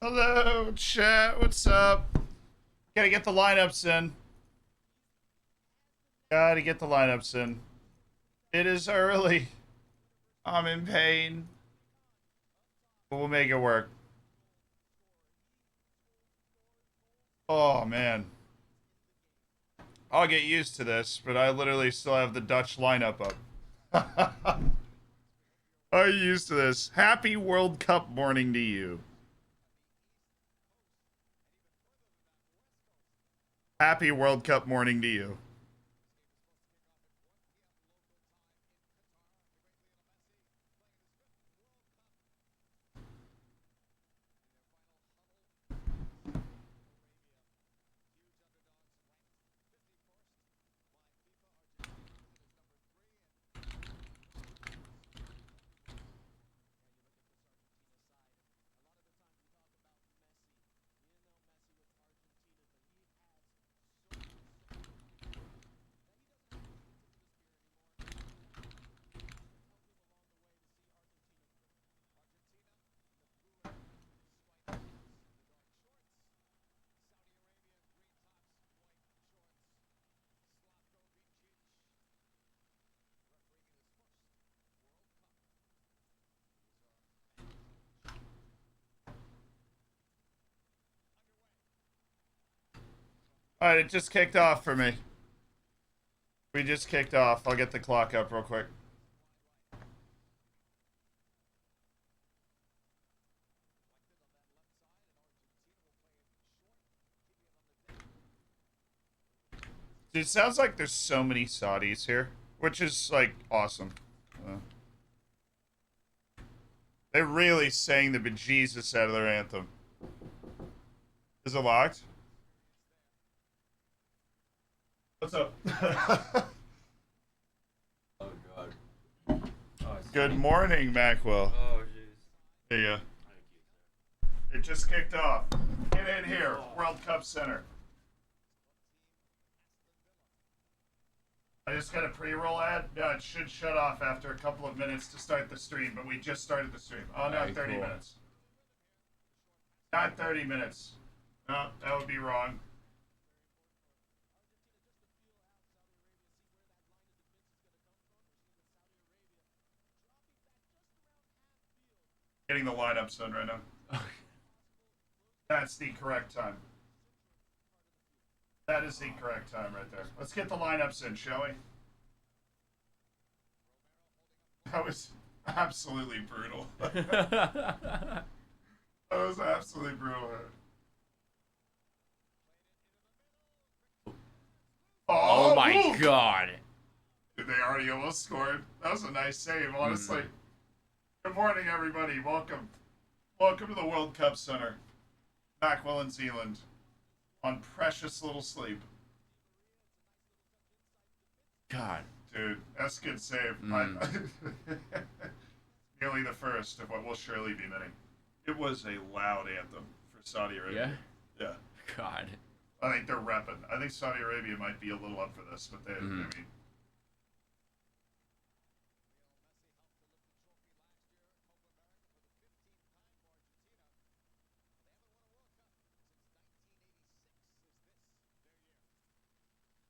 Hello, chat. What's up? Gotta get the lineups in. Gotta get the lineups in. It is early. I'm in pain. But we'll make it work. Oh, man. I'll get used to this, but I literally still have the Dutch lineup up. I'm used to this. Happy World Cup morning to you. Happy World Cup morning to you. Alright, it just kicked off for me. We just kicked off. I'll get the clock up real quick. Dude, it sounds like there's so many Saudis here, which is, like, awesome. They really sang the bejesus out of their anthem. Is it locked? What's up? Oh god. Oh, Good morning, Macwell. Oh jeez. There you go. Thank you, sir. It just kicked off. Get in here, World Cup Center. I just got a pre-roll ad. No, it should shut off after a couple of minutes to start the stream, but we just started the stream. Oh, no, Alright, 30 cool. minutes. Not 30 minutes. No, that would be wrong. Getting the lineups done right now. That's the correct time. That is the correct time right there. Let's get the lineups in, shall we? That was absolutely brutal. That was absolutely brutal. Oh my ooh! god. Dude, they already almost scored. That was a nice save, honestly. Good morning, everybody. Welcome. Welcome to the World Cup Center. Macwell and Zealand. On precious little sleep. God. Dude, that's a good save. Nearly the first of what will surely be many. It was a loud anthem for Saudi Arabia. Yeah? Yeah. God. I think they're repping. I think Saudi Arabia might be a little up for this, but I mean...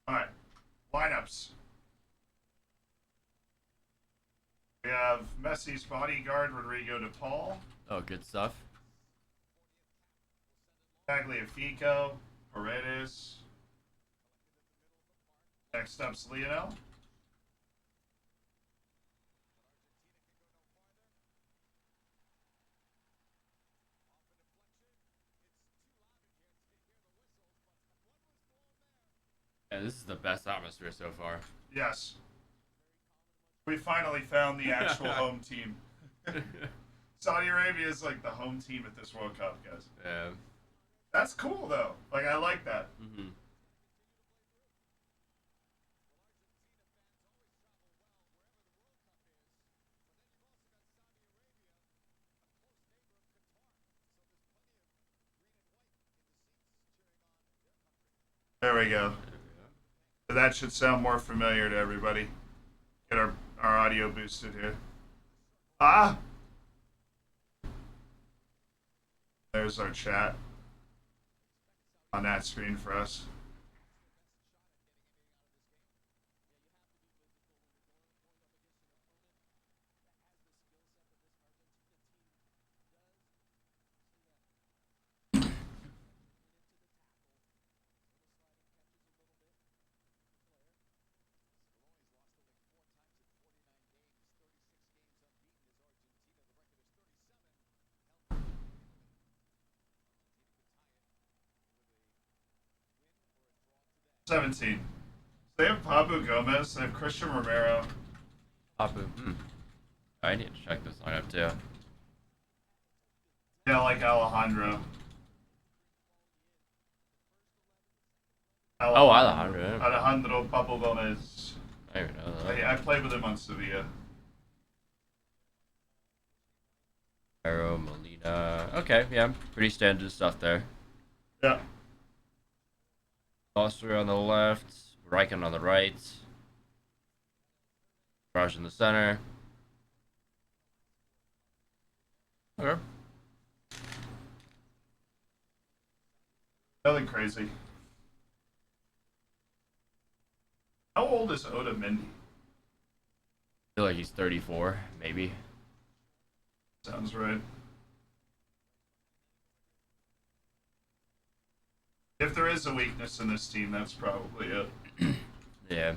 Alright. Lineups. We have Messi's bodyguard, Rodrigo de Paul. Oh, good stuff. Tagliafico, Paredes. Next up's Lionel. Yeah, this is the best atmosphere so far. Yes. We finally found the actual home team. Saudi Arabia is like the home team at this World Cup, guys. Yeah. That's cool, though. Like, I like that. Mm-hmm. There we go. So that should sound more familiar to everybody. Get our audio boosted here. Ah! There's There's our chat on that screen for us. $17. They have Pablo Gomez. They have Christian Romero. Papu. I need to check this lineup too. Yeah, like Alejandro. Oh, Alejandro. Alejandro Pablo Gomez. I don't even know that. I played with him on Sevilla. Arrow, Molina. Okay, yeah, pretty standard stuff there. Yeah. Foster on the left, Riken on the right, Raj in the center. Okay. Nothing crazy. How old is Oda Mendy? I feel like he's 34, maybe. Sounds right. If there is a weakness in this team, that's probably it. Yeah.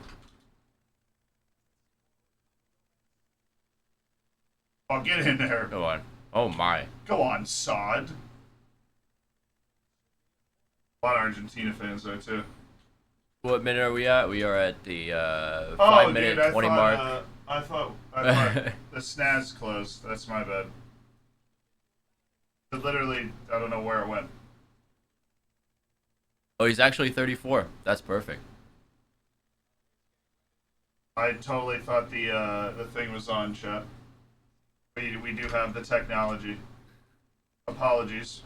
Oh, get in there. Go on. Oh my. Go on, Sod. A lot of Argentina fans there, too. What minute are we at? We are at the 5-minute, dude, 20 mark. I thought the snaz closed. That's my bad. It literally, I don't know where it went. Oh, he's actually 34. That's perfect. I totally thought the thing was on, chat. We do have the technology. Apologies.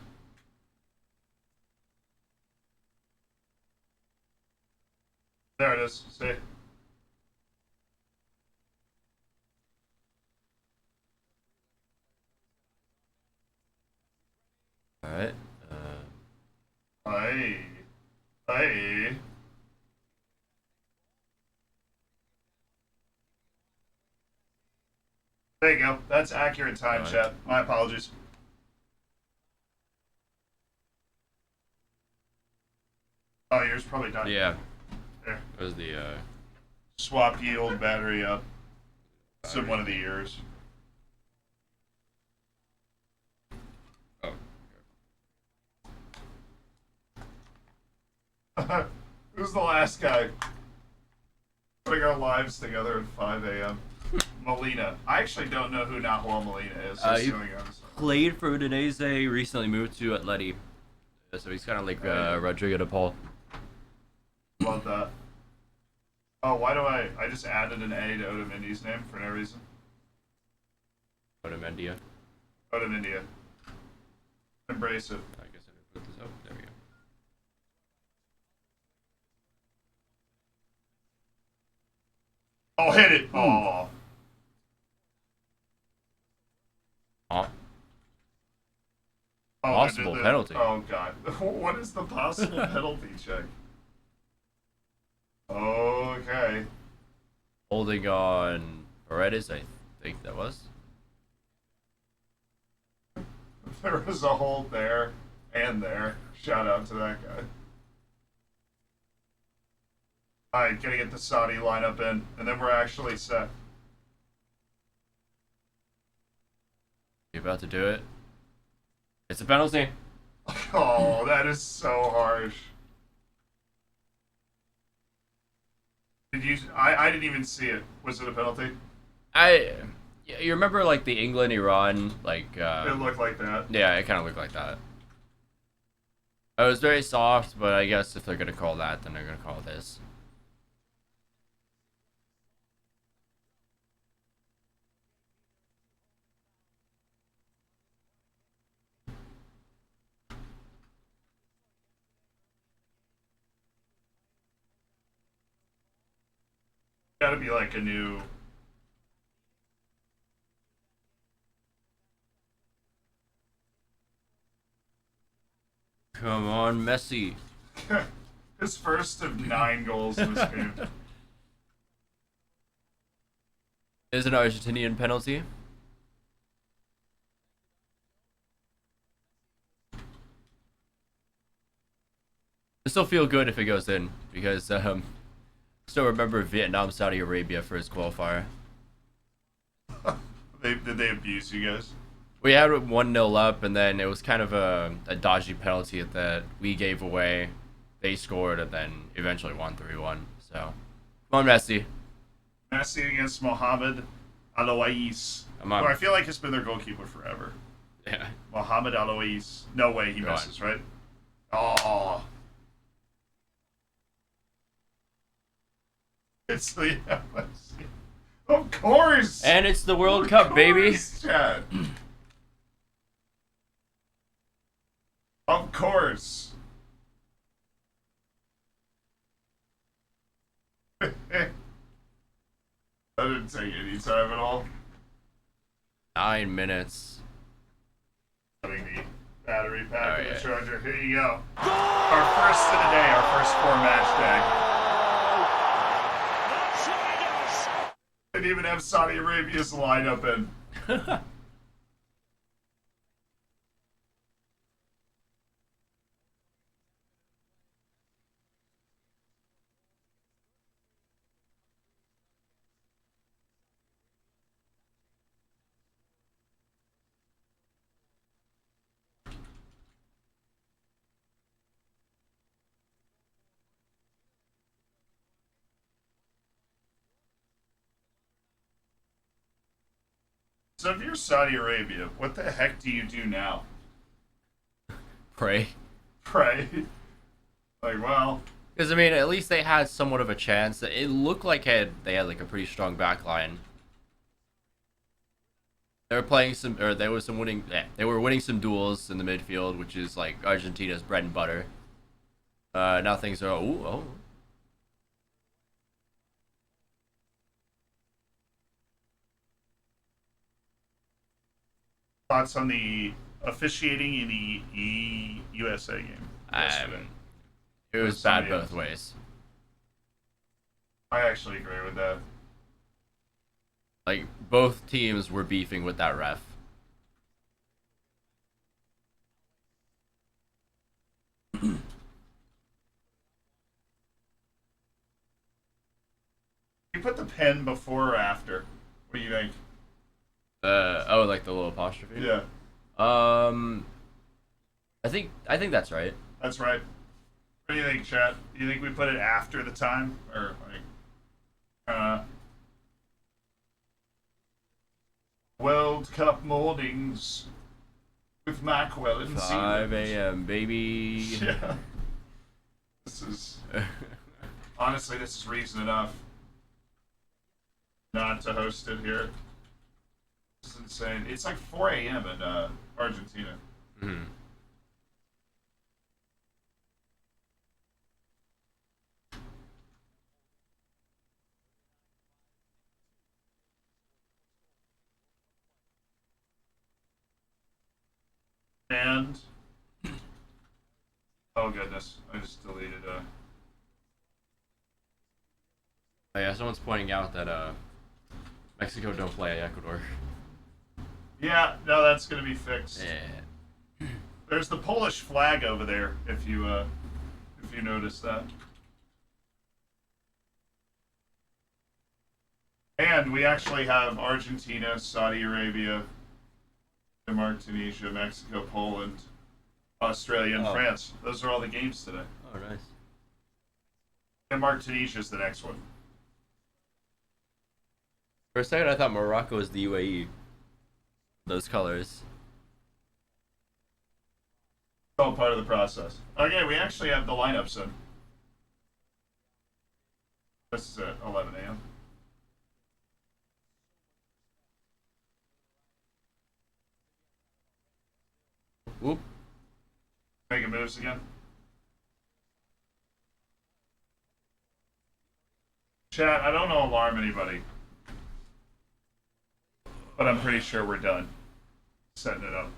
There it is. See? Alright. Hey. Hey. There you go. That's accurate time, Alright. chat. My apologies. Oh, yours probably done. Yeah. There. That was the, Swap yield battery up. It's in one of the years. Oh. Who's the last guy? Putting our lives together at 5 a.m. Molina. I actually don't know who Nahuel Molina is. He played for Udinese, recently moved to Atleti. So he's kind of like Rodrigo de Paul. Love that. Oh, why do I just added an A to Otamendi's name for no reason? Otamendia. Otamendia. Embrace it. I guess I didn't put this up. There we go. Oh, hit it! Oh. Huh? Oh, Possible penalty. Oh, God. What is the possible penalty check? Okay. Holding on Paredes, I think that was. There was a hold there and there. Shout out to that guy. Alright, gotta get the Saudi lineup in, and then we're actually set. You about to do it? It's a penalty. Oh, that is so harsh. Did you? I didn't even see it. Was it a penalty? You remember like the England Iran like? It looked like that. Yeah, it kind of looked like that. It was very soft, but I guess if they're gonna call that, then they're gonna call this. Gotta be like a new. Come on, Messi. His first of 9 goals in this game. Is an Argentinian penalty. I still feel good if it goes in because still remember Vietnam, Saudi Arabia for his qualifier. Did they abuse you guys? We had 1-0 up, and then it was kind of a dodgy penalty that we gave away. They scored, and then eventually won 3-1. So, come on, Messi. Messi against Mohamed Alois. Come on. Oh, I feel like he's been their goalkeeper forever. Yeah. Mohamed Alois. No way he misses, right? Oh. It's the MSC. Of course! And it's the World Cup, baby. Chad. Of course. I didn't take any time at all. 9 minutes. Putting the battery pack in the yeah. charger. Here you go. Our first of the day, our first 4-match day. Didn't even have Saudi Arabia's lineup in. So if you're Saudi Arabia, what the heck do you do now? Pray. Pray. Like, well... Because, I mean, at least they had somewhat of a chance. It looked like they had like a pretty strong back line. They were playing some, or there was some winning. They were winning some duels in the midfield, which is like Argentina's bread and butter. Now things are Thoughts on the officiating in the USA game yesterday? It was bad both ways. I actually agree with that. Like, both teams were beefing with that ref. You put the pen before or after? What do you think? Oh, like the little apostrophe? Yeah. I think that's right. That's right. What do you think, chat? Do you think we put it after the time? Or, like, World Cup mornings with Macwell and 5 a.m., baby. Yeah. This is... honestly, this is reason enough not to host it here. This is insane. It's like 4 a.m. in Argentina. Mm-hmm. And... oh, goodness. I just deleted Oh, yeah, someone's pointing out that Mexico don't play Ecuador. yeah, no, that's going to be fixed. Yeah. There's the Polish flag over there, if you notice that. And we actually have Argentina, Saudi Arabia, Denmark-Tunisia, Mexico, Poland, Australia, and France. Those are all the games today. Oh, nice. Denmark-Tunisia is the next one. For a second, I thought Morocco was the UAE. Those colors. It's all part of the process. Okay, we actually have the lineups in. This is at 11 a.m. Whoop. Making moves again. Chat, I don't know alarm anybody. But I'm pretty sure we're done setting it up.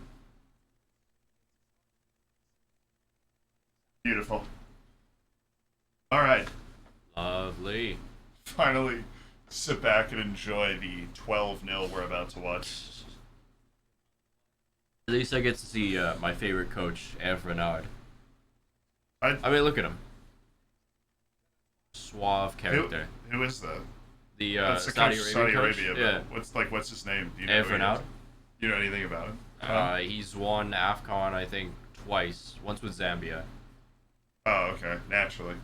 Beautiful. All right. Lovely. Finally, sit back and enjoy the 12-0 we're about to watch. At least I get to see my favorite coach, F. Renard. I I mean, look at him. Suave character. Who is that? The That's the Saudi coach of Arabian Saudi coach. Arabia. Yeah. What's his name? Do you know F. who he is? Renard. You know anything about him? He's won AFCON, I think, twice. Once with Zambia. Oh, okay. Naturally.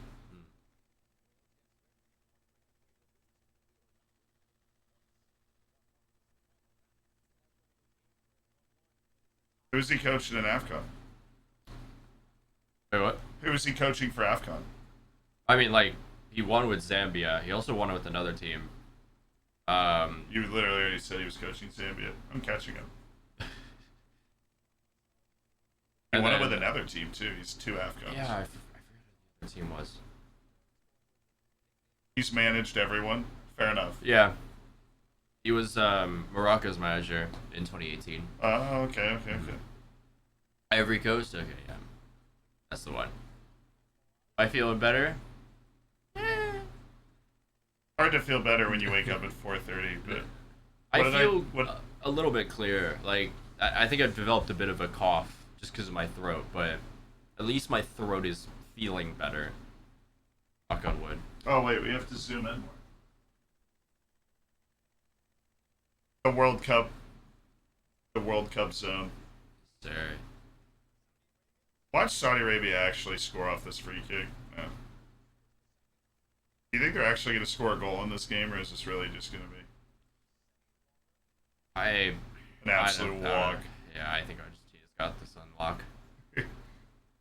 Who's he coaching in AFCON? Wait, what? Who is he coaching for AFCON? I mean, like, he won with Zambia. He also won with another team. You literally already said he was coaching Zambia. I'm catching him. He won it with another team, too. He's 2 AFCONs. Yeah, I forgot who the team was. He's managed everyone. Fair enough. Yeah. He was Morocco's manager in 2018. Oh, okay. Ivory Coast? Okay, yeah. That's the one. Am I feeling better? Hard to feel better when you wake up at 4:30, but I feel a little bit clearer. Like, I think I've developed a bit of a cough just because of my throat, but at least my throat is feeling better. Knock on wood. Oh wait, we have to zoom in more. The World Cup zone. Sorry. Watch Saudi Arabia actually score off this free kick. No. Do you think they're actually going to score a goal in this game, or is this really just going to be an absolute walk? Yeah, I think Argentina's got this on lock.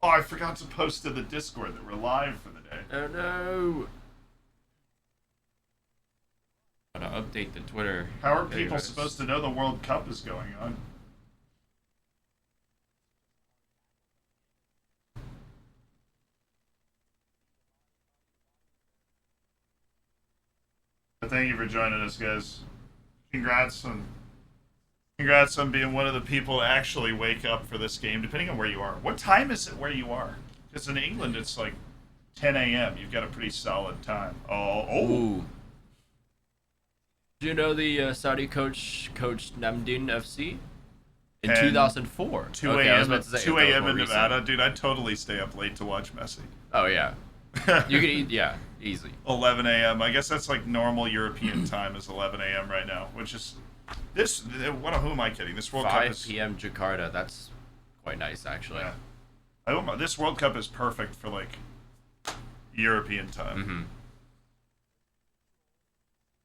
Oh, I forgot to post to the Discord that we're live for the day. Oh no! Gotta update the Twitter. How are people supposed to know the World Cup is going on? But thank you for joining us, guys. Congrats on being one of the people to actually wake up for this game, depending on where you are. What time is it where you are? Because in England, it's like 10 a.m. You've got a pretty solid time. Ooh. Do you know the Saudi coach coached Namdin FC in 2004? 2 a.m. 2 a.m. in Nevada, dude. I'd totally stay up late to watch Messi. Oh yeah, you could eat. Yeah, easily. 11 a.m. I guess that's like normal European time is 11 a.m. right now, which is this. Who am I kidding? This World Cup is 5 p.m. Jakarta. That's quite nice, actually. Yeah. This World Cup is perfect for like European time. Mm-hmm.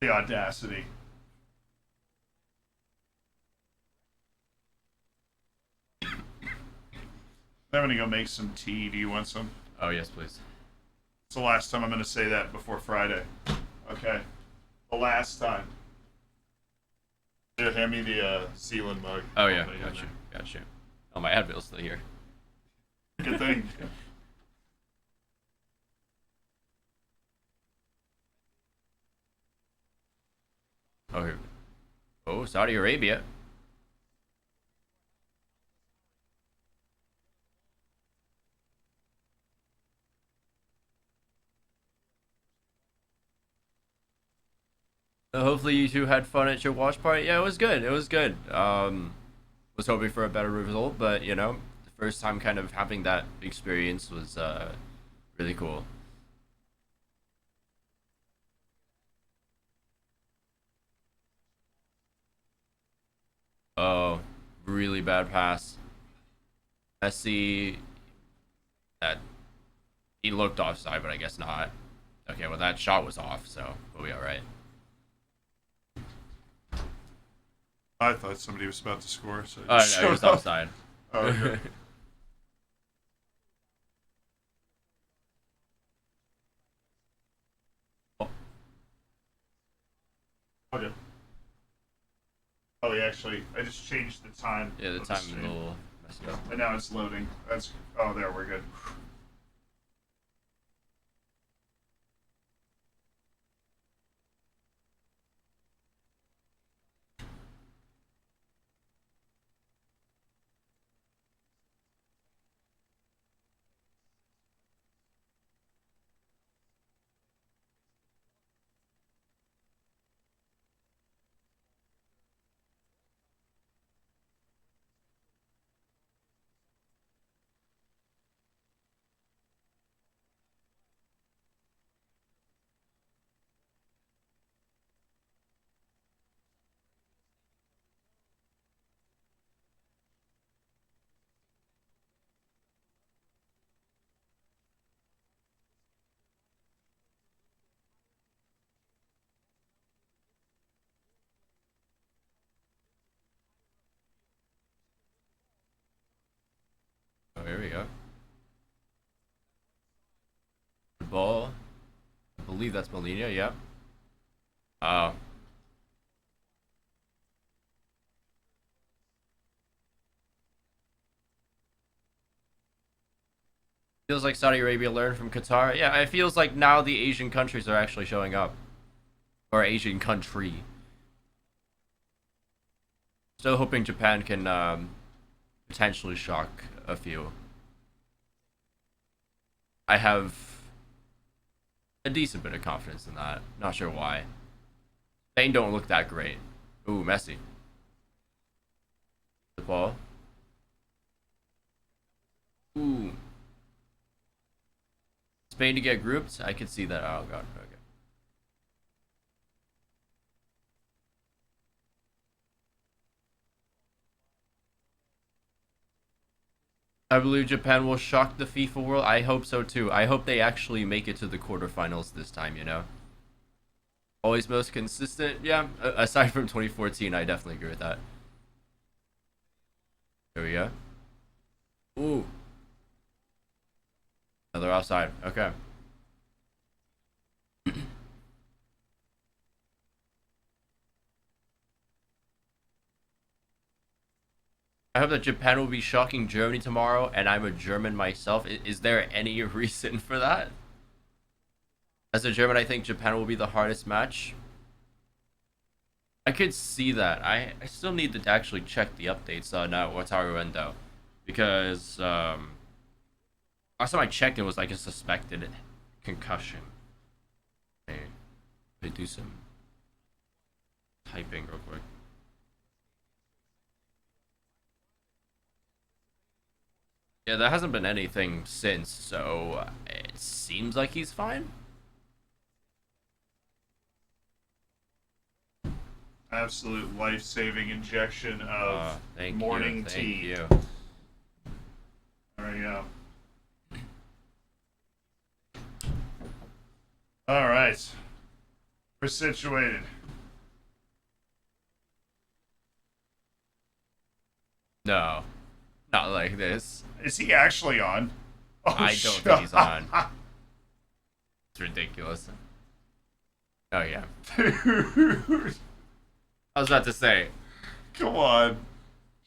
The audacity. I'm gonna go make some tea. Do you want some? Oh yes, please. It's the last time I'm gonna say that before Friday. Okay. The last time. Here, hand me the Zealand mug. Oh yeah, got you. Oh, my Advil's still here. Good thing. Oh, here. Oh, Saudi Arabia. Hopefully you two had fun at your watch party. Yeah, it was good. It was good. Was hoping for a better result, but you know, the first time kind of having that experience was really cool. Oh, really bad pass. Messi, that he looked offside, but I guess not. Okay, well that shot was off, so we'll be all right. I thought somebody was about to score, so Oh no, he was offside. Oh, okay. Okay. Oh, yeah, actually, I just changed the time. Yeah, the of time is a stream. little messed up. And now it's loading. That's. Oh, there, we're good. There we go. Good ball. I believe that's Molina, yep. Oh. Feels like Saudi Arabia learned from Qatar. Yeah, it feels like now the Asian countries are actually showing up. Or Asian country. Still hoping Japan can potentially shock a few. I have a decent bit of confidence in that. Not sure why. Spain don't look that great. Ooh, Messi. The ball. Ooh. Spain to get grouped? I could see that. Oh, God. Okay. I believe Japan will shock the FIFA world. I hope so, too. I hope they actually make it to the quarterfinals this time, you know? Always most consistent. Yeah, aside from 2014, I definitely agree with that. There we go. Ooh. Another offside. Okay. I hope that Japan will be shocking Germany tomorrow, and I'm a German myself. Is there any reason for that? As a German, I think Japan will be the hardest match. I could see that. I still need to actually check the updates on Wataru Endo. Because last time I checked, it was like a suspected concussion. Hey, let me do some typing real quick. Yeah, there hasn't been anything since, so it seems like he's fine. Absolute life-saving injection of morning tea. Thank you. There we go. All right. We're situated. No, not like this. Is he actually on? Oh, I don't think he's on. It's ridiculous. Oh, yeah. Dude. I was about to say. Come on.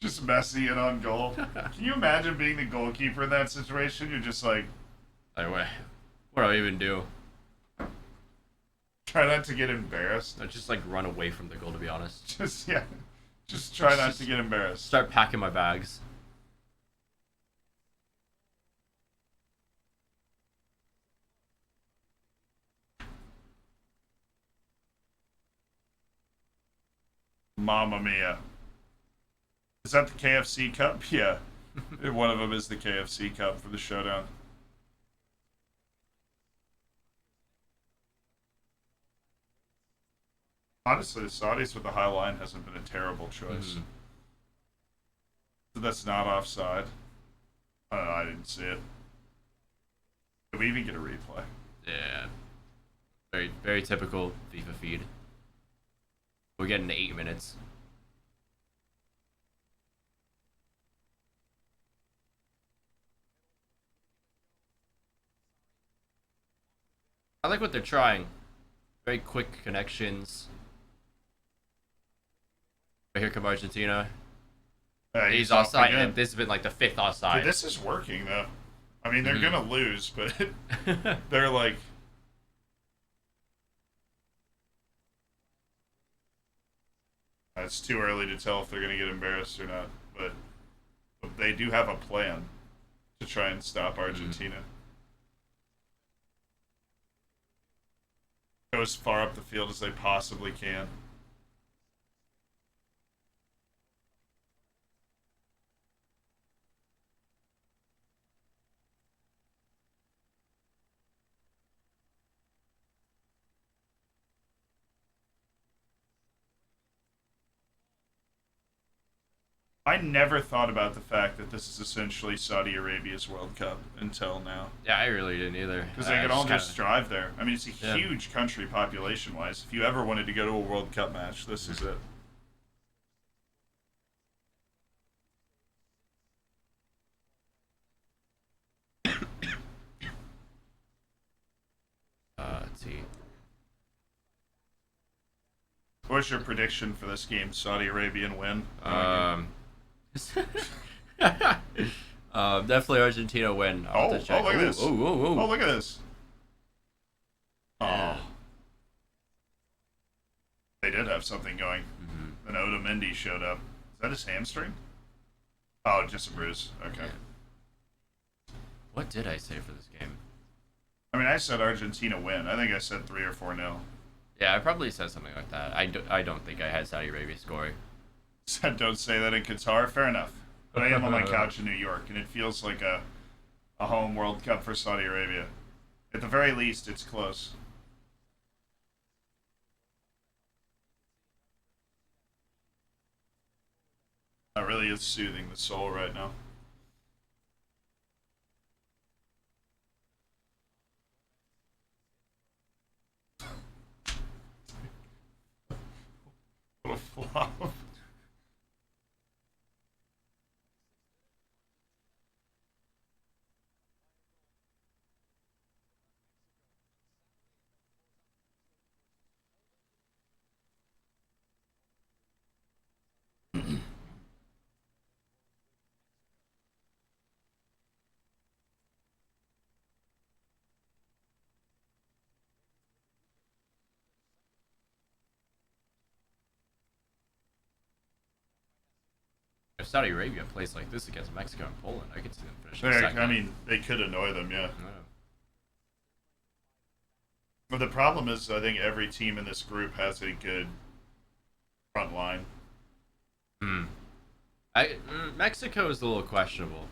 Just Messi and on goal. Can you imagine being the goalkeeper in that situation? You're just like... What do I even do? Try not to get embarrassed. I just, like, run away from the goal, to be honest. Just try not to get embarrassed. Start packing my bags. Mamma mia. Is that the KFC Cup? Yeah. One of them is the KFC Cup for the showdown. Honestly, the Saudis with the high line hasn't been a terrible choice. So that's not offside. I don't know, I didn't see it. Did we even get a replay? Yeah. Very, very typical FIFA feed. We're getting to 8 minutes. I like what they're trying. Very quick connections. Here come Argentina. He's offside, and this has been like the 5th offside. Dude, this is working, though. I mean, they're gonna lose, but they're like... It's too early to tell if they're gonna get embarrassed or not, but they do have a plan to try and stop Argentina. Go as far up the field as they possibly can. I never thought about the fact that this is essentially Saudi Arabia's World Cup until now. Yeah, I really didn't either. Because they could all just drive there. I mean, it's a huge country population-wise. If you ever wanted to go to a World Cup match, this is it. was your prediction for this game? Saudi Arabian win? Definitely Argentina win. Oh, look at this. Oh, look at this. Yeah. Oh. They did have something going. Then Otamendi showed up. Is that his hamstring? Oh, just a bruise. Okay. Yeah. What did I say for this game? I mean, I said Argentina win. I think I said 3 or 4-0. Yeah, I probably said something like that. I don't think I had Saudi Arabia scoring. Said don't say that in Qatar. Fair enough. But I am on my couch in New York, and it feels like a home World Cup for Saudi Arabia. At the very least, it's close. That really is soothing the soul right now. What a flop. If Saudi Arabia plays like this against Mexico and Poland, I could see them finishing second. I mean, they could annoy them, yeah. But the problem is, I think every team in this group has a good front line. Mexico is a little questionable.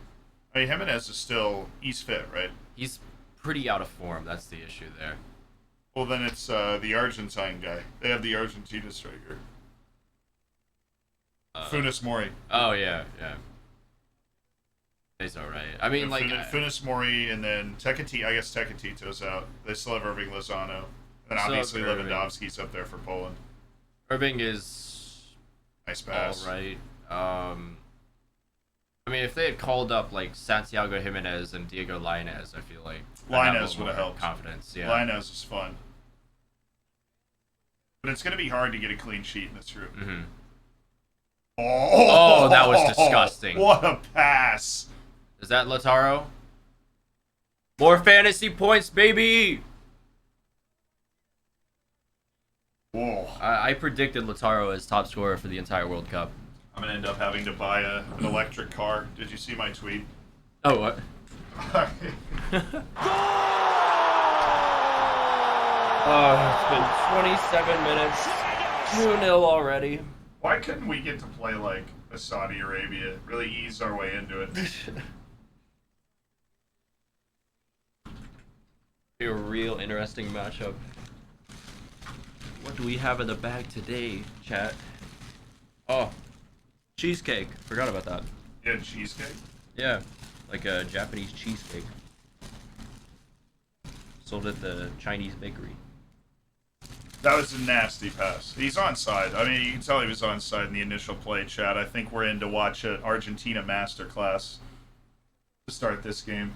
I mean, Jimenez is still, he's fit, right? He's pretty out of form. That's the issue there. Well, then it's the Argentine guy. They have the Argentina striker. Funes Mori. Oh, yeah. He's alright. I mean, like... Funes Mori, and then Tecatito, I guess Tecatito's out. They still have Irving Lozano. And obviously Lewandowski's up there for Poland. Irving is... Nice pass. Alright. I mean, if they had called up, like, Santiago Jimenez and Diego Lainez, I feel like... Lainez would have helped. Confidence, yeah. Lainez is fun. But it's going to be hard to get a clean sheet in this group. Oh, that was disgusting. What a pass. Is that Lautaro? More fantasy points, baby! Whoa. I predicted Lautaro as top scorer for the entire World Cup. I'm going to end up having to buy an electric car. Did you see my tweet? Oh, what? Oh, it's been 27 minutes. 2-0 already. Why couldn't we get to play like a Saudi Arabia? Really ease our way into it. Be a real interesting matchup. What do we have in the bag today, chat? Oh, cheesecake. Forgot about that. You had cheesecake? Yeah, like a Japanese cheesecake. Sold at the Chinese bakery. That was a nasty pass. He's onside. I mean, you can tell he was onside in the initial play, chat. I think we're in to watch an Argentina masterclass to start this game.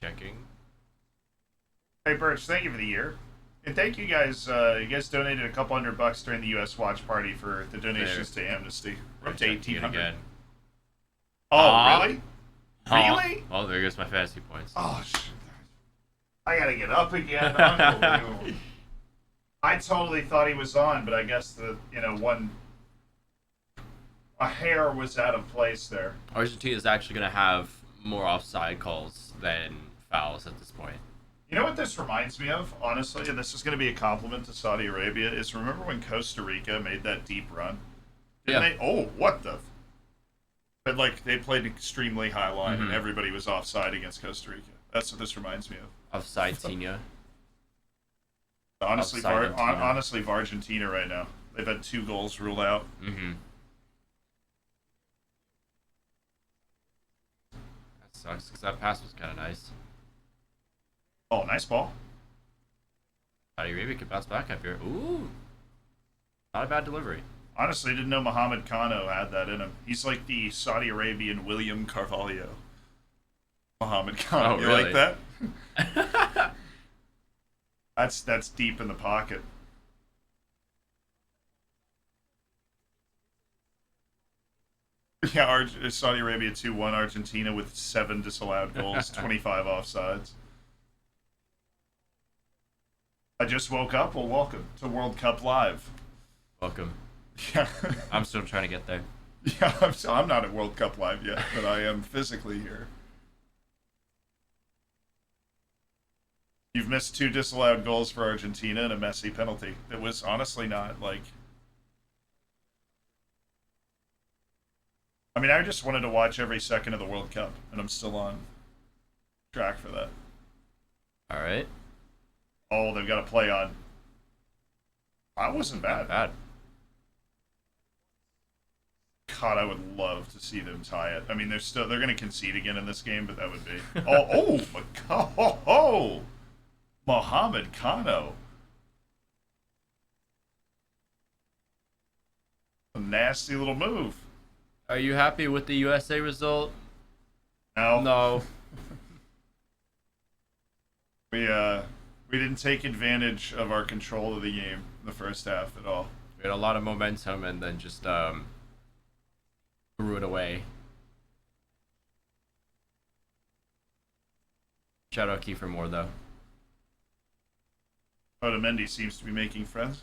Checking. Hey, Birch, thank you for the year. And thank you guys. You guys donated a couple $100 during the U.S. watch party for the donations to Amnesty. We're up to 1,800. Oh, really? Really? Oh, there goes my fantasy points. Oh, shit. I gotta get up again. Unbelievable. I totally thought he was on, but I guess a hair was out of place there. Argentina is actually going to have more offside calls than fouls at this point. You know what this reminds me of, honestly, and this is going to be a compliment to Saudi Arabia, is remember when Costa Rica made that deep run? Didn't they? Oh, what the... But, like, they played an extremely high line, and everybody was offside against Costa Rica. That's what this reminds me of. Offside Tina. Honestly, honestly, Argentina right now. They've had 2 goals ruled out. That sucks, because that pass was kind of nice. Oh, nice ball. Saudi Arabia could bounce back up here. Ooh. Not a bad delivery. Honestly, didn't know Mohamed Kano had that in him. He's like the Saudi Arabian William Carvalho. Mohammed Khan. Oh, You really? like that? That's deep in the pocket. Yeah, Saudi Arabia 2-1 Argentina with 7 disallowed goals, 25 offsides. I just woke up. Well, welcome to World Cup Live. Welcome. Yeah. I'm still trying to get there. Yeah, I'm not at World Cup Live yet, but I am physically here. You've missed 2 disallowed goals for Argentina and a Messi penalty. It was honestly not like... I mean, I just wanted to watch every second of the World Cup, and I'm still on track for that. All right. Oh, they've got to play on. That wasn't bad. Not bad. God, I would love to see them tie it. I mean, they're going to concede again in this game, but that would be. Oh my God! Oh, Mohammed Kano. A nasty little move. Are you happy with the USA result? No. No. We didn't take advantage of our control of the game in the first half at all. We had a lot of momentum and then just threw it away. Shout out Kiefer Moore though. Otamendi seems to be making friends.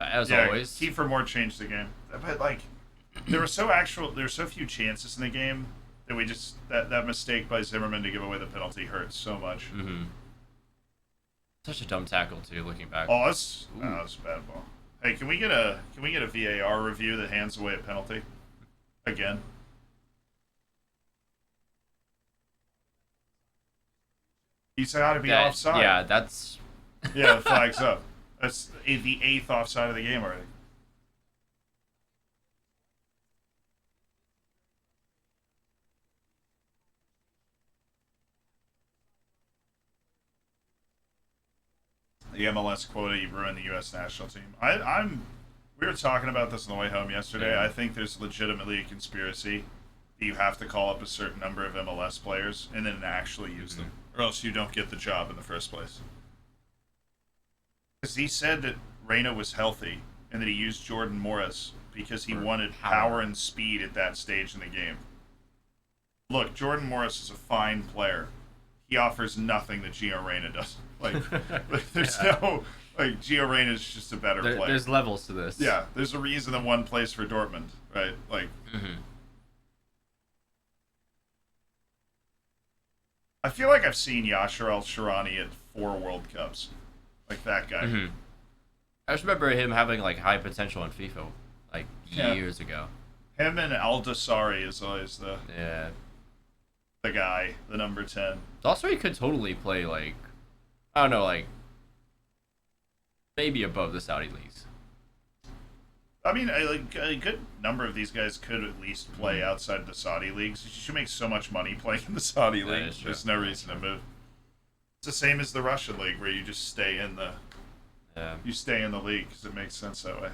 As always. Kiefer Moore changed the game. But like, there were so few chances in the game that we just that mistake by Zimmerman to give away the penalty hurt so much. Mm-hmm. Such a dumb tackle too, looking back. Oh, that's a bad ball. Hey, can we get a VAR review that hands away a penalty again? He's got to be offside. Yeah, that's. Yeah, the flag's up. That's the 8th offside of the game already. The MLS quota, you ruined the U.S. national team. We were talking about this on the way home yesterday. Yeah. I think there's legitimately a conspiracy that you have to call up a certain number of MLS players and then actually use them, or else you don't get the job in the first place. Because he said that Reyna was healthy and that he used Jordan Morris because he wanted power and speed at that stage in the game. Look, Jordan Morris is a fine player. He offers nothing that Gio Reyna does. Like there's no Gio Reyna is just a better player. There's levels to this. Yeah, there's a reason that one plays for Dortmund, right? Like, I feel like I've seen Yasser Al-Sharani at 4 World Cups, like that guy. Mm-hmm. I just remember him having like high potential in FIFA, like years ago. Him and Al-Dasari is always the guy, the number 10. Also, he could totally play like, I don't know, like maybe above the Saudi leagues. I mean, a good number of these guys could at least play outside the Saudi leagues. You should make so much money playing in the Saudi league. There's no reason to move. It's the same as the Russian league, where you just stay in the league because it makes sense that way.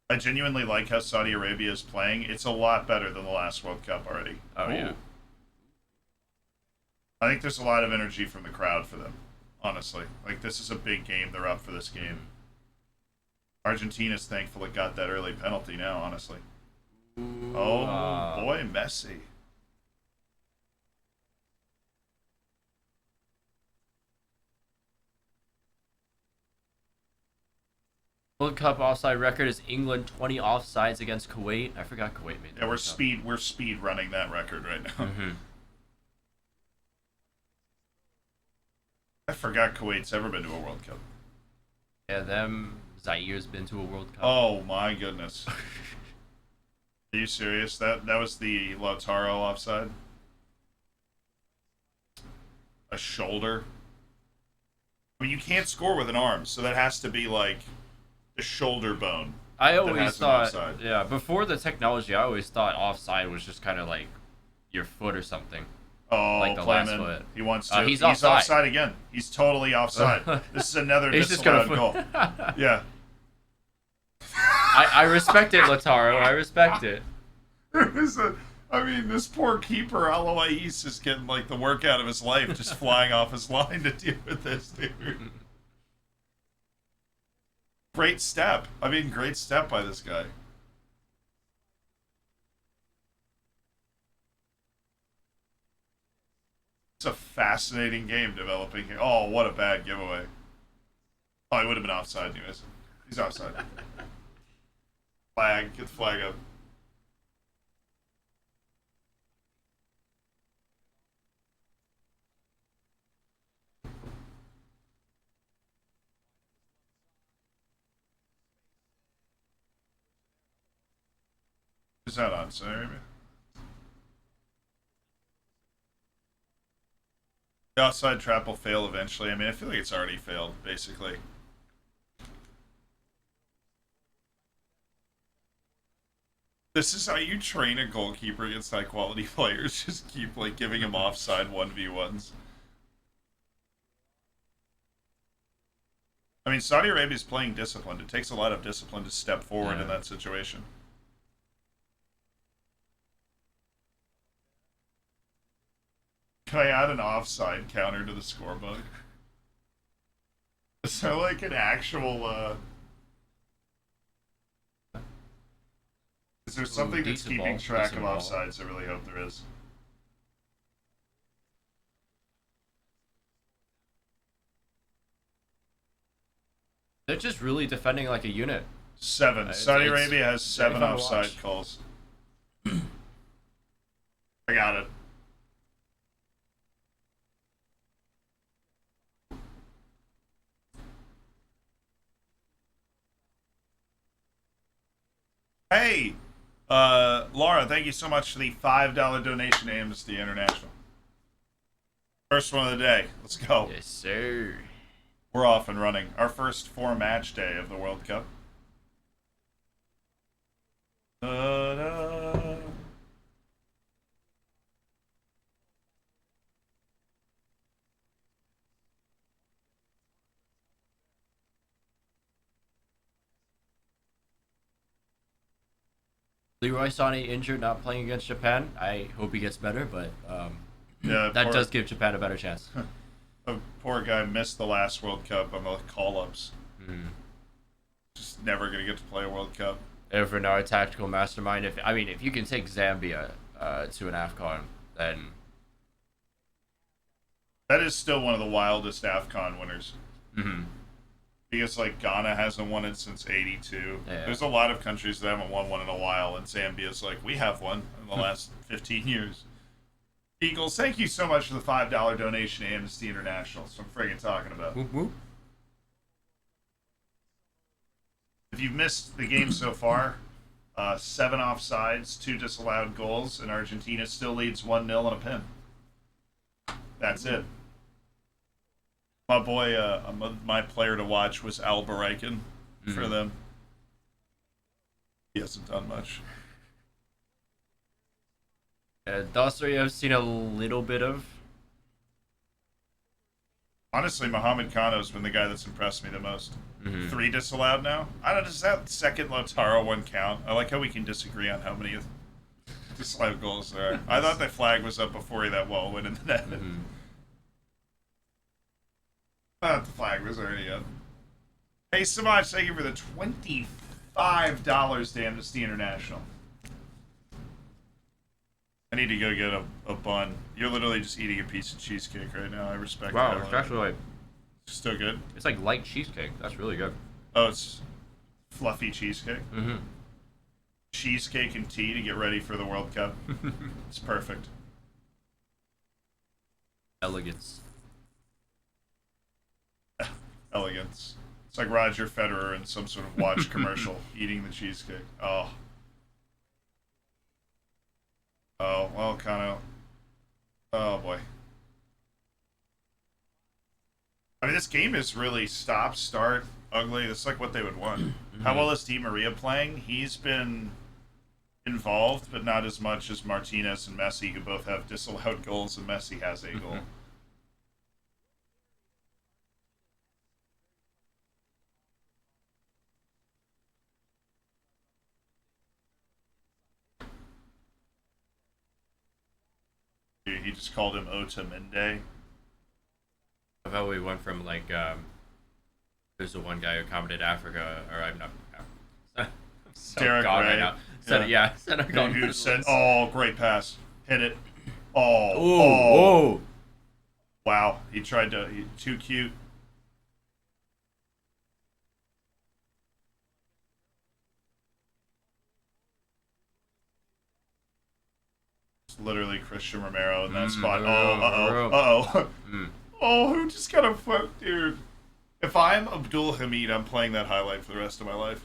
I genuinely like how Saudi Arabia is playing. It's a lot better than the last World Cup already. Oh, yeah. I think there's a lot of energy from the crowd for them, honestly. Like, this is a big game. They're up for this game. Argentina's thankful it got that early penalty now, honestly. Oh, boy, Messi. World Cup offside record is England 20 offsides against Kuwait. I forgot Kuwait made that. Yeah, we're speed running that record right now. Mm-hmm. I forgot Kuwait's ever been to a World Cup. Yeah, Zaire's been to a World Cup. Oh my goodness. Are you serious? That was the Lautaro offside? A shoulder? I mean, you can't score with an arm, so that has to be like a shoulder bone. I always thought, before the technology, I always thought offside was just kind of like your foot or something. Oh, like the last Kleiman, foot. he wants to. He's offside again. He's totally offside. This is another disallowed goal. Yeah. I respect it, Lautaro. I respect it. It I mean, this poor keeper, Alois, is getting like the work out of his life just flying off his line to deal with this, dude. Great step. I mean, great step by this guy. It's a fascinating game developing here. Oh, what a bad giveaway. Oh, he would have been offside anyways. He's offside. Flag. Get the flag up. Is that on? Sorry. The offside trap will fail eventually. I mean, I feel like it's already failed, basically. This is how you train a goalkeeper against high quality players. Just keep like giving him offside 1v1s. I mean, Saudi Arabia is playing disciplined. It takes a lot of discipline to step forward in that situation. Can I add an offside counter to the scorebook? Is there like an actual is there something that's keeping track of offsides? I really hope there is. They're just really defending like a unit. 7. Saudi Arabia has 7 offside calls. I got it. Hey, Laura, thank you so much for the $5 donation to Amnesty International. First one of the day. Let's go. Yes, sir. We're off and running. Our first 4-match day of the World Cup. Da-da. Leroy Sané injured, not playing against Japan. I hope he gets better, but yeah, that does give Japan a better chance. The poor guy missed the last World Cup on the call-ups. Just never gonna get to play a World Cup. If we're not a tactical mastermind, if you can take Zambia to an AFCON, then that is still one of the wildest AFCON winners. Mm-hmm. Because like Ghana hasn't won it since '82. Yeah. There's a lot of countries that haven't won one in a while, and Zambia's like, we have one in the last 15 years. Eagles, thank you so much for the $5 donation to Amnesty International. That's what I'm friggin' talking about. Whoop, whoop. If you've missed the game so far, 7 offsides, 2 disallowed goals, and Argentina still leads 1-0 on a pin. That's it. My boy, my player to watch was Albarican for them. He hasn't done much. Dossary I've seen a little bit of. Honestly, Mohamed Kano's been the guy that's impressed me the most. 3 disallowed now? I don't know, does that second Lautaro one count? I like how we can disagree on how many disallowed goals there are. I thought the flag was up before that wall went in the net. I thought the flag was already up. Hey, Samaj, thank you for the $25 to Amnesty International. I need to go get a bun. You're literally just eating a piece of cheesecake right now. I respect that. Wow, it's actually like... Still good? It's like light cheesecake. That's really good. Oh, it's fluffy cheesecake? Mm-hmm. Cheesecake and tea to get ready for the World Cup. It's perfect. Elegance. Elegance. It's like Roger Federer in some sort of watch commercial eating the cheesecake. Oh. Oh, well, kind of. Oh, boy. I mean, this game is really stop, start, ugly. That's like what they would want. How well is Di Maria playing? He's been involved, but not as much as Martinez and Messi, who both have disallowed goals, and Messi has a goal. He just called him Otamendi. Of how we went from like there's the one guy who commented Africa, or I'm not. I'm so Derek gone Ray. right now. Said Who said, "Oh, great pass, hit it." Oh, oh. Wow, he tried to. Too cute. It's literally Christian Romero in that spot. Oh. Oh, who just got a foot, dude? If I'm Abdul Hamid, I'm playing that highlight for the rest of my life.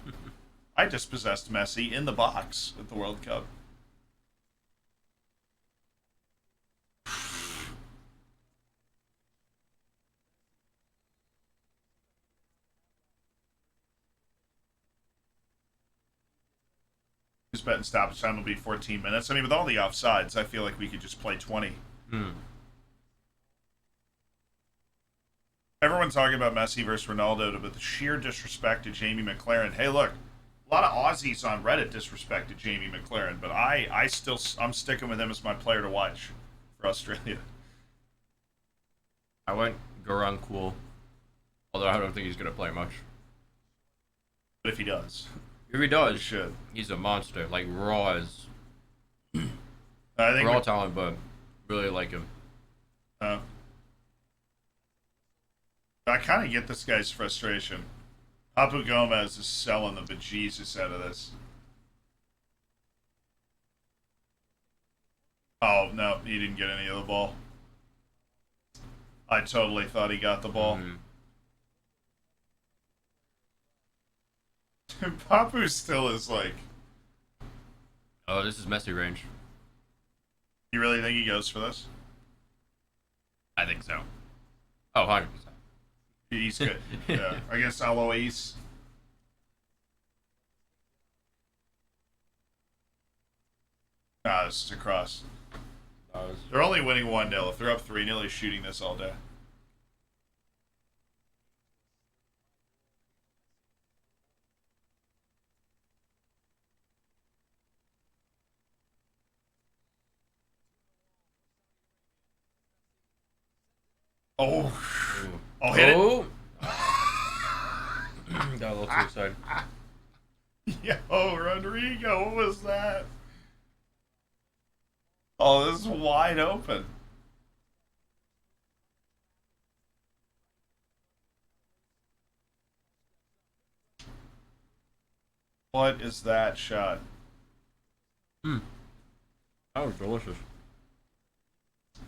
I dispossessed Messi in the box at the World Cup. Who's betting stoppage time will be 14 minutes? I mean, with all the offsides, I feel like we could just play 20. Everyone's talking about Messi versus Ronaldo, but the sheer disrespect to Jamie McLaren. Hey, look, a lot of Aussies on Reddit disrespected Jamie McLaren, but I'm sticking with him as my player to watch for Australia. I went Garang cool, although I don't think he's gonna play much. But if he does, if he does, he should. He's a monster. Like raw as I think raw talent, but really like him. I kind of get this guy's frustration. Papu Gomez is selling the bejesus out of this. Oh, no, he didn't get any of the ball. I totally thought he got the ball. Papu still is like... Oh, this is Messi range. You really think he goes for this? I think so. Oh, 100%. He's good. Yeah, against Alois. This is a cross. They're only winning 1-0. If they're up 3-0, he's shooting this all day. Oh, hit it. Got a little too excited. Yo, Rodrigo, what was that? Oh, this is wide open. What is that shot? That was delicious.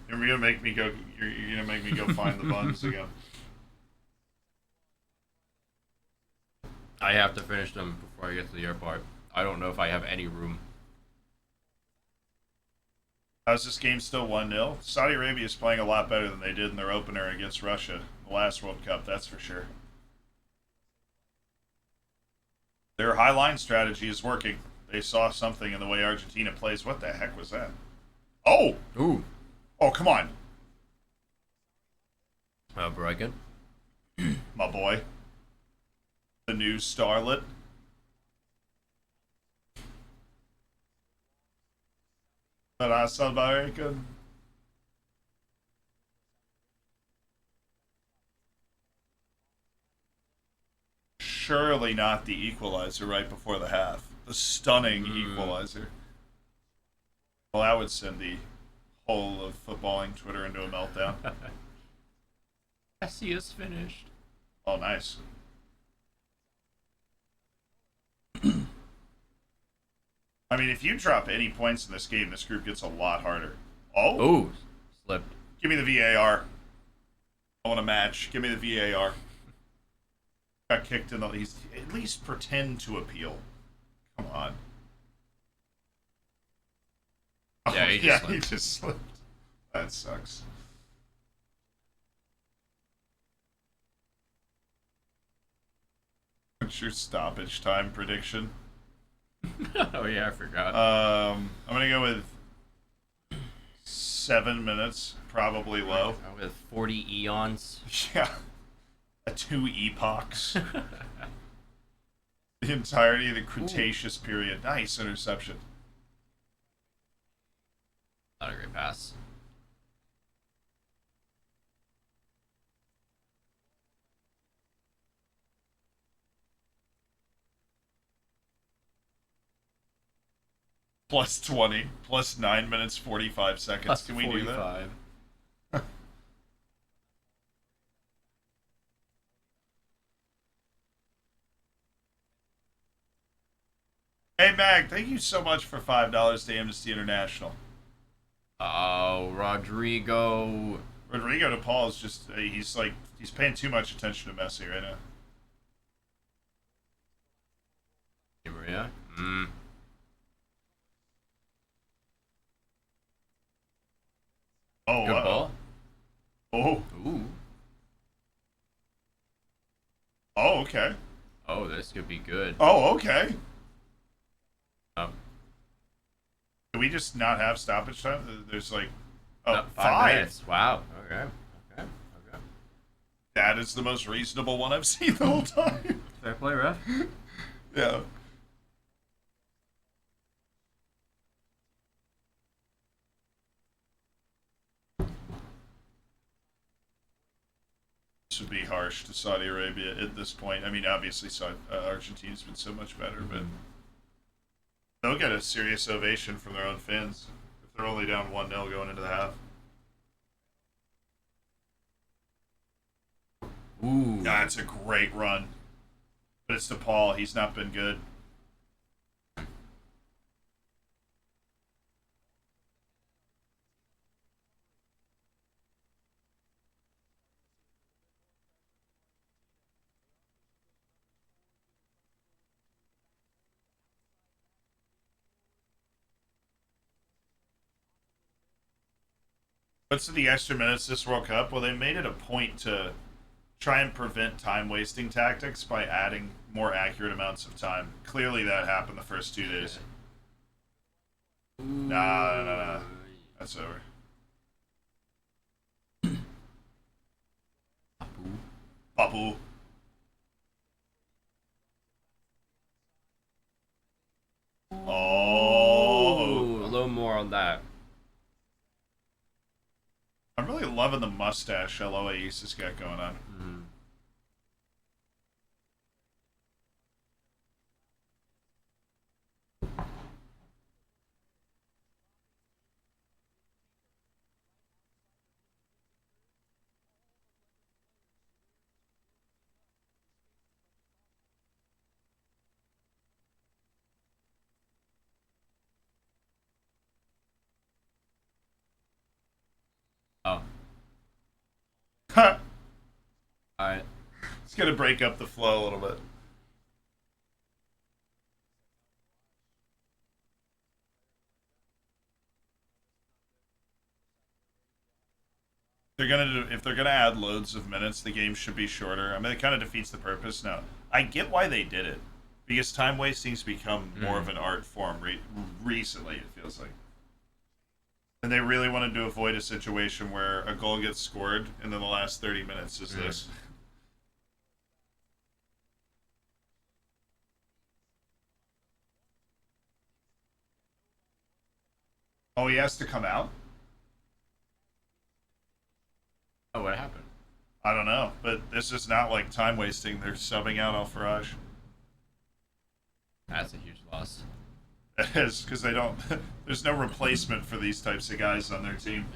You're gonna make me go. You're gonna make me go find the buns again. I have to finish them before I get to the airport. I don't know if I have any room. How's this game still 1-0? Saudi Arabia is playing a lot better than they did in their opener against Russia, the last World Cup. That's for sure. Their high line strategy is working. They saw something in the way Argentina plays. What the heck was that? Oh! Ooh. Oh, come on. Bragan. My boy. The new starlet. Rasa American. Surely not the equalizer right before the half. The stunning equalizer. Well, that would send the whole of footballing Twitter into a meltdown. Messi is finished. Oh, nice. I mean, if you drop any points in this game, this group gets a lot harder. Oh? Oh, slipped. Give me the VAR. I want a match. Give me the VAR. Got kicked in the... He's at least pretend to appeal. Come on. Yeah, he just slipped. That sucks. What's your stoppage time prediction? Oh yeah, I forgot. I'm gonna go with 7 minutes, probably low. With 40 eons. Yeah, 2 epochs. The entirety of the Cretaceous period. Nice interception. Not a great pass. Plus 20, plus 9 minutes 45 seconds. Plus Can we do that? 45. Hey Mag, thank you so much for $5 to Amnesty International. Oh, Rodrigo. Rodrigo de Paul is just he's paying too much attention to Messi right now. Hey, Maria. Mm. Oh, Good ball. Oh, Ooh. oh, okay. Oh, this could be good. Oh, okay. Oh. Can we just not have stoppage time? There's like, oh, No, 5. minutes. Wow. Okay. Okay. Okay. That is the most reasonable one I've seen the whole time. Fair play, ref. Yeah. This would be harsh to Saudi Arabia at this point. I mean, obviously, Argentina's been so much better, but they'll get a serious ovation from their own fans if they're only down 1-0 going into the half. Ooh. That's a great run. But it's to Paul. He's not been good. What's the extra minutes this World Cup? Well, they made it a point to try and prevent time wasting tactics by adding more accurate amounts of time. Clearly, that happened the first 2 days. Nah. That's over. Papu. Oh. Ooh, a little more on that. I'm really loving the mustache Eloise has got going on. Mm-hmm. Oh. Ha! Alright. It's gonna break up the flow a little bit. If they're gonna add loads of minutes, the game should be shorter. I mean, it kind of defeats the purpose. Now, I get why they did it because time wasting's become more of an art form recently. It feels like, and they really wanted to avoid a situation where a goal gets scored and then the last 30 minutes is this. Oh, he has to come out? Oh, what happened? I don't know, but this is not like time wasting. They're subbing out Alfaraj. That's a huge loss. It is, because they don't. There's no replacement for these types of guys on their team.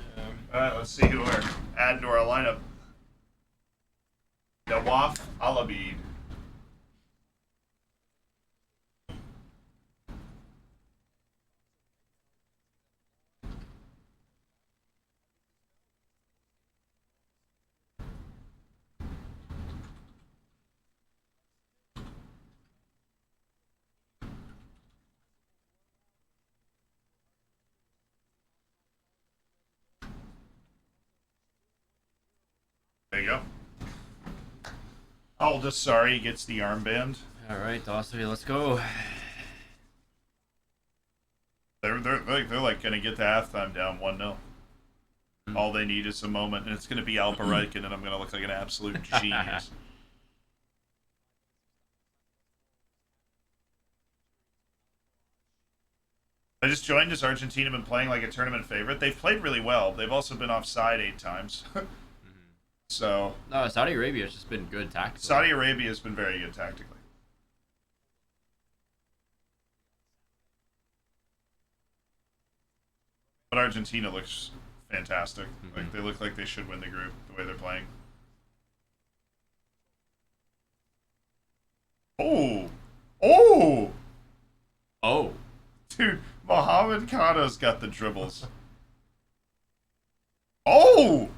Alright, let's see who we're adding to our lineup. Nawaf Alabid. There you go. Aldous, sorry, gets the armband. Alright, Dawson, let's go. They're like gonna get to halftime down 1-0. All they need is a moment, and it's gonna be Alperiken, and I'm gonna look like an absolute genius. I just joined as Argentina been playing like a tournament favorite. They've played really well. They've also been offside 8 times. So no, Saudi Arabia has just been good tactically. Saudi Arabia has been very good tactically. But Argentina looks fantastic. Mm-hmm. Like they look like they should win the group the way they're playing. Oh, oh, Oh. dude, Mohamed Kano's got the dribbles. Oh,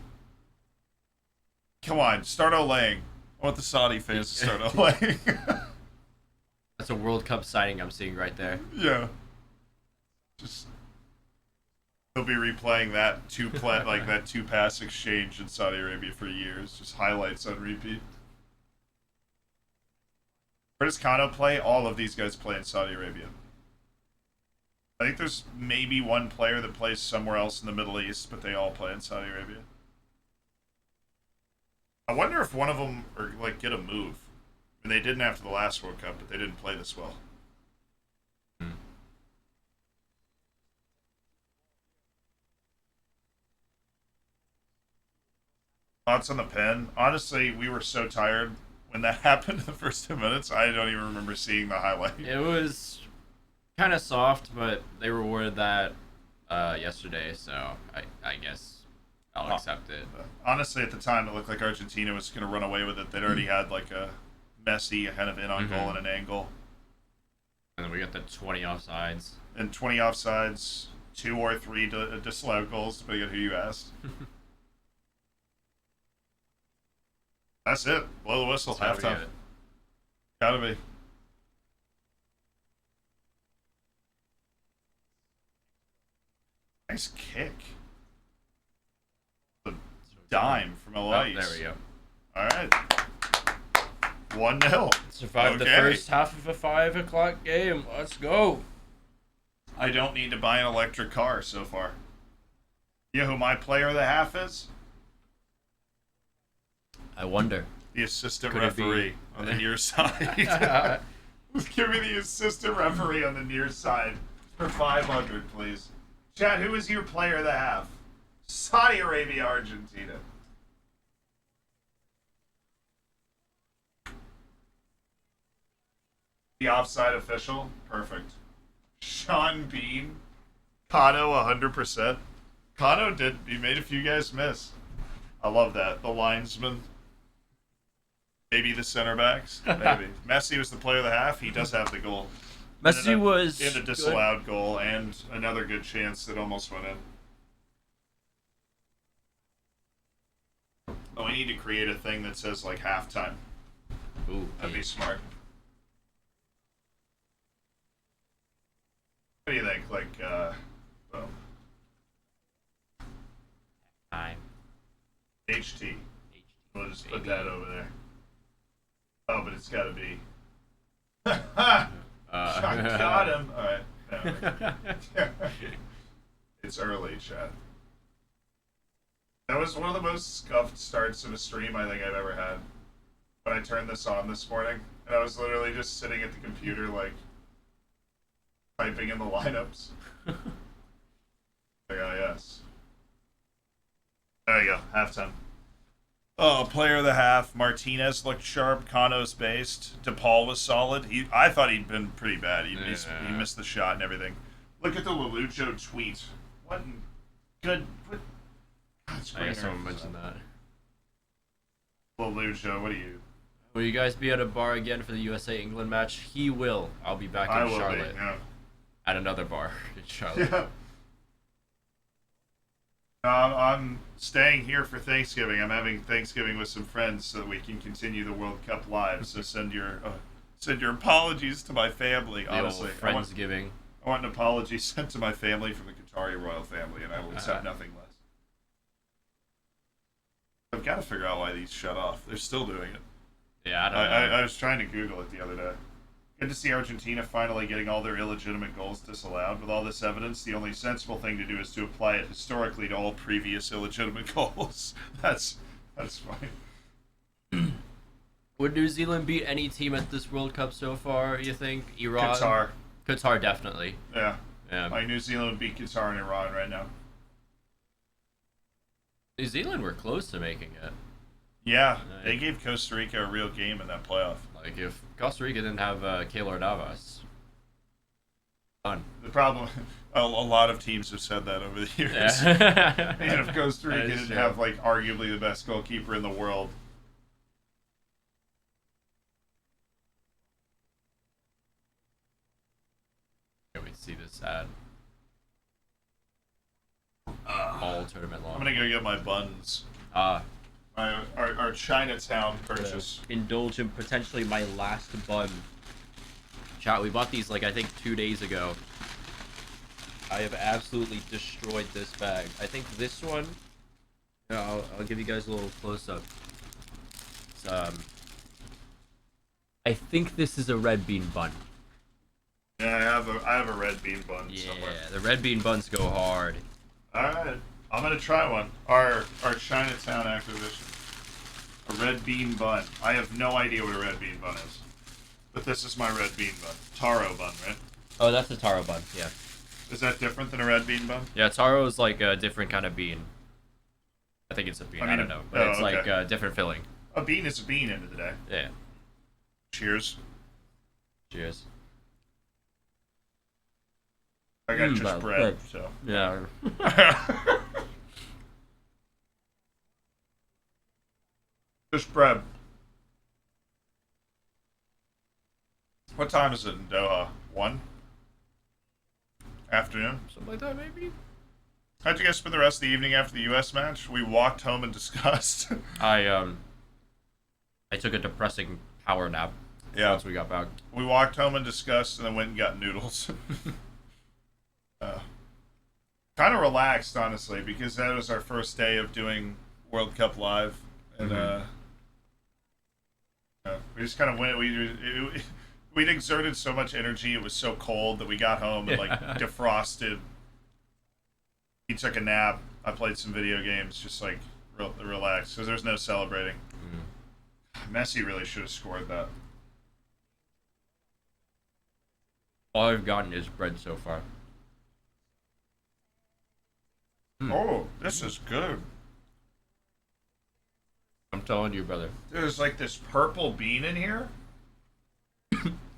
come on, start olaying. I want the Saudi fans to start olaying. That's a World Cup signing I'm seeing right there. Yeah, just they'll be replaying that two pass exchange in Saudi Arabia for years. Just highlights on repeat. Where does Kano play? All of these guys play in Saudi Arabia. I think there's maybe one player that plays somewhere else in the Middle East, but they all play in Saudi Arabia. I wonder if one of them or like get a move. I mean, they didn't after the last World Cup, but they didn't play this well. Hmm. Thoughts on the pen? Honestly, we were so tired when that happened in the first 2 minutes. I don't even remember seeing the highlight. It was kind of soft, but they rewarded that yesterday, so I guess I'll accept it. Honestly, at the time, it looked like Argentina was going to run away with it. They'd already had like a Messi kind of in on goal and an angle. And then we got the 20 offsides. And 20 offsides, 2 or 3 disallowed goals, depending on who you asked. That's it. Blow the whistle. Halftime. Gotta be. Nice kick. The dime from Elias. Oh, there we go. All right. 1-0. Survived the first half of a 5 o'clock game. Let's go. I don't need to buy an electric car so far. You know who my player of the half is? I wonder. The assistant Could it be- referee on the near side. Give me the assistant referee on the near side for 500, please. Chad, who is your player of the half? Saudi Arabia, Argentina. The offside official? Perfect. Sean Bean. Kano, 100%. Kano he made a few guys miss. I love that. The linesman. Maybe the center backs. Maybe. Messi was the player of the half. He does have the goal. Messi was in a disallowed goal and another good chance that almost went in. Oh, we need to create a thing that says like halftime. Ooh, That'd be smart. What do you think? Like, well, time. HT. We'll just put that over there. Oh, but it's got to be. I got him. All right. No. It's early, Chad. That was one of the most scuffed starts of a stream I think I've ever had. When I turned this on this morning, and I was literally just sitting at the computer, like, typing in the lineups. Like, oh, yes. There you go. Halftime. Oh, player of the half. Martinez looked sharp. Kano's based. DePaul was solid. I thought he'd been pretty bad. He missed the shot and everything. Look at the Lelucho tweet. What good... What, I guess someone mentioned that. Lelucho, what are you? Will you guys be at a bar again for the USA-England match? He will. I'll be back in Charlotte. Be, yeah. At another bar in Charlotte. Yeah. I'm staying here for Thanksgiving. I'm having Thanksgiving with some friends so that we can continue the World Cup live. So send your apologies to my family. The honestly, old Friendsgiving. I want an apology sent to my family from the Qatari royal family, and I will accept nothing less. I've got to figure out why these shut off. They're still doing it. Yeah, I don't know. I was trying to Google it the other day. Good to see Argentina finally getting all their illegitimate goals disallowed. With all this evidence, the only sensible thing to do is to apply it historically to all previous illegitimate goals. That's fine. Would New Zealand beat any team at this World Cup so far, you think? Iran? Qatar. Qatar, definitely. Yeah. Yeah. Like New Zealand would beat Qatar and Iran right now. New Zealand were close to making it. Yeah, they gave Costa Rica a real game in that playoff. Like, if Costa Rica didn't have Keylor Navas. Done. The problem, a lot of teams have said that over the years. Yeah. And if Costa Rica That is didn't true. have like arguably the best goalkeeper in the world, Can't wait to see this ad all tournament long. I'm gonna go get my buns. Ah, Our Chinatown purchase. indulge in potentially my last bun. Chat, we bought these like I think 2 days ago. I have absolutely destroyed this bag. I think this one. Yeah, I'll give you guys a little close up. It's, I think this is a red bean bun. Yeah, I have a red bean bun somewhere. Yeah, the red bean buns go hard. All right, I'm gonna try one. Our Chinatown acquisition, a red bean bun. I have no idea what a red bean bun is, but this is my red bean bun. Taro bun, right? Oh, that's a taro bun. Yeah. Is that different than a red bean bun? Yeah, taro is like a different kind of bean. I think it's a bean. I don't know, but it's like a different filling. A bean is a bean, end of the day. Yeah. Cheers. Cheers. I got just bread, so. Yeah. Just bread. What time is it in Doha? 1? Afternoon? Something like that, maybe? How'd you guys spend the rest of the evening after the U.S. match? We walked home and discussed. I took a depressing power nap. Yeah. Once we got back. We walked home and discussed, and then went and got noodles. Kind of relaxed, honestly, because that was our first day of doing World Cup Live, and we just kind of went. We'd exerted so much energy. It was so cold that we got home and like defrosted. He took a nap. I played some video games, just like relaxed, because there's no celebrating. Messi really should have scored that. All I've gotten is bread so far. Oh, this is good. I'm telling you, brother. There's like this purple bean in here.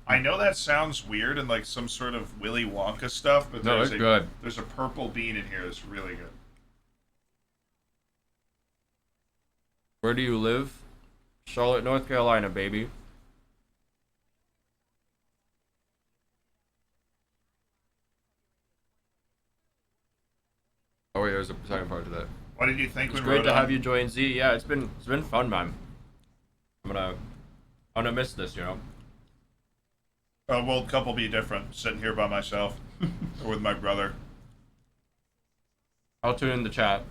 I know that sounds weird and like some sort of Willy Wonka stuff, but No, it's good. There's a purple bean in here that's really good. Where do you live? Charlotte, North Carolina, baby. Oh wait, there's a second part to that. What did you think? It's great to have you join Z. Yeah, it's been fun, man. I'm gonna miss this, you know. World Cup will be different. Sitting here by myself or with my brother. I'll tune in the chat.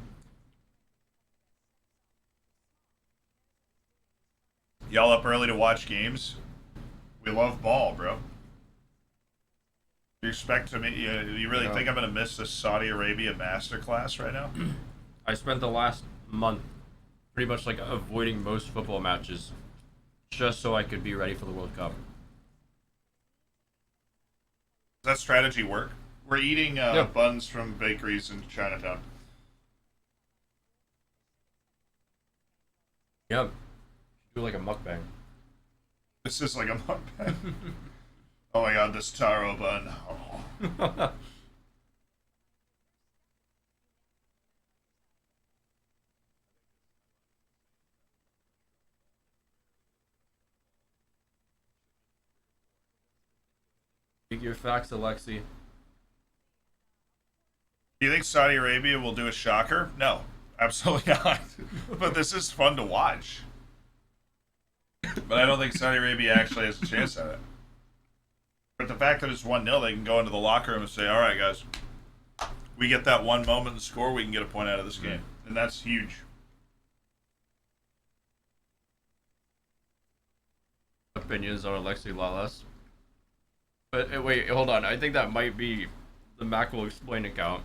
Y'all up early to watch games? We love ball, bro. You expect to me? You really think I'm gonna miss the Saudi Arabia masterclass right now? I spent the last month pretty much like avoiding most football matches just so I could be ready for the World Cup. Does that strategy work? We're eating buns from bakeries in Chinatown. Yep. Do like a mukbang. This is like a mukbang. Oh my god, this taro bun. Oh. Speak your facts, Alexi. Do you think Saudi Arabia will do a shocker? No, absolutely not. But this is fun to watch. But I don't think Saudi Arabia actually has a chance at it. But the fact that it's 1-0, they can go into the locker room and say, all right, guys, we get that one moment and score, we can get a point out of this game. And that's huge. Opinions on Alexi Lalas. But wait, hold on. I think that might be the Mac will explain account.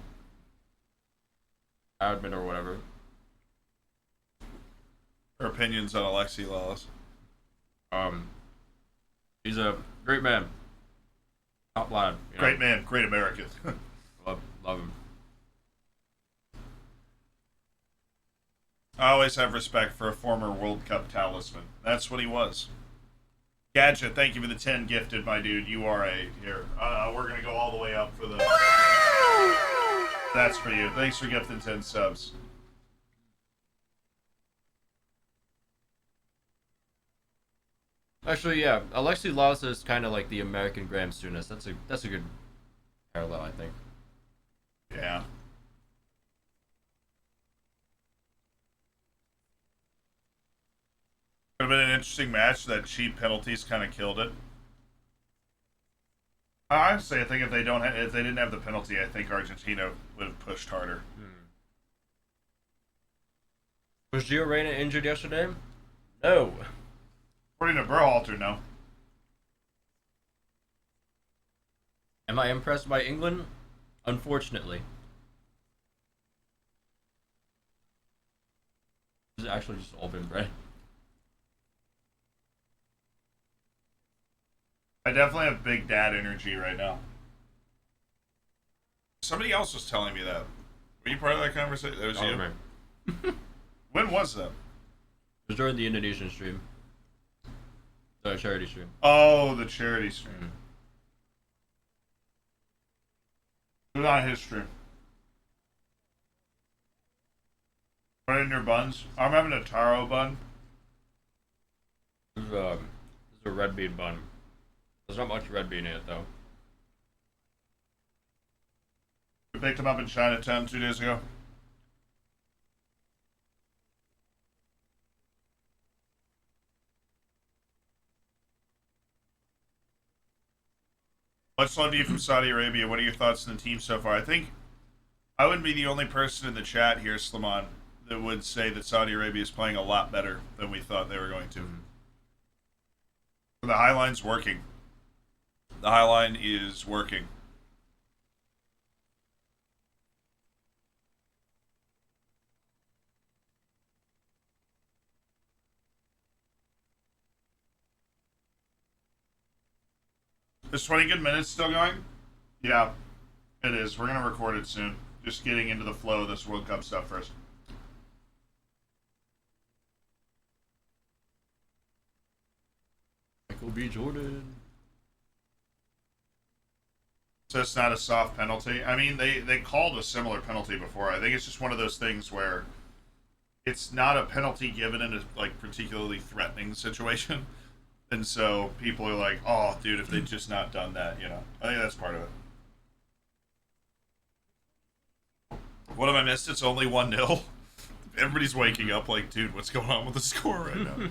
Admin or whatever. Her opinions on Alexi Lalas. He's a great man. Top lad. You know? Great man, great American. Love him. I always have respect for a former World Cup talisman. That's what he was. Gadget, thank you for the 10 gifted, my dude. You are a here. We're gonna go all the way up for the. That's for you. Thanks for gifting 10 subs. Actually, yeah, Alexi Lalas is kind of like the American Graham Souness. That's a good parallel, I think. Yeah. Could have been an interesting match. That cheap penalties kind of killed it. Honestly, I think if if they didn't have the penalty, I think Argentina would have pushed harder. Was Gio Reyna injured yesterday? No. According to Berhalter, no. Am I impressed by England? Unfortunately. This is actually just open bread. I definitely have big dad energy right now. Somebody else was telling me that. Were you part of that conversation? That was you? When was that? It was during the Indonesian stream. The charity stream. Oh, the charity stream. It was on his stream. Put it in your buns. I'm having a taro bun. This is a red bean bun. There's not much red bean in it, though. We picked him up in Chinatown 2 days ago. Much love to you from Saudi Arabia. What are your thoughts on the team so far? I think I wouldn't be the only person in the chat here, Slaman, that would say that Saudi Arabia is playing a lot better than we thought they were going to. The Highline's working. The Highline is working. Is 20 good minutes still going? Yeah, it is. We're going to record it soon. Just getting into the flow of this World Cup stuff first. Michael B. Jordan. So it's not a soft penalty. I mean, they called a similar penalty before. I think it's just one of those things where it's not a penalty given in a like particularly threatening situation. And so people are like, oh, dude, if they'd just not done that, you know. I think that's part of it. What have I missed? It's only 1-0. Everybody's waking up like, dude, what's going on with the score right now?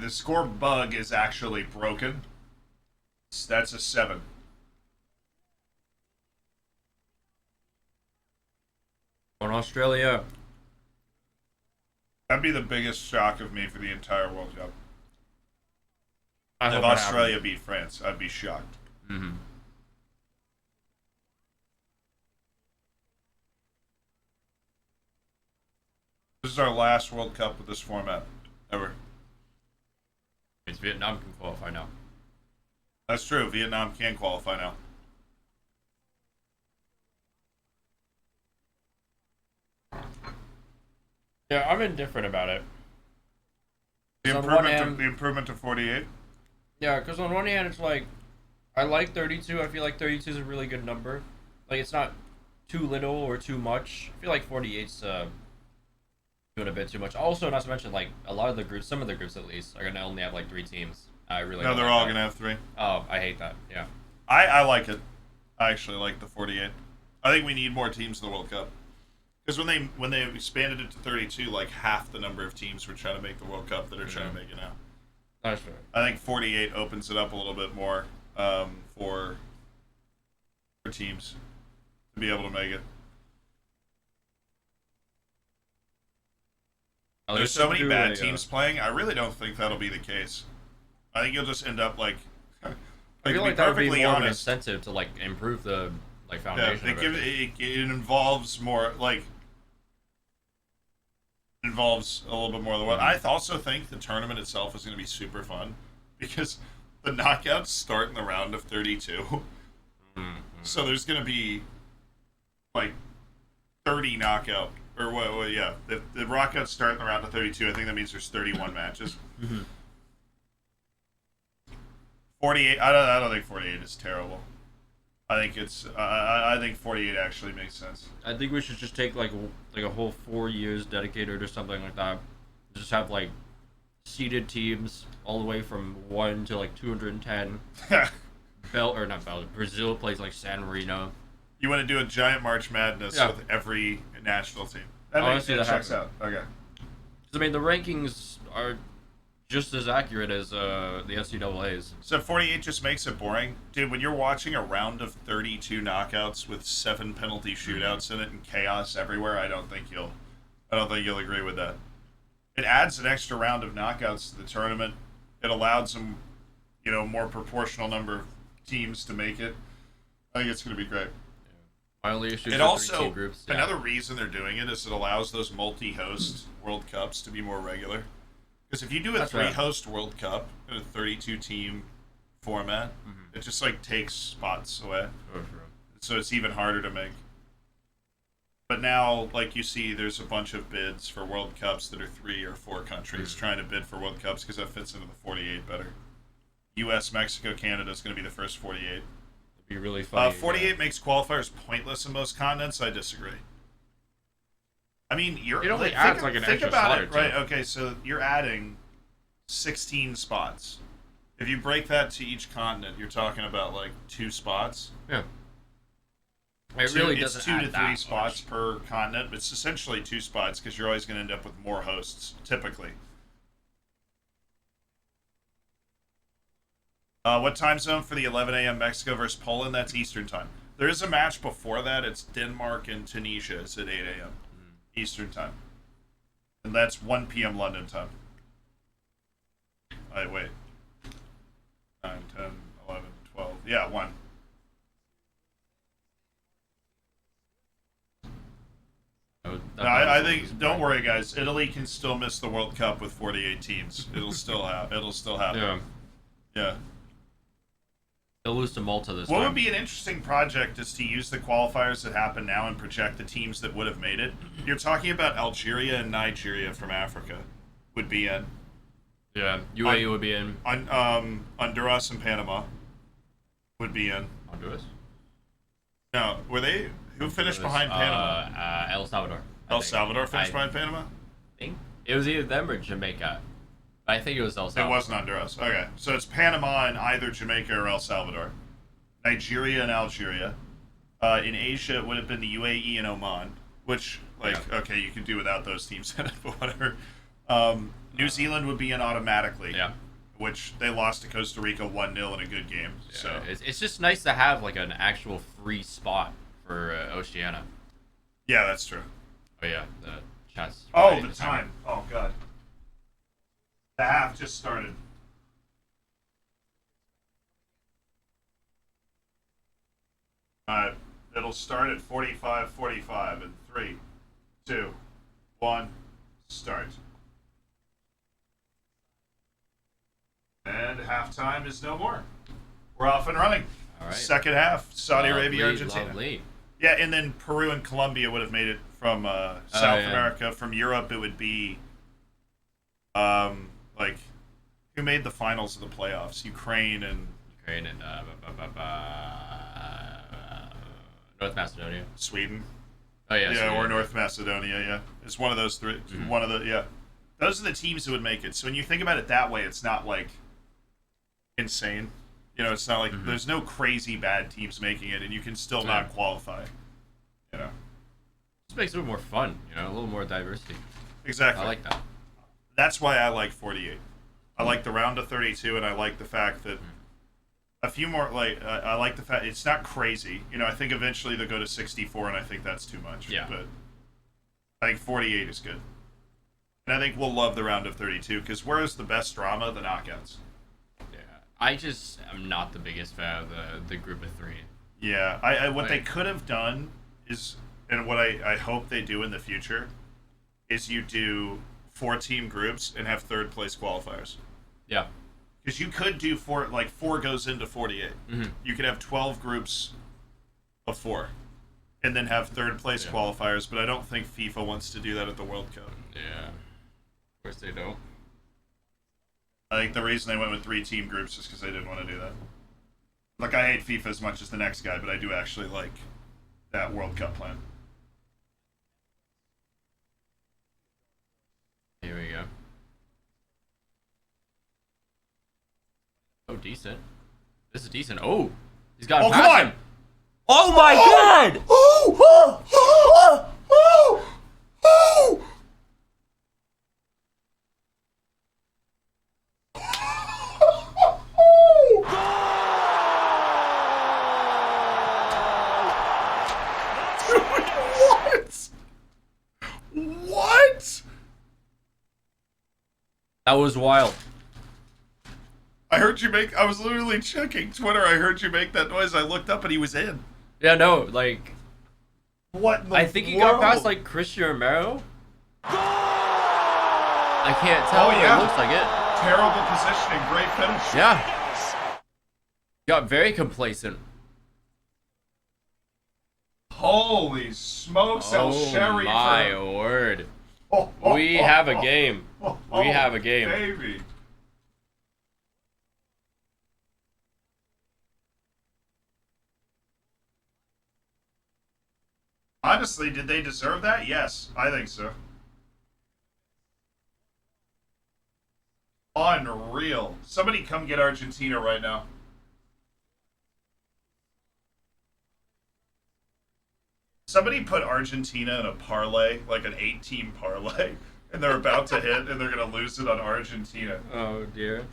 The score bug is actually broken. That's a 7. On Australia. That'd be the biggest shock of me for the entire World Cup. I If hope Australia beat France, I'd be shocked. Mm-hmm. This is our last World Cup with this format ever. It's Vietnam can qualify now. That's true. Vietnam can qualify now. Yeah, I'm indifferent about it. The improvement to 48. Yeah, because on one hand, it's like, I like 32. I feel like 32 is a really good number. Like, it's not too little or too much. I feel like 48's doing a bit too much. Also, not to mention, like, a lot of the groups, some of the groups at least, are going to only have, like, 3 teams. I really No, don't they're like all that. going to have 3. Oh, I hate that. Yeah. I like it. I actually like the 48. I think we need more teams in the World Cup. Because when they expanded it to 32, like half the number of teams were trying to make the World Cup that are trying to make it now. That's fair. I think 48 opens it up a little bit more for teams to be able to make it. There's so many bad teams playing. I really don't think that'll be the case. I think you'll just end up like. I feel like that would be more of an incentive to like improve the like foundation. Yeah, it involves more like. Involves a little bit more of the what. I also think the tournament itself is going to be super fun because the knockouts start in the round of 32. So there's going to be like 30 knockout or what? Yeah, the knockouts start in the round of 32. I think that means there's 31 matches. 48. I don't think 48 is terrible. I think I think 48 actually makes sense. I think we should just take like a whole 4 years dedicated or something like that. Just have like seeded teams all the way from 1 to like 210. Or not Bel Brazil plays like San Marino. You want to do a giant March Madness with every national team? That checks out. Okay. I mean, the rankings are just as accurate as the NCAA's. So 48 just makes it boring, dude. When you're watching a round of 32 knockouts with 7 penalty shootouts in it and chaos everywhere, I don't think you'll agree with that. It adds an extra round of knockouts to the tournament. It allowed some, more proportional number of teams to make it. I think it's going to be great. My only issue is it also groups. Another reason they're doing it is it allows those multi-host World Cups to be more regular. Because if you do a 3-host World Cup in a 32-team format, it just like takes spots away. Sure. So it's even harder to make. But now, like you see, there's a bunch of bids for World Cups that are 3 or 4 countries trying to bid for World Cups because that fits into the 48 better. U.S., Mexico, Canada is going to be the first 48. Be really funny. 48 makes qualifiers pointless in most continents. I disagree. I mean, it only adds like an extra slot or two. Right? Okay, so you're adding 16 spots. If you break that to each continent, you're talking about like 2 spots. Yeah. It really doesn't It's 2 to 3 spots much per continent. It's essentially 2 spots because you're always going to end up with more hosts, typically. What time zone for the 11 a.m. Mexico versus Poland? That's Eastern time. There is a match before that. It's Denmark and Tunisia. It's at 8 a.m. Eastern time. And that's 1 p.m. London time. Wait. 9, 10, 11, 12. Yeah, 1. No, I think. Don't worry, guys. Italy can still miss the World Cup with 48 teams. It'll still happen. Yeah. They'll lose to Malta this time. What would be an interesting project is to use the qualifiers that happen now and project the teams that would have made it. You're talking about Algeria and Nigeria from Africa would be in. Yeah, UAE would be in. Honduras and Panama would be in. Honduras? No, were they? Who finished behind Panama? El Salvador. El Salvador finished behind Panama? I think it was either them or Jamaica. I think it was El Salvador. It wasn't Honduras. Okay, so it's Panama and either Jamaica or El Salvador. Nigeria and Algeria. In Asia, it would have been the UAE and Oman, which, okay, you can do without those teams in it, but whatever. New Zealand would be in automatically. Yeah. Which they lost to Costa Rica 1-0 in a good game. Yeah, so it's just nice to have like an actual free spot for Oceania. Yeah, that's true. Oh yeah, the chat's. Oh, the time. Oh god. The half just started. It'll start at 45:45 in 3, 2, 1, start. And halftime is no more. We're off and running. All right. Second half, Saudi Arabia, Argentina. Lovely. Yeah, and then Peru and Colombia would have made it from South America. From Europe, it would be who made the finals of the playoffs? Ukraine and North Macedonia. Sweden. Oh yeah. Yeah, Sweden. or North Macedonia. Yeah, it's one of those 3. Mm-hmm. One of the Those are the teams who would make it. So when you think about it that way, it's not like insane. It's not like there's no crazy bad teams making it, and you can still not qualify. Just makes it a little more fun. A little more diversity. Exactly. I like that. That's why I like 48. I like the round of 32, and I like the fact that a few more. I like the fact it's not crazy. I think eventually they'll go to 64, and I think that's too much. Yeah. But I think 48 is good. And I think we'll love the round of 32 because where is the best drama? The knockouts. Yeah, I just am not the biggest fan of the group of 3. Yeah, what they could have done is, and what I hope they do in the future, is you do 4-team groups and have third place qualifiers. Yeah. Because you could do 4 goes into 48. Mm-hmm. You could have 12 groups of 4, and then have third place qualifiers. But I don't think FIFA wants to do that at the World Cup. Yeah. Of course they don't. I think the reason they went with 3-team groups is because they didn't want to do that. Like, I hate FIFA as much as the next guy, but I do actually like that World Cup plan. Here we go. Oh, decent. This is decent. Oh, he's got Oh, come on! Oh my god! Oh! Oh! Oh! Oh! What? What? That was wild. I heard you make. I was literally checking Twitter. I heard you make that noise. I looked up and he was in. Yeah, no, like. What in the I think he world? got past like Christian Romero. I can't tell. Oh, yeah. It looks like it. Terrible positioning. Great finish. Yeah. Got very complacent. Holy smokes, El Sherry. Oh my word. Oh, We have a game. We have a game. Baby. Honestly, did they deserve that? Yes, I think so. Unreal. Somebody come get Argentina right now. Somebody put Argentina in a parlay, like an 8-team parlay, and they're about to hit, and they're going to lose it on Argentina. Oh dear.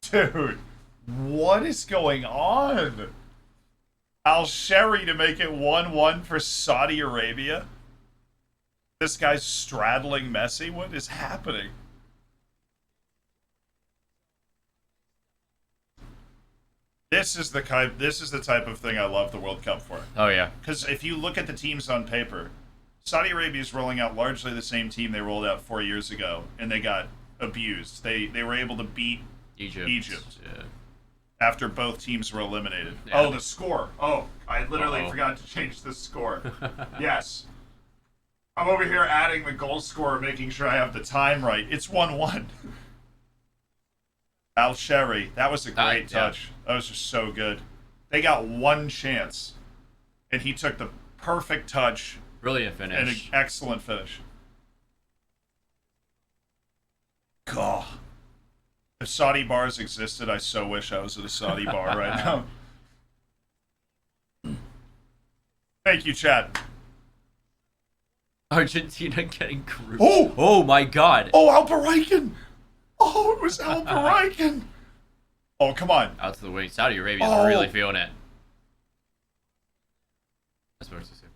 Dude, what is going on? Al Sherry to make it 1-1 for Saudi Arabia. This guy's straddling Messi. What is happening? This is the type of thing I love the World Cup for. Oh yeah. Because if you look at the teams on paper, Saudi Arabia is rolling out largely the same team they rolled out 4 years ago, and they got abused. They were able to beat Egypt. Yeah. After both teams were eliminated. Yeah. Oh, the score. Oh, I literally forgot to change the score. Yes. I'm over here adding the goal scorer, making sure I have the time right. It's 1-1. Al Sherry. That was a great touch. That was just so good. They got one chance, and he took the perfect touch. Brilliant finish. And an excellent finish. God. If Saudi bars existed, I so wish I was at a Saudi bar right now. Thank you, chat. Argentina getting grouped. Oh! Oh my god. Oh, Alperican! Oh, it was Alperican! Oh, come on. Out to the wing. Saudi Arabia's really feeling it. That's what I was to say.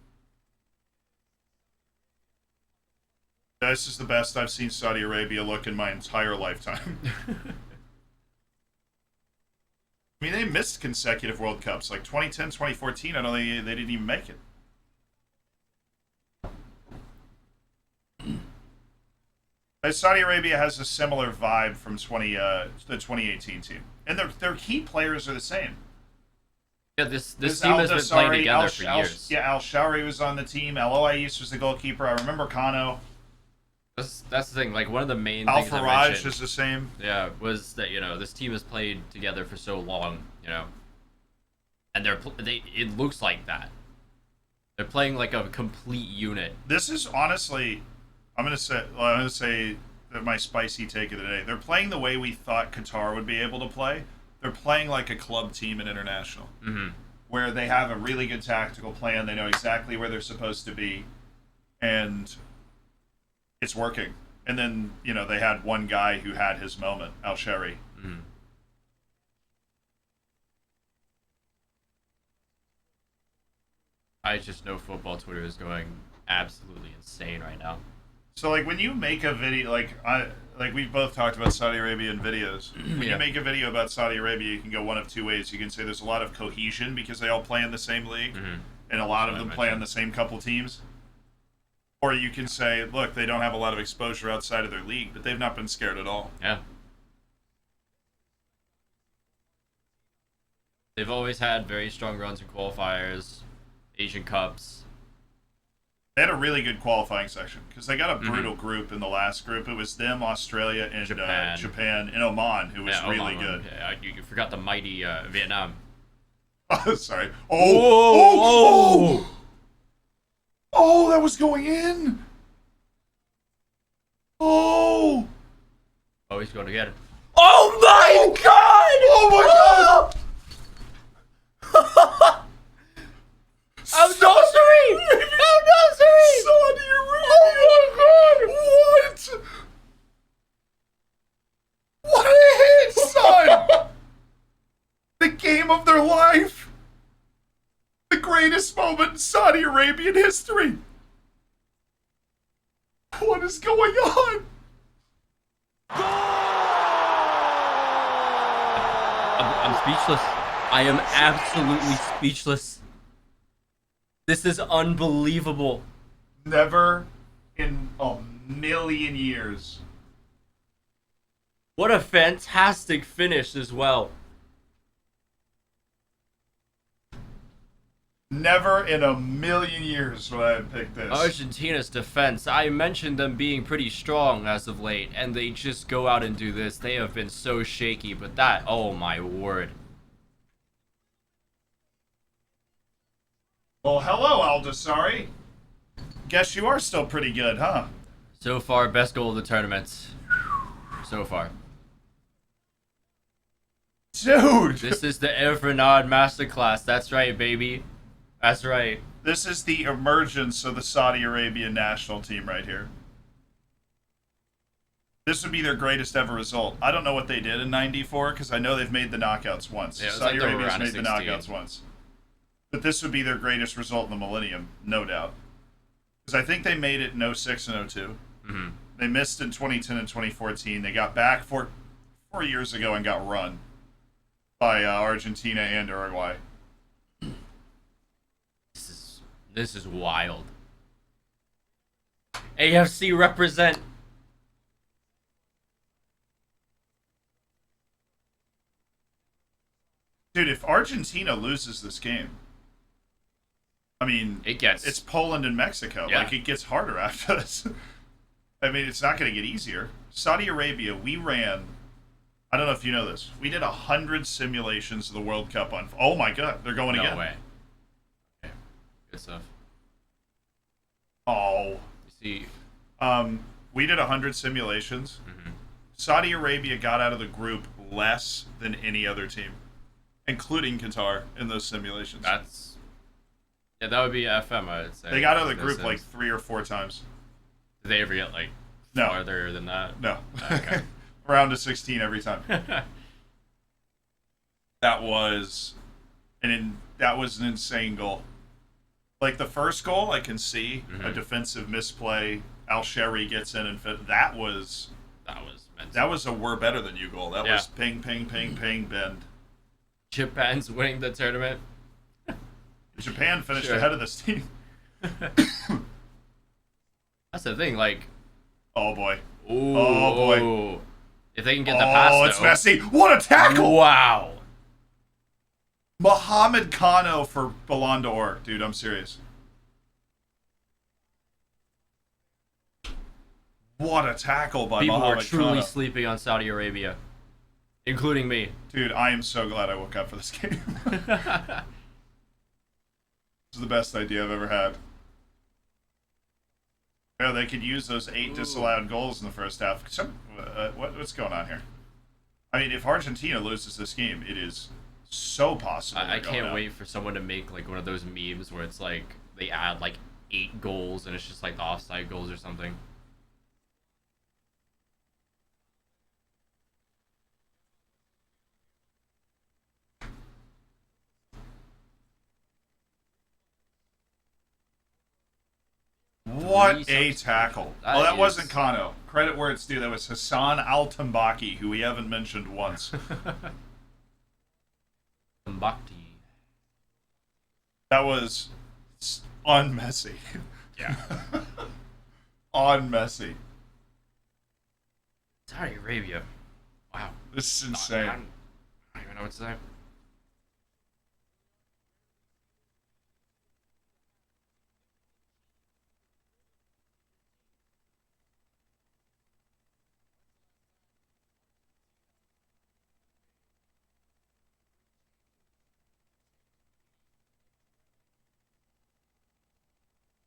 This is the best I've seen Saudi Arabia look in my entire lifetime. I mean, they missed consecutive World Cups. Like 2010, 2014, I don't think they didn't even make it. Saudi Arabia has a similar vibe from the 2018 team. And their key players are the same. Yeah, this team has been playing together for years. Yeah, Al Shawri was on the team. El Oais was the goalkeeper. I remember Kano. That's the thing. Like, one of the main Al things I Faraj mentioned, is the same. Yeah, was that, this team has played together for so long, and it looks like that. They're playing like a complete unit. This is honestly, I'm gonna say that my spicy take of the day. They're playing the way we thought Qatar would be able to play. They're playing like a club team in international, where they have a really good tactical plan. They know exactly where they're supposed to be, and it's working. And then, they had one guy who had his moment, Al Sheri. I just know football Twitter is going absolutely insane right now. So, like, when you make a video, like we've both talked about Saudi Arabia in videos. When you make a video about Saudi Arabia, you can go one of two ways. You can say there's a lot of cohesion because they all play in the same league, and a lot of them play on the same couple teams. Or you can say, look, they don't have a lot of exposure outside of their league, but they've not been scared at all. Yeah. They've always had very strong runs in qualifiers, Asian Cups. They had a really good qualifying section because they got a brutal group in the last group. It was them, Australia, and Japan, and Oman, who was really good. Yeah, you forgot the mighty Vietnam. Sorry. Oh, Oh, that was going in. Oh. Oh, he's going to get it. Oh my God! Oh my God! I'm Nossery! I'm Nossery! Saudi Arabia! Oh my God! What? What a hit, son! The game of their life! The greatest moment in Saudi Arabian history! What is going on? I'm speechless. I am absolutely speechless. This is unbelievable. Never in a million years. What a fantastic finish as well. Never in a million years would I have picked this. Argentina's defense, I mentioned them being pretty strong as of late, and they just go out and do this. They have been so shaky, but that, oh my word. Well, hello, Aldasari. Guess you are still pretty good, huh? So far, best goal of the tournament. So far. Dude! This is the Evrenard masterclass. That's right, baby. That's right. This is the emergence of the Saudi Arabian national team right here. This would be their greatest ever result. I don't know what they did in '94 because I know they've made the knockouts once. Yeah, Saudi like Arabia's made the 16. knockouts once. But this would be their greatest result in the millennium, no doubt. Because I think they made it in 06 and 02. Mm-hmm. They missed in 2010 and 2014. They got back 4 years ago and got run by Argentina and Uruguay. This is wild. AFC represent. Dude, if Argentina loses this game, I mean, it's Poland and Mexico. Yeah. Like, it gets harder after this. I mean, it's not going to get easier. Saudi Arabia, we ran, I don't know if you know this, we did 100 simulations of the World Cup on, oh my God, they're going again. No way. Okay. Good stuff. Oh. You see. We did 100 simulations. Mm-hmm. Saudi Arabia got out of the group less than any other team, including Qatar, in those simulations. Yeah, that would be FM, I would say. They got out of the group like 3 or 4 times. Did they ever get like farther than that? No. Okay. Round of 16 every time. That was an insane goal. Like, the first goal, I can see a defensive misplay. Al-Sheri gets in and that was a "we're better than you" goal. That was ping, ping, ping, ping, bend. Japan's winning the tournament. Japan finished ahead of this team. That's the thing, like. Oh boy. Ooh, oh boy. If they can get the pass. Oh, it's messy. What a tackle! Wow. Mohamed Kano for Ballon d'Or. Dude, I'm serious. What a tackle by People Mohamed are truly Kano. sleeping on Saudi Arabia. Including me. Dude, I am so glad I woke up for this game. This is the best idea I've ever had. Yeah, they could use those 8 disallowed goals in the first half. What's going on here? I mean, if Argentina loses this game, it is so possible. I can't wait for someone to make like one of those memes where it's like they add like 8 goals and it's just like the offside goals or something. What a tackle. Well, that is... wasn't Kano. Credit where it's due. That was Hassan Al-Tambaki, who we haven't mentioned once. Tambakti. That was unmessy. Yeah. Unmessy. Saudi Arabia. Wow. This is insane. I don't even know what to say.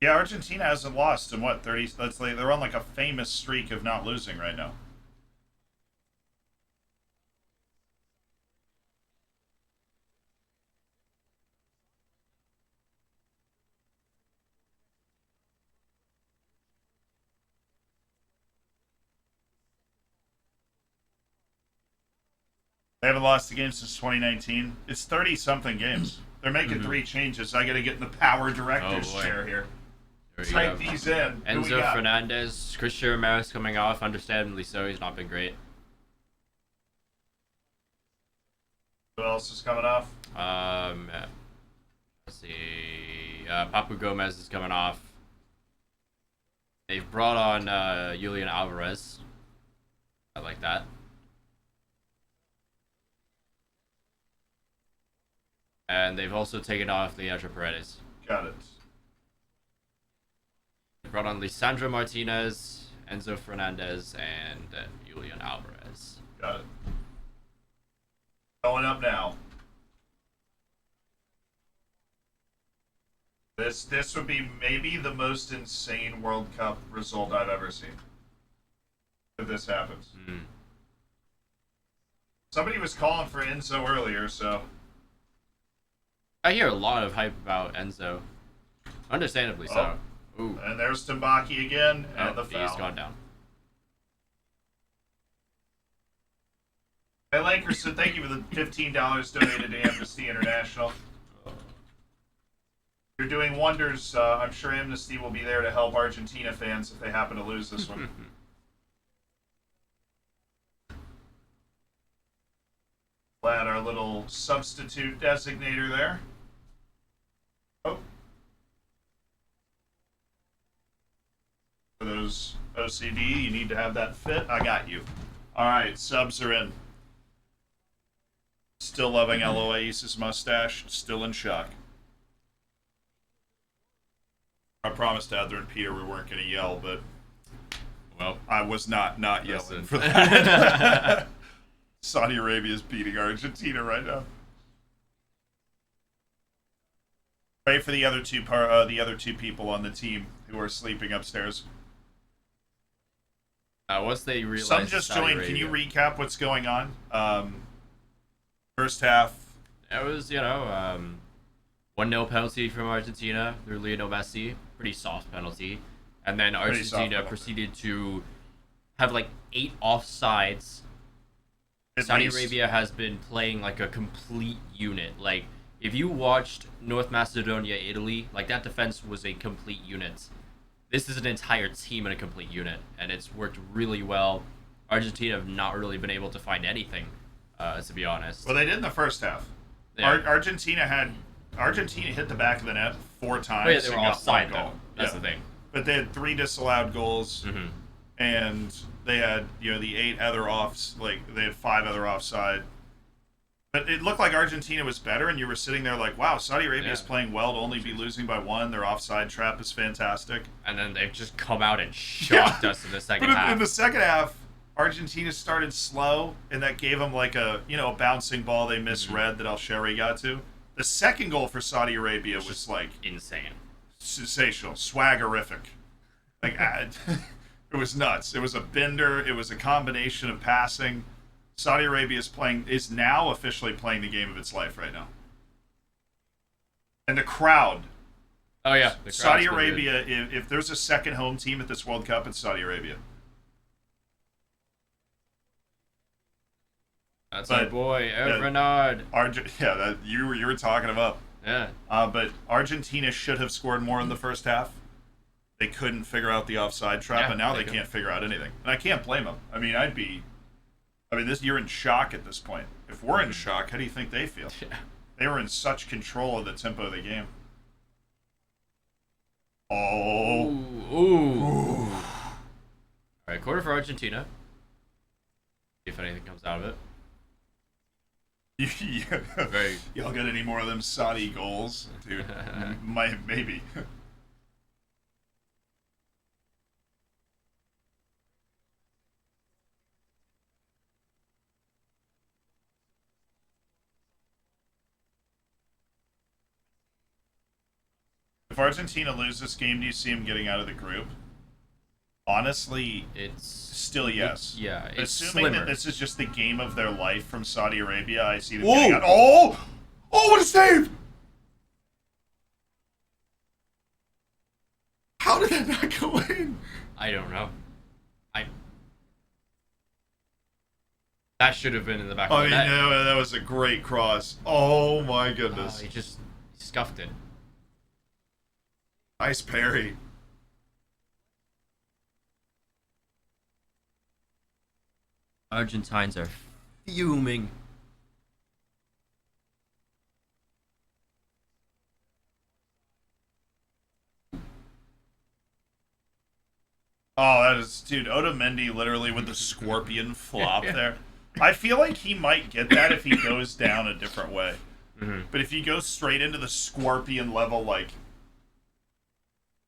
Yeah, Argentina hasn't lost in what 30. That's like they're on like a famous streak of not losing right now. They haven't lost a game since 2019. It's 30 something games. They're making Mm-hmm. three changes. I got to get in the power Oh director's boy. chair here. There we Type go. these in. Who we Enzo got? Fernandez, Christian Ramirez coming off, understandably so. He's not been great. Who else is coming off? Let's see. Papu Gomez is coming off. They've brought on Julian Alvarez. I like that. And they've also taken off Leandro Paredes. Got it. They brought on Lisandro Martinez, Enzo Fernandez, and Julian Alvarez. Got it. Going up now. This would be maybe the most insane World Cup result I've ever seen. If this happens. Mm. Somebody was calling for Enzo earlier, so I hear a lot of hype about Enzo. Understandably so. Ooh. and there's Timbaki again, and the foul. He's gone down. Hey Lankerson, thank you for the $15 donated to Amnesty International. You're doing wonders. I'm sure Amnesty will be there to help Argentina fans if they happen to lose this one. Glad our little substitute designator there. Oh. For those OCD, you need to have that fit. I got you. All right, subs are in. Still loving Eloise's mustache. Still in shock. I promised Adler and Peter we weren't going to yell, but Well, I was not yelling listen. for that. Saudi Arabia is beating Argentina right now. Pray for the other two people on the team who are sleeping upstairs. once they realize Some just Saudi joined. Arabia, Can you recap what's going on? First half. It was, 1-0 penalty from Argentina through Lionel Messi. Pretty soft penalty. And then Argentina proceeded to have like 8 offsides. Saudi Arabia has been playing like a complete unit. Like, if you watched North Macedonia, Italy, like that defense was a complete unit. This is an entire team and a complete unit, and it's worked really well. Argentina have not really been able to find anything, to be honest. Well, they did in the first half. Yeah. Argentina hit the back of the net 4 times. Oh, yeah, they were and got offside, 1 goal. though. That's the thing. But they had 3 disallowed goals, Mm-hmm. and they had the 8 other offs. Like they had 5 other offside. But it looked like Argentina was better, and you were sitting there like, wow, Saudi Arabia is playing well to only be losing by 1. Their offside trap is fantastic. And then they've just come out and shocked us in the second half. But in the second half, Argentina started slow, and that gave them like a bouncing ball they misread that Al-Shari got to. The second goal for Saudi Arabia was like insane, sensational, swaggerific. Like it was nuts. It was a bender. It was a combination of passing. Saudi Arabia is now officially playing the game of its life right now. And the crowd. Oh yeah, Saudi Arabia. If there's a second home team at this World Cup, it's Saudi Arabia. That's our boy, Renard. You were talking him up. Yeah. But Argentina should have scored more in the first half. They couldn't figure out the offside trap, and now they can't figure out anything. And I can't blame them. I mean, you're in shock at this point. If we're in shock, how do you think they feel? Yeah. They were in such control of the tempo of the game. Oh. Ooh. All right, quarter for Argentina. See if anything comes out of it. Y'all get any more of them Saudi goals, dude? Maybe. If If Argentina loses this game, do you see them getting out of the group? Honestly, It's still yes. Yeah, it's Assuming slimmer. that this is just the game of their life from Saudi Arabia, I see them Whoa! getting out. Oh! Oh, what a save! How did that not go in? I don't know. That should have been in the back. I mean, that, that was a great cross. Oh my goodness. he just scuffed it. Nice parry. Argentines are fuming. Oh, that is, dude, Otamendi literally with the scorpion flop there. I feel like he might get that if he goes down a different way. Mm-hmm. But if you go straight into the scorpion level, like,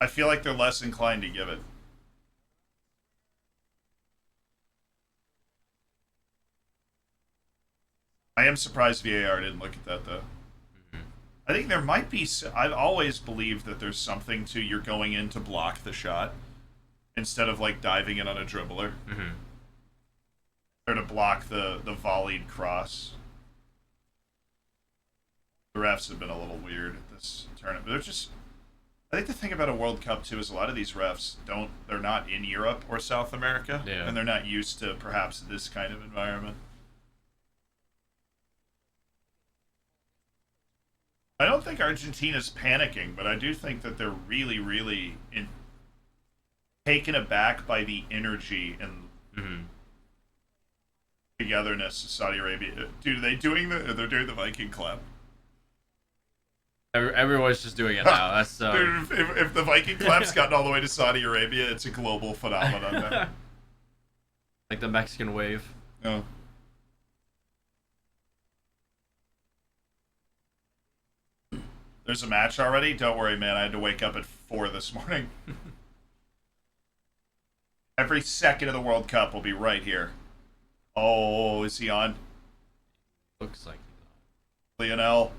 I feel like they're less inclined to give it. I am surprised VAR didn't look at that, though. Mm-hmm. I think there might be... I've always believed that there's something to you're going in to block the shot instead of, like, diving in on a dribbler. Mm-hmm. Or to block the volleyed cross. The refs have been a little weird at this tournament. But they're just... I think the thing about a World Cup, too, is a lot of these refs they're not in Europe or South America. Yeah. And they're not used to, perhaps, this kind of environment. I don't think Argentina's panicking, but I do think that they're really, really taken aback by the energy and togetherness of Saudi Arabia. Dude, they're doing the Viking clap. Everyone's just doing it now. That's Dude, if the Viking clap's gotten all the way to Saudi Arabia, it's a global phenomenon now. Like the Mexican wave. Oh. There's a match already? Don't worry, man. I had to wake up at 4 this morning. Every second of the World Cup will be right here. Oh, is he on? Looks like Lionel.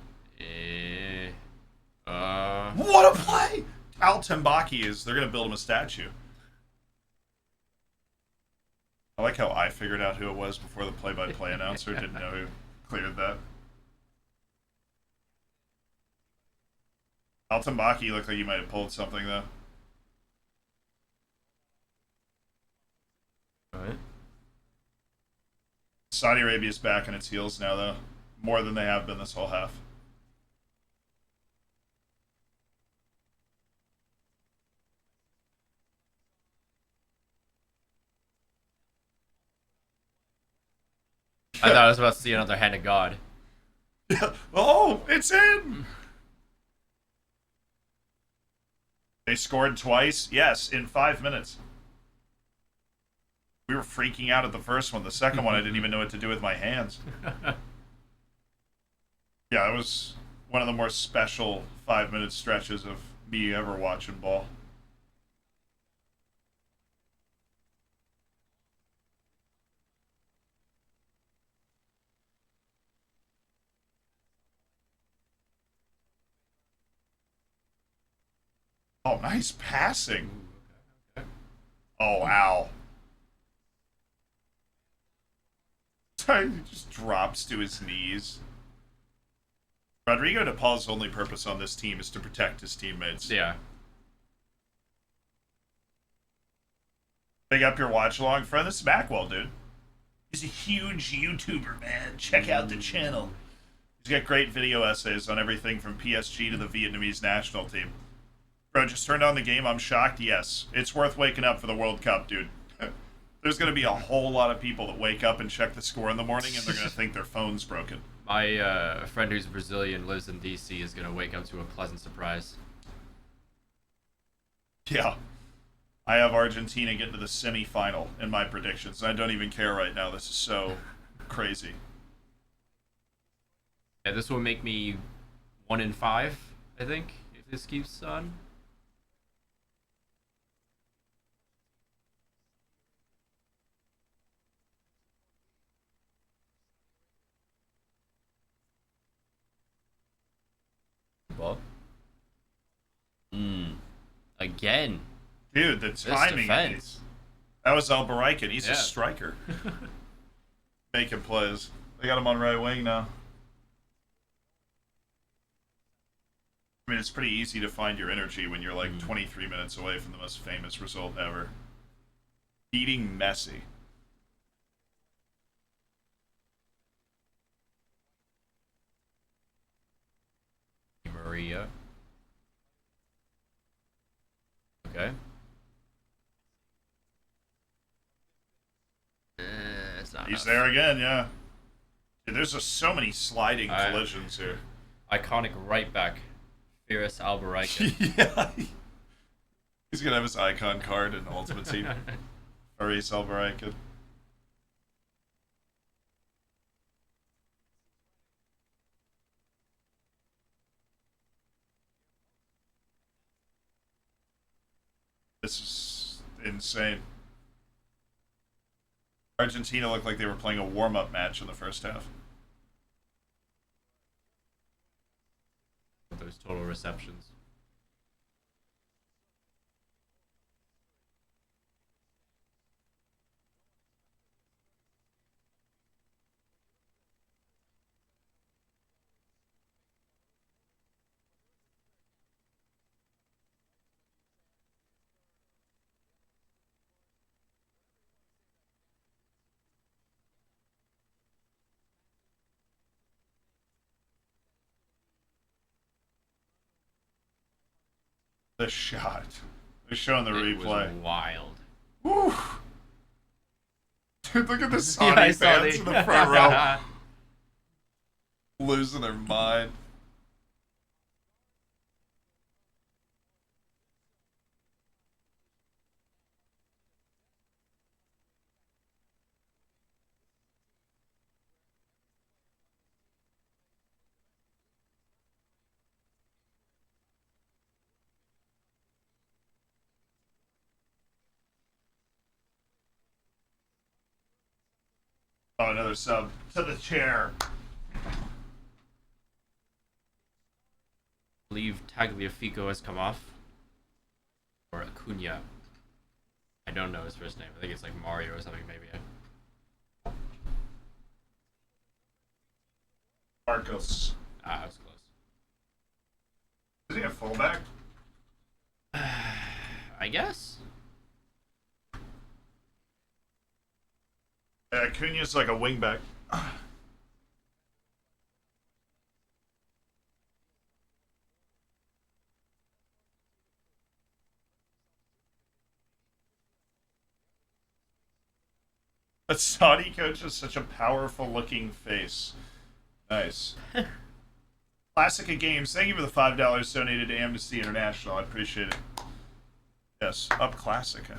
Uh, What a play! Al Tembaki is... They're going to build him a statue. I like how I figured out who it was before the play-by-play announcer didn't know who cleared that. Al Tembaki looked like he might have pulled something, though. Alright. Saudi Arabia's back on its heels now, though. More than they have been this whole half. I thought I was about to see another hand of God. Oh, it's in! They scored twice? Yes, in 5 minutes. We were freaking out at the first one. The second one, I didn't even know what to do with my hands. Yeah, it was one of the more special 5-minute stretches of me ever watching ball. Oh, nice passing. Oh, wow. He just drops to his knees. Rodrigo de Paul's only purpose on this team is to protect his teammates. Yeah. Big up your watch along friend. This is Macwell, dude. He's a huge YouTuber, man. Check out the channel. He's got great video essays on everything from PSG to the Vietnamese national team. Bro, just turned on the game. I'm shocked. Yes. It's worth waking up for the World Cup, dude. There's going to be a whole lot of people that wake up and check the score in the morning, and they're going to think their phone's broken. My friend who's Brazilian lives in DC is going to wake up to a pleasant surprise. Yeah. I have Argentina getting to the semi-final in my predictions. I don't even care right now. This is so crazy. Yeah, this will make me 1 in 5, I think, if this keeps on. Ball. again. Dude, the timing. defense. That was Albaraican. He's Yeah. a striker. Making plays. They got him on right wing now. I mean, it's pretty easy to find your energy when you're like 23 minutes away from the most famous result ever. Beating Messi. Maria. Okay. It's not He's enough. there again, yeah. Dude, there's just so many sliding collisions here. Iconic right back. Fierce Albaraican. Yeah. He's gonna have his icon card in Ultimate Team. Faris Albaraican. This is insane. Argentina looked like they were playing a warm-up match in the first half. Those total receptions. The shot. They're showing the It replay. was wild. Woo! Dude, look at the Yeah, Saudi I saw fans in the front row. Losing their mind. Oh, another sub to the chair. I believe Tagliafico has come off. Or Acuna. I don't know his first name. I think it's like Mario or something, maybe. Marcos. Ah, that was close. Is he a fullback? I guess? Yeah, Cunha's like a wingback. The Saudi coach has such a powerful looking face. Nice. Classica Games, thank you for the $5 donated to Amnesty International. I appreciate it. Yes, up Classica.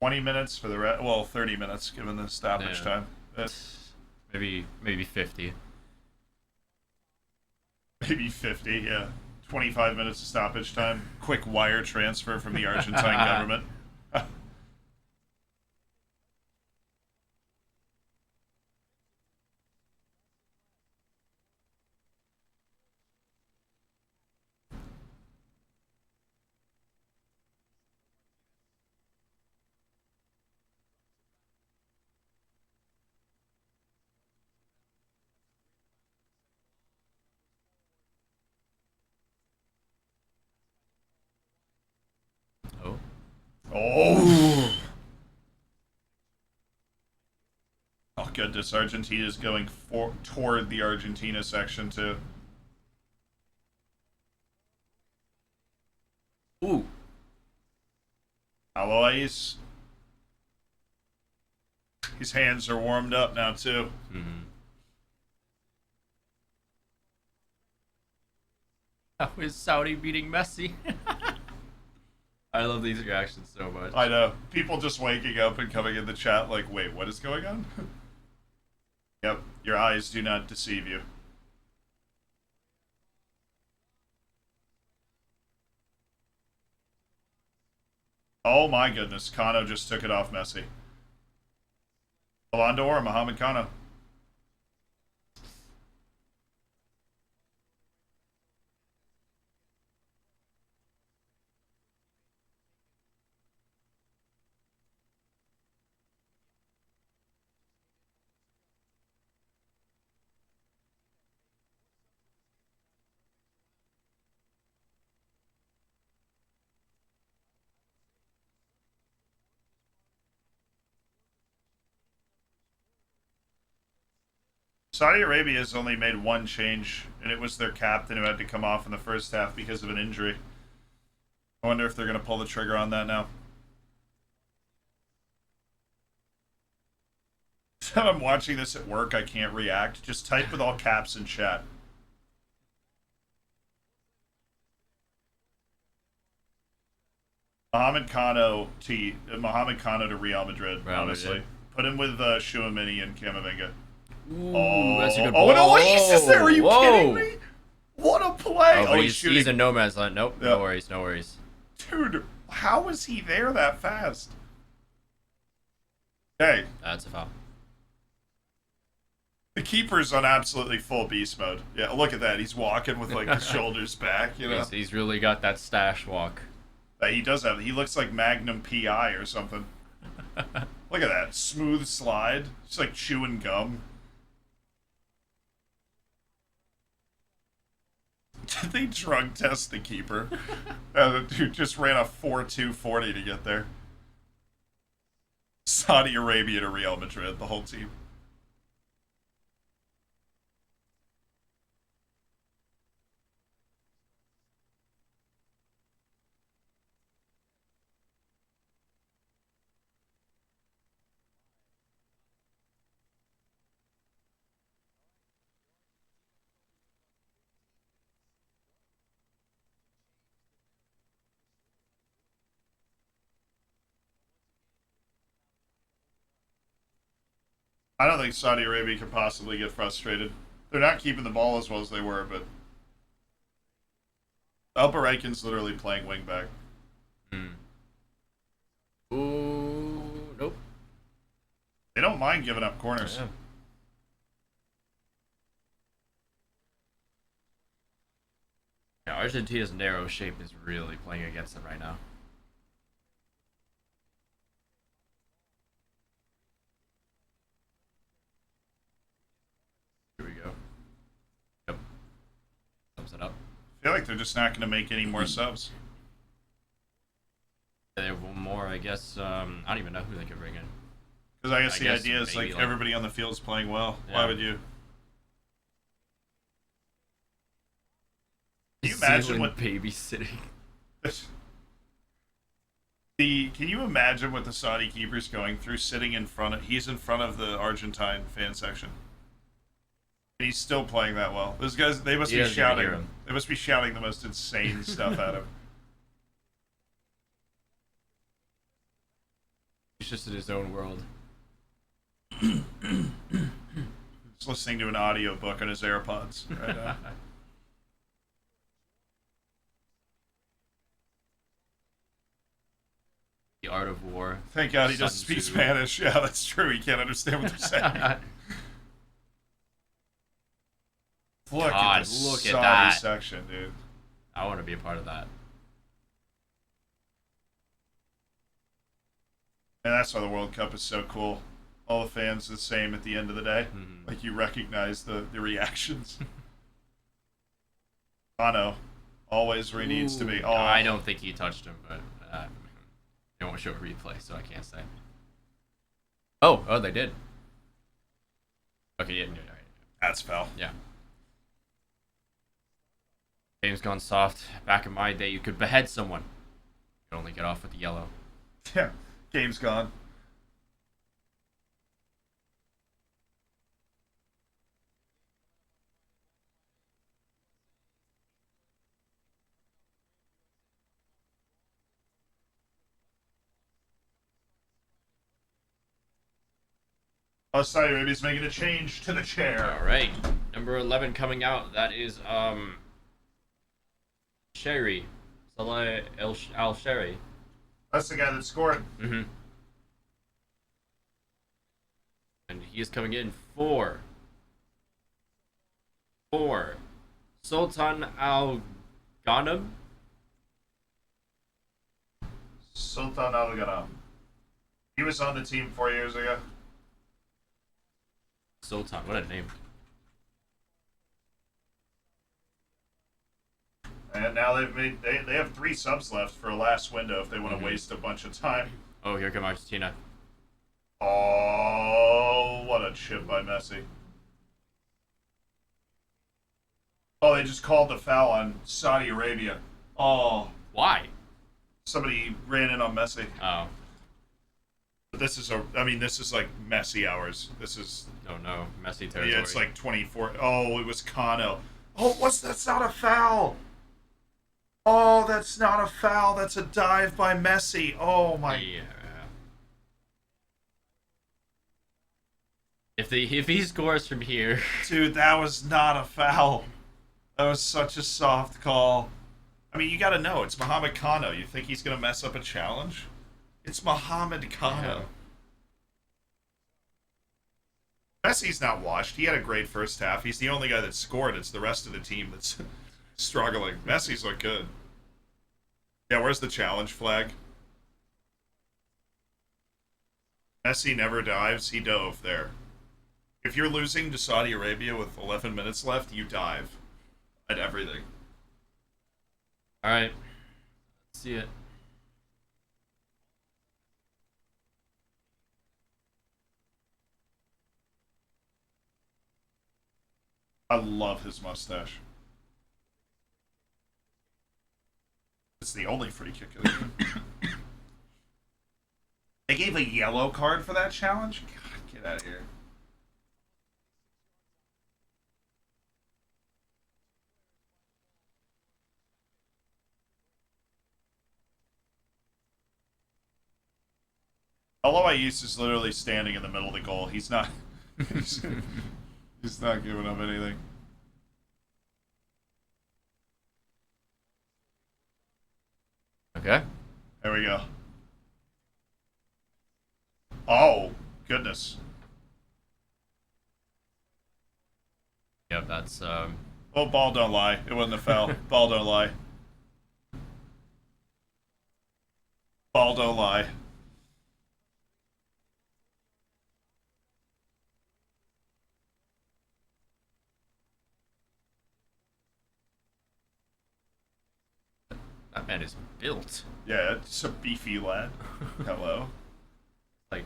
20 minutes for the well, 30 minutes given the stoppage time. Maybe 50. Maybe 50, yeah. 25 minutes of stoppage time. Quick wire transfer from the Argentine government. Oh. Oh! Oh goodness, Argentina's going toward the Argentina section too. Ooh. Alois. His hands are warmed up now too. Mm-hmm. How is Saudi beating Messi? I love these reactions so much. I know. People just waking up and coming in the chat like, wait, what is going on? Yep, your eyes do not deceive you. Oh my goodness, Kano just took it off Messi. Alando or Mohamed Kano. Saudi Arabia has only made one change, and it was their captain who had to come off in the first half because of an injury. I wonder if they're going to pull the trigger on that now. I'm watching this at work, I can't react. Just type with all caps in chat. Mohamed Kano to Real Madrid, Real honestly. Madrid. Put him with Chouameni and Camavinga. Ooh, that's a good Oh, ball. no, he's just there. Are you Whoa. kidding me? What a play. Oh, but he's shooting. he's in no man's land. Nope, Yep. no worries, no worries. Dude, how is he there that fast? Hey, That's a foul. the keeper's on absolutely full beast mode. Yeah, look at that. He's walking with like his shoulders back, you know? He's really got that stash walk. He does have. He looks like Magnum PI or something. Look at that. Smooth slide. It's like chewing gum. Did they drug test the keeper? The dude just ran a 4.240 to get there. Saudi Arabia to Real Madrid, the whole team. I don't think Saudi Arabia could possibly get frustrated. They're not keeping the ball as well as they were, but Albarekin's literally playing wingback. Ooh, nope. They don't mind giving up corners. Yeah. Yeah, Argentina's narrow shape is really playing against them right now. Here we go. Yep. Thumbs it up. I feel like they're just not going to make any more subs. They have one more, I guess. I don't even know who they could bring in. Because I guess the guess idea is maybe, like like- everybody on the field's playing well. Yeah. Why would you? Can you imagine Zealand what babysitting? Can you imagine what the Saudi keeper's going through? Sitting in front of, he's in front of the Argentine fan section. And he's still playing that well. Those guys, they must He be doesn't even hear shouting. him. They must be shouting the most insane stuff at him. He's just in his own world. He's listening to an audiobook on his AirPods right now. The Art of War. Thank God he doesn't Sun speak Tzu. Spanish. Yeah, that's true. He can't understand what they're saying. Look God, at the look at Saudi that. section, dude. I want to be a part of that. And that's why the World Cup is so cool. All the fans the same at the end of the day. Mhm. Like you recognize the reactions. Bono, always where he needs to be. Ooh, Oh, I don't think he touched him, but they won't show a replay, so I can't say. Oh, they did. Okay, yeah, all right. that's foul. Yeah. Game's gone soft. Back in my day, you could behead someone. You could only get off with the yellow. Yeah, game's gone. Oh, Saudi Arabia's making a change to the chair. All right, number 11 coming out. That is Sherry, Salah Al Sherry. That's the guy that scored. Mm-hmm. And he is coming in for Sultan Al Ghanem. Sultan Al Ghanam. He was on the team 4 years ago. Sultan, what a name. And now they have 3 subs left for a last window if they want to waste a bunch of time. Oh, here come Argentina. Oh, what a chip by Messi. Oh, they just called the foul on Saudi Arabia. Oh, Why? somebody ran in on Messi. Oh. But this is I mean, this is like Messi hours. This is. Oh no, messy territory. Yeah, it's like 24. Oh, it was Kano. Oh, that's not a foul. Oh, that's not a foul. That's a dive by Messi. Oh my. Yeah. If he scores from here, Dude, that was not a foul. That was such a soft call. I mean, you got to know it's Mohamed Kano. You think he's gonna mess up a challenge? It's Mohamed Kano. Yeah. Messi's not washed. He had a great first half. He's the only guy that scored. It's the rest of the team that's struggling. Messi's look good. Yeah, where's the challenge flag? Messi never dives. He dove there. If you're losing to Saudi Arabia with 11 minutes left, you dive at everything. all right. Let's see it. I love his mustache. It's the only free kick of the game. They gave a yellow card for that challenge? God, get out of here. Alois is literally standing in the middle of the goal. He's not. He's, he's not giving up anything. Okay. There we go. Oh, goodness. Yep, that's Oh, ball don't lie. It wasn't a foul. Ball don't lie. Ball don't lie. that man is built. Yeah, it's a beefy lad. Hello. Like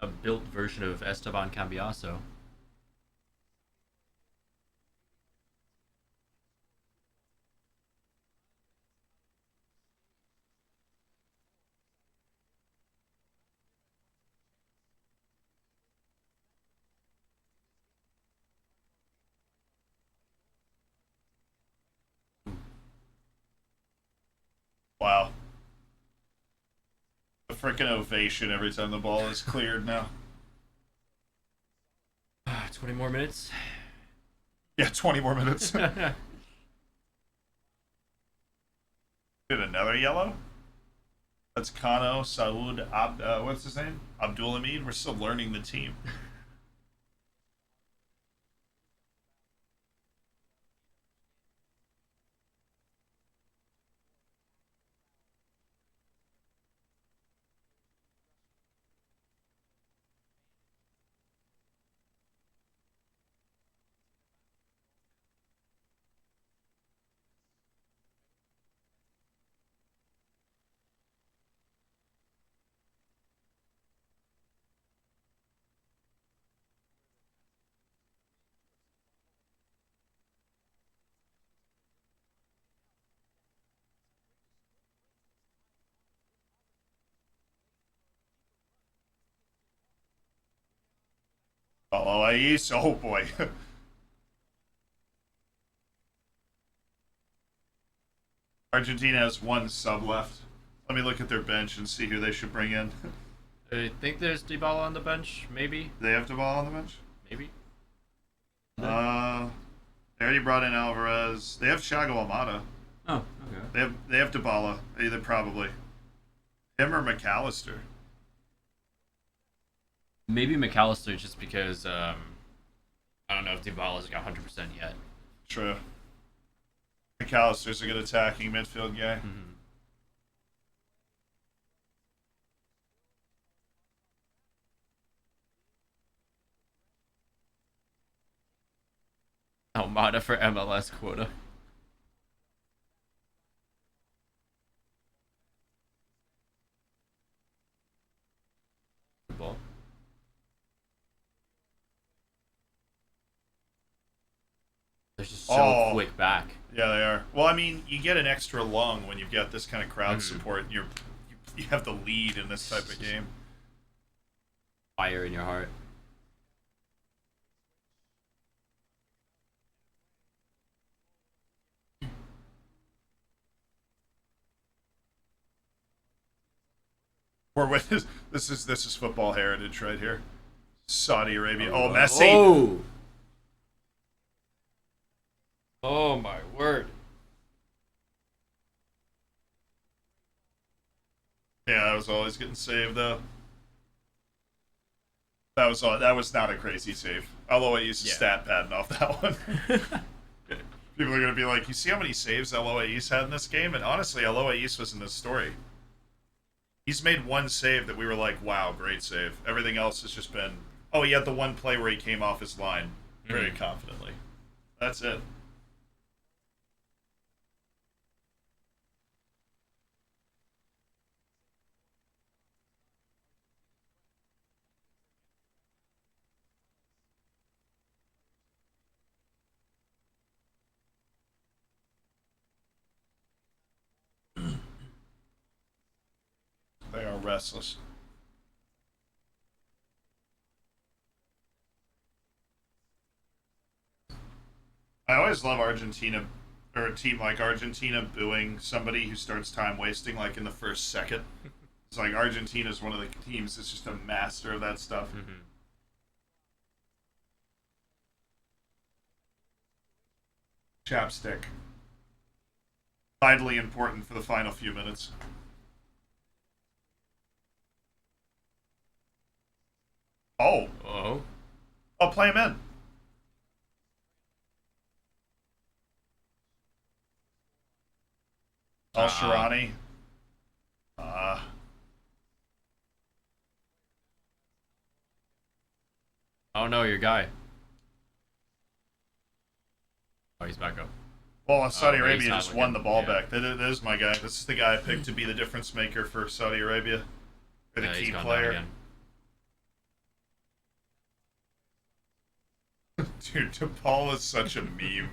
a built version of Esteban Cambiaso. Wow. The freaking ovation every time the ball is cleared now. 20 more minutes. Yeah, 20 more minutes. Did another yellow? That's Kano, Saud, what's his name? Abdul Hamid. We're still learning the team. Oh, Ais. Oh, boy. Argentina has one sub left. Let me look at their bench and see who they should bring in. I think there's Dybala on the bench. Maybe. They have Dybala on the bench? Maybe. They already brought in Alvarez. They have Thiago Almada. Oh, okay. They have Dybala. Either probably him or McAllister. Maybe McAllister just because I don't know if Dybala's got 100% yet. True. McAllister's a good attacking midfield guy. Mm-hmm. Almada for MLS quota. Good ball. They're just so Oh, quick back. yeah, they are. Well, I mean, you get an extra lung when you've got this kind of crowd support, and you have the lead in this type of game. Fire in your heart. Or with this is football heritage right here. Saudi Arabia. Oh, Messi. Oh. Oh my word. Yeah, that was always getting saved though. That was not a crazy save. Although I used a stat pattern off that one. People are gonna be like, you see how many saves Eloise had in this game? And honestly, Eloise was in this story. He's made one save that we were like, wow, great save. Everything else has just been, oh, he had the one play where he came off his line very confidently. That's it. They are restless. I always love Argentina, or a team like Argentina booing somebody who starts time wasting like in the first second. It's like Argentina's one of the teams that's just a master of that stuff. Chapstick. Vitally important for the final few minutes. Oh. Oh. I'll play him in. Al Sharani. Oh no, your guy. Oh, he's back up. Well, Saudi but he's Arabia not just looking- won the ball yeah. back. That is my guy. This is the guy I picked to be the difference maker for Saudi Arabia. Or the Yeah, he's key gone down player. again. Dude, DePaul is such a meme.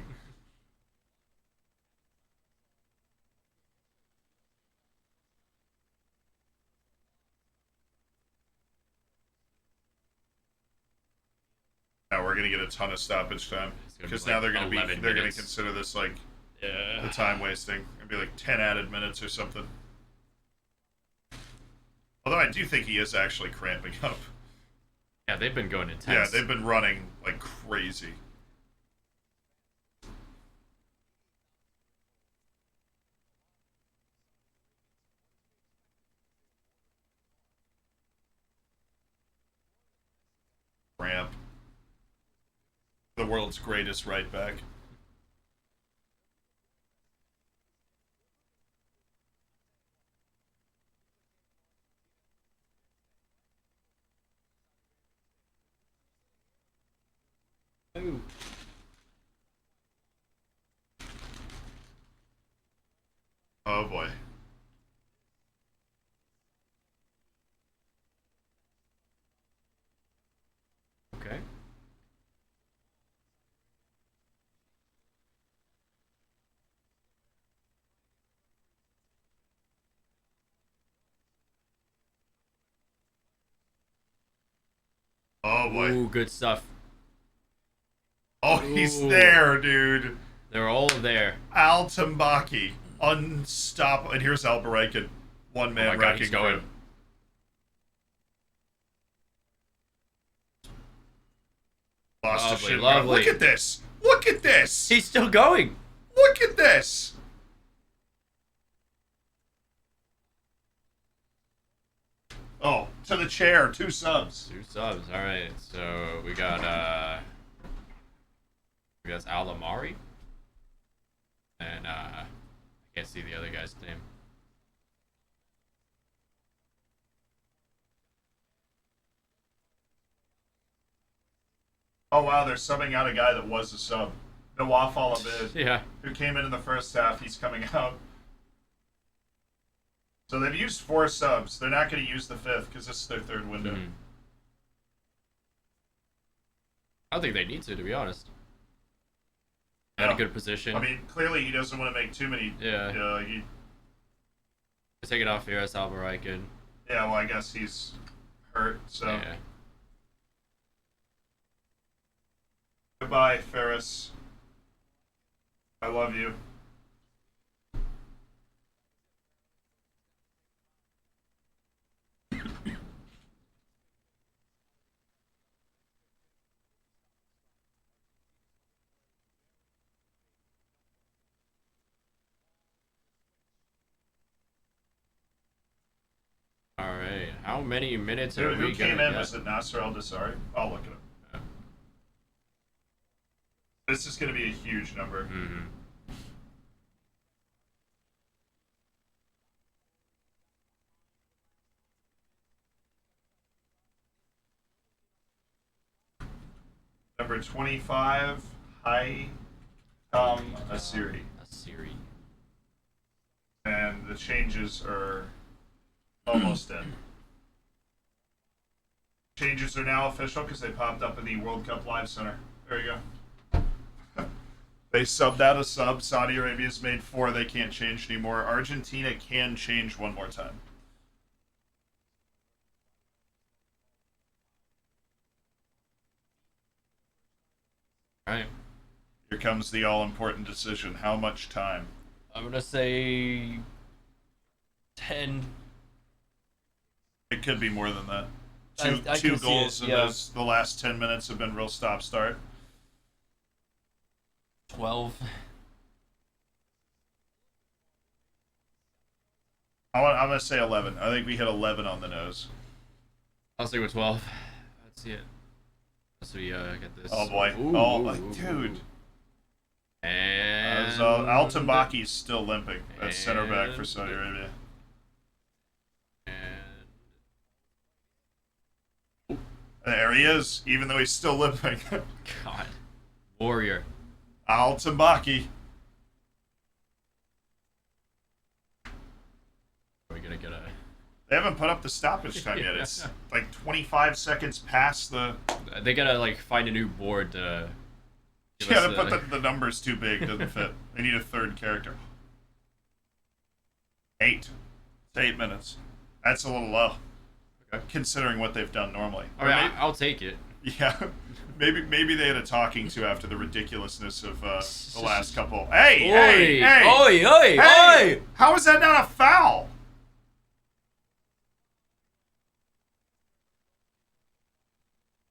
Now we're gonna get a ton of stoppage time It's gonna be because like now they're gonna 11 gonna minutes. consider this like the Yeah. time wasting. It'd be like 10 added minutes or something. Although I do think he is actually cramping up. Yeah, they've been going intense. Yeah, they've been running like crazy. Cramp. The world's greatest right back. Ooh. Oh boy. Okay. Oh boy. Ooh, good stuff. Oh, he's Ooh. there, dude. They're all there. Al Tambaki. Unstoppable. And here's Albarekin. One man Oh my God, wrecking he's going. crew. Lost to Lovely, shit. lovely. Look at this. Look at this. He's still going. Look at this. Oh, to the chair. 2 subs. 2 subs. All right. So we got Alamari, and I can't see the other guy's name. Oh, wow. They're subbing out a guy that was a sub. Nawaf Al-Abid, Yeah. who came in the first half. He's coming out. So they've used 4 subs. They're not going to use the 5th because this is their 3rd window. I don't think they need to be honest. At a good position. I mean, clearly he doesn't want to make too many. Yeah. Take it off here, that's Alvarez. Yeah, well, I guess he's hurt, so. Yeah. Goodbye, Ferris. I love you. Alright, how many minutes Dude, are we who came gonna in? get? Was it Nasser Al-Dasari? I'll look it up. Yeah. This is going to be a huge number. Mm-hmm. Number 25, Asiri. Asiri. And the changes are almost in. Changes are now official because they popped up in the World Cup Live Center. There you go. They subbed out a sub. Saudi Arabia's made 4. They can't change anymore. Argentina can change one more time. Alright. Here comes the all-important decision. How much time? I'm gonna say 10. It could be more than that. I Two can see goals it, in yeah. the last 10 minutes have been real stop-start. 12. I'm going to say 11. I think we hit 11 on the nose. I'll say with 12. Let's see it. Let's see, get this. Oh, boy. Dude. And... Al-Tambaki's still limping. That's center back for Saudi Arabia. There he is, even though he's still limping. God. Warrior. Al-Tambaki. Are we gonna get a... They haven't put up the stoppage time yet. It's like 25 seconds past the... They gotta, like, find a new board to... Yeah, they put the numbers too big. Doesn't fit. They need a third character. 8. It's 8 minutes. That's a little low. Okay. Considering what they've done normally. Alright, I'll take it. Yeah. Maybe they had a talking to after the ridiculousness of the last couple. Hey! Oi! Hey! Oi! Oi! Hey! Oi! How is that not a foul?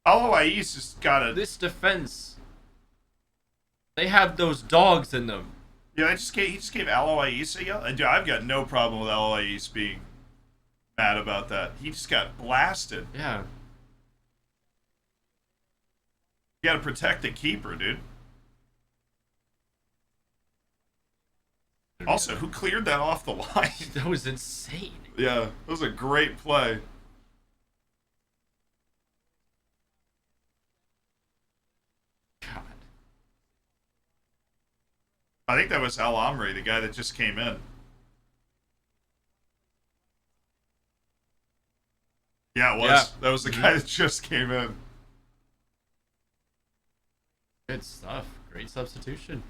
Alois has got a... This defense... They have those dogs in them. Yeah, he just gave Alois a yell. Dude, I've got no problem with Alois being mad about that. He just got blasted. Yeah. You gotta protect the keeper, dude. Also, who cleared that off the line? That was insane. Yeah, that was a great play. God. I think that was Al Amri, the guy that just came in. Yeah, it was. Yeah. That was the guy that just came in. Good stuff. Great substitution.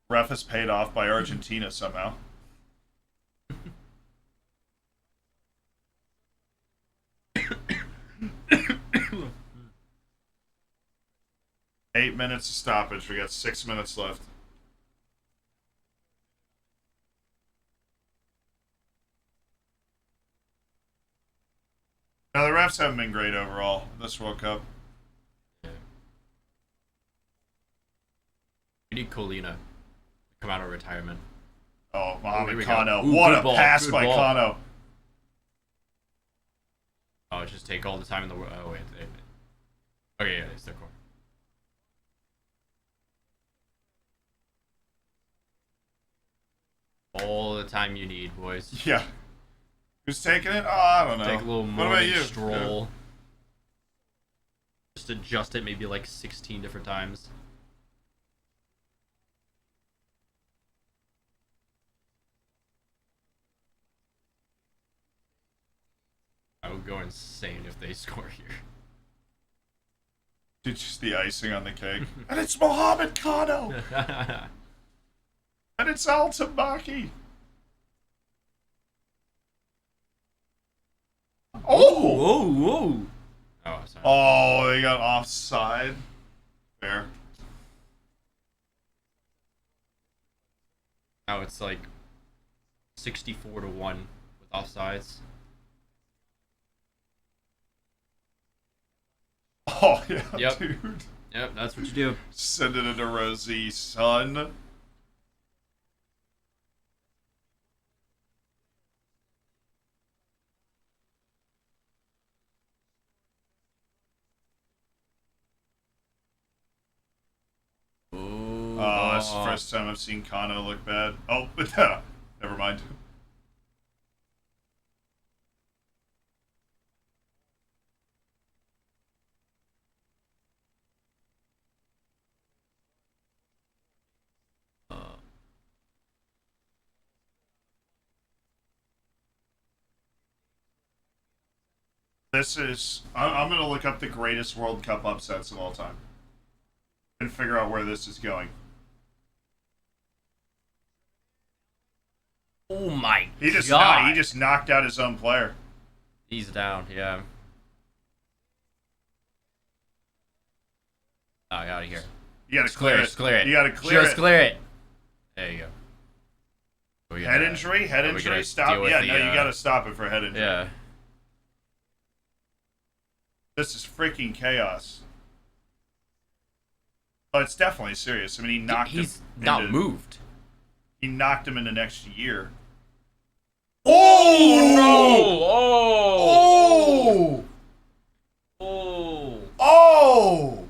Ref is paid off by Argentina somehow. Eight minutes of stoppage. We got 6 minutes left. Now, the refs haven't been great overall this World Cup. Yeah. We need Colina to come out of retirement. Oh, here Mohamed we go. Kano. Ooh, What good a ball, pass good by ball. Kano. Oh, just take all the time in the world. Oh, wait. Okay, yeah, it's their core. All the time you need, boys. Yeah. Who's taking it? Oh, I don't know. Take a little What about morning you? stroll. Just adjust it maybe like 16 different times. I would go insane if they score here. It's just the icing on the cake. And it's Mohammed Kano! And it's Al Tambaki! Oh! Whoa, whoa! Oh, sorry. Oh, they got offside. Fair. Now it's like 64-1 with offsides. Oh, yeah, Yep. dude. Yep, that's what you do. Send it into Rosie, son. Oh, that's the first time I've seen Kano look bad. Oh, never mind. This is... I'm going to look up the greatest World Cup upsets of all time. And figure out where this is going. Oh my He just god! he just knocked out his own player. He's down, yeah. Oh, out of here. You gotta clear it. Clear it. You gotta clear Just it. clear it. There you go. Head injury? Head injury? Stop. Yeah, no, you gotta stop it for head injury. Yeah. This is freaking chaos. But it's definitely serious. I mean, he knocked him. He's not moved. He knocked him into next year. Oh no! Oh! Oh! Oh!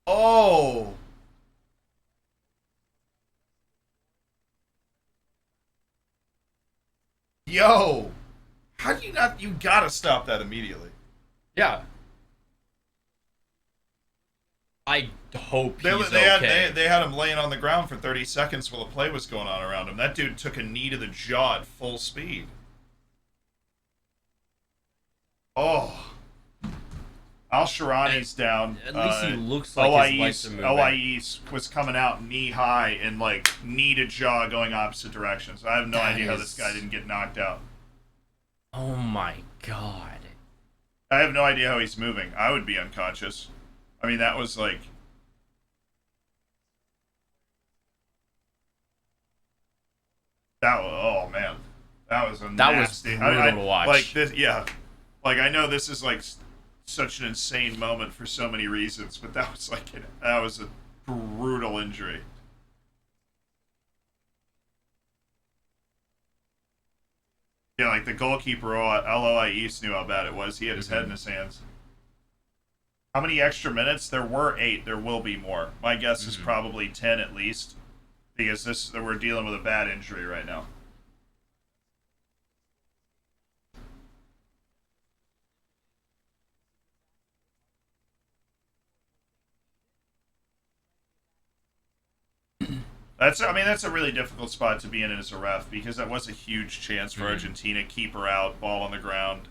Oh! Yo! How do you not... You gotta stop that immediately. Yeah. I hope They he's had okay. they had him laying on the ground for 30 seconds while the play was going on around him. That dude took a knee to the jaw at full speed. Oh. Al-Sharani's down. At least he looks like his legs are moving. OIE's was coming out knee high and like knee to jaw going opposite directions. I have no idea how this guy didn't get knocked out. Oh my god. I have no idea how he's moving. I would be unconscious. I mean, that was like... oh man. That was a nasty... was brutal to watch. Like this, yeah. Like, I know this is like such an insane moment for so many reasons, but that was like that was a brutal injury. Yeah, like the goalkeeper, Alois East knew how bad it was. He had his head in his hands. How many extra minutes? There were 8. There will be more. My guess is probably 10 at least, because we're dealing with a bad injury right now. That's a really difficult spot to be in as a ref, because that was a huge chance for Argentina. Keeper out, ball on the ground.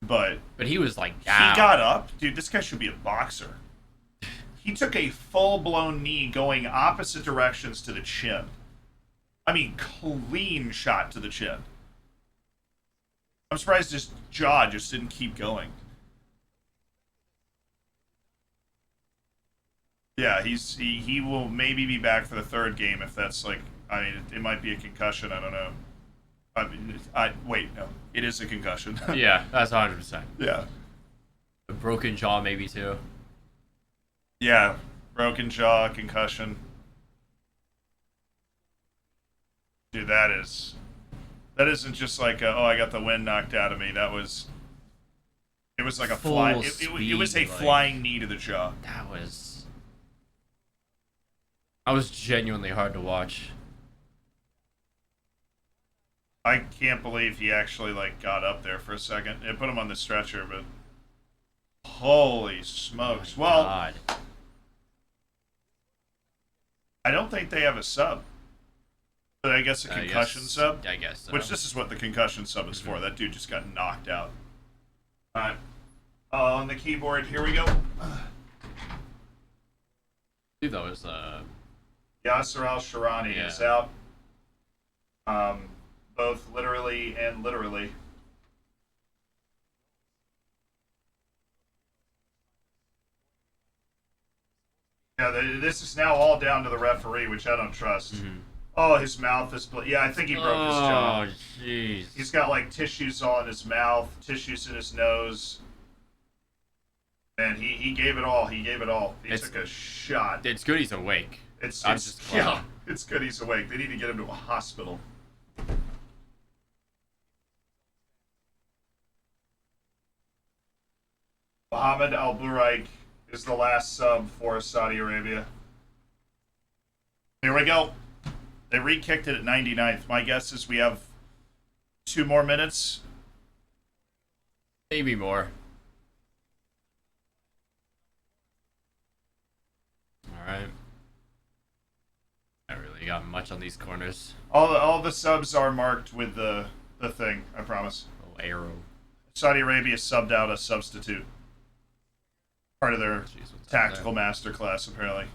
But he was like down. He got up. Dude, this guy should be a boxer. He took a full-blown knee going opposite directions to the chin. I mean, clean shot to the chin. I'm surprised his jaw just didn't keep going. Yeah, he will maybe be back for the third game if that's like... I mean, it might be a concussion, I don't know. Wait, no. It is a concussion. Yeah, that's 100%. Yeah. A broken jaw maybe too. Yeah, broken jaw, concussion. Dude, that isn't just like I got the wind knocked out of me. It was like a flying... It was a flying knee to the jaw. That was genuinely hard to watch. I can't believe he actually like got up there for a second. It put him on the stretcher, but Holy smokes. My Well, God. I don't think they have a sub. But I guess a concussion sub? I guess so. Which this is what the concussion sub is for. That dude just got knocked out. Alright. On the keyboard, here we go. Dude, that was Yasser Al-Sharani is out. Both literally and literally. Yeah, this is now all down to the referee, which I don't trust. Oh, his mouth is... Yeah, I think he broke his jaw. Oh, jeez. He's got, like, tissues all in his mouth, tissues in his nose. And he gave it all. He gave it all. He took a shot. It's good he's awake. It's good he's awake. They need to get him to a hospital. Mohammed Al-Buraik is the last sub for Saudi Arabia. Here we go. They re-kicked it at 99th. My guess is we have 2 more minutes. Maybe more. Alright. Not really got much on these corners. All the subs are marked with the thing, I promise. Oh, arrow. Saudi Arabia subbed out a substitute. Part of their tactical masterclass, apparently.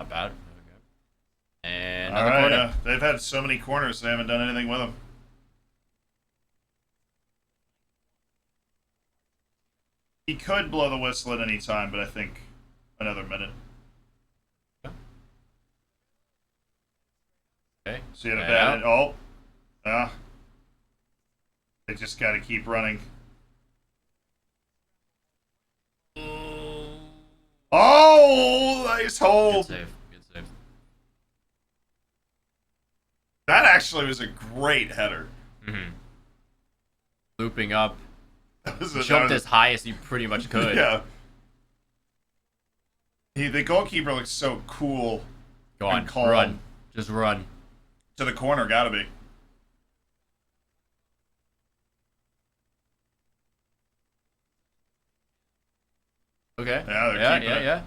Not bad. And All another right, corner. they've had so many corners, they haven't done anything with them. He could blow the whistle at any time, but I think another minute. Okay. See in a bad. Oh, yeah. They just got to keep running. Oh, nice hold. Good save. Good save. That actually was a great header. Looping up. Jumped Jumped as high as you pretty much could. Yeah. The goalkeeper looks so cool. Go on, calm. run. Just run. To the corner, gotta be. Okay. Yeah, they're keeping it. Yeah.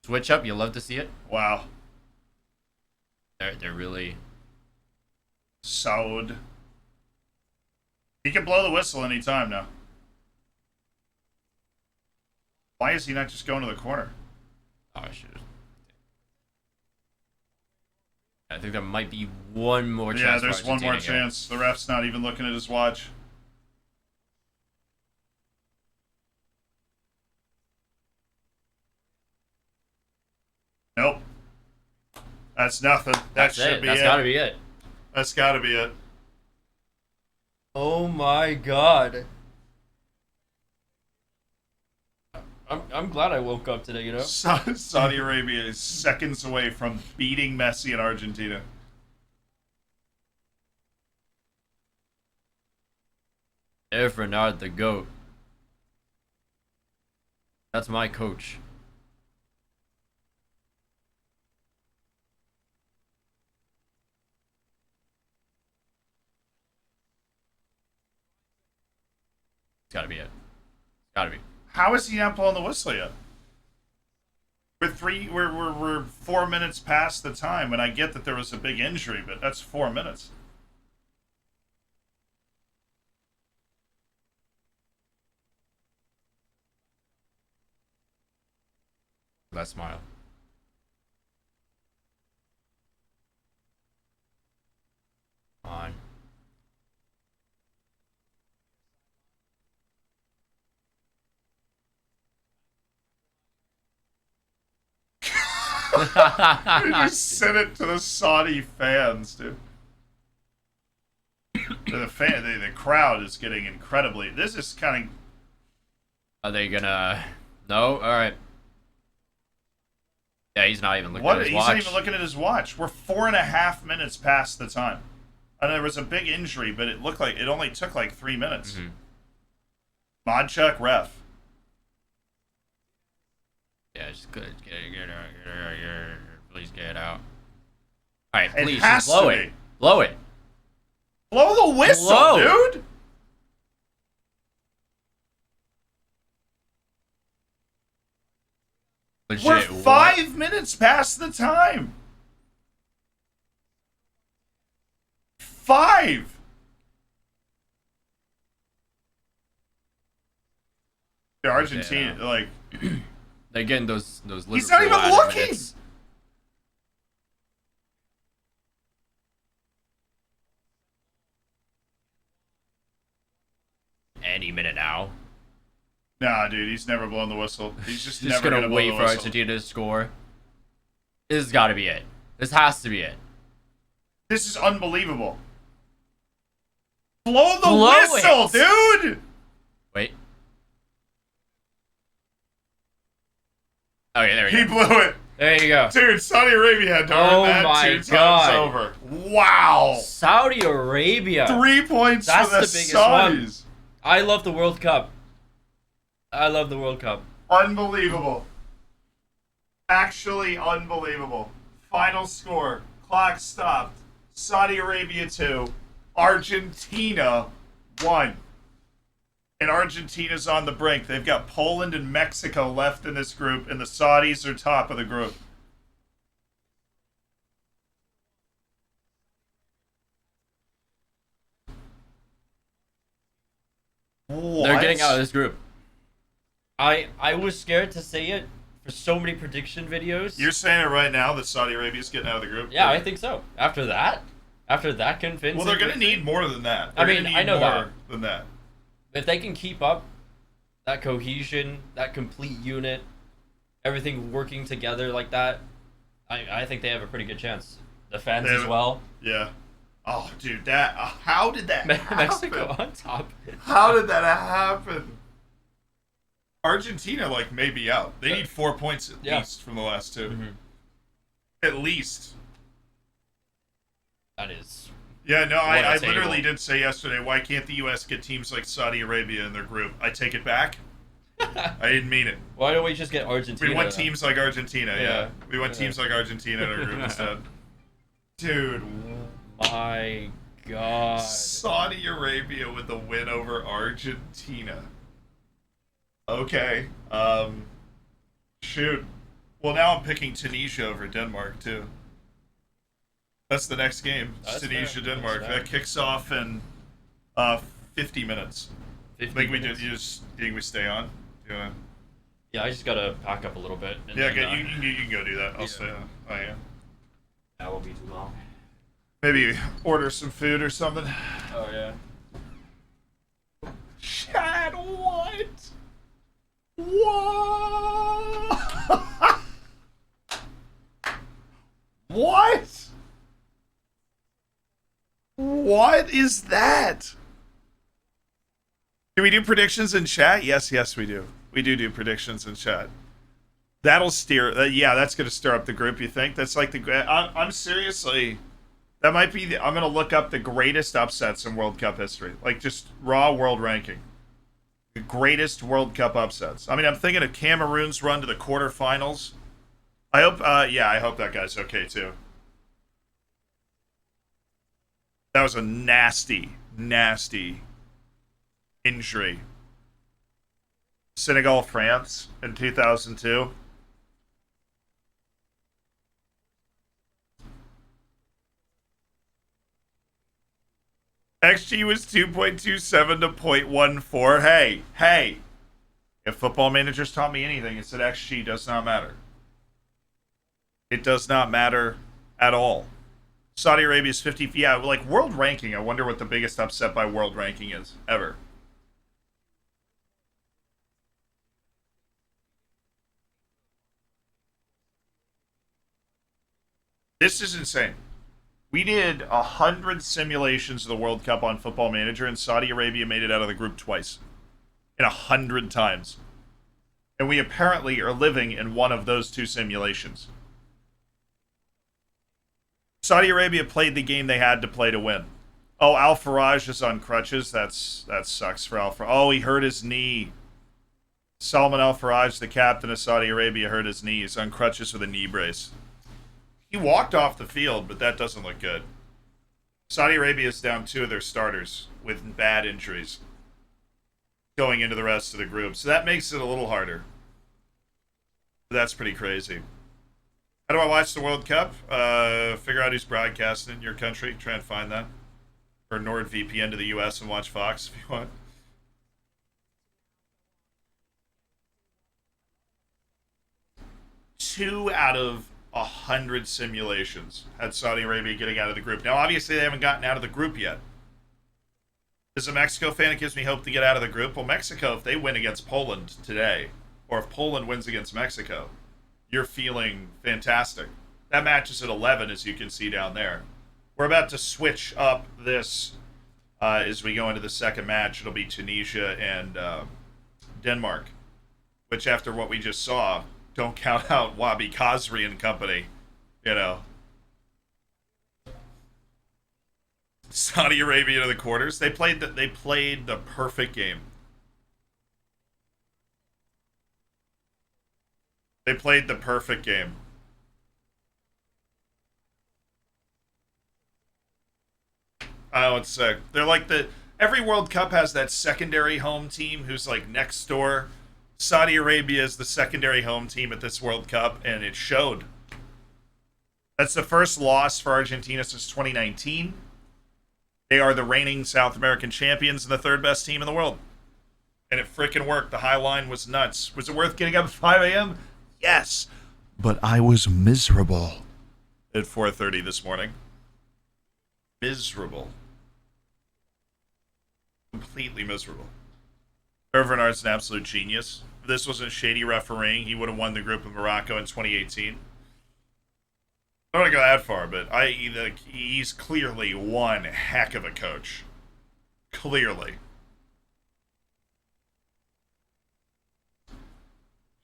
Switch up. You love to see it. Wow. They're really. Saud. He can blow the whistle anytime now. Why is he not just going to the corner? Oh, I should. I think there might be one more chance. Yeah, there's for one more Argentina here. chance. The ref's not even looking at his watch. Nope. That's nothing. That's it. Be That's it. gotta be it. That's gotta be it. Oh my god. I'm glad I woke up today, you know? Saudi Arabia is seconds away from beating Messi in Argentina. If Renard the GOAT. That's my coach. It's gotta be it. It's gotta be. How is he not blowing the whistle yet? We're 4 minutes past the time, and I get that there was a big injury, but that's 4 minutes. That smile. Come on. You just sent it to the Saudi fans, dude. The crowd is getting incredibly. This is kind of. Are they gonna? No. All right. Yeah, he's not even looking at his He's watch. not even looking at his watch. We're 4.5 minutes past the time. And there was a big injury, but it looked like it only took like 3 minutes. Mod check, ref. Yeah, just get it. Please get it out. All right, It please has just blow to it. be. Blow it. Blow the whistle, Blow. dude! Legit, We're what? 5 minutes past the time. 5. The Argentina, Yeah. like, Again, those Liverpool he's not even added looking. minutes. Any minute now. Nah, dude, he's never blown the whistle. He's just Just never gonna blow wait the for whistle. Argentina to score. This has got to be it. This has to be it. This is unbelievable. Blow the Blow whistle, it. dude! Wait. Okay, there we He go. blew it. There you go. Dude, Saudi Arabia had to earn Oh that my 2 times God. over. Wow. Saudi Arabia. 3 points That's for the the biggest one. Saudis. I love the World Cup. I love the World Cup. Unbelievable. Actually unbelievable. Final score. Clock stopped. Saudi Arabia 2. Argentina 1. And Argentina's on the brink. They've got Poland and Mexico left in this group, and the Saudis are top of the group. What? They're getting out of this group. I was scared to say it for so many prediction videos. You're saying it right now that Saudi Arabia's getting out of the group? Yeah, I think so. After that convincing. Well, they're going to need more than that. I They're mean, gonna I need know more that. than that. If they can keep up that cohesion, that complete unit, everything working together like that, I think they have a pretty good chance. The fans as well. Yeah. Oh, dude, that how did that happen? Mexico on top. How did that happen? Argentina, like, may be out. They need 4 points at least from the last 2. Mm-hmm. At least. That is. Yeah, no, What a I table. literally did say yesterday, why can't the U.S. get teams like Saudi Arabia in their group? I take it back. I didn't mean it. Why don't we just get Argentina? We want teams like Argentina, yeah. We want Yeah. teams like Argentina in our group instead. Dude, My God. Saudi Arabia with the win over Argentina. Okay. Shoot. Well, now I'm picking Tunisia over Denmark, too. That's the next game. That's Tunisia, fair. Denmark. That's fair. That kicks off in 50 minutes. 50 Think we minutes. do? You think we stay on? Do you wanna... Yeah, I just gotta pack up a little bit. And Yeah, then, you can go do that. I'll yeah. stay on. Oh, yeah. That won't be too long. Maybe order some food or something. Oh yeah. Chad, what? What? What? What is that? Do we do predictions in chat? Yes, we do. We do predictions in chat. That'll steer. Yeah, that's gonna stir up the group. You think? That's like the. I'm seriously. That might be. I'm gonna look up the greatest upsets in World Cup history, like just raw world ranking. The greatest World Cup upsets. I mean, I'm thinking of Cameroon's run to the quarterfinals. I hope. Yeah, I hope that guy's okay too. That was a nasty injury. Senegal, France in 2002. XG was 2.27 to 0.14. Hey. If Football Managers taught me anything, it's that XG does not matter. It does not matter at all. Saudi Arabia's 50. Yeah, like world ranking. I wonder what the biggest upset by world ranking is ever. This is insane. We did 100 simulations of the World Cup on Football Manager, and Saudi Arabia made it out of the group twice. In 100 times. And we apparently are living in one of those 2 simulations. Saudi Arabia played the game they had to play to win. Oh, Al Faraj is on crutches. That sucks for Al Faraj. Oh, he hurt his knee. Salman Al Faraj, the captain of Saudi Arabia, hurt his knee. He's on crutches with a knee brace. He walked off the field, but that doesn't look good. Saudi Arabia is down 2 of their starters with bad injuries going into the rest of the group. So that makes it a little harder. That's pretty crazy. How do I watch the World Cup? Figure out who's broadcasting in your country. Try and find that. Or NordVPN to the US and watch Fox if you want. Two out of 100 simulations had Saudi Arabia getting out of the group. Now, obviously, they haven't gotten out of the group yet. As a Mexico fan, it gives me hope to get out of the group. Well, Mexico, if they win against Poland today, or if Poland wins against Mexico, you're feeling fantastic. That match is at 11, as you can see down there. We're about to switch up this as we go into the second match. It'll be Tunisia and Denmark, which, after what we just saw, don't count out Wabi Kazri and company, you know. Saudi Arabia to the quarters. They played the perfect game. They played the perfect game. Oh, it's sick. They're like every World Cup has that secondary home team who's like next door. Saudi Arabia is the secondary home team at this World Cup, and it showed. That's the first loss for Argentina since 2019. They are the reigning South American champions and the third best team in the world. And it freaking worked. The high line was nuts. Was it worth getting up at 5 a.m.? Yes. But I was miserable at 4:30 this morning. Miserable. Completely miserable. Hervé Renard's an absolute genius. If this wasn't shady refereeing, he would have won the group of Morocco in 2018. I don't want to go that far, but he's clearly one heck of a coach. Clearly.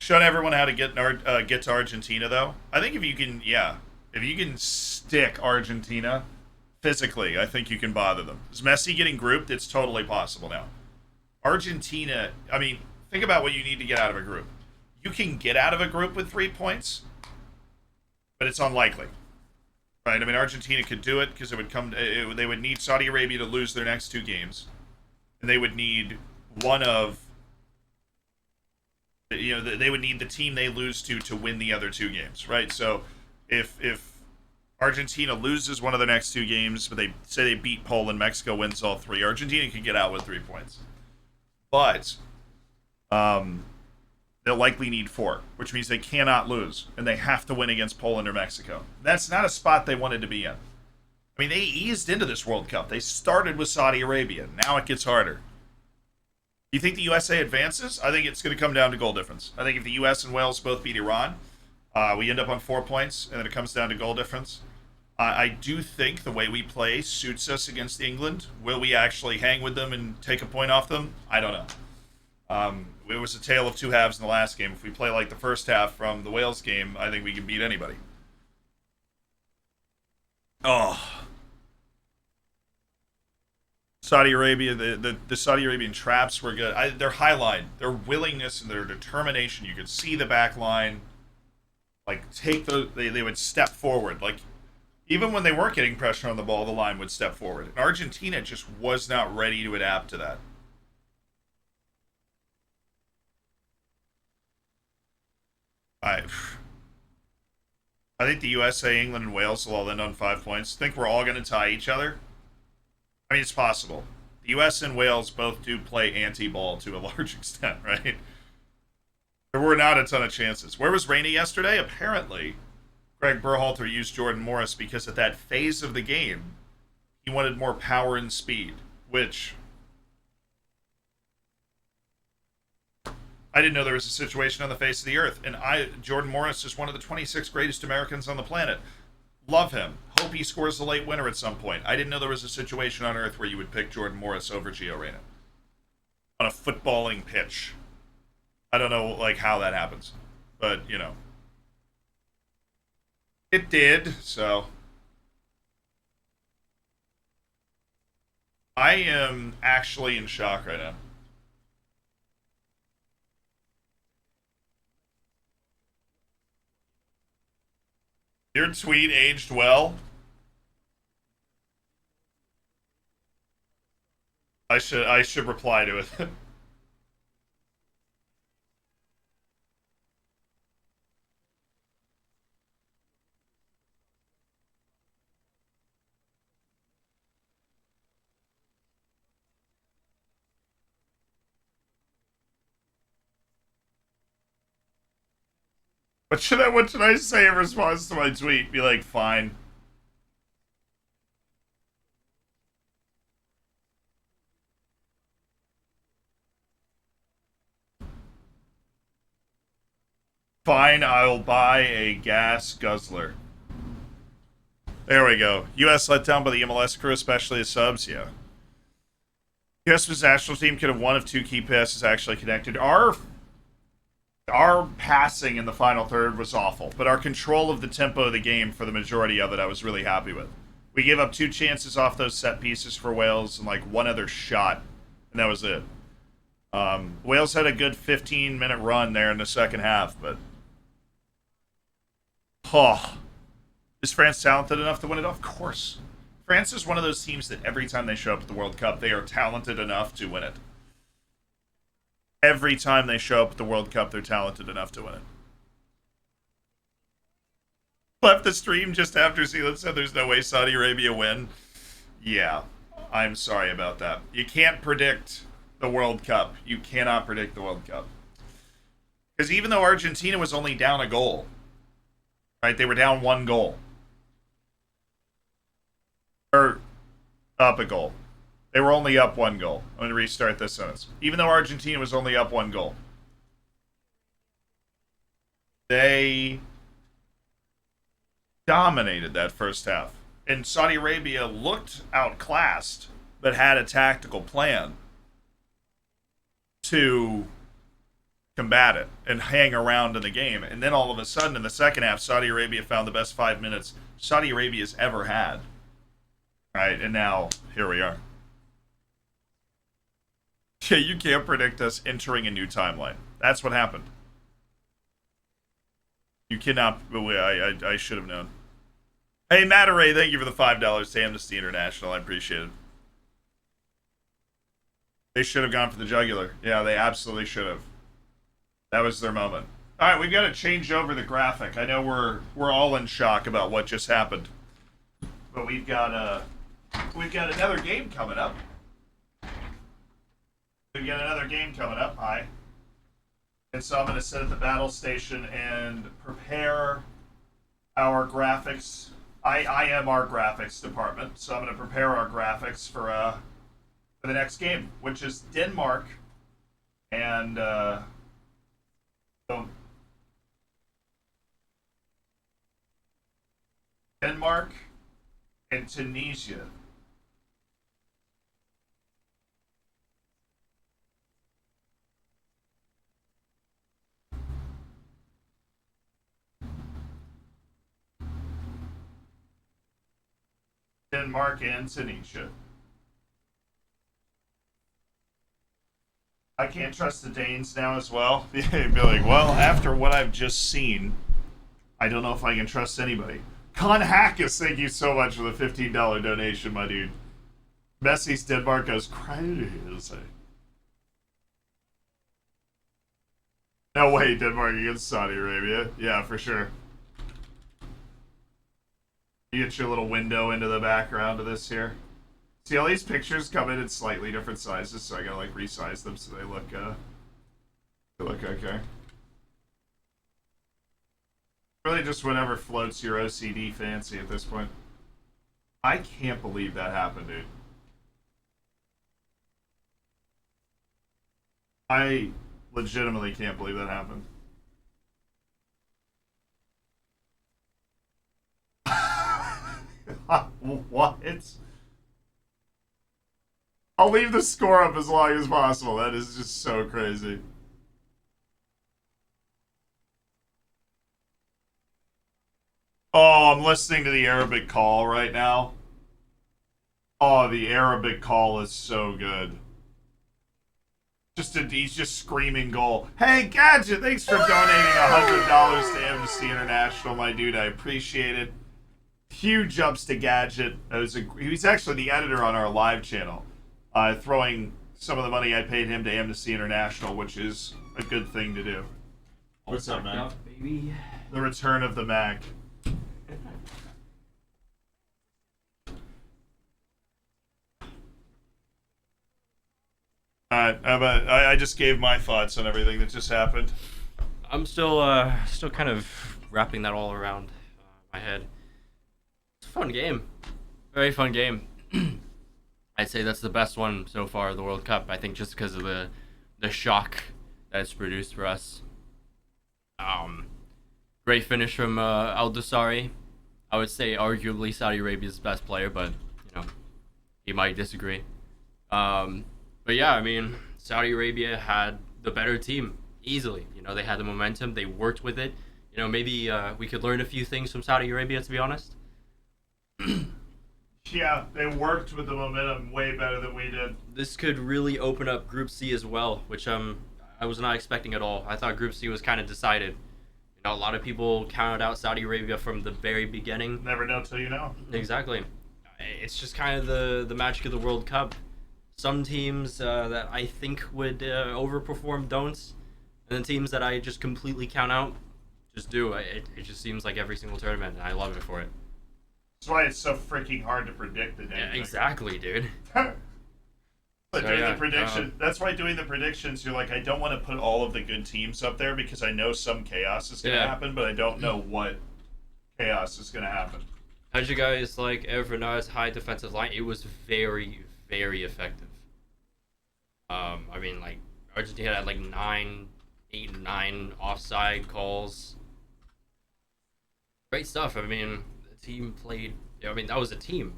Showing everyone how to get to Argentina, though. I think if you can stick Argentina physically, I think you can bother them. Is Messi getting grouped? It's totally possible now. Argentina, I mean, think about what you need to get out of a group. You can get out of a group with 3 points, but it's unlikely. Right? I mean, Argentina could do it because they would need Saudi Arabia to lose their next 2 games. And they would need they would need the team they lose to win the other 2 games, right? So if Argentina loses one of the next 2 games, but they say they beat Poland, Mexico wins all 3, Argentina could get out with 3 points. But they'll likely need 4, which means they cannot lose, and they have to win against Poland or Mexico. That's not a spot they wanted to be in. I mean, they eased into this World Cup. They started with Saudi Arabia. Now it gets harder. You think the USA advances? I think it's going to come down to goal difference. I think if the US and Wales both beat Iran, we end up on 4 points, and then it comes down to goal difference. I do think the way we play suits us against England. Will we actually hang with them and take a point off them? I don't know. It was a tale of 2 halves in the last game. If we play like the first half from the Wales game, I think we can beat anybody. Oh. Saudi Arabia, the Saudi Arabian traps were good. Their high line, their willingness and their determination, you could see the back line, like, they would step forward. Like, even when they weren't getting pressure on the ball, the line would step forward. And Argentina just was not ready to adapt to that. I think the USA, England, and Wales will all end on 5 points. Think we're all going to tie each other? I mean, it's possible. The US and Wales both do play anti-ball to a large extent, right? There were not a ton of chances. Where was Rainey yesterday? Apparently, Greg Berhalter used Jordan Morris because at that phase of the game, he wanted more power and speed, which I didn't know there was a situation on the face of the earth. And Jordan Morris is one of the 26 greatest Americans on the planet. Love him. Hope he scores the late winner at some point. I didn't know there was a situation on earth where you would pick Jordan Morris over Gio Reyna on a footballing pitch. I don't know, like, how that happens, but you know, it did. So I am actually in shock right now. Your tweet aged well. I should reply to it. What should I say in response to my tweet? Be like, fine. Fine, I'll buy a gas guzzler. There we go. U.S. let down by the MLS crew, especially the subs, yeah. U.S. national team could have won if two key passes actually connected. Our passing in the final third was awful, but our control of the tempo of the game for the majority of it, I was really happy with. We gave up 2 chances off those set pieces for Wales and like 1 other shot, and that was it. Wales had a good 15-minute run there in the second half, but is France talented enough to win it? Of course. France is one of those teams that every time they show up at the World Cup, they are talented enough to win it. Every time they show up at the World Cup, they're talented enough to win it. Left the stream just after Zealand said there's no way Saudi Arabia win. Yeah, I'm sorry about that. You can't predict the World Cup. You cannot predict the World Cup. Because even though Argentina was only down a goal, right? They were down 1 goal. Or up a goal. They were only up 1 goal. I'm going to restart this sentence. Even though Argentina was only up 1 goal, they dominated that first half. And Saudi Arabia looked outclassed, but had a tactical plan to combat it and hang around in the game. And then all of a sudden, in the second half, Saudi Arabia found the best 5 minutes Saudi Arabia's ever had. Right, and now, here we are. Yeah, you can't predict us entering a new timeline. That's what happened. You cannot. I should have known. Hey, Mataray, thank you for the $5 to Amnesty International. I appreciate it. They should have gone for the jugular. Yeah, they absolutely should have. That was their moment. All right, we've got to change over the graphic. I know we're all in shock about what just happened, but we've got another game coming up. We've got another game coming up. Hi. And so I'm going to sit at the battle station and prepare our graphics. I am our graphics department, so I'm going to prepare our graphics for the next game, which is Denmark and Denmark and Tunisia. Denmark and Tunisia. I can't trust the Danes now as well. You'd be like, well, after what I've just seen, I don't know if I can trust anybody. Con Hackus, thank you so much for the $15 donation, my dude. Messi's Denmark goes crazy. No way, Denmark against Saudi Arabia. Yeah, for sure. You get your little window into the background of this here. See, all these pictures come in slightly different sizes, so I gotta like resize them so they look okay. Really just whatever floats your OCD fancy at this point. I can't believe that happened, dude. I legitimately can't believe that happened. What? I'll leave the score up as long as possible. That is just so crazy. Oh, I'm listening to the Arabic call right now. Oh, the Arabic call is so good. He's just screaming goal. Hey, Gadget, thanks for donating $100 to Amnesty International, my dude. I appreciate it. Huge ups to Gadget. He's actually the editor on our live channel. throwing some of the money I paid him to Amnesty International, which is a good thing to do. What's up, man? Baby. The return of the Mac. I just gave my thoughts on everything that just happened. I'm still kind of wrapping that all around my head. It's a fun game, very fun game. I'd say that's the best one so far of the World Cup. I think just because of the shock that it's produced for us. Great finish from Al Dosari. I would say arguably Saudi Arabia's best player, but you know he might disagree. But yeah, I mean Saudi Arabia had the better team easily. You know they had the momentum. They worked with it. You know maybe we could learn a few things from Saudi Arabia, to be honest. Yeah, they worked with the momentum way better than we did. This could really open up Group C as well, which I was not expecting at all. I thought Group C was kind of decided. You know, a lot of people counted out Saudi Arabia from the very beginning. Never know till you know. Exactly. It's just kind of the magic of the World Cup. Some teams that I think would overperform don't, and then teams that I just completely count out just do. It just seems like every single tournament, and I love it for it. That's why it's so freaking hard to predict the damn Yeah, thing. exactly, dude. But doing the prediction, that's why doing the predictions, you're like, I don't want to put all of the good teams up there because I know some chaos is going to happen, but I don't know what chaos is going to happen. How'd you guys like Evrenard's high defensive line? It was very, very effective. I mean, like, Argentina had like 8 and 9 offside calls. Great stuff. I mean, the team played, I mean, that was a team.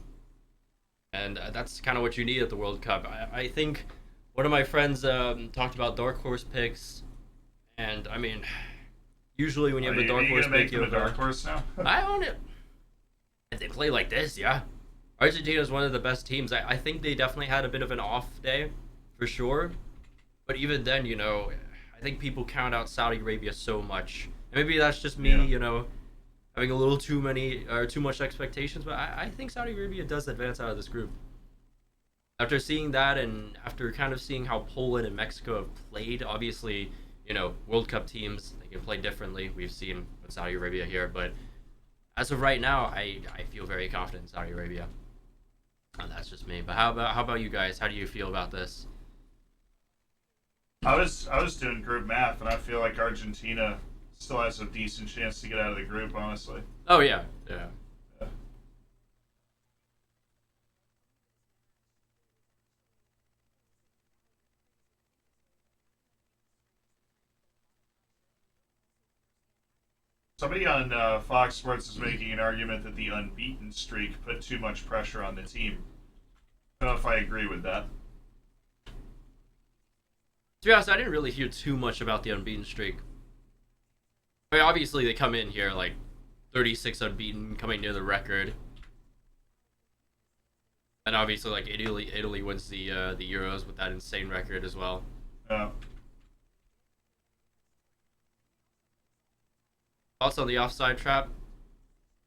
And that's kind of what you need at the World Cup. I think one of my friends talked about dark horse picks, and I mean, usually when you have a dark horse pick, you have a dark horse now. I own it. If they play like this, yeah. Argentina is one of the best teams. I think they definitely had a bit of an off day, for sure. But even then, you know, I think people count out Saudi Arabia so much. And maybe that's just me, you know, having a little too much expectations, but I think Saudi Arabia does advance out of this group. After seeing that, and after kind of seeing how Poland and Mexico have played, obviously, you know, World Cup teams, they can play differently. We've seen with Saudi Arabia here, but as of right now, I feel very confident in Saudi Arabia. And that's just me. But how about you guys? How do you feel about this? I was doing group math, and I feel like Argentina still has a decent chance to get out of the group, honestly. Oh yeah. Somebody on Fox Sports is making an argument that the unbeaten streak put too much pressure on the team. I don't know if I agree with that. To be honest, I didn't really hear too much about the unbeaten streak. I mean, obviously they come in here like 36 unbeaten, coming near the record. And obviously like Italy wins the Euros with that insane record as well. Thoughts on the offside trap?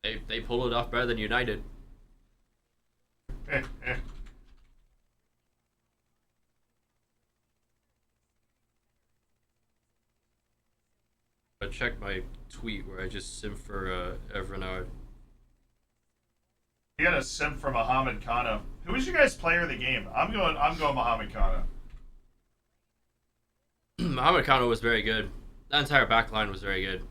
They pulled it off better than United. I checked my tweet where I just simp for Evrenard. You got a simp for Mohamed Kano. Who was your guys' player of the game? I'm going Mohamed Kano. Mohamed Kano was very good. That entire back line was very good.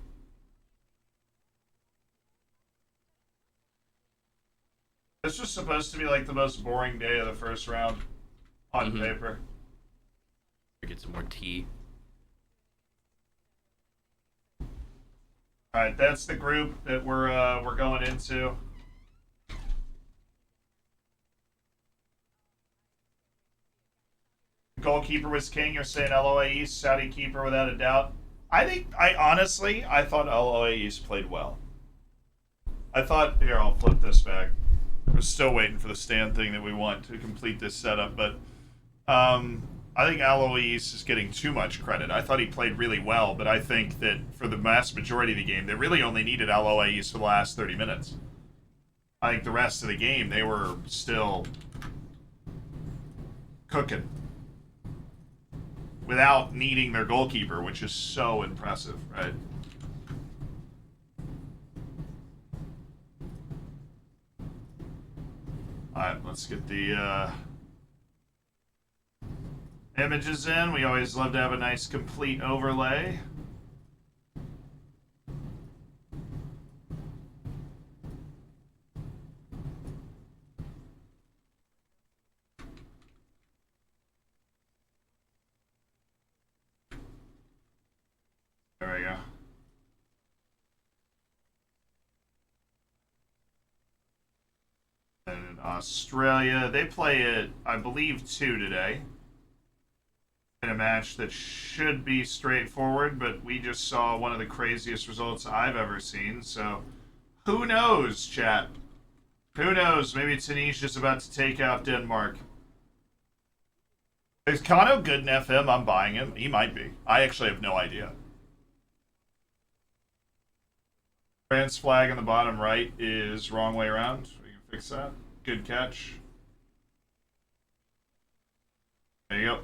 This was supposed to be like the most boring day of the first round on paper. Get some more tea. All right, that's the group that we're going into. Goalkeeper was king. You're saying LOA East, Saudi keeper without a doubt. I honestly thought LOA East played well. Here, I'll flip this back. We're still waiting for the stand thing that we want to complete this setup, but I think Alois is getting too much credit. I thought he played really well, but I think that for the vast majority of the game, they really only needed Alois for the last 30 minutes. I think the rest of the game, they were still cooking without needing their goalkeeper, which is so impressive, right? Alright, let's get the images in. We always love to have a nice complete overlay. There we go. And in Australia, they play it, I believe, 2 today. In a match that should be straightforward, but we just saw one of the craziest results I've ever seen. So, who knows, chat? Who knows? Maybe Tunisia's about to take out Denmark. Is Kano good in FM? I'm buying him. He might be. I actually have no idea. France flag on the bottom right is wrong way around. We can fix that. Good catch. There you go.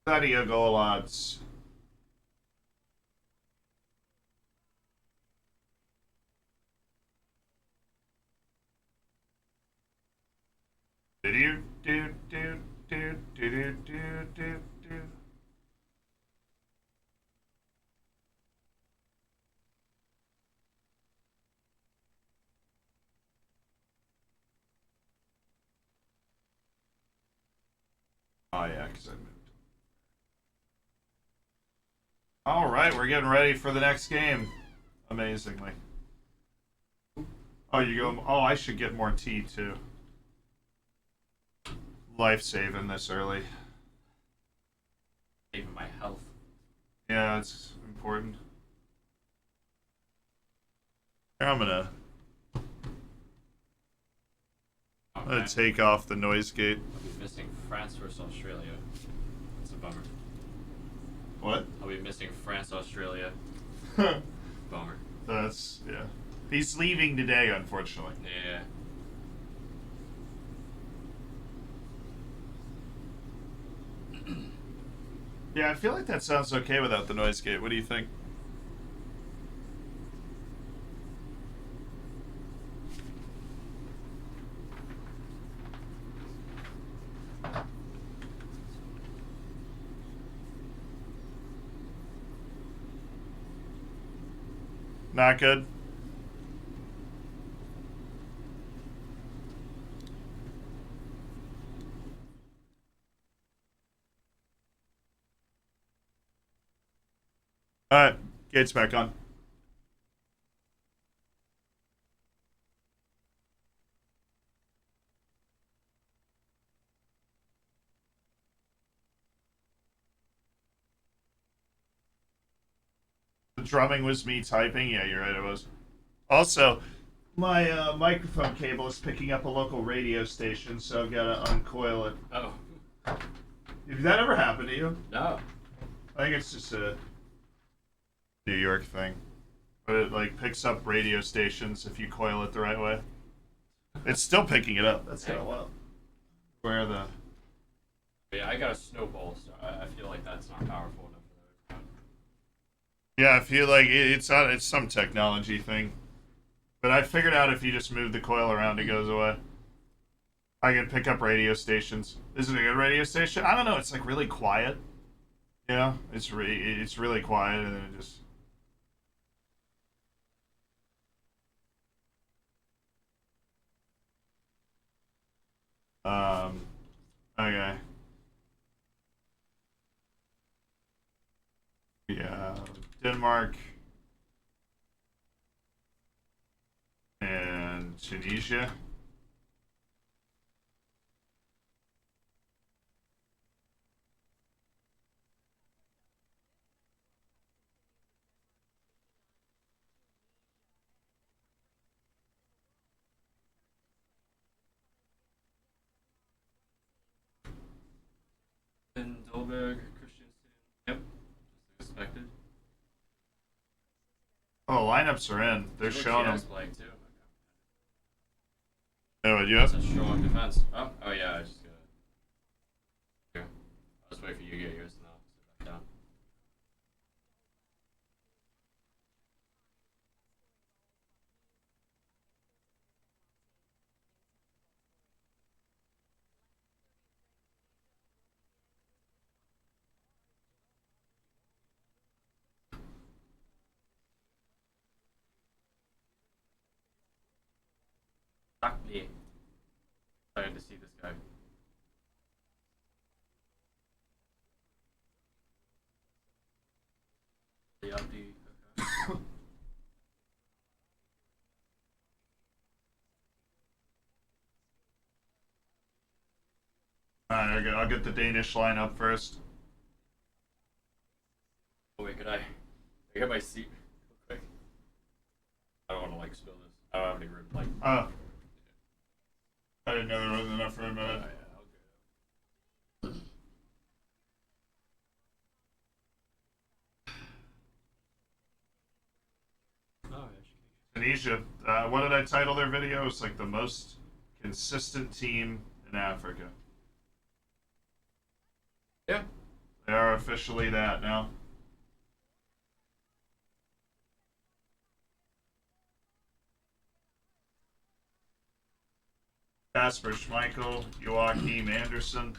Sadio goal odds. Do. Oh yeah, because I moved. All right, we're getting ready for the next game. Amazingly. Oh, you go. Oh, I should get more tea too. Life saving this early. Saving my health. Yeah, it's important. Here, I'm gonna take off the noise gate. I'll be missing France versus Australia. That's a bummer. What? I'll be missing France, Australia. Bummer. That's, yeah. He's leaving today, unfortunately. Yeah. Yeah, I feel like that sounds okay without the noise gate. What do you think? Not good. Alright, gate's back on. The drumming was me typing? Yeah, you're right, it was. Also, my microphone cable is picking up a local radio station, so I've got to uncoil it. Oh. Did that ever happen to you? No. I think it's just a New York thing. But it, like, picks up radio stations if you coil it the right way. It's still picking it up. That's kind of wild. Where the... Yeah, I got a snowball, so I feel like that's not powerful enough for that. Yeah, I feel like it's some technology thing. But I figured out if you just move the coil around, it goes away. I can pick up radio stations. Is it a good radio station? I don't know. It's like really quiet. You know, it's really quiet, and then it just. Okay. Yeah, Denmark and Tunisia. Dolberg, Christensen. Yep. Just expected. Oh, lineups are in. They're showing them. Playing too. Oh, you have? That's a strong defense. Oh yeah, I just got. Let's wait for you to get yours and I'll sit back down. Exactly. Excited to see this guy. Yeah, okay. Alright, I'll get the Danish line up first. Oh wait, could I get my seat real quick? I don't want to like spill this. I don't have any room. Like, Oh. I didn't know there wasn't enough room in yeah, it. I'll go. Oh, Tunisia. What did I title their video? It's like the most consistent team in Africa. yeah. They are officially that now. Kasper Schmeichel, Joachim Anderson.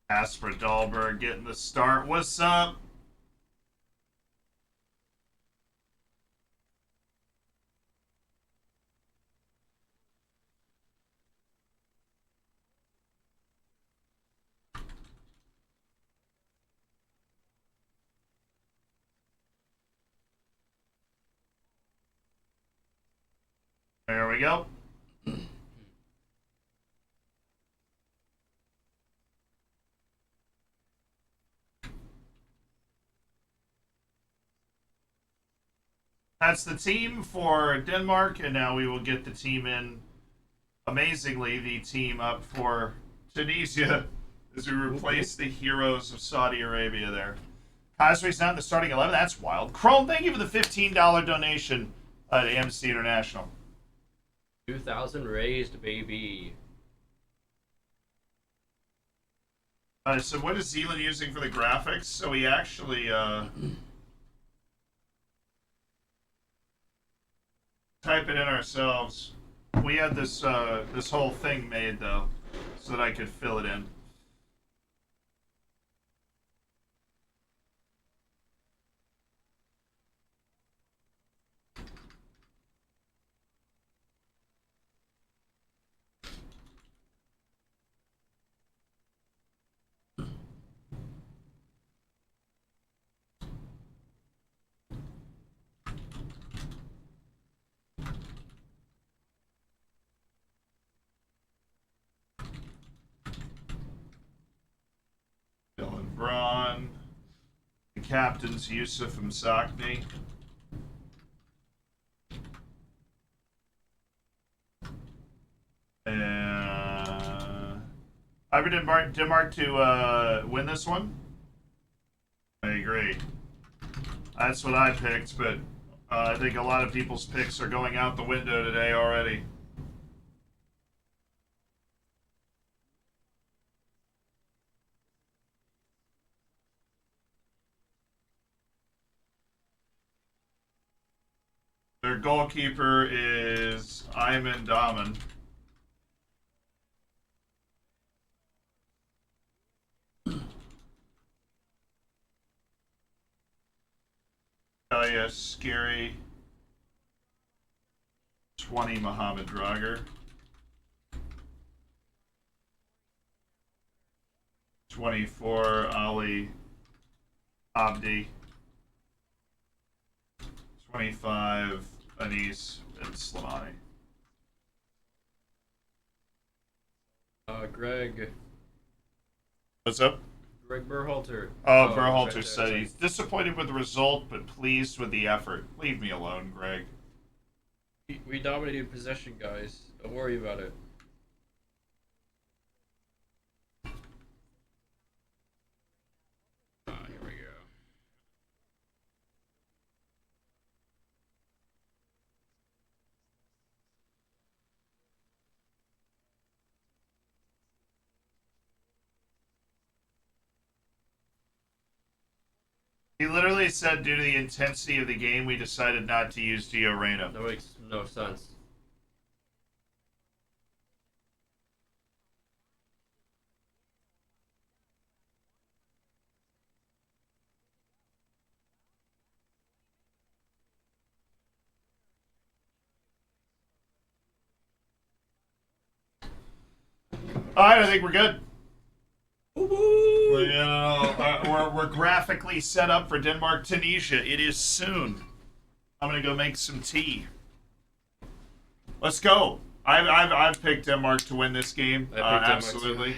Kasper Dahlberg getting the start. What's up? There we go. That's the team for Denmark, and now we will get the team in. Amazingly, the team up for Tunisia as we replace the heroes of Saudi Arabia there. Kaiser's not in the starting 11. That's wild. Chrome, thank you for the $15 donation to AMC International. 2,000 raised, baby. So what is Zealand using for the graphics? So he actually type it in ourselves. We had this this whole thing made though, so that I could fill it in. Dylan Braun. The captain's Yusuf Msakni. I would Denmark to win this one. I agree. That's what I picked, but I think a lot of people's picks are going out the window today already. Their goalkeeper is Ayman Daman. Australia, Scary. 20, Mohammed Drager. 24, Ali Abdi. 25, Anis and Slimani. Greg What's up? Berhalter. Oh, Right Berhalter there, said sorry. he's disappointed with the result, but pleased with the effort. Leave me alone, Greg. We dominated possession, guys. Don't worry about it. Here we go. He literally said, due to the intensity of the game, we decided not to use Gio Reyna. That makes no sense. All right, I think we're good. Woo-hoo! We're graphically set up for Denmark-Tunisia. It is soon. I'm gonna go make some tea. Let's go. I've picked Denmark to win this game. I picked Denmark Absolutely.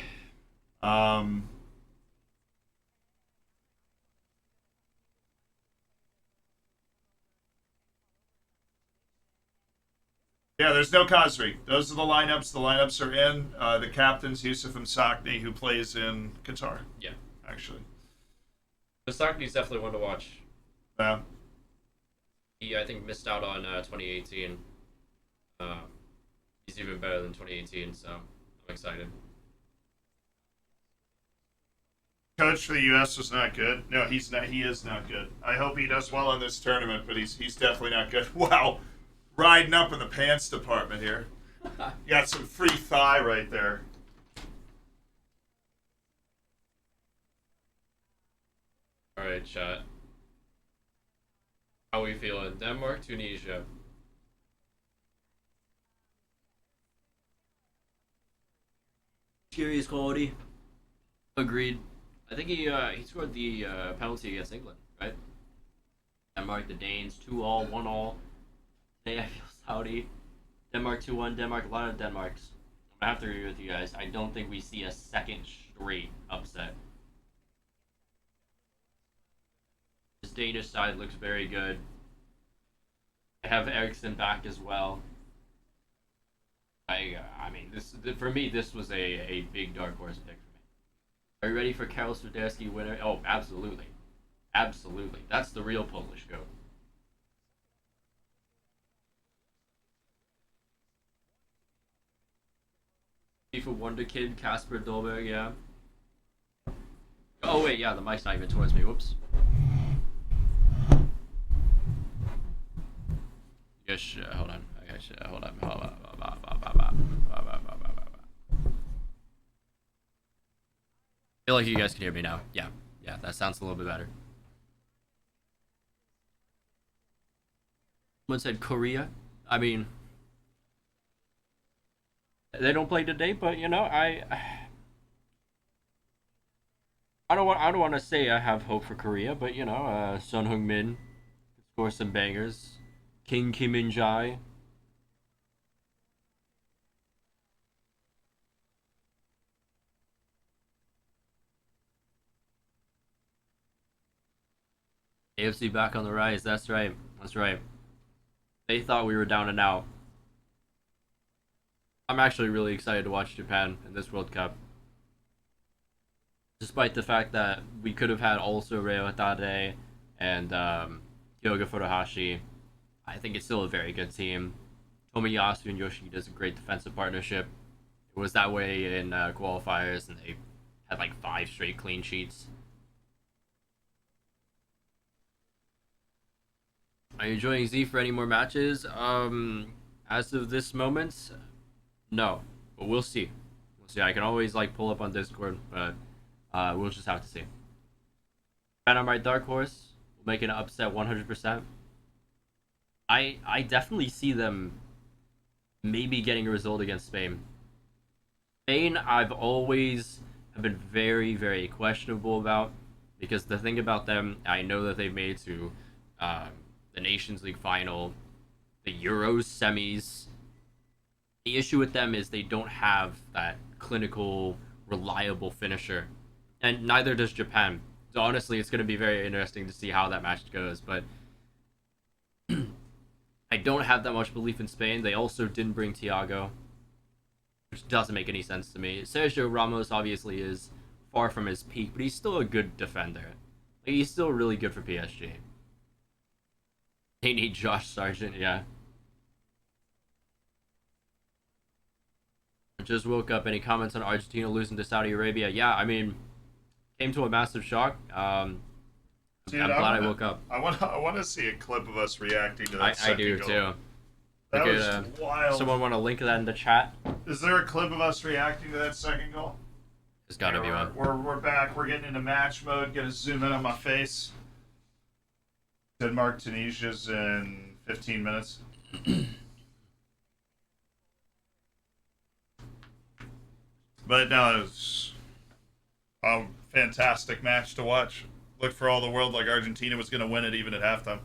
Yeah, there's no Khazri. Those are the lineups. The lineups are in. The captain's Yusuf Msakni, who plays in Qatar. Yeah. Actually. The Stockney's definitely one to watch. Yeah. He, I think, missed out on 2018. He's even better than 2018, so I'm excited. Coach for the U.S. was not good. No, he's not. He is not good. I hope he does well in this tournament, but he's definitely not good. Wow, riding up in the pants department here. You got some free thigh right there. All right, chat. How we feeling? Denmark, Tunisia. Curious quality. Agreed. I think he scored the penalty against England, right? Denmark, the Danes, 2-2, 1-1. Today I feel Saudi. Denmark 2-1. Denmark, a lot of Denmarks. I have to agree with you guys. I don't think we see a second straight upset. This Danish side looks very good. I have Eriksson back as well. I mean, this for me, this was a big dark horse pick for me. Are you ready for Karol Swiderski winner? Oh, absolutely. Absolutely. That's the real Polish goat. FIFA Wonder Kid, Kasper Dolberg, yeah. Oh, wait, yeah, the mic's not even towards me. Whoops. Yes, hold on. I guess, hold on. I feel like you guys can hear me now. Yeah, that sounds a little bit better. Someone said Korea. I mean, they don't play today, but you know, I don't want to say I have hope for Korea, but you know, Son Heung-min score some bangers. King Kim In-jae. AFC back on the rise. That's right. That's right. They thought we were down and out. I'm actually really excited to watch Japan in this World Cup. Despite the fact that we could have had also Reo Hatade and Kyoga Furuhashi, I think it's still a very good team. Tomiyasu and Yoshida is a great defensive partnership. It was that way in qualifiers, and they had like 5 straight clean sheets. Are you joining Z for any more matches? As of this moment, no. But we'll see. We'll see. I can always like pull up on Discord, but we'll just have to see. Dynamite Dark Horse will make an upset 100%. I definitely see them maybe getting a result against Spain. Spain, I've always have been very, very questionable about because the thing about them, I know that they've made it to um, the Nations League final, the Euros semis. The issue with them is they don't have that clinical, reliable finisher, and neither does Japan. So honestly, it's going to be very interesting to see how that match goes. But I don't have that much belief in Spain. They also didn't bring Thiago, which doesn't make any sense to me. Sergio Ramos obviously is far from his peak, but he's still a good defender. Like, he's still really good for PSG. They need Josh Sargent, yeah. Just woke up. Any comments on Argentina losing to Saudi Arabia? Yeah, I mean, came to a massive shock. Dude, I'm glad I woke up. I want to see a clip of us reacting to that I second do goal. too. That Okay, was wild. Someone want to link that in the chat? Is there a clip of us reacting to that second goal? There's gotta be one. We're back. We're getting into match mode. Gonna zoom in on my face. Denmark-Tunisia's in 15 minutes. But no, it's a fantastic match to watch. Looked for all the world like Argentina was going to win it even at halftime.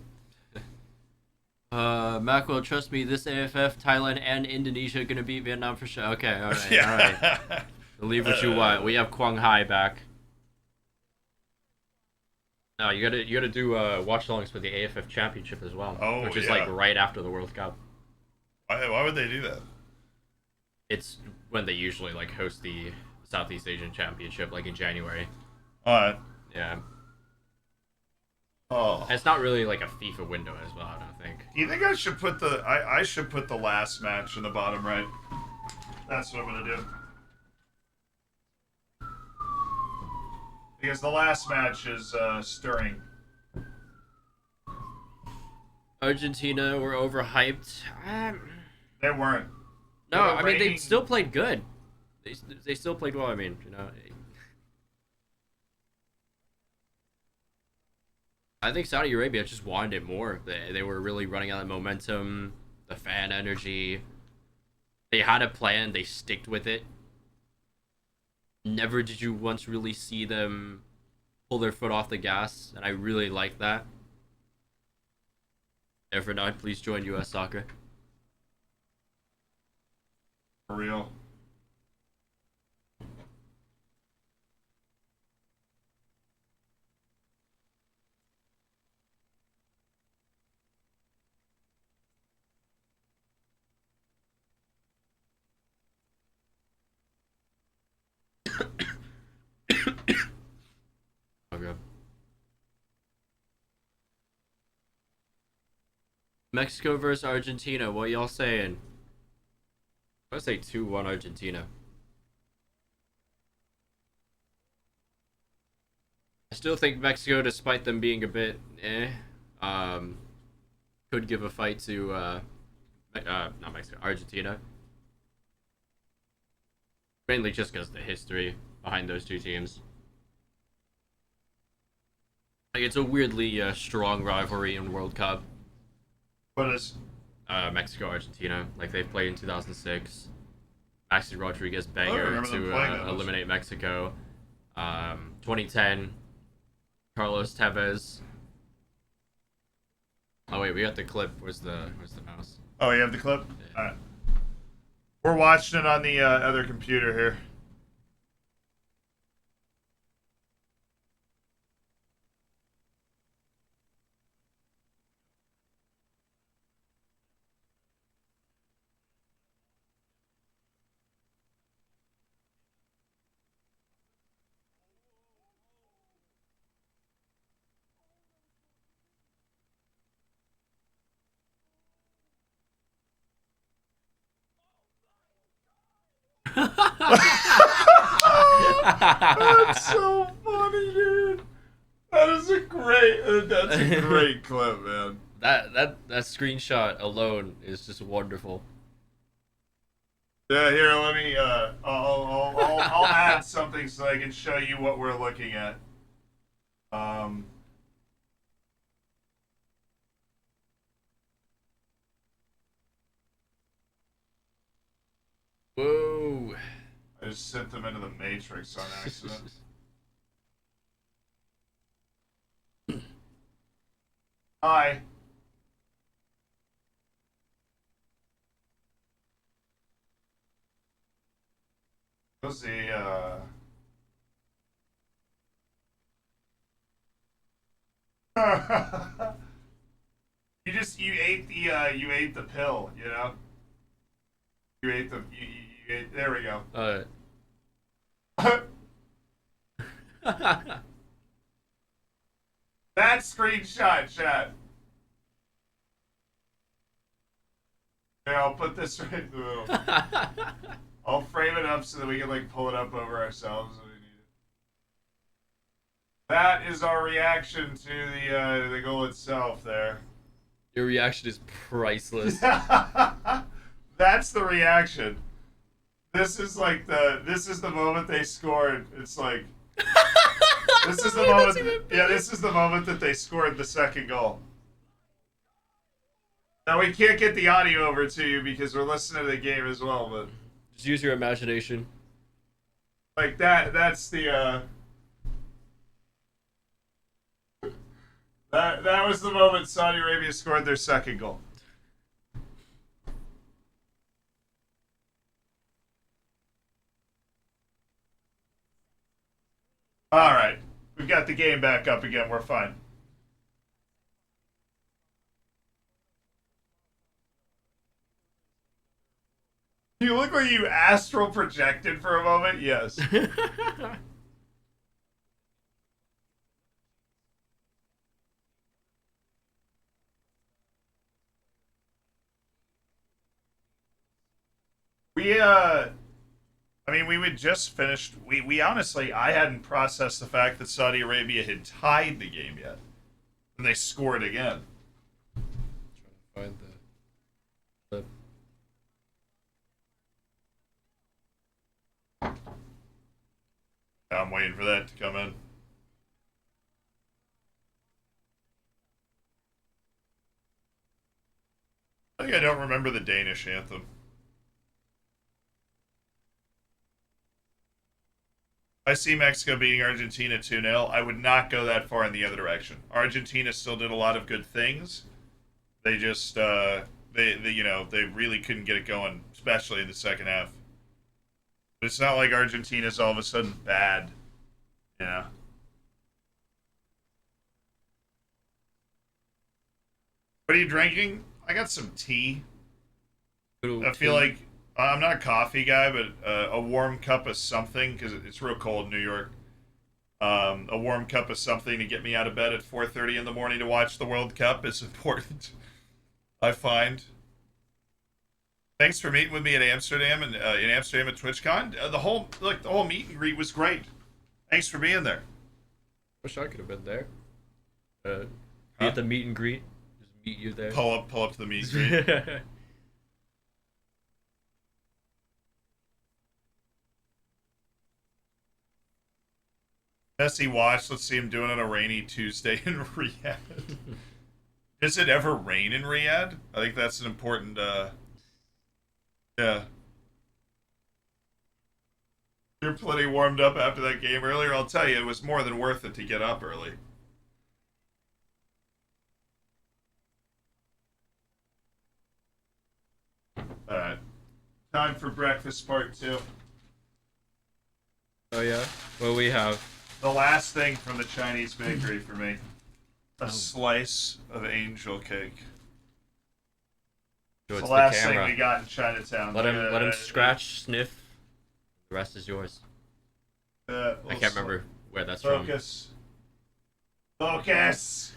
Macwell, trust me, this AFF, Thailand, and Indonesia are gonna beat Vietnam for sure. Okay, all right, Yeah. all right. Believe what you want. We have Quang Hai back. No, you gotta do watch-alongs for the AFF Championship as well, which is like right after the World Cup. Why would they do that? It's when they usually like host the Southeast Asian Championship, like in January. All right. Yeah. Oh. It's not really like a FIFA window as well, I don't think. Do you think I should put I should put the last match in the bottom right? That's what I'm gonna do. Because the last match is stirring. Argentina were overhyped. They weren't. No, I mean they still played good. They still played well. I mean, you know. I think Saudi Arabia just wanted it more. They were really running out of momentum, the fan energy. They had a plan. They sticked with it. Never did you once really see them pull their foot off the gas, and I really like that. Evernote, please join U.S. Soccer. For real. Okay. Mexico versus Argentina. What y'all saying? I would say 2-1 Argentina. I still think Mexico, despite them being a bit could give a fight to not Mexico, Argentina. Mainly just because of the history behind those two teams. Like, it's a weirdly strong rivalry in World Cup. What is? Mexico, Argentina. Like, they've played in 2006. Maxi Rodriguez banger to eliminate Mexico. 2010, Carlos Tevez. Oh wait, we got the clip. Where's the mouse? Oh, you have the clip? Yeah. All right. We're watching it on the other computer here. That's so funny, dude. That's a great clip, man. That screenshot alone is just wonderful. Yeah, here, let me. I'll add something so I can show you what we're looking at. Whoa. I just sent them into the Matrix on accident. Hi. Was the you ate the pill, you know? You ate, there we go. That screenshot, chat. Here, I'll put this right in the middle. I'll frame it up so that we can like pull it up over ourselves if we need it. That is our reaction to the goal itself there. Your reaction is priceless. That's the reaction. This is the moment they scored. It's like this is the moment. Yeah, this is the moment that they scored the second goal. Now we can't get the audio over to you because we're listening to the game as well, but Just use your imagination. like that's the that was the moment Saudi Arabia scored their second goal. All right, we've got the game back up again. We're fine. You look like you astral projected for a moment. Yes. I mean, we would just finished. We honestly, I hadn't processed the fact that Saudi Arabia had tied the game yet, and they scored again. Trying to find I'm waiting for that to come in. I think I don't remember the Danish anthem. I see Mexico beating Argentina 2-0. I would not go that far in the other direction. Argentina still did a lot of good things. They just they they really couldn't get it going, especially in the second half. But it's not like Argentina's all of a sudden bad. Yeah. What are you drinking? I got some tea. it. I feel like I'm not a coffee guy, but a warm cup of something because it's real cold in New York. A warm cup of something to get me out of bed at 4:30 in the morning to watch the World Cup is important. I find. Thanks for meeting with me at Amsterdam and in Amsterdam at TwitchCon. The whole meet and greet was great. Thanks for being there. Wish I could have been there. Be at the meet and greet. Just meet you there. Pull up to the meet and greet. Messi watch. Let's see him doing it on a rainy Tuesday in Riyadh. Does it ever rain in Riyadh? I think that's an important. Yeah. You're plenty warmed up after that game earlier. I'll tell you, it was more than worth it to get up early. All right. Time for breakfast part 2. Oh yeah. What we have? The last thing from the Chinese bakery for me. A slice of angel cake. So It's it's the last the thing camera. we got in Chinatown. Let him scratch, sniff. The rest is yours. I can't remember where that's Focus. Focus.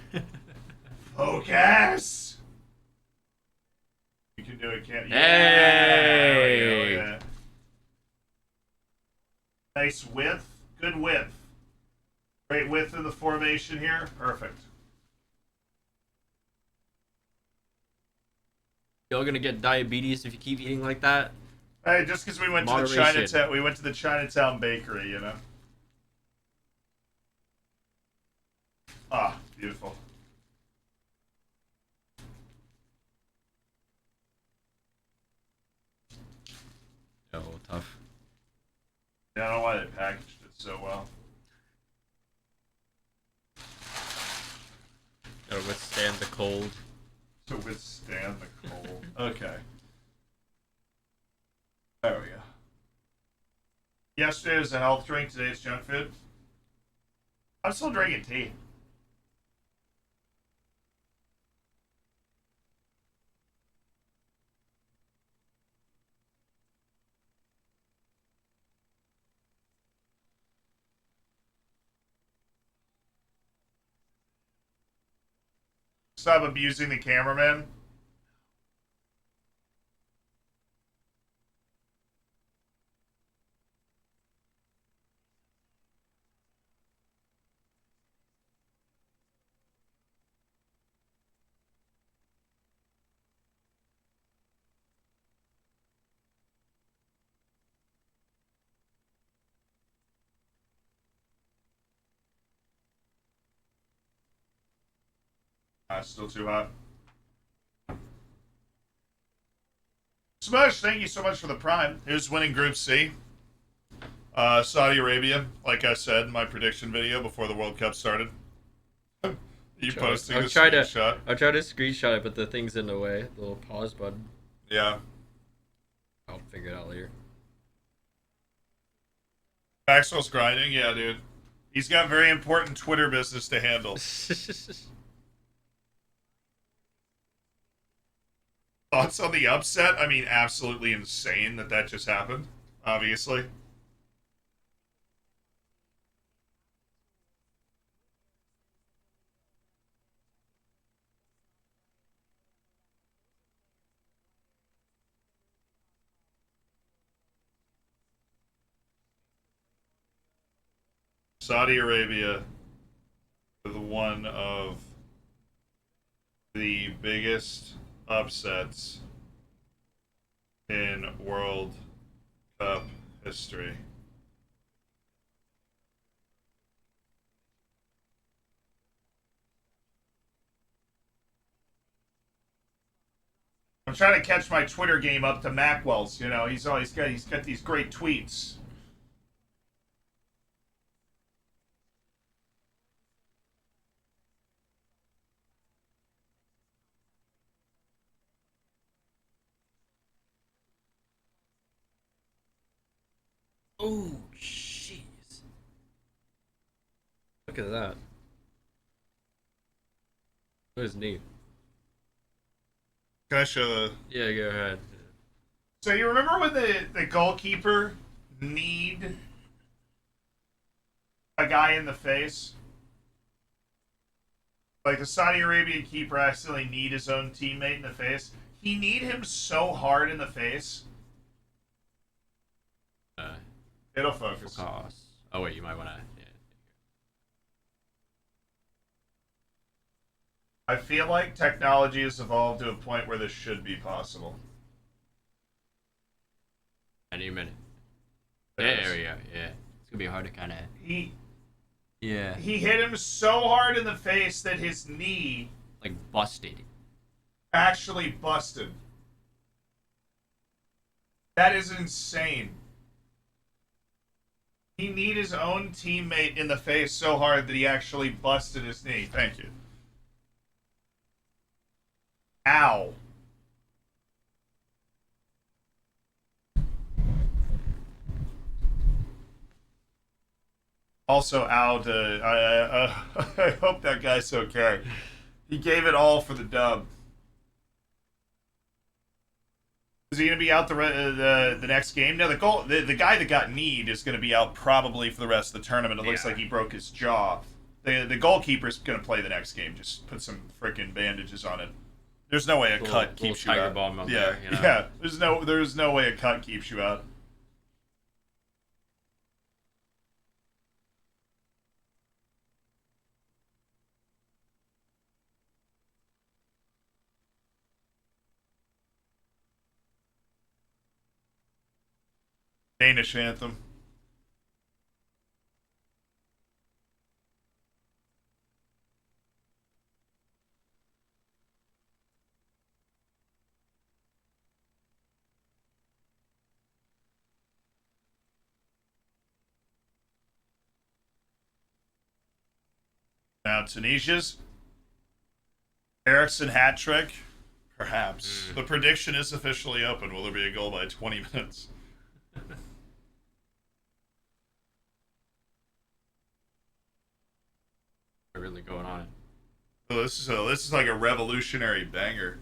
Focus. You can do it, can't you? Hey! Yeah. Nice width. Good width. Great width in the formation here. Perfect. You're gonna get diabetes if you keep eating like that. Hey, just because we went to the Chinatown, we went to the Chinatown bakery, you know. Ah, beautiful. No. Yeah, I don't know why they packaged it so well. Gotta withstand the cold. To withstand the cold. Okay. There we go. Yesterday was a health drink, today it's junk food. I'm still drinking tea. Stop abusing the cameraman. Still too hot. Smush, thank you so much for the prime. Here's winning Group C. Saudi Arabia, like I said in my prediction video before the World Cup started. You posting the screenshot? I'll try to screenshot it, but the thing's in the way. The little pause button. Yeah. I'll figure it out later. Maxwell's grinding? Yeah, dude. He's got very important Twitter business to handle. Thoughts on the upset? I mean, absolutely insane that just happened, obviously. Saudi Arabia with one of the biggest upsets in World Cup history. I'm trying to catch my Twitter game up to Macwell's. You know, he's got these great tweets. Oh, jeez. Look at that. That is neat. Can I show the... Yeah, go ahead. So you remember when the goalkeeper kneed a guy in the face? Like the Saudi Arabian keeper accidentally kneed his own teammate in the face. He kneed him so hard in the face. It'll focus. Oh wait, you might want to. Yeah. I feel like technology has evolved to a point where this should be possible. Any minute. There we go. Yeah, it's gonna be hard to kind of. He hit him so hard in the face that his knee like busted. Actually busted. That is insane. He kneed his own teammate in the face so hard that he actually busted his knee. Thank you. Ow. Also, ow to... I hope that guy's okay. He gave it all for the dub. Is he going to be out the next game? No, the guy that got kneed is going to be out probably for the rest of the tournament. It looks like he broke his jaw. The goalkeeper's going to play the next game. Just put some freaking bandages on it. There's no way a cut keeps you out. Bomb up yeah, there, you know? yeah. There's no way a cut keeps you out. Danish anthem. Now Tunisia's Ericsson hat trick, perhaps. The prediction is officially open. Will there be a goal by 20 minutes? Really going on. So this is like a revolutionary banger.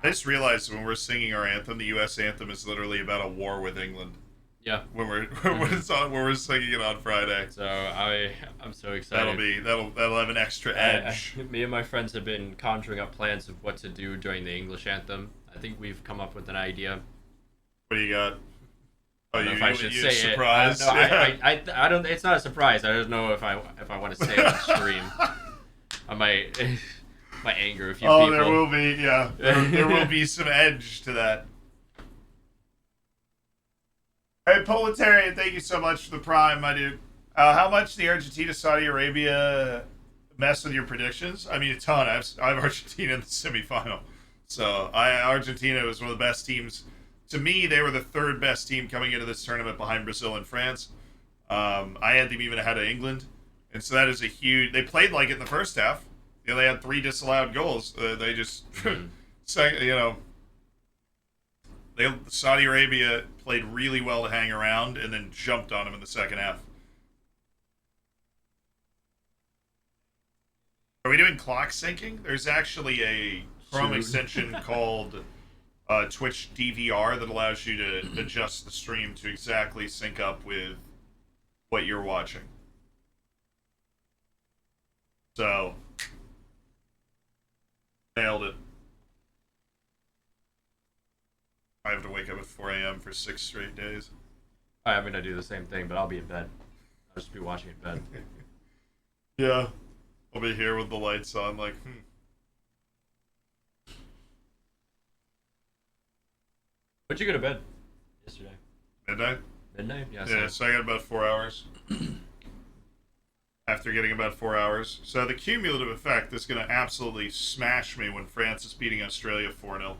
I just realized when we're singing our anthem, the U.S. anthem is literally about a war with England. Yeah. When we're singing it on Friday. So I'm so excited. That'll have an extra edge. Me and my friends have been conjuring up plans of what to do during the English anthem. I think we've come up with an idea. What do you got? Oh, I don't know if I should say surprise? it. No, Yeah. I don't. It's not a surprise. I don't know if I want to say it on stream. I might anger a few people. Oh, there will be. Yeah, there will be some edge to that. Hey, Proletarian, thank you so much for the prime, my dude. How much the Argentina-Saudi Arabia mess with your predictions? I mean, a ton. I have Argentina in the semifinal. So, Argentina was one of the best teams. To me, they were the third best team coming into this tournament behind Brazil and France. I had them even ahead of England. And so that is a huge... They played like it in the first half. You know, they had 3 disallowed goals. They just... Saudi Arabia played really well to hang around and then jumped on them in the second half. Are we doing clock syncing? There's actually a Chrome extension called Twitch DVR that allows you to adjust the stream to exactly sync up with what you're watching. So, nailed it. I have to wake up at 4 a.m. for 6 straight days. I'm gonna do the same thing, but I'll be in bed. I'll just be watching in bed. Yeah. I'll be here with the lights on, like, When'd you go to bed yesterday? Midnight? Midnight? Yeah, so I got about 4 hours. After getting about 4 hours. So the cumulative effect is going to absolutely smash me when France is beating Australia 4-0.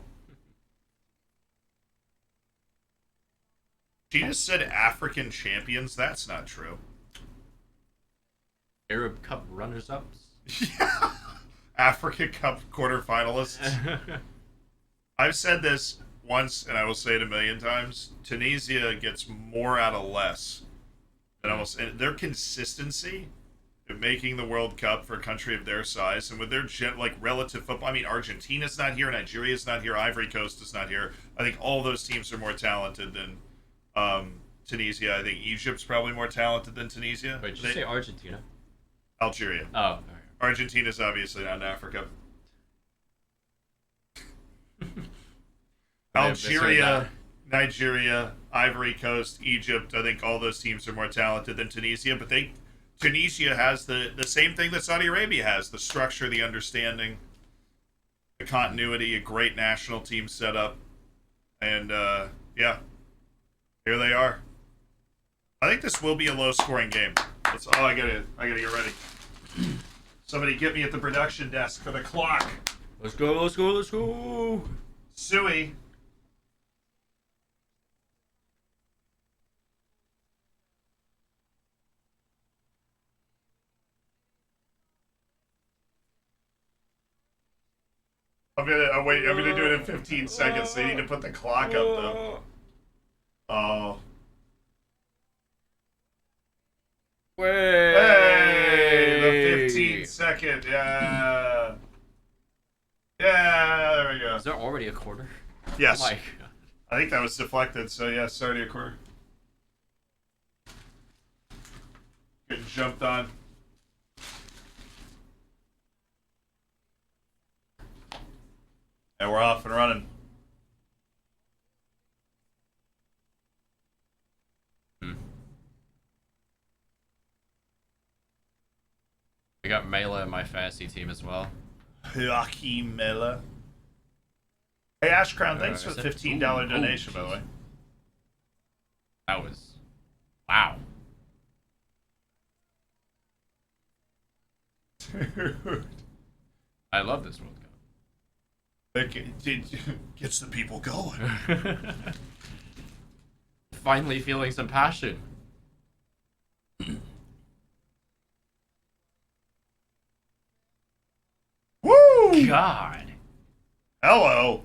She just said African champions? That's not true. Arab Cup runners-ups? Yeah. Africa Cup quarterfinalists. I've said this once, and I will say it a million times. Tunisia gets more out of less. And their consistency in making the World Cup for a country of their size, and with their relative football. I mean, Argentina's not here, Nigeria's not here, Ivory Coast is not here. I think all those teams are more talented than Tunisia. I think Egypt's probably more talented than Tunisia. Wait, did you say Argentina? Algeria. Oh, all right. Argentina's obviously not in Africa. Algeria, Nigeria, Ivory Coast, Egypt. I think all those teams are more talented than Tunisia, but Tunisia has the same thing that Saudi Arabia has: the structure, the understanding, the continuity, a great national team setup, and yeah, here they are. I think this will be a low-scoring game. I gotta get ready. Somebody get me at the production desk for the clock. Let's go, let's go, let's go. Suey. I'm gonna do it in 15 seconds. They need to put the clock up though. Oh. Hey, the 15-second, yeah. Yeah, there we go. Is there already a quarter? Yes. Oh my God. I think that was deflected, so yeah, it's already a quarter. Getting jumped on. And we're off and running. I got Mela in my fantasy team as well. Joachim Mela. Hey, Ash Crown, thanks for the $15 Ooh, donation, by the way. That was... Wow. Dude. I love this World Cup. It gets the people going. Finally feeling some passion. Woo! God. Hello.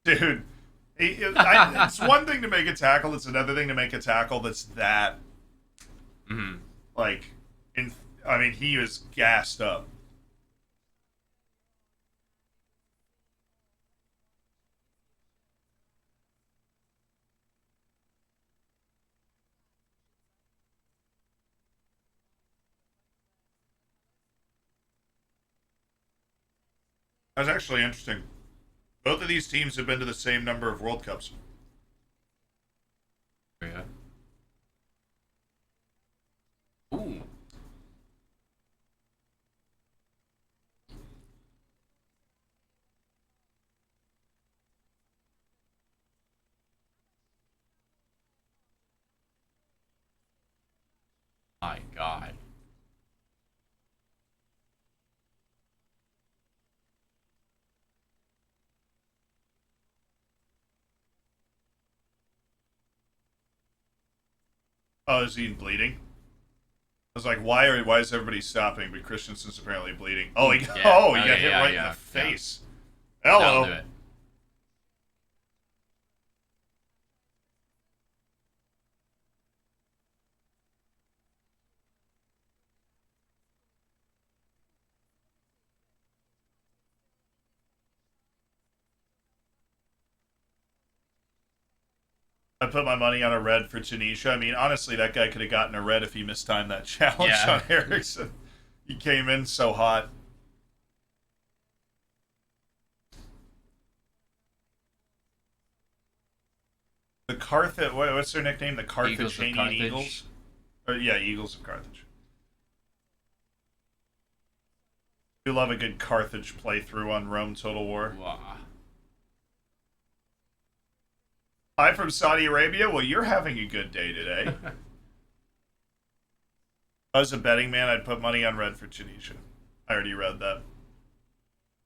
Dude. It's one thing to make a tackle, it's another thing to make a tackle that's that... Mm-hmm. Like, I mean, he was gassed up. That's actually interesting. Both of these teams have been to the same number of World Cups. Yeah. Ooh. My God. Oh, is he bleeding? I was like, why is everybody stopping? But Christensen's apparently bleeding. Oh, he got hit right in the face. That'll Hello. do it. I put my money on a red for Tunisia. I mean, honestly, that guy could have gotten a red if he mistimed that challenge Yeah. on Ericsson. He came in so hot. The Carthage, what's their nickname? The Carthaginian Eagles? Or, yeah, Eagles of Carthage. We love a good Carthage playthrough on Rome Total War. Wow. Hi from Saudi Arabia. Well, you're having a good day today. If I was a betting man, I'd put money on red for Tunisia. I already read that.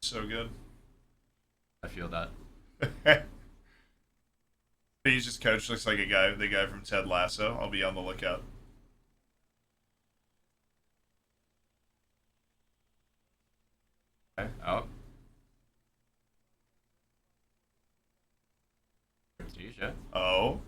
So good. I feel that. He's just coach looks like the guy from Ted Lasso. I'll be on the lookout. Okay. Oh. Tunisia. Oh.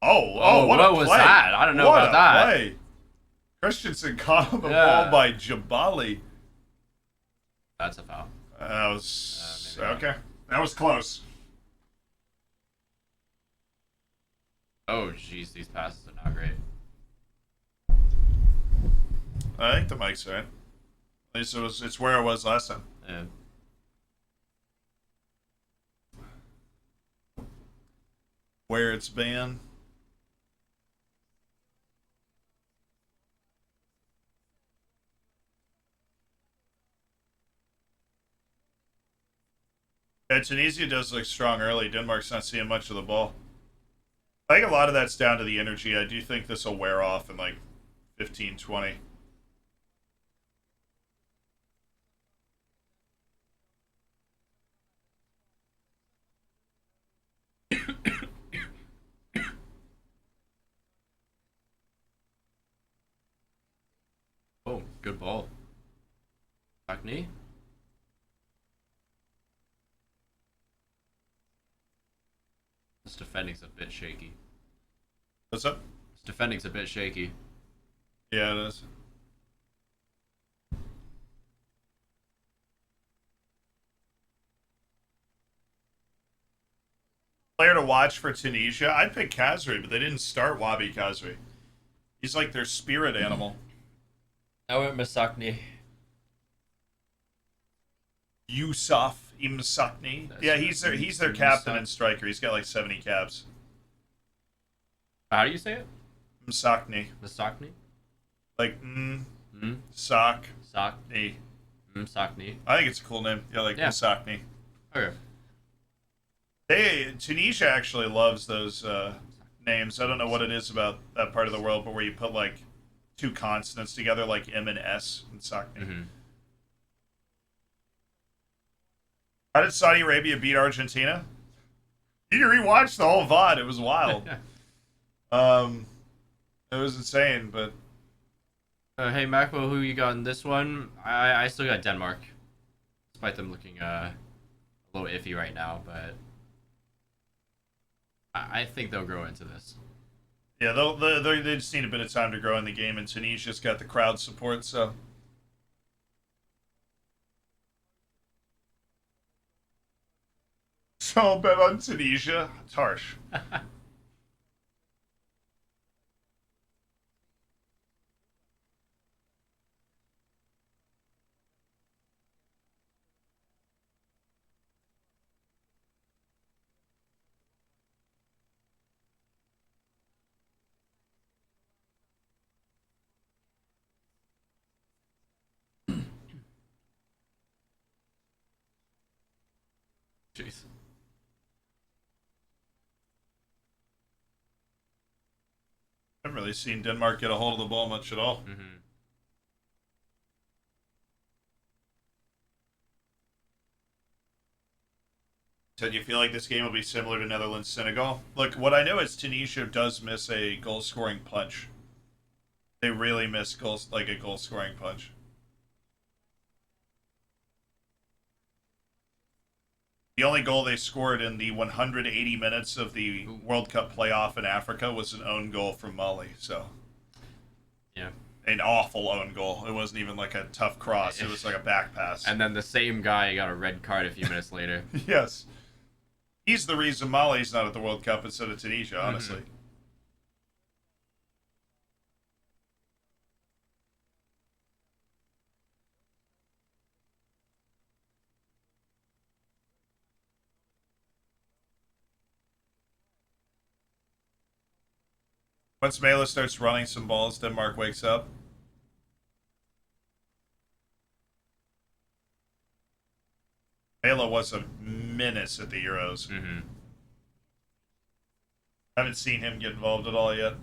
Oh, what was play. that? I don't know what about that. Play. Christensen caught on the Yeah. ball by Jabali. That's a foul. That was... maybe not. okay. That was close. Oh, jeez, these passes are not great. I think the mic's right. At least it's where it was last time. Yeah. Where it's been. Yeah, Tunisia does look strong early. Denmark's not seeing much of the ball. I think a lot of that's down to the energy. I do think this will wear off in like 15, 20. Oh, good ball. Back knee. This defending's a bit shaky. What's up? This defending's a bit shaky. Yeah, it is. Player to watch for Tunisia? I'd pick Kazri, but they didn't start Wabi Kazri. He's like their spirit animal. I went Masakni. Yusuf Imsakni. Yeah, he's their captain and striker. He's got like 70 caps. How do you say it? Msakni. Masakni? Like, Mm. sock. Sak. Ni. Sakni. I think it's a cool name. Yeah, like Yeah. Msakni. Okay. Tunisia actually loves those names. I don't know what it is about that part of the world, but where you put like two consonants together, like M and S, and Sakni. Mm-hmm. How did Saudi Arabia beat Argentina? You can rewatch the whole VOD. It was wild. It was insane, but Hey, Macbo, who you got in this one? I still got Denmark. Despite them looking a little iffy right now, but I think they'll grow into this. yeah, they just need a bit of time to grow in the game, and Tunisia's got the crowd support, so. So I'll bet on Tunisia. It's harsh. Jeez. I haven't really seen Denmark get a hold of the ball much at all. Mm-hmm. So do you feel like this game will be similar to Netherlands-Senegal? Look, what I know is Tunisia does miss a goal-scoring punch. They really miss goals, like a goal-scoring punch. The only goal they scored in the 180 minutes of the World Cup playoff in Africa was an own goal from Mali. So, Yeah. an awful own goal. It wasn't even like a tough cross. It was like a back pass. And then the same guy got a red card a few minutes later. Yes. He's the reason Mali's not at the World Cup instead of Tunisia, honestly. Mm-hmm. Once Mela starts running some balls, Denmark wakes up. Mela was a menace at the Euros. Mm-hmm. Haven't seen him get involved at all yet.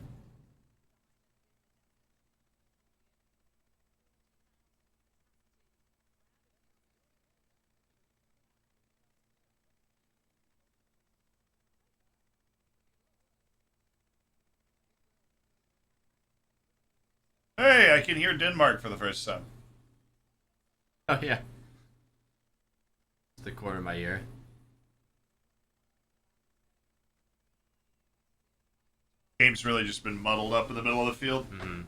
Hey, I can hear Denmark for the first time. Oh, yeah. It's the corner of my ear. Game's really just been muddled up in the middle of the field. Mm-hmm.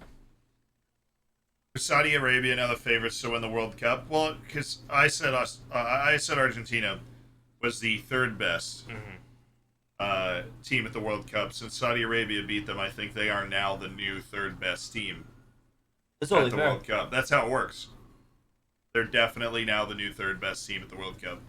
Saudi Arabia now the favorites to win the World Cup. Well, because I said Argentina was the third best team at the World Cup. Since Saudi Arabia beat them, I think they are now the new third best team That's at only the fair. World Cup. That's how it works. They're definitely now the new third best team at the World Cup.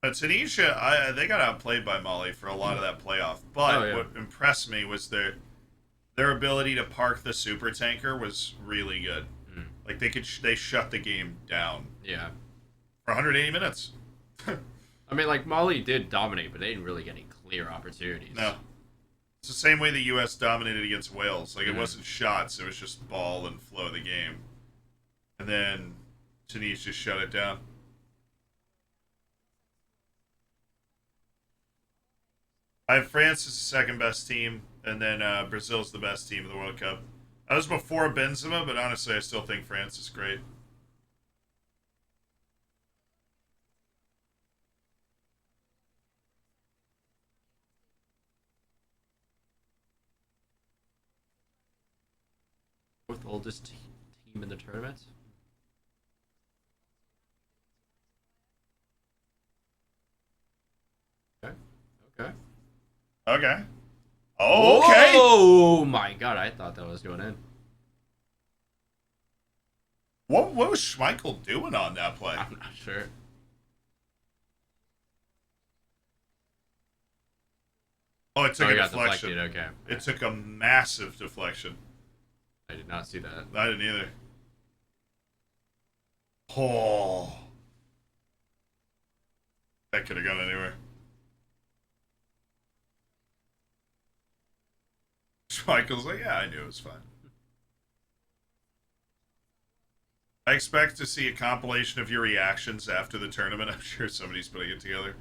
But Tunisia, they got outplayed by Mali for a lot of that playoff. But Oh, yeah. what impressed me was their ability to park the super tanker was really good. Mm. Like they shut the game down Yeah. for 180 minutes. I mean, like, Mali did dominate, but they didn't really get any clear opportunities. No, it's the same way the U.S. dominated against Wales. Like it Mhm. wasn't shots; it was just ball and flow of the game. And then Tunisia shut it down. I have France as the second best team, and then Brazil's the best team of the World Cup. That was before Benzema, but honestly, I still think France is great. Fourth oldest team in the tournament. Okay. Okay. Okay. Okay. Oh my god, I thought that was going in. What was Schmeichel doing on that play? I'm not sure. Oh, it took Oh, a he got deflection. deflected. Okay. It took a massive deflection. I did not see that. I didn't either. Oh. That could have gone anywhere. Schmeichel's like, yeah, I knew it was fine. I expect to see a compilation of your reactions after the tournament. I'm sure somebody's putting it together.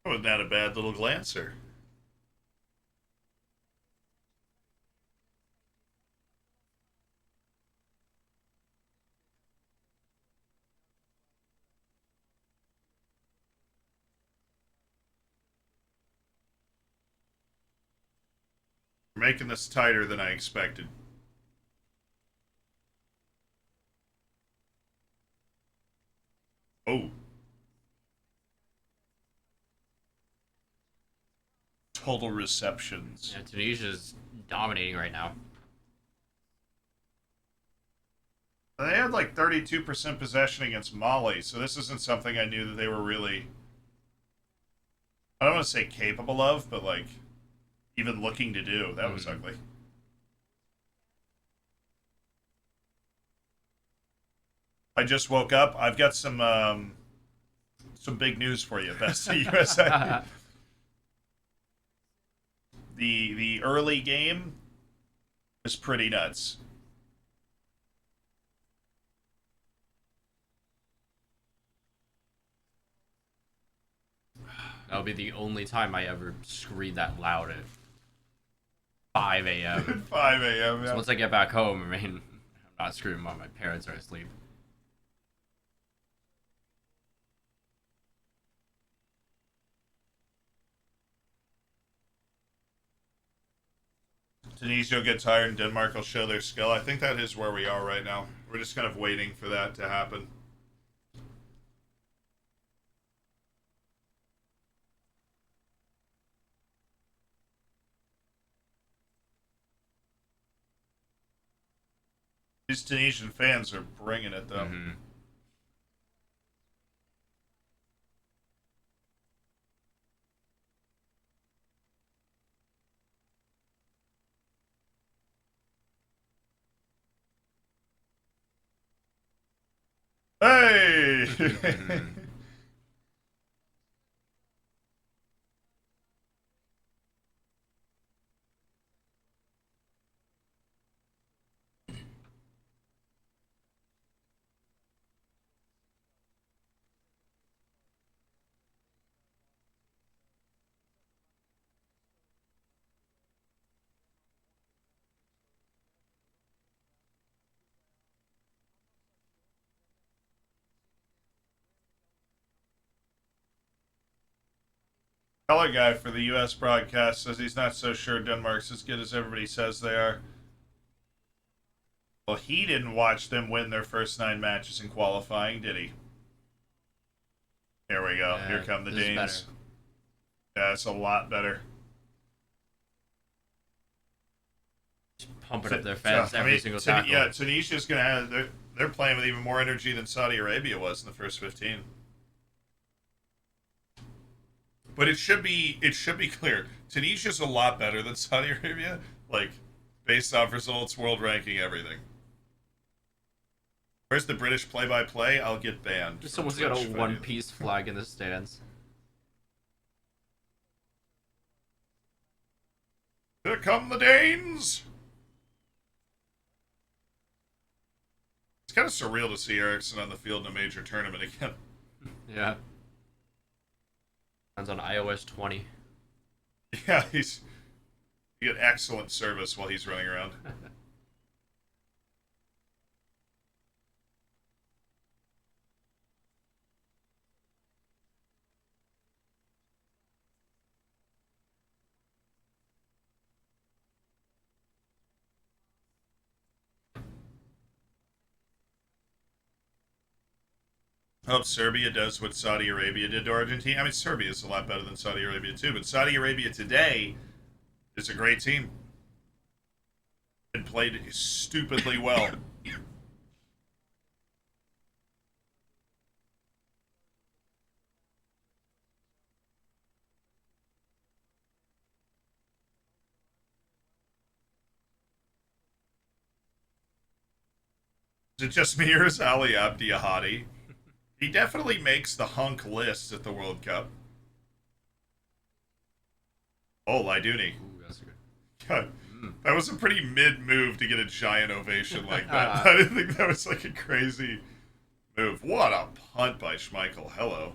Wasn't that a bad little glancer? We're making this tighter than I expected. Oh. Total receptions. Yeah, Tunisia's dominating right now. They had like 32% possession against Mali, so this isn't something I knew that they were really, I don't want to say capable of, but like even looking to do. That was ugly. I just woke up. I've got some big news for you. Best of USA. The early game is pretty nuts. That'll be the only time I ever scream that loud at 5 a.m. 5 a.m. Yeah. So once I get back home, I mean, I'm not screaming while my parents are asleep. Tunisia will get tired and Denmark will show their skill. I think that is where we are right now. We're just kind of waiting for that to happen. These Tunisian fans are bringing it, though. Mm-hmm. Hey! Color guy for the U.S. broadcast says he's not so sure Denmark's as good as everybody says they are. Well, he didn't watch them win their first 9 matches in qualifying, did he? Here we go. Yeah, Here come the this is Danes. better. Yeah, it's a lot better. Just pumping up their fans every single tackle. Yeah, Tunisia's gonna have. They're playing with even more energy than Saudi Arabia was in the first 15. But it should be clear. Tunisia's a lot better than Saudi Arabia, like based off results, world ranking, everything. Where's the British play-by-play? I'll get banned. Someone's got a One Piece flag in the stands. Here come the Danes! It's kind of surreal to see Ericsson on the field in a major tournament again. Yeah. Runs on iOS 20. Yeah, you get excellent service while he's running around. I hope Serbia does what Saudi Arabia did to Argentina. I mean, Serbia is a lot better than Saudi Arabia too, but Saudi Arabia today is a great team and played stupidly well. Is it just me or is Ali Abdi a hottie? He definitely makes the hunk list at the World Cup. Oh, Lyduni. Ooh, that's good. God, that was a pretty mid move to get a giant ovation like that. I didn't think that was like a crazy move. What a punt by Schmeichel. Hello.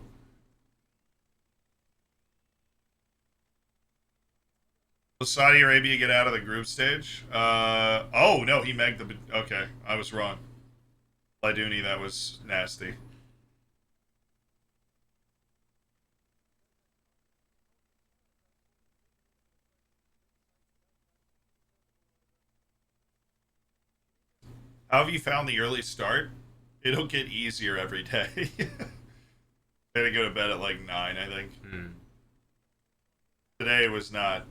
Will Saudi Arabia get out of the group stage? Oh, no, he megged the... Okay, I was wrong. Lyduni, that was nasty. How have you found the early start? It'll get easier every day. I had to go to bed at like 9, I think. Today was not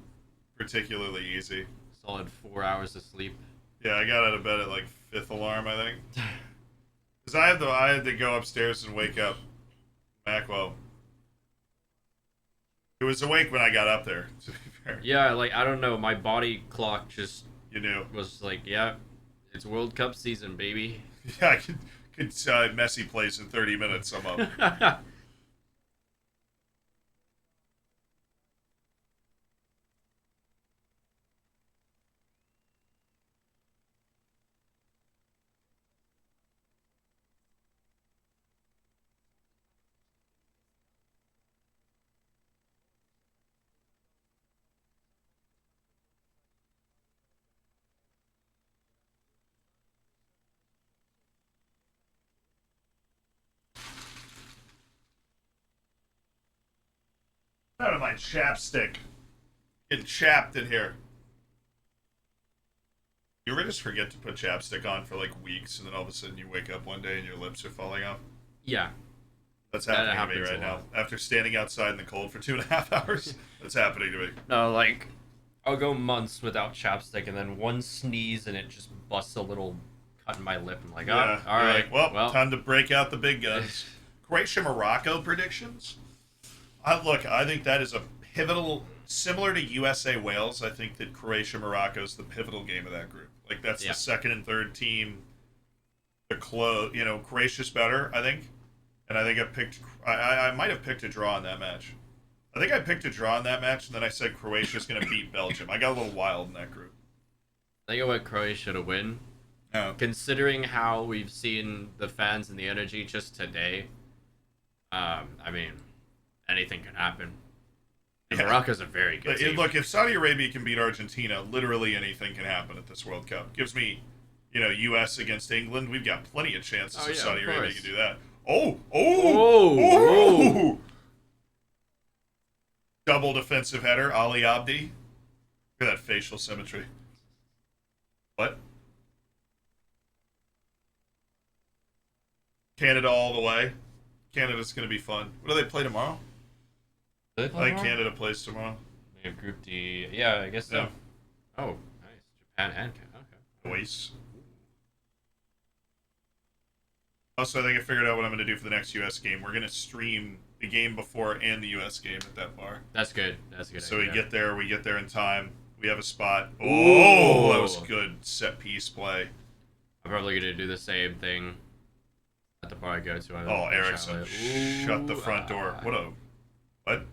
particularly easy. Solid 4 hours of sleep. Yeah, I got out of bed at like 5th alarm, I think. Because I had to go upstairs and wake up Macwell. It was awake when I got up there, to be fair. Yeah, like, I don't know. My body clock just You knew. was like, yeah, it's World Cup season, baby. Yeah, I could Messi plays in 30 minutes, I'm up. Out of my chapstick. Getting chapped in here. You ever just forget to put chapstick on for like weeks and then all of a sudden you wake up one day and your lips are falling off? Yeah. That's That happening to me happens right a now. lot. After standing outside in the cold for 2.5 hours, that's happening to me. No, like, I'll go months without chapstick, and then one sneeze, and it just busts a little cut in my lip. I'm like, oh, Yeah, all you're right. like, well, time to break out the big guns. Croatia-Morocco predictions? I think that is a pivotal, similar to USA-Wales. I think that Croatia-Morocco is the pivotal game of that group. Like, that's Yeah. the second and third team. Croatia's better, I think. And I think I might have picked a draw in that match. I think I picked a draw in that match, and then I said Croatia's going to beat Belgium. I got a little wild in that group. I think I want Croatia to win. Oh. Considering how we've seen the fans and the energy just today, I mean, anything can happen. And Yeah. Morocco's a very good team. Look, if Saudi Arabia can beat Argentina, literally anything can happen at this World Cup. Gives me, U.S. against England. We've got plenty of chances Oh, if yeah, Saudi of Arabia course. can do that. Oh! Double defensive header, Ali Abdi. Look at that facial symmetry. What? Canada all the way. Canada's going to be fun. What do they play tomorrow? Do they I play think tomorrow? Canada plays tomorrow. They have Group D. Yeah, I guess so. Yeah. Oh, nice. Japan and Canada. Okay. Voice. Also, I think I figured out what I'm going to do for the next U.S. game. We're going to stream the game before and the U.S. game at that bar. That's good. That's a good. So idea. we get there in time. We have a spot. Ooh. Oh, that was good set piece play. I'm probably gonna do the same thing at the bar I go to. Oh, Ericsson, shut the front door. What?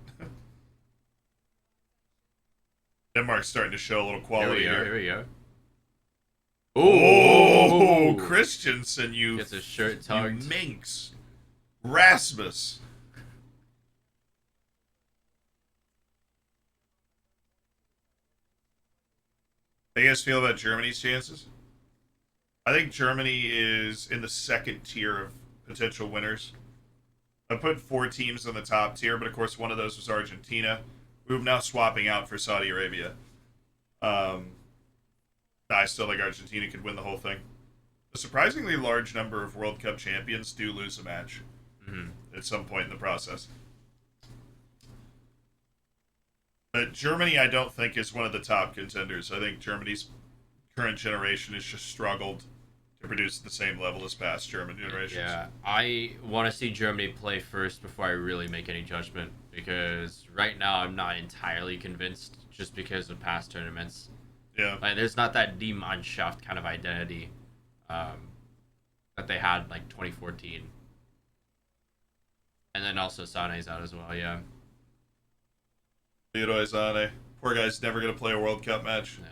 Denmark's starting to show a little quality Here here. we go. Oh, Christensen, you Gets his shirt tugged. You minx. Rasmus. How you guys feel about Germany's chances? I think Germany is in the second tier of potential winners. I put 4 teams in the top tier, but of course one of those was Argentina, who I'm now swapping out for Saudi Arabia. I still think Argentina could win the whole thing. A surprisingly large number of World Cup champions do lose a match. at some point in the process. But Germany, I don't think, is one of the top contenders. I think Germany's current generation has just struggled to produce the same level as past German generations. Yeah, I want to see Germany play first before I really make any judgment, because right now I'm not entirely convinced just because of past tournaments. Yeah. Like, there's not that Die Mannschaft kind of identity that they had like 2014. And then also Sane's out as well, yeah. Leroy Sané. Poor guy's never going to play a World Cup match. Yeah.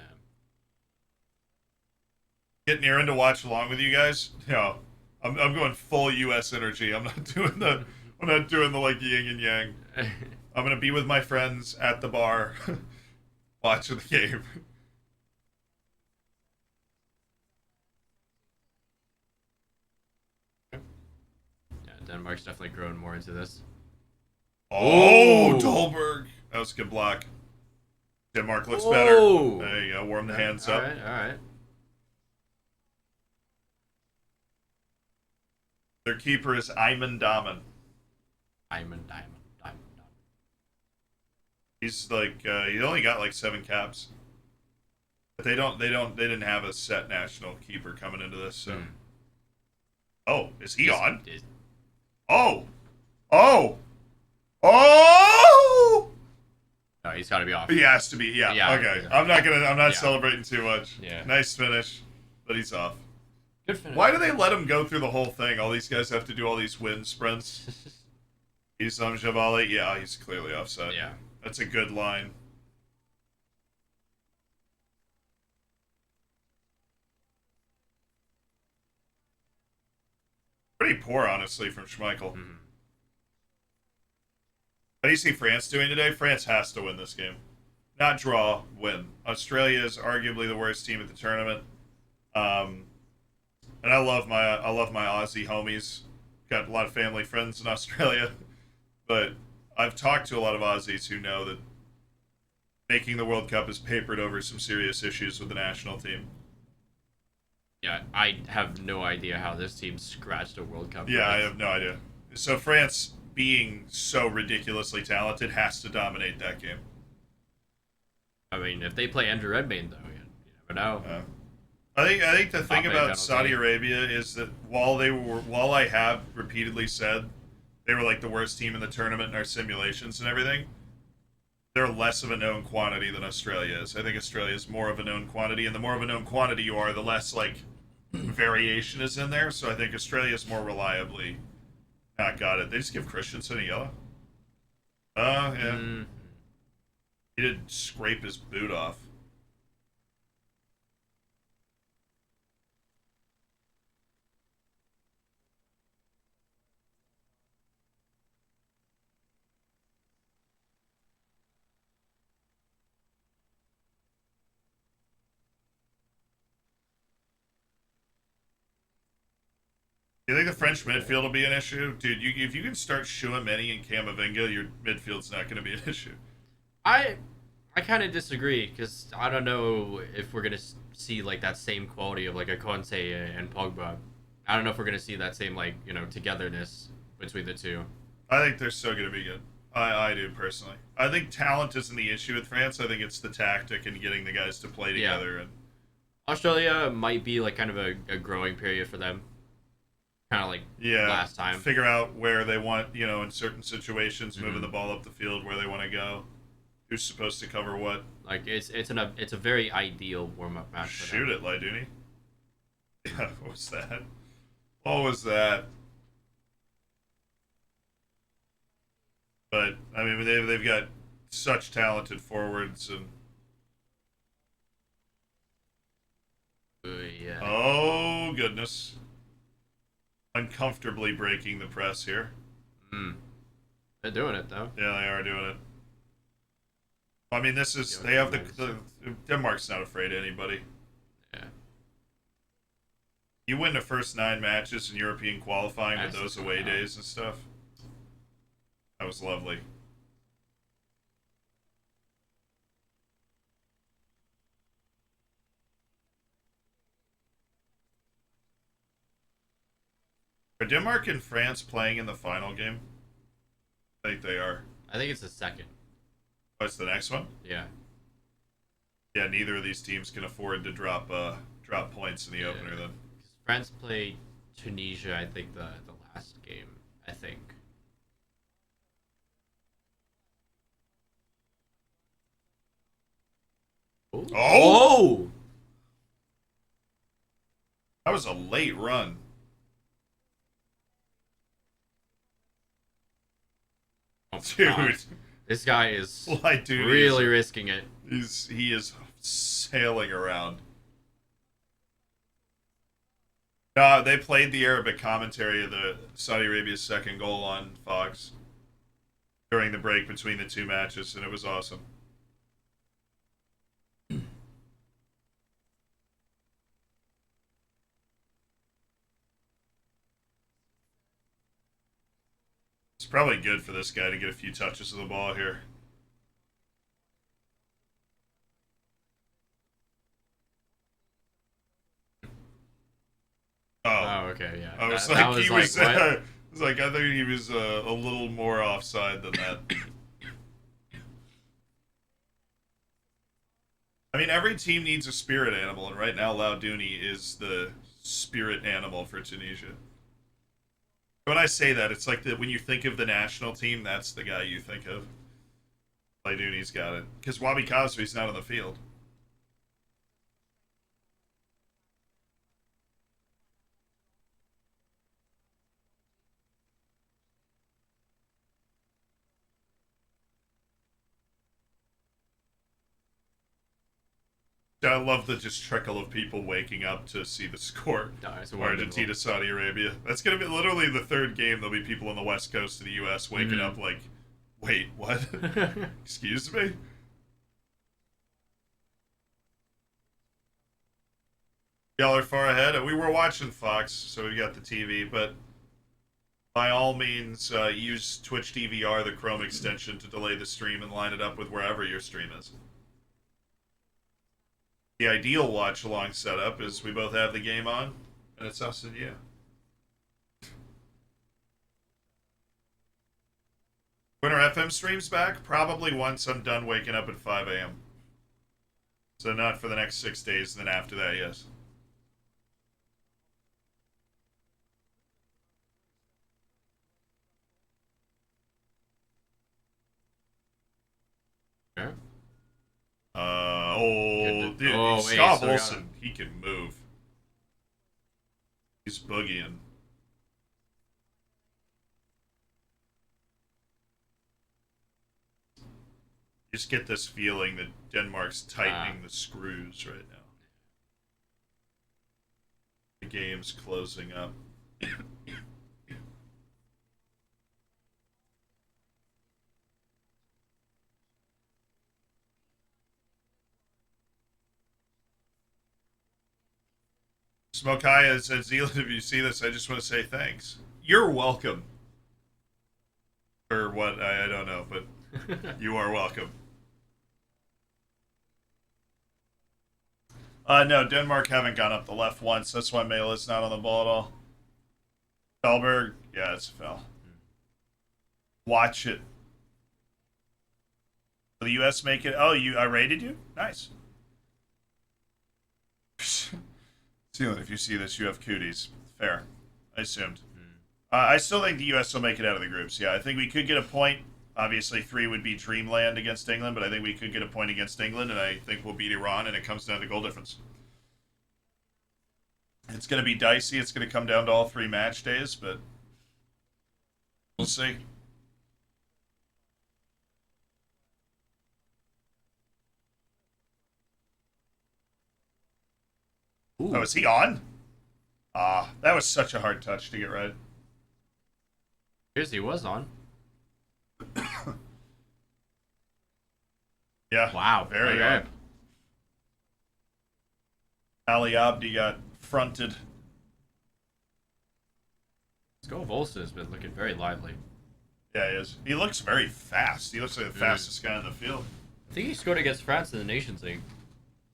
Getting here in to watch along with you guys. Yeah, I'm going full U.S. energy. I'm not doing the like yin and yang. I'm gonna be with my friends at the bar, watching the game. Yeah, Denmark's definitely growing more into this. Oh, Ooh. Dolberg. That was a good block. Denmark looks Whoa. better. There you go. Warm the hands up. All right. Their keeper is Ayman Daman. Diamond. He's like he only got like 7 caps. But they didn't have a set national keeper coming into this. So. Oh, is he on? Oh. No, he's got to be off. He has to be. Yeah. Okay. I'm not celebrating too much. Yeah. Nice finish, but he's off. Good finish. Why do they let him go through the whole thing? All these guys have to do all these wind sprints. He's Javali. Yeah, he's clearly offside. Yeah. That's a good line. Pretty poor, honestly, from Schmeichel. Mm-hmm. How do you see France doing today? France has to win this game. Not draw, win. Australia is arguably the worst team at the tournament. And I love my Aussie homies. Got a lot of family friends in Australia. But I've talked to a lot of Aussies who know that making the World Cup has papered over some serious issues with the national team. Yeah, I have no idea how this team scratched a World Cup. Yeah, I have no idea. So France, being so ridiculously talented, has to dominate that game. I mean, if they play Andrew Redmayne, though, you never know. I think the thing about penalty. Saudi Arabia is that while I have repeatedly said they were like the worst team in the tournament in our simulations and everything, they're less of a known quantity than Australia is. I think Australia is more of a known quantity, and the more of a known quantity you are, the less like variation is in there. So I think Australia is more reliably not got it. They just give Christensen a yellow. Yeah. He did scrape his boot off. You think the French midfield will be an issue? Dude, if you can start Chouameni and Camavinga, your midfield's not going to be an issue. I kind of disagree, because I don't know if we're going to see like that same quality of like a Conte and Pogba. I don't know if we're going to see that same like, togetherness between the two. I think they're still going to be good. I do, personally. I think talent isn't the issue with France. I think it's the tactic and getting the guys to play together. And Australia might be like kind of a growing period for them. Kind of like last time. Figure out where they want, in certain situations, moving the ball up the field, where they want to go. Who's supposed to cover what? Like it's a very ideal warm up match. Shoot it, Lyduni. Yeah, what was that? What was that? But I mean, they've got such talented forwards and. Yeah. Oh goodness! Uncomfortably breaking the press here. They're doing it though. Yeah, they are doing it. I mean, this is they have the Denmark's not afraid of anybody. Yeah. You win the first 9 matches in European qualifying with those away days and stuff. That was lovely. Are Denmark and France playing in the final game? I think they are. I think it's the second. What's the next one? Yeah. Yeah, neither of these teams can afford to drop points in the opener then. France played Tunisia, I think, the last game, I think. Oh! Oh! That was a late run. Oh, Dude. God. This guy is Light duty really risking it. He is sailing around. They played the Arabic commentary of the Saudi Arabia's second goal on Fox during the break between the two matches, and it was awesome. It's probably good for this guy to get a few touches of the ball here. Oh, okay, yeah. I was That like, was he like, was. what? I was like, I think he was a little more offside than that. I mean, every team needs a spirit animal, and right now, Louduni is the spirit animal for Tunisia. When I say that, it's like when you think of the national team, that's the guy you think of. Louduni's got it because Wabi Kazri's not on the field. I love the just trickle of people waking up to see the score. No, it's Argentina, Saudi Arabia. That's going to be literally the third game. There'll be people on the west coast of the U.S. waking up like, wait, what? Excuse me? Y'all are far ahead. We were watching Fox, so we got the TV, but by all means, use Twitch DVR, the Chrome extension, to delay the stream and line it up with wherever your stream is. The ideal watch-along setup is we both have the game on, and it's us and you. When are FM streams back? Probably once I'm done waking up at 5 a.m. So not for the next 6 days, and then after that, yes. Yeah. Dude, Oh, wait, Scott so Wilson, he can move. He's boogieing. Just get this feeling that Denmark's tightening the screws right now. The game's closing up. Smokaya said, Zealand, if you see this, I just want to say thanks. You're welcome. Or what, I don't know, but you are welcome. No, Denmark haven't gone up the left once. That's why Mela's not on the ball at all. Dahlberg, yeah, it's a foul. Watch it. Will the U.S. make it? Oh, I rated you? Nice. Zealand, if you see this, you have cooties. Fair. I assumed. I still think the U.S. will make it out of the groups. Yeah, I think we could get a point. Obviously, 3 would be dreamland against England, but I think we could get a point against England, and I think we'll beat Iran, and it comes down to goal difference. It's going to be dicey. It's going to come down to all 3 match days, but we'll see. Ooh. Oh, is he on? That was such a hard touch to get right. Here's he was on. Yeah. Wow. Very good. Ali Abdi got fronted. Scott Wilson has been looking very lively. Yeah, he is. He looks very fast. He looks like the fastest guy in the field. I think he scored against France in the Nations League.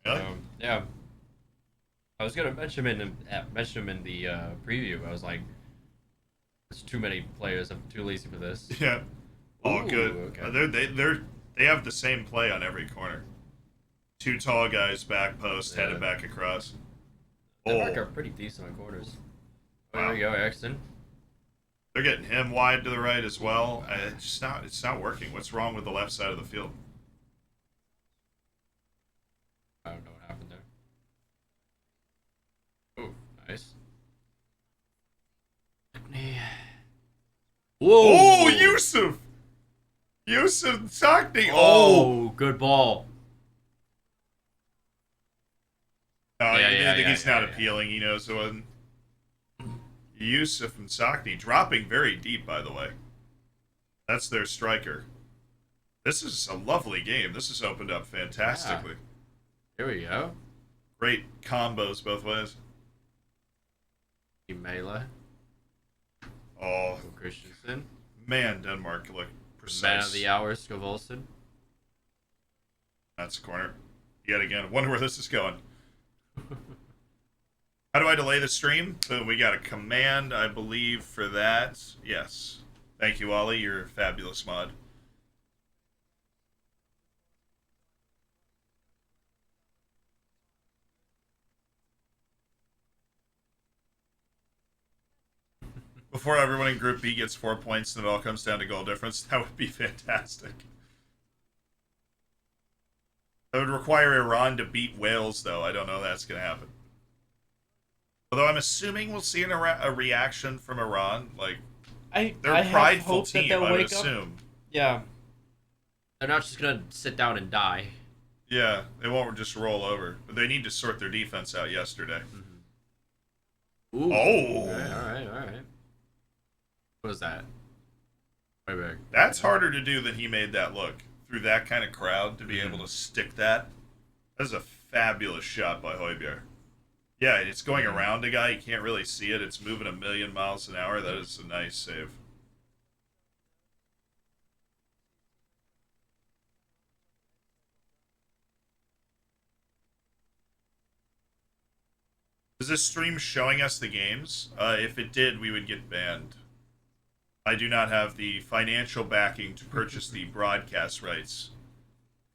Really? Yeah. I was gonna mention him in the preview. I was like, There's too many players. I'm too lazy for this. Yeah. All Ooh, good. okay. They have the same play on every corner. Two tall guys back post Yeah. headed back across. Denmark Oh, are pretty decent on corners. Oh, wow. there we go, Ericsson. They're getting him wide to the right as well. It's not working. What's wrong with the left side of the field? I don't know what happened there. Oh, nice. Whoa! Oh, Yusuf! Yusuf Sakni! Oh, good ball. No, Yeah, I think yeah, he's yeah, not yeah. appealing, you know, so Yusuf and Sakni dropping very deep, by the way. That's their striker. This is a lovely game. This has opened up fantastically. Here we go. Great combos both ways. Melee. Oh, Christensen. man, Denmark look precise. Man of the hour, Scovolson. That's a corner. Yet again. Wonder where this is going. How do I delay the stream? So we got a command, I believe, for that. Yes. Thank you, Ollie. You're a fabulous mod. Before everyone in Group B gets 4 points and it all comes down to goal difference, that would be fantastic. That would require Iran to beat Wales, though. I don't know if that's going to happen. Although I'm assuming we'll see a reaction from Iran. Like, they're a prideful team, I would assume. Yeah. They're not just gonna sit down and die. Yeah, they won't just roll over. But they need to sort their defense out yesterday. Mm-hmm. Ooh. Oh! Alright. What was that? Way back. That's harder to do than he made that look. Through that kind of crowd, to be able to stick that. That's a fabulous shot by Højbjerg. Yeah, it's going around a guy. You can't really see it. It's moving 1,000,000 miles an hour. That is a nice save. Is this stream showing us the games? If it did, we would get banned. I do not have the financial backing to purchase the broadcast rights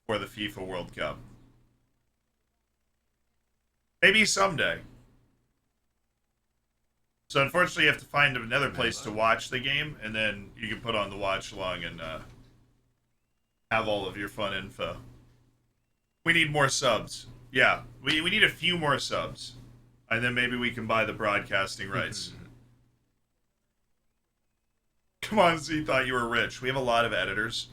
for the FIFA World Cup. Maybe someday. So unfortunately, you have to find another place to watch the game, and then you can put on the watch along and have all of your fun info. We need more subs. Yeah, we need a few more subs. And then maybe we can buy the broadcasting rights. Come on, Z thought you were rich. We have a lot of editors.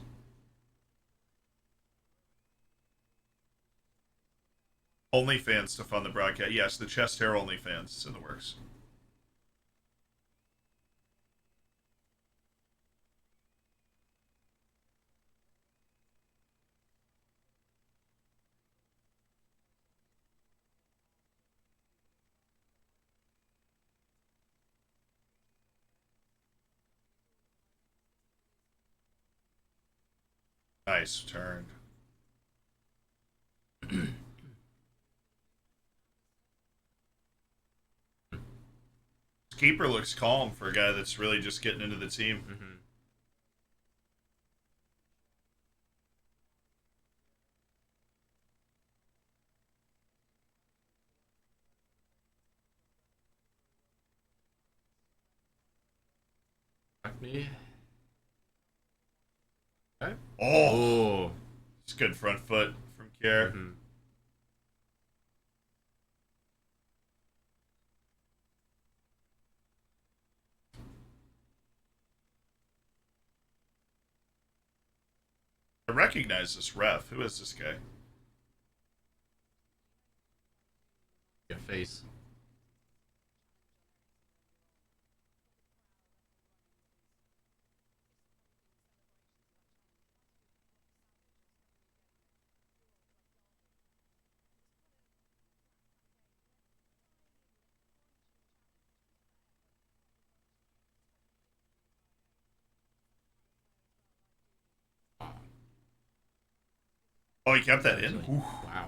OnlyFans to fund the broadcast. Yes, the chest hair OnlyFans is in the works. Nice turn. Keeper looks calm for a guy that's really just getting into the team. Mm-hmm. Me. Okay. Oh, it's good front foot from Kier. Mm-hmm. I recognize this ref. Who is this guy? Your face. Oh, he kept that in? Ooh. Wow.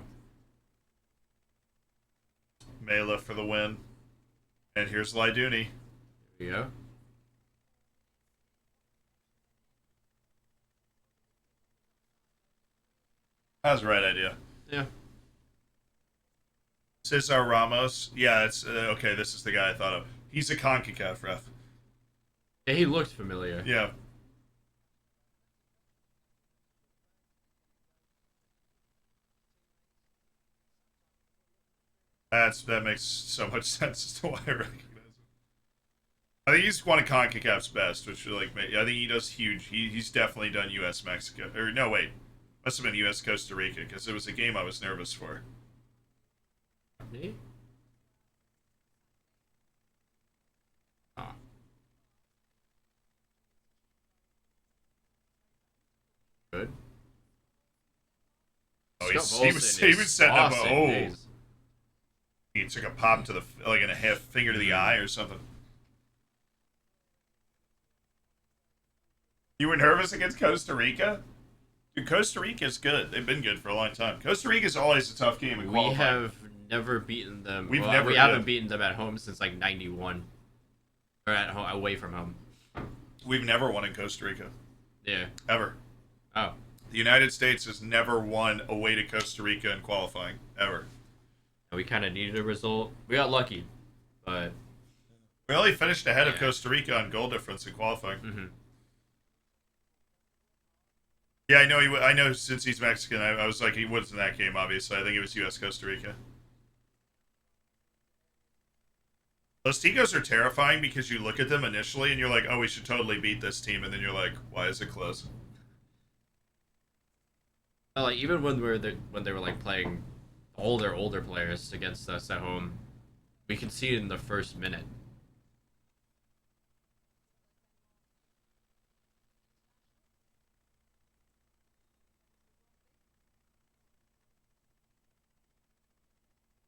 Mela for the win. And here's Lyduni. Here we go. That was the right idea. Yeah. Cesar Ramos. Yeah, it's okay. This is the guy I thought of. He's a CONCACAF ref. Yeah, he looked familiar. Yeah. That makes so much sense as to why I recognize him. I think he's one of CONCACAF's best, which like I think he does huge. He's definitely done U.S. Mexico or no wait, must have been U.S. Costa Rica because it was a game I was nervous for. Me? Oh. Good. Oh, Scott he was Volson is setting up. saucing Oh, these. he took a pop to the like in a half finger to the eye or something. You were nervous against Costa Rica? Dude, Costa Rica's good. They've been good for a long time. Costa Rica's always a tough game in qualifying. We have never beaten them. We haven't beaten them at home since like '91, or at home away from home. We've never won in Costa Rica. Yeah. Ever. Oh. The United States has never won away to Costa Rica in qualifying. Ever. We kind of needed a result. We got lucky, but We only finished ahead of Costa Rica on goal difference in qualifying. Mm-hmm. Yeah, I know. I know. Since he's Mexican, I was like, he was in that game. Obviously, I think it was U.S. Costa Rica. Those Tigos are terrifying because you look at them initially and you're like, oh, we should totally beat this team, and then you're like, why is it close? like even when they were like playing older players against us at home, we conceded in the first minute.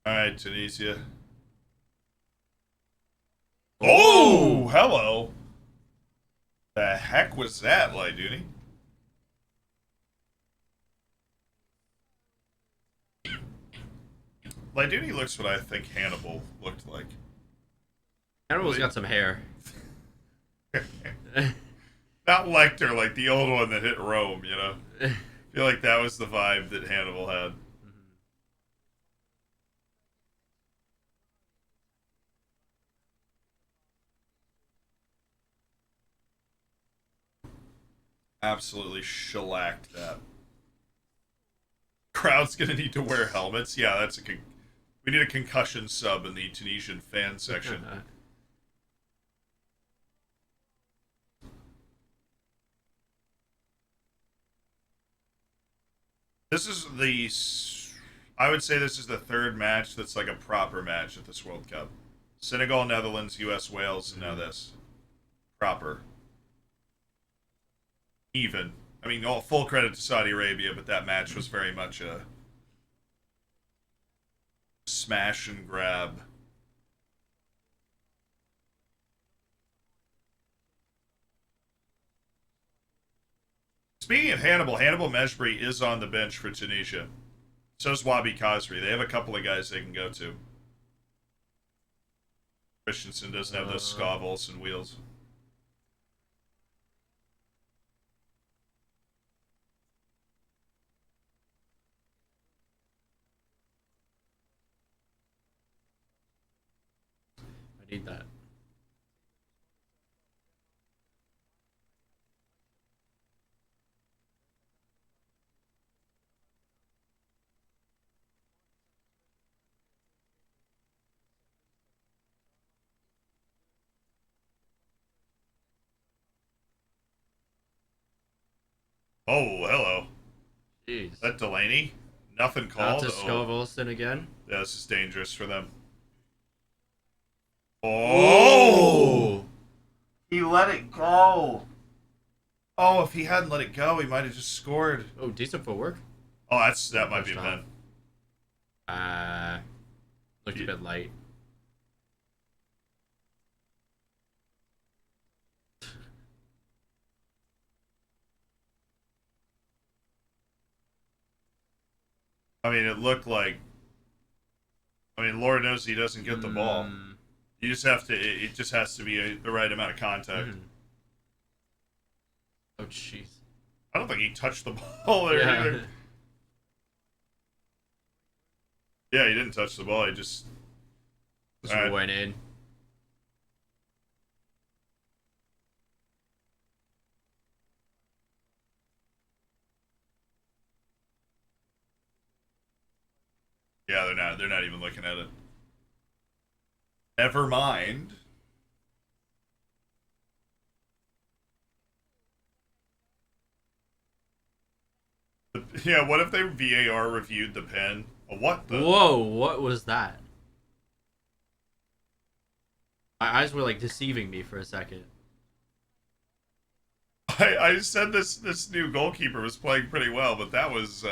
All right, Tunisia. Oh, hello. The heck was that, Lyduni? Lyduni looks what I think Hannibal looked like. Hannibal's got some hair. Not Lecter, like the old one that hit Rome, you know? I feel like that was the vibe that Hannibal had. Absolutely shellacked that. Crowd's gonna need to wear helmets. Yeah, that's we need a concussion sub in the Tunisian fan section. This is I would say this is the third match that's like a proper match at this World Cup. Senegal, Netherlands, U.S., Wales, and now this. Proper. Even. I mean, all full credit to Saudi Arabia, but that match was very much a smash and grab. Speaking of Hannibal Mejbri is on the bench for Tunisia. So's Wabi Kazri. They have a couple of guys they can go to. Christensen doesn't have those Scott Olsen wheels. I need that. Oh, hello. Jeez. Is that Delaney? Nothing called. Not to Scott Olsen again. Yeah, this is dangerous for them. Oh! He let it go. Oh, if he hadn't let it go, he might have just scored. Oh, decent footwork. Oh, that might be a pen. Looked a bit light. I mean, it looked like. I mean, Lord knows he doesn't get the ball. You just have to. It just has to be the right amount of contact. Oh, jeez. I don't think he touched the ball there either. Yeah, he didn't touch the ball. He just. Just All right. went in. Yeah, they're not. They're not even looking at it. Never mind. Yeah, what if they VAR reviewed the pin? What the? Whoa, what was that? My eyes were like deceiving me for a second. I said this new goalkeeper was playing pretty well, but that was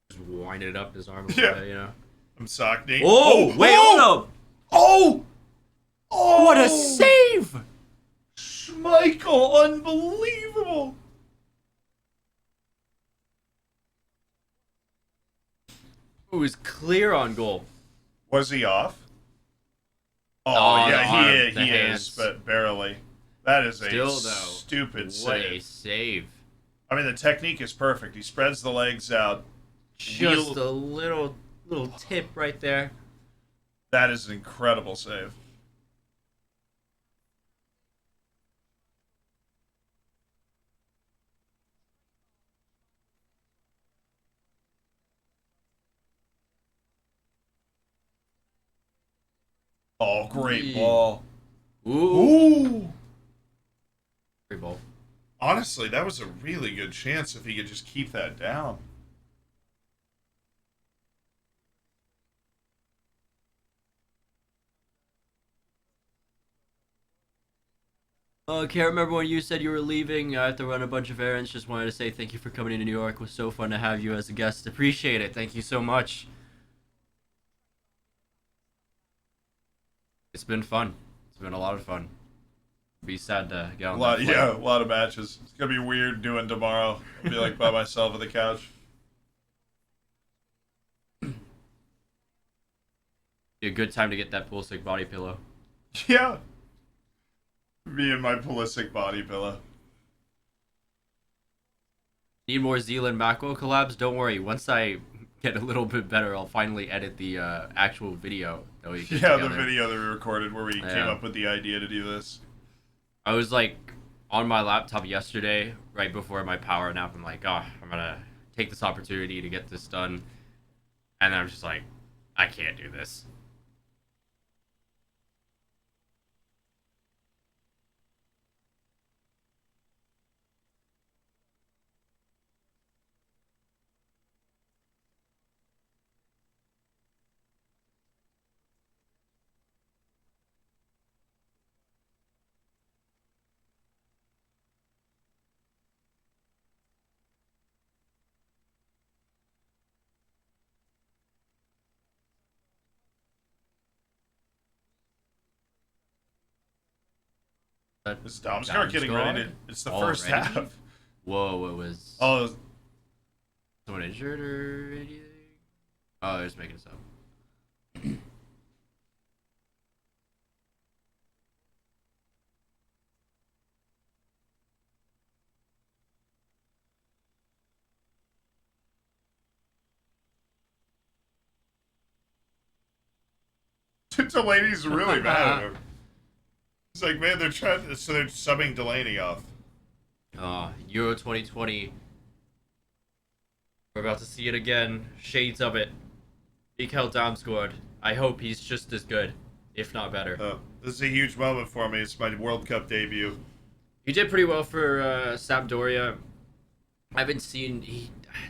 Just winded it up his arm a Yeah. little bit, you know. I'm Sockney. Oh, wait, hold up! Oh! Oh! What a save! Schmeichel, unbelievable! It was clear on goal. Was he off? Oh, Oh, yeah, the arm, he the is, hands. but barely. That is a Still, though, stupid What a save. save. I mean, the technique is perfect. He spreads the legs out. Just Wheel- a little tip right there. That is an incredible save. Oh, great Yee. ball. Ooh. Ooh! Great ball. Honestly, that was a really good chance if he could just keep that down. I can't remember when you said you were leaving. I have to run a bunch of errands. Just wanted to say thank you for coming into New York. It was so fun to have you as a guest. Appreciate it. Thank you so much. It's been fun. It's been a lot of fun. Be sad to get on that flight. Yeah, a lot of matches. It's gonna be weird doing tomorrow. I'll be like by myself on the couch. Be a good time to get that Pulisic body pillow. Yeah. Me and my Pulisic body pillow. Need more Zealand Macro collabs? Don't worry. Once I get a little bit better, I'll finally edit the actual video that we put Yeah, together. the video that we recorded where we came Yeah. up with the idea to do this. I was like on my laptop yesterday, right before my power nap. I'm like, oh, I'm gonna take this opportunity to get this done. And then I'm just like, I can't do this. But I'm start getting ready to. It's the first Already? half. whoa, it was Oh, someone injured or anything? Oh, they're just making this up. Delaney's really mad at him. It's like, man, they're trying. So they're subbing Delaney off. Euro 2020. We're about to see it again. Shades of it. Mikkel Damsgaard. I hope he's just as good, if not better. This is a huge moment for me. It's my World Cup debut. He did pretty well for Sampdoria. I haven't seen.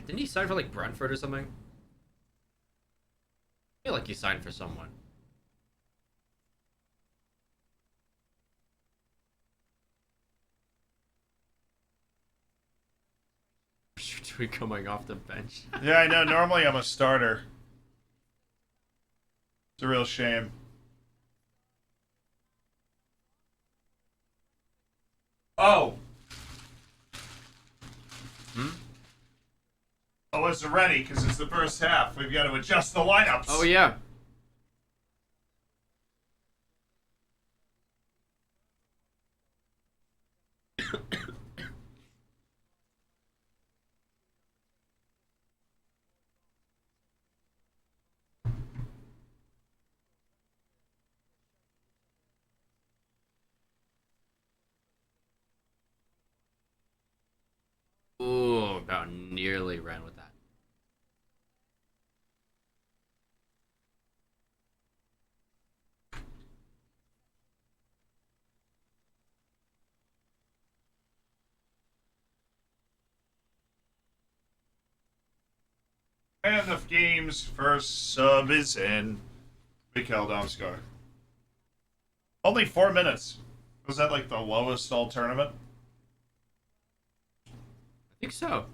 Didn't he sign for like Brentford or something? I feel like he signed for someone. Coming off the bench. Yeah, I know. Normally I'm a starter. It's a real shame. Oh. Oh, it's ready because it's the first half. We've got to adjust the lineups. Oh yeah. nearly ran with that. And the game's first sub is in. Mikhail Damskar. Only 4 minutes. Was that like the lowest all tournament? I think so.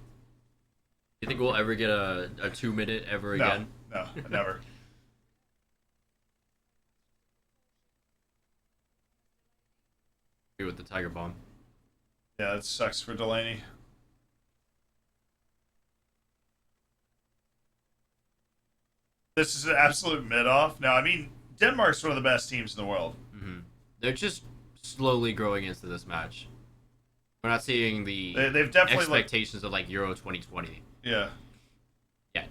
You think we'll ever get a 2-minute ever again? No, never. With the Tiger Bomb. Yeah, it sucks for Delaney. This is an absolute mid-off. Now, I mean, Denmark's one of the best teams in the world. Mm-hmm. They're just slowly growing into this match. We're not seeing the They've definitely expectations of like Euro 2020. Yeah. Yeah.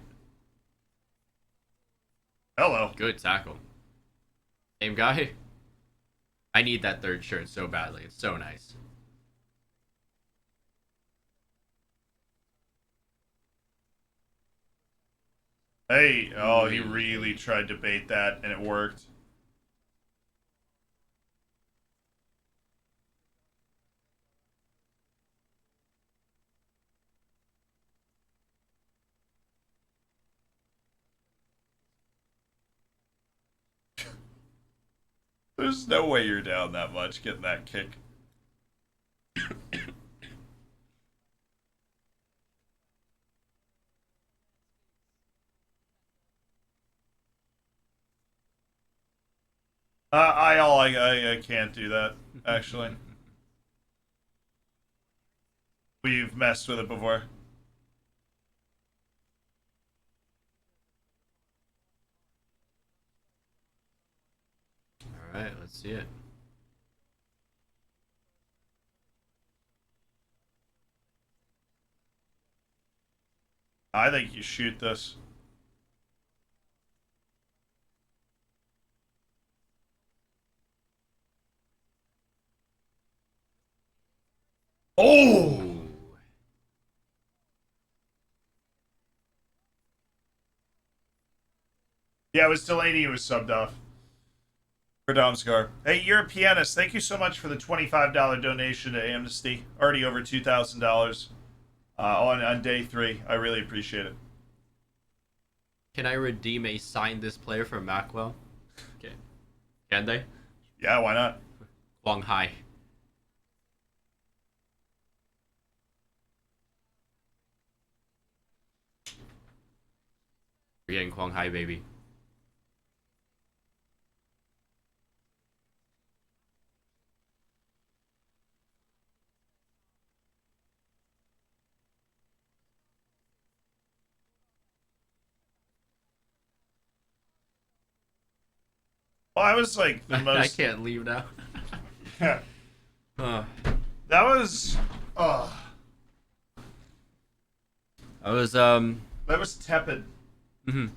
Hello. Good tackle. Same guy. I need that third shirt so badly. It's so nice. Hey, oh, he really tried to bait that, and it worked. There's no way you're down that much getting that kick. I can't do that, actually. We've messed with it before. Alright, let's see it. I think you shoot this. Oh! Yeah, it was Delaney who was subbed off. For Domscar. Hey, you're a pianist. Thank you so much for the $25 donation to Amnesty. Already over $2,000 on day 3. I really appreciate it. Can I redeem a sign this player for Macwell? Okay. Can they? Yeah, why not? Wang Hai. We're getting Kwang Hai, baby. Well, I was like the most. I can't leave now. Yeah. uh, That was. I was That was tepid. mhm.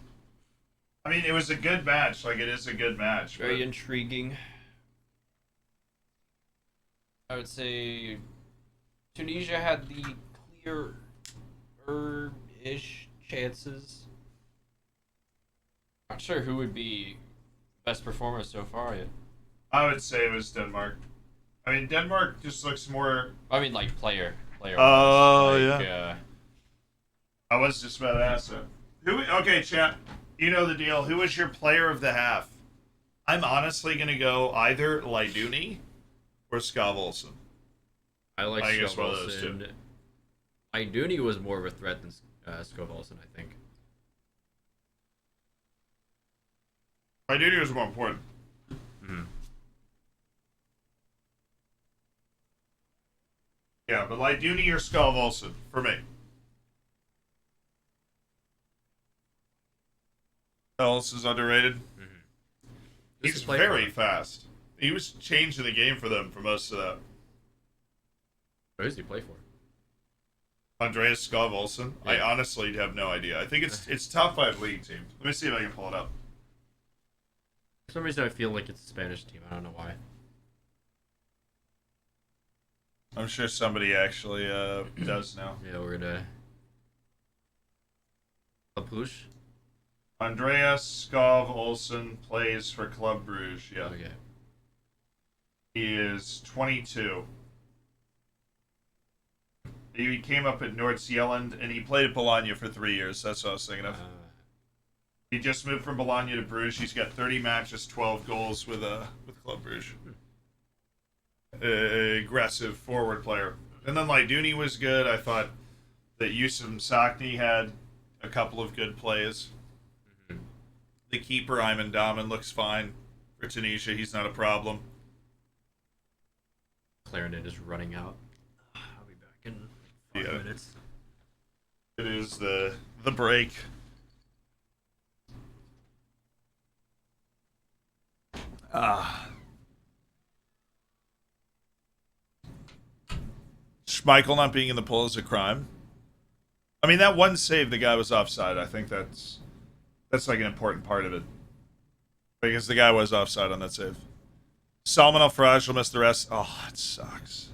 I mean, it was a good match. Like, it is a good match. Very but... intriguing. I would say Tunisia had the clear-ish chances. Not sure who would be best performer so far yet. I would say it was Denmark. I mean, Denmark just looks more. I mean, like player. Oh, like, yeah. I was just about to ask that. Okay, chat. You know the deal. Who was your player of the half? I'm honestly gonna go either Lyduni or Skav Olsen. I guess one of those two. Iduni was more of a threat than Skovalson, I think. Lyduni was more important. Mm-hmm. Yeah, but Lyduni or Skav Olsen for me. Else is underrated. Mm-hmm. He's very fast. He was changing the game for them for most of that. Who does he play for? Andreas Skav Olsen. Yeah. I honestly have no idea. I think it's top 5 league team. Let me see if I can pull it up. For some reason, I feel like it's a Spanish team. I don't know why. I'm sure somebody actually does now. Yeah, we're gonna Lapush? Andreas Skov Olsen plays for Club Bruges. Yeah. Okay. He is 22. He came up at Nordsjælland, and he played at Bologna for 3 years. That's what I was thinking of. He just moved from Bologna to Bruges. He's got 30 matches, 12 goals with Club Bruges. Aggressive forward player. And then Laiduni was good. I thought that Yusuf Sakni had a couple of good plays. Mm-hmm. The keeper, Ayman Daman, looks fine. For Tunisia, he's not a problem. Clarendon is running out. I'll be back in 5 minutes. It is the break. Schmeichel not being in the pool is a crime. I mean, that one save, the guy was offside. I think that's like an important part of it. Because the guy was offside on that save. Salman Al-Faraj will miss the rest. Oh, it sucks.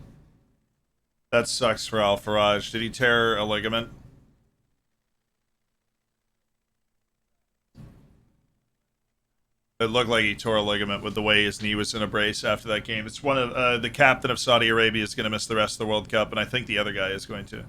That sucks for Al-Faraj. Did he tear a ligament? It looked like he tore a ligament with the way his knee was in a brace after that game. It's one of the captain of Saudi Arabia is going to miss the rest of the World Cup, and I think the other guy is going to.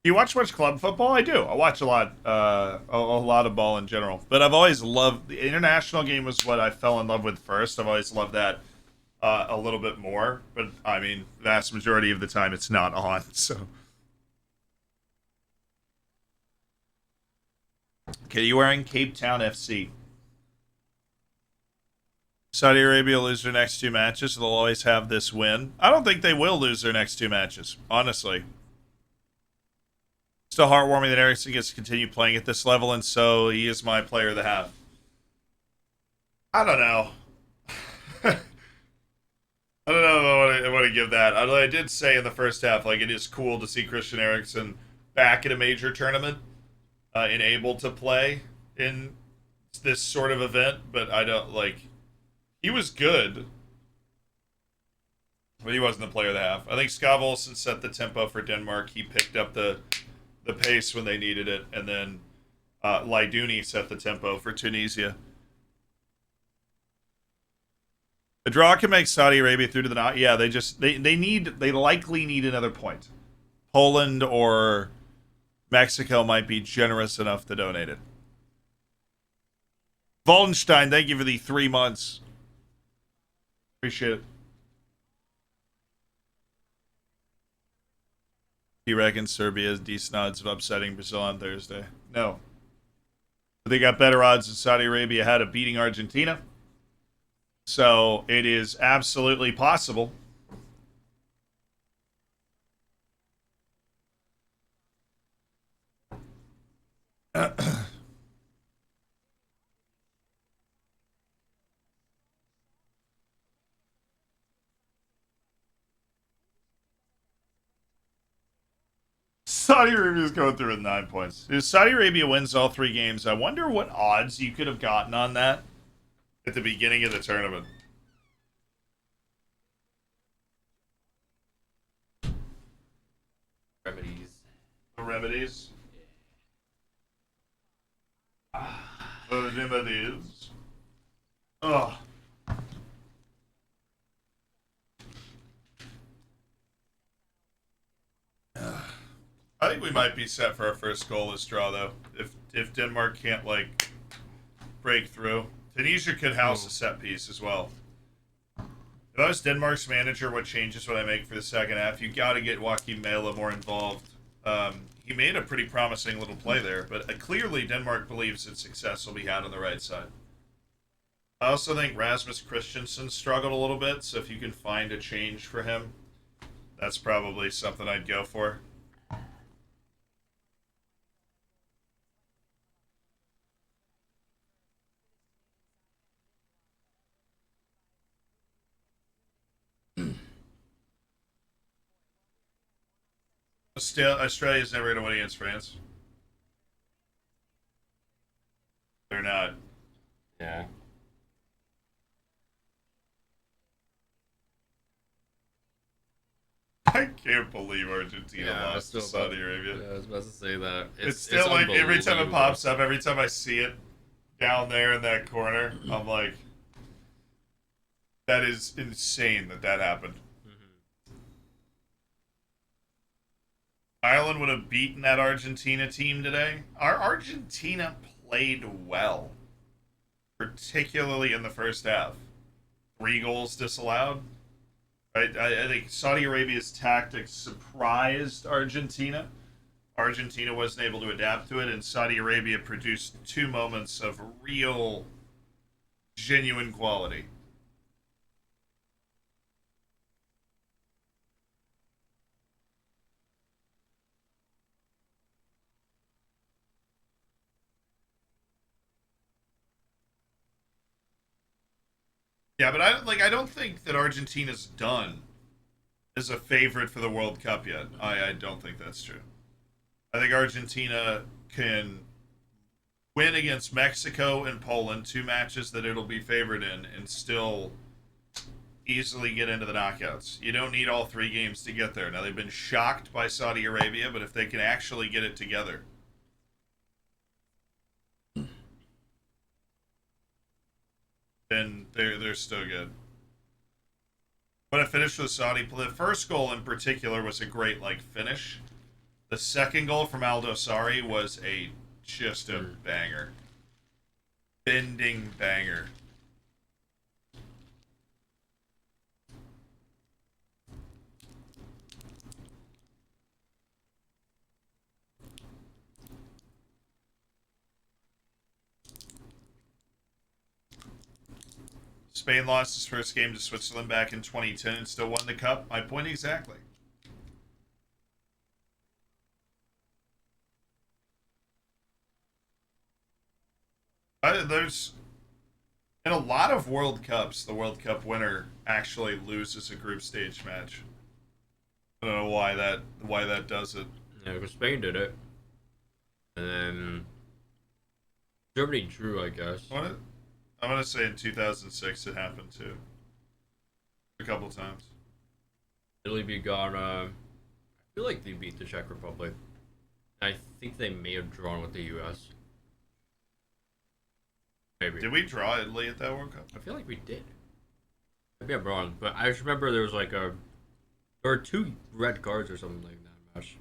You watch much club football? I do. I watch a lot of ball in general. But I've always loved the international game was what I fell in love with first. I've always loved that a little bit more. But I mean, vast majority of the time it's not on. So, okay, you wearing Cape Town FC? Saudi Arabia lose their next 2 matches. They'll always have this win. I don't think they will lose their next 2 matches, honestly. Still heartwarming that Ericsson gets to continue playing at this level, and so he is my player of the half. I don't know. I don't know if I want to give that. Although I did say in the first half, like, it is cool to see Christian Eriksen back at a major tournament and able to play in this sort of event, but I don't, like, he was good, but he wasn't the player of the half. I think Skov Olsen set the tempo for Denmark. He picked up the pace when they needed it, and then Laiduni set the tempo for Tunisia. A draw can make Saudi Arabia through to the knot. Yeah, they likely need another point. Poland or Mexico might be generous enough to donate it. Wallenstein, thank you for the 3 months. Appreciate it. Do you reckon Serbia has decent odds of upsetting Brazil on Thursday? No. But they got better odds than Saudi Arabia had of beating Argentina. So it is absolutely possible. Saudi Arabia is going through with 9 points. If Saudi Arabia wins all 3 games, I wonder what odds you could have gotten on that at the beginning of the tournament. Remedies. The remedies. The remedies. Oh. I think we might be set for our first goalless draw, though. If Denmark can't, like, break through. Tunisia could house a set piece as well. If I was Denmark's manager, what changes would I make for the second half? You got to get Joachim Mæhle more involved. He made a pretty promising little play there, but clearly Denmark believes that success will be had on the right side. I also think Rasmus Christensen struggled a little bit, so if you can find a change for him, that's probably something I'd go for. Still, Australia's never going to win against France. They're not. Yeah. I can't believe Argentina lost to Saudi Arabia. Yeah, I was about to say that. It's still like every time it unbelievable. pops up, every time I see it down there in that corner, I'm like, that is insane that happened. Ireland would have beaten that Argentina team today. Our Argentina played well, particularly in the first half. 3 goals disallowed. I think Saudi Arabia's tactics surprised Argentina. Argentina wasn't able to adapt to it, and Saudi Arabia produced 2 moments of real, genuine quality. Yeah, but I don't think that Argentina's done as a favorite for the World Cup yet. I don't think that's true. I think Argentina can win against Mexico and Poland, 2 matches that it'll be favored in, and still easily get into the knockouts. You don't need all 3 games to get there. Now, they've been shocked by Saudi Arabia, but if they can actually get it together, then they're still good. But I finished with Saudi. The first goal in particular was a great finish. The second goal from Aldo Sari was just a banger. Bending banger. Spain lost his first game to Switzerland back in 2010 and still won the cup. My point exactly. There's in a lot of World Cups, the World Cup winner actually loses a group stage match. I don't know why that does it. Yeah, because Spain did it, and then Germany drew, I guess. I'm gonna say in 2006 it happened too. A couple times. Italy beat Ghana. I feel like they beat the Czech Republic. I think they may have drawn with the U.S. Maybe. Did we draw Italy at that World Cup? I feel like we did. Maybe I'm wrong, but I just remember there was there were 2 red cards or something like that match.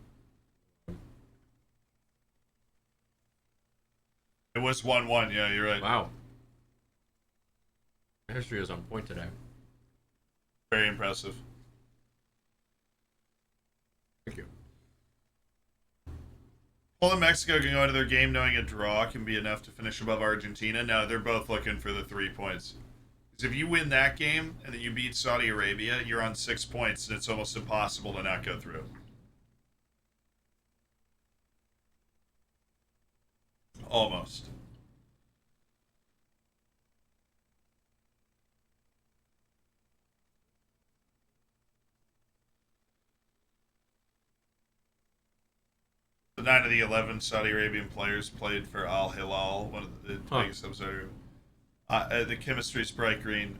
It was 1-1. Yeah, you're right. Wow. History is on point today. Very impressive. Thank you. Poland and Mexico can go into their game knowing a draw can be enough to finish above Argentina. No, they're both looking for the 3 points. Because if you win that game and then you beat Saudi Arabia, you're on 6 points and it's almost impossible to not go through. Almost. The 9 of the 11 Saudi Arabian players played for Al Hilal, one of the biggest of Saudi Arabia. The chemistry is bright green.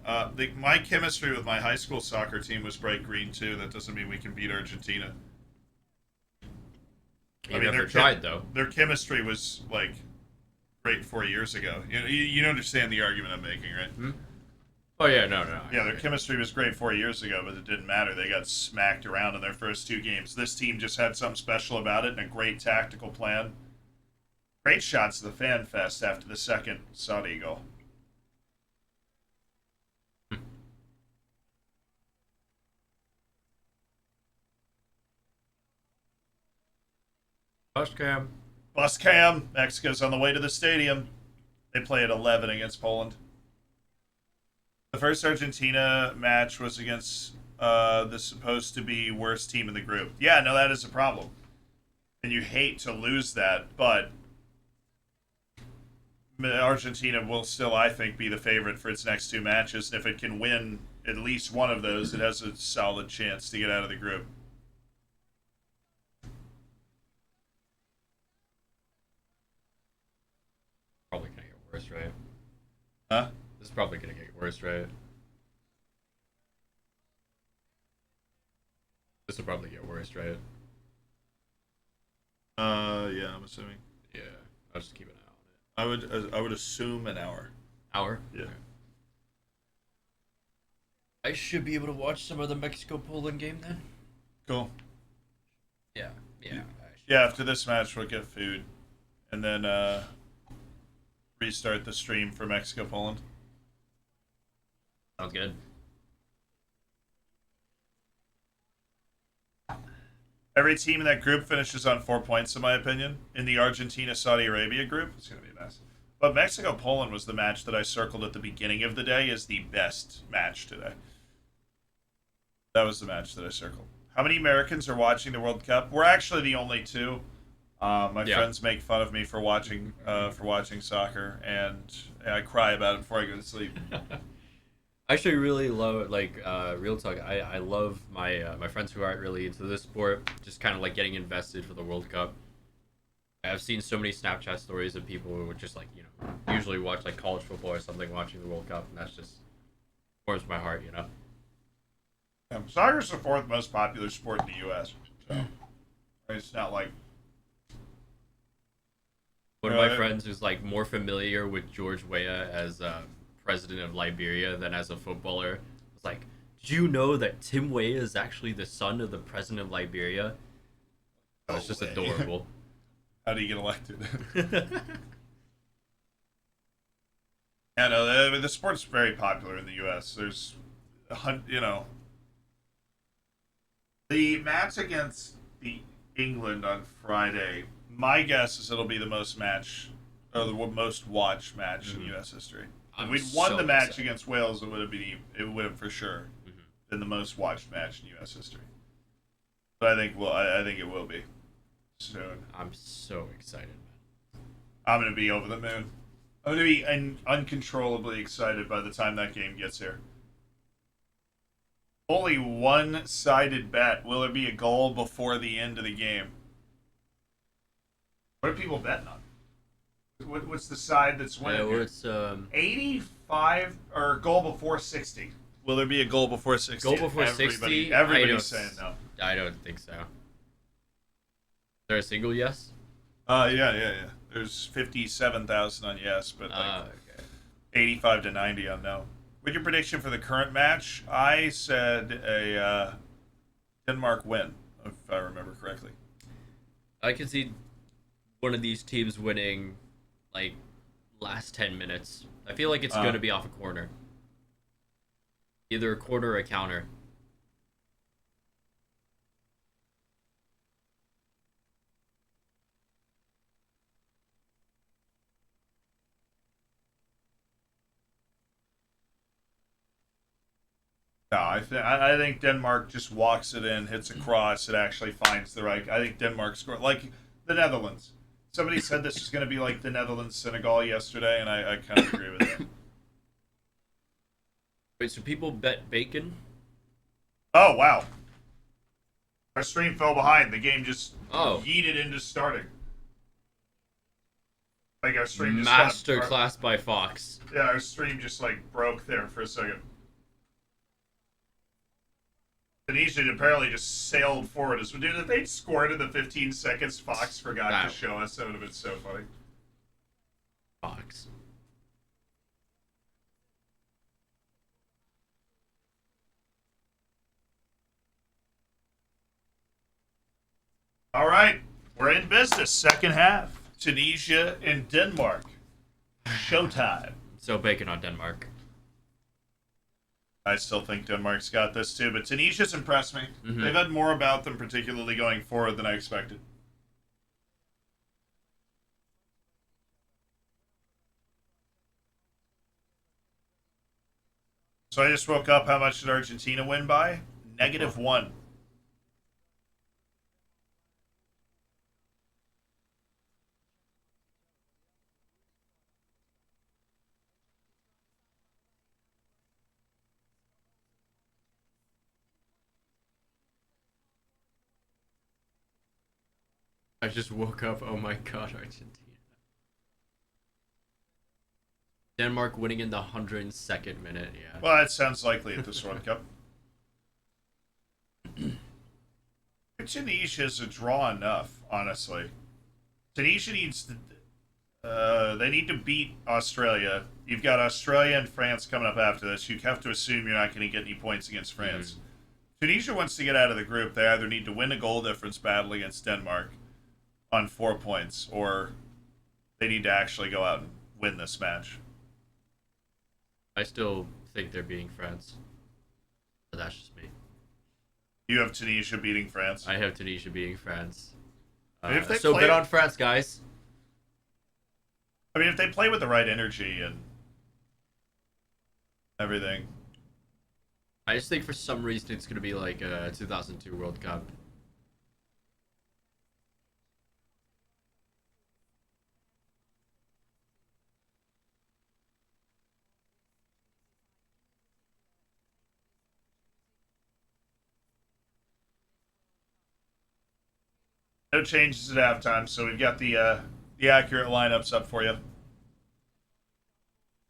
My chemistry with my high school soccer team was bright green too. That doesn't mean we can beat Argentina. You never tried though. Their chemistry was great 4 years ago. You understand the argument I'm making, right? Hmm? Oh yeah, no. Yeah, their chemistry was great 4 years ago, but it didn't matter. They got smacked around in their first 2 games. This team just had something special about it and a great tactical plan. Great shots of the fan fest after the second Saudi goal. Bus cam. Mexico's on the way to the stadium. They play at 11 against Poland. The first Argentina match was against the supposed to be worst team in the group. Yeah, no, that is a problem. And you hate to lose that, but Argentina will still, I think, be the favorite for its next 2 matches. And if it can win at least one of those, it has a solid chance to get out of the group. Probably gonna get worse, right? Huh? This is probably gonna get worse, right? This will probably get worse, right? Yeah, I'm assuming. Yeah, I'll just keep an eye on it. I would assume an hour. Hour? Yeah. Okay. I should be able to watch some of the Mexico-Poland game then. Cool. Yeah. Yeah, after this match, we'll get food. And then restart the stream for Mexico-Poland. Sounds good. Every team in that group finishes on 4 points, in my opinion. In the Argentina-Saudi Arabia group, it's going to be a mess. But Mexico-Poland was the match that I circled at the beginning of the day as the best match today. That was the match that I circled. How many Americans are watching the World Cup? We're actually the only two. My friends make fun of me for watching soccer, and I cry about it before I go to sleep. I actually really love, like, real talk. I love my friends who aren't really into this sport, just kind of like getting invested for the World Cup. I've seen so many Snapchat stories of people who would just, like, you know, usually watch like college football or something, watching the World Cup, and that's just warms my heart, you know. Soccer's the fourth most popular sport in the U.S. So it's not like one of my friends who's like more familiar with George Weah as president of Liberia than as a footballer was like, "Did you know that Tim Weah is actually the son of the president of Liberia?" It's just adorable. How do you get elected? Yeah, no, the sport's very popular in the U.S. There's, you know, the match against the England on Friday. My guess is it'll be the most most watched match in U.S. history. If we'd won the match against Wales, it would have for sure been the most watched match in U.S. history. But I think it will be soon. I'm so excited, man. I'm gonna be over the moon. I'm gonna be uncontrollably excited by the time that game gets here. Only one-sided bet. Will there be a goal before the end of the game? What are people betting on? What's the side that's winning? Yeah, it's 85 or goal before 60. Will there be a goal before 60? Goal before 60? Everybody's saying no. I don't think so. Is there a single yes? Yeah. There's 57,000 on yes, but like 85 to 90 on no. What's your prediction for the current match? I said a Denmark win, if I remember correctly. I can see one of these teams winning, like, last 10 minutes. I feel like it's going to be off a corner. Either a corner or a counter. No, I think Denmark just walks it in, hits a cross, it actually finds the right. I think Denmark scored like the Netherlands. Somebody said this was going to be like the Netherlands-Senegal yesterday, and I kind of agree with it. Wait, so people bet bacon? Oh, wow. Our stream fell behind. The game just yeeted into starting. Like our stream just Masterclass by Fox. Yeah, our stream just like broke there for a second. Tunisia apparently just sailed forward. Dude, if they'd scored in the 15 seconds Fox forgot to show us, that would have been so funny. Fox. All right, we're in business. Second half. Tunisia and Denmark. Showtime. So bacon on Denmark. I still think Denmark's got this too, but Tunisia's impressed me. They've had more about them, particularly going forward, than I expected. So I just woke up. How much did Argentina win by? -1. I just woke up. Oh my god, Argentina. Denmark winning in the 102nd minute, yeah. Well, that sounds likely at this World Cup. Tunisia is a draw enough, honestly. Tunisia needs to. They need to beat Australia. You've got Australia and France coming up after this. You have to assume you're not going to get any points against France. Mm-hmm. Tunisia wants to get out of the group. They either need to win a goal difference battle against Denmark on 4 points, or they need to actually go out and win this match. I still think they're beating France. But that's just me. You have Tunisia beating France. I have Tunisia beating France. If they So play- bet on France, guys. I mean, if they play with the right energy and everything. I just think for some reason it's going to be like a 2002 World Cup. No changes at halftime, so we've got the accurate lineups up for you.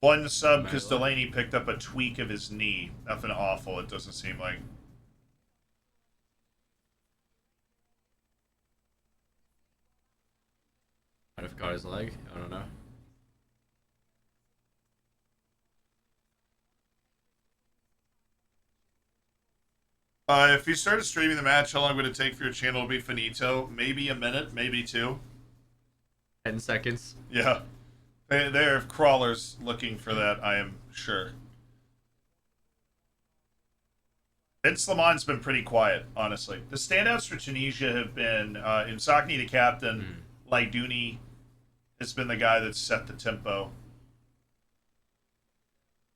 One sub because Delaney picked up a tweak of his knee. Nothing awful, it doesn't seem like. Might have caught his leg. I don't know. If you started streaming the match, how long would it take for your channel to be finito? Maybe a minute, maybe 2. 10 seconds. Yeah. They're crawlers looking for that, I am sure. Vince Lamon's been pretty quiet, honestly. The standouts for Tunisia have been Imsakni, the captain. Laidouni has been the guy that's set the tempo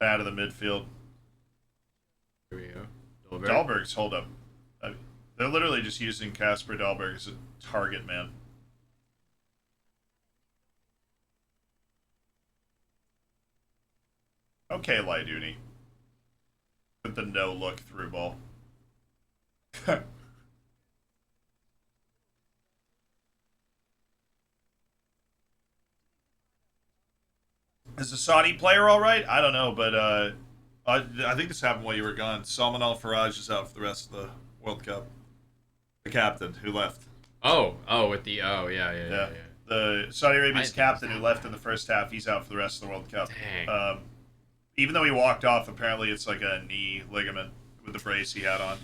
out of the midfield. Here we go. Dahlberg's hold up. They're literally just using Casper Dahlberg as a target man. Okay, Laidouni. With the no-look through ball. Is the Saudi player all right? I don't know, but I think this happened while you were gone. Salman Al Faraj is out for the rest of the World Cup. The captain who left. With the yeah. The Saudi Arabia's I- captain who left in the first half, he's out for the rest of the World Cup. Dang. Even though he walked off, apparently it's like a knee ligament with the brace he had on.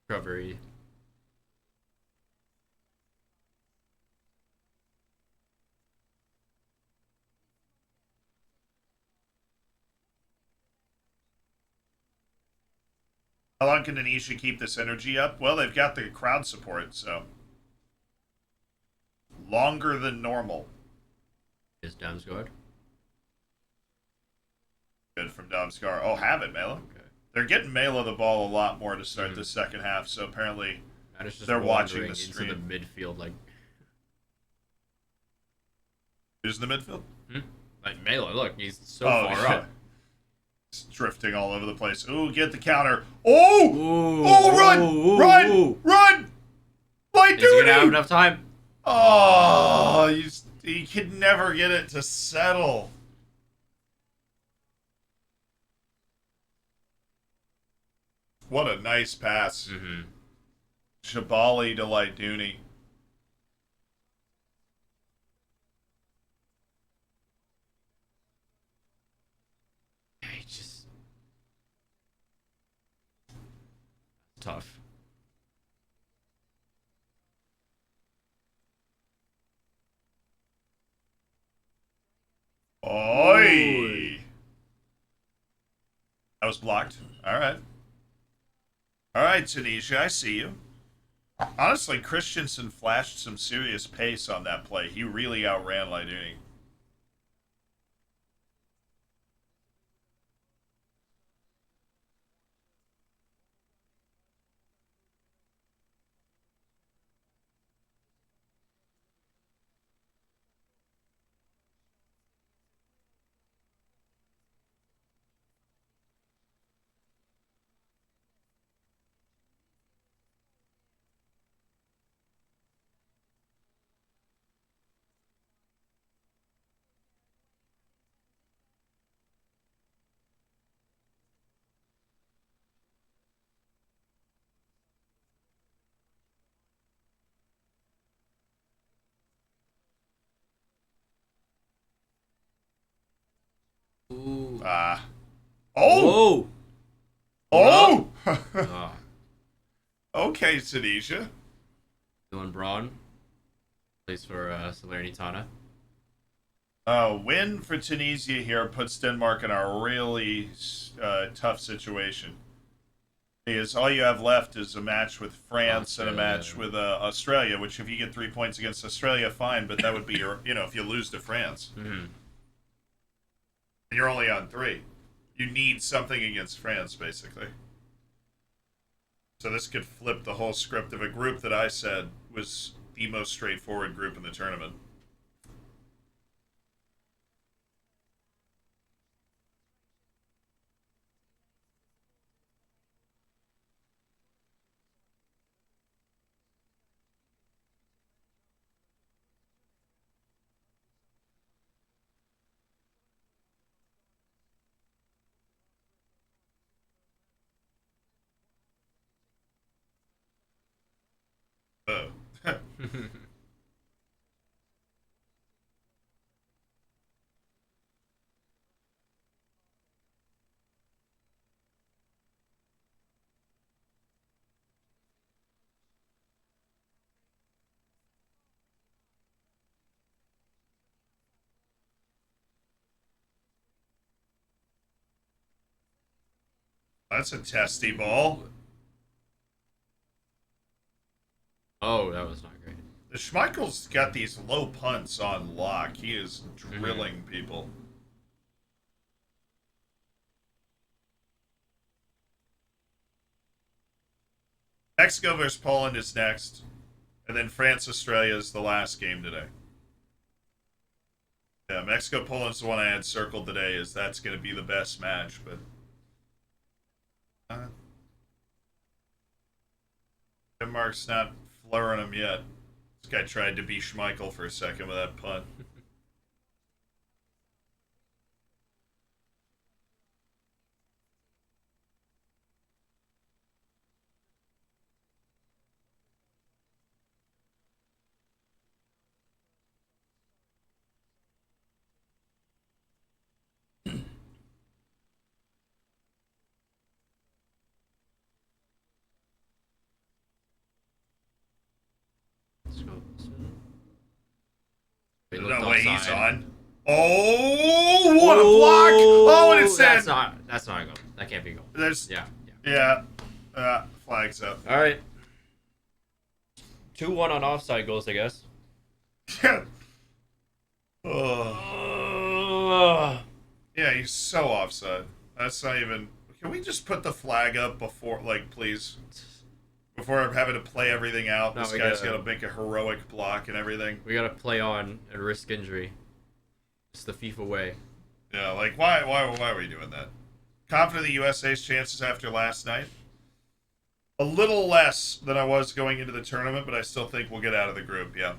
Recovery. How long can Anisha keep this energy up? Well, they've got the crowd support, so longer than normal. Is Damsgaard? Good from Domskar. Oh, have it, Mela. Okay. They're getting Mela the ball a lot more to start the second half, so apparently And it's just they're watching wandering the stream. into the midfield like Who's in the midfield? like Mela. Look, he's so Oh, far yeah. up. It's drifting all over the place. Ooh, get the counter. Oh! Ooh, Oh, run! ooh, Run! ooh. Run! My Is he gonna have duty! enough time? Oh, you could never get it to settle. What a nice pass. Mm-hmm. Shabali to Laidouni. He just tough. Oi! That was blocked. All right. All right, Tunisia, I see you. Honestly, Christensen flashed some serious pace on that play. He really outran Laidouni. Oh! Whoa! Oh! Oh, Okay, Tunisia. Dylan Braun plays for Salernitana. Win for Tunisia here puts Denmark in a really tough situation. Because all you have left is a match with France and a match with Australia, which if you get 3 points against Australia, fine, but that would be your, if you lose to France. Mm-hmm. You're only on 3. You need something against France, basically. So this could flip the whole script of a group that I said was the most straightforward group in the tournament. Oh. That's a testy ball. Oh, that was not great. The Schmeichel's got these low punts on lock. He is drilling people. Mexico versus Poland is next. And then France-Australia is the last game today. Yeah, Mexico-Poland's the one I had circled today, as that's going to be the best match, but... Denmark's not flooring him yet. This guy tried to be Schmeichel for a second with that punt. Let's go. He There's looked no way he's offside. on. Oh, what a block! Oh, and it's That's in. not a goal. That can't be a goal. There's Yeah. Flags up. All right. 2-1 on offside goals, I guess. Oh. Yeah, he's so offside. That's not even. Can we just put the flag up before, please? Before I'm having to play everything out, No, this we guy's gotta- got to make a heroic block and everything. We gotta play on and risk injury. It's the FIFA way. Yeah, why are we doing that? Confident in the USA's chances after last night? A little less than I was going into the tournament, but I still think we'll get out of the group, yeah.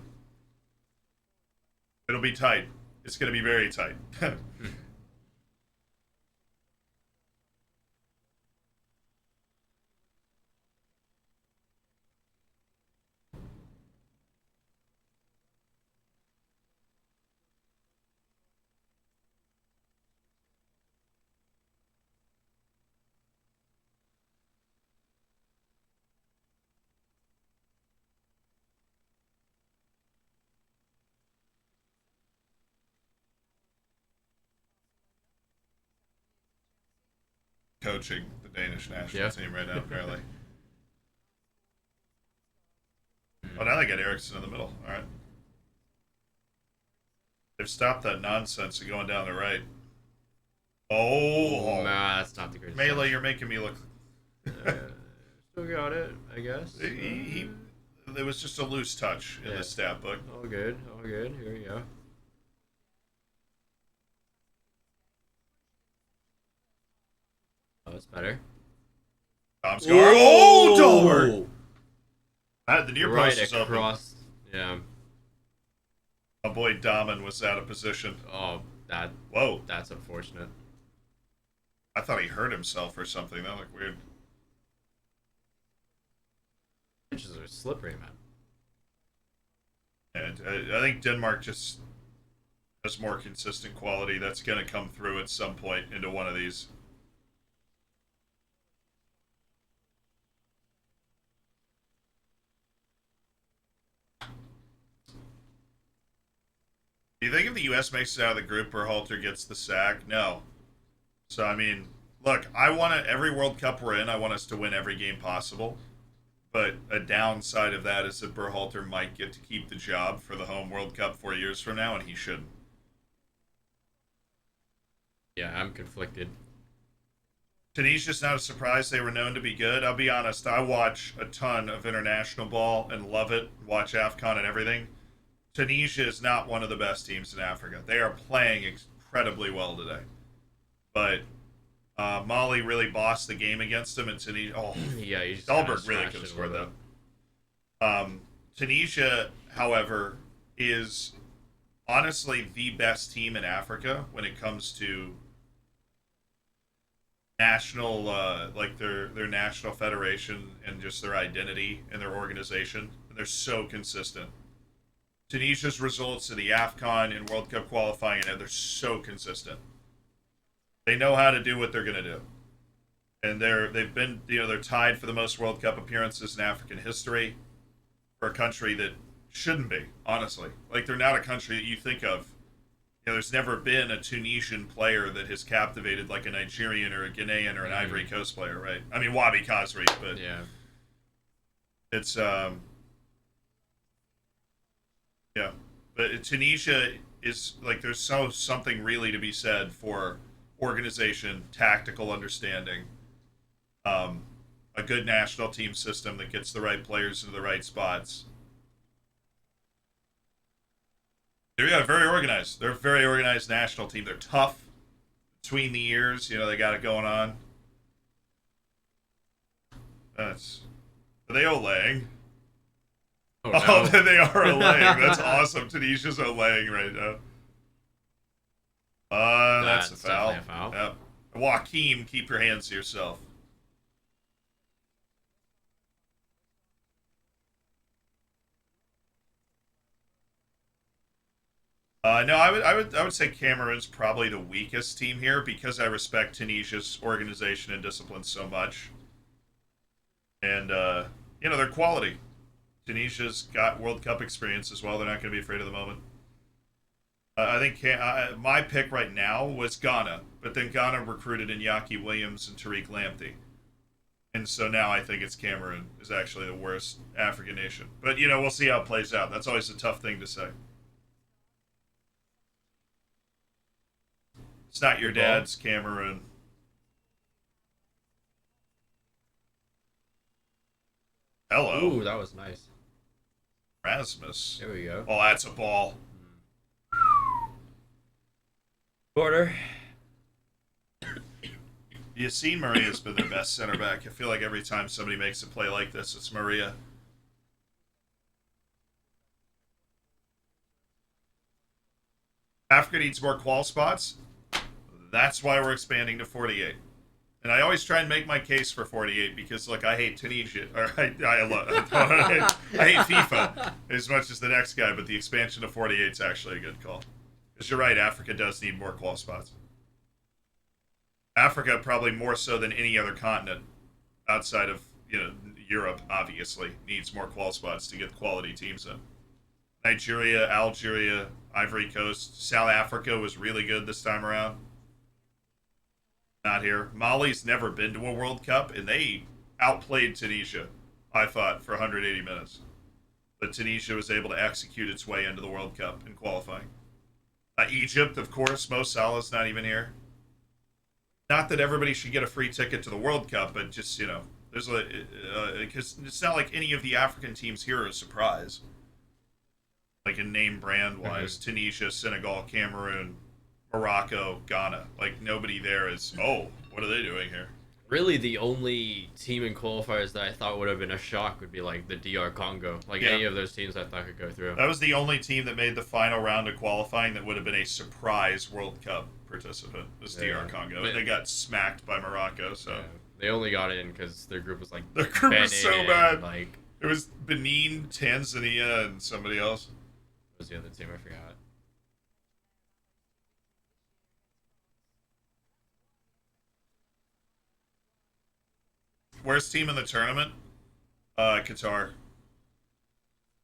It'll be tight. It's going to be very tight. Coaching the Danish national team right now, apparently. Oh, now they got Eriksson in the middle. All right. They've stopped that nonsense of going down the right. Oh. Nah, that's not the greatest. Melee, you're making me look... Still got it, I guess. It was just a loose touch in the stat book. All good, all good. Here we go. Oh, it's better. Tom Scar. Oh, Dolber! The near right post is open. across. Yeah. My boy Dahmen was out of position. Oh, Whoa. that's unfortunate. I thought he hurt himself or something. That looked weird. Pitches are slippery, man. And I think Denmark just There's more consistent quality that's going to come through at some point into one of these. Do you think if the U.S. makes it out of the group, Berhalter gets the sack? No. So, I mean, look, I want to, every World Cup we're in, I want us to win every game possible. But a downside of that is that Berhalter might get to keep the job for the home World Cup 4 years from now, and he shouldn't. Yeah, I'm conflicted. Tunisia's not a surprise. They were known to be good. I'll be honest, I watch a ton of international ball and love it. Watch AFCON and everything. Tunisia is not one of the best teams in Africa. They are playing incredibly well today. But Mali really bossed the game against them, and Tunisia... Oh, Yeah, you just Dahlberg really could have scored that. Tunisia, however, is honestly the best team in Africa when it comes to national, like their national federation and just their identity and their organization. And they're so consistent. Tunisia's results in the AFCON and World Cup qualifying, and they're so consistent. They know how to do what they're going to do. And they've been, they're tied for the most World Cup appearances in African history for a country that shouldn't be, honestly. Like, they're not a country that you think of. There's never been a Tunisian player that has captivated like a Nigerian or a Ghanaian or an Ivory Coast player, right? I mean, Wabi Khazri, but yeah, it's yeah. But Tunisia is like, there's something really to be said for organization, tactical understanding, a good national team system that gets the right players into the right spots. They're very organized. They're a very organized national team. They're tough between the ears. They got it going on. Are they Olaying? oh, no. Oh, they are Olaying. That's awesome. Tunisia's Olaying right now. That's a foul. Definitely a foul. Yep. Joaquim, keep your hands to yourself. No, I would say Cameroon's probably the weakest team here because I respect Tunisia's organization and discipline so much, and their quality. Tunisia's got World Cup experience as well. They're not going to be afraid of the moment. I think my pick right now was Ghana, but then Ghana recruited Iñaki Williams and Tariq Lamptey. And so now I think it's Cameroon is actually the worst African nation. But, we'll see how it plays out. That's always a tough thing to say. It's not your dad's Cameroon. Hello. Ooh, that was nice. Rasmus. There we go. Oh, that's a ball. Quarter. You see, Maria's been their best center back. I feel like every time somebody makes a play like this, it's Maria. Africa needs more qual spots. That's why we're expanding to 48. And I always try and make my case for 48 because, look, I hate Tunisia. Or I hate FIFA as much as the next guy, but the expansion to 48 is actually a good call. Because you're right, Africa does need more qual spots. Africa, probably more so than any other continent outside of, Europe, obviously, needs more qual spots to get quality teams in. Nigeria, Algeria, Ivory Coast, South Africa was really good this time around. Not here. Mali's never been to a World Cup, and they outplayed Tunisia, I thought, for 180 minutes. But Tunisia was able to execute its way into the World Cup in qualifying. Egypt, of course, Mo Salah's not even here. Not that everybody should get a free ticket to the World Cup, but just, there's because it's not like any of the African teams here are a surprise. Like in name brand wise, Tunisia, Senegal, Cameroon, Morocco, Ghana. Like, nobody there is, what are they doing here? Really, the only team in qualifiers that I thought would have been a shock would be like the DR Congo. Like any of those teams I thought could go through. That was the only team that made the final round of qualifying that would have been a surprise World Cup participant. Was DR Congo. But they got smacked by Morocco, so. Yeah. They only got in because their group was like Their group was so bad. Like, it was Benin, Tanzania, and somebody else. what was the other team? I forgot. Worst team in the tournament? Qatar.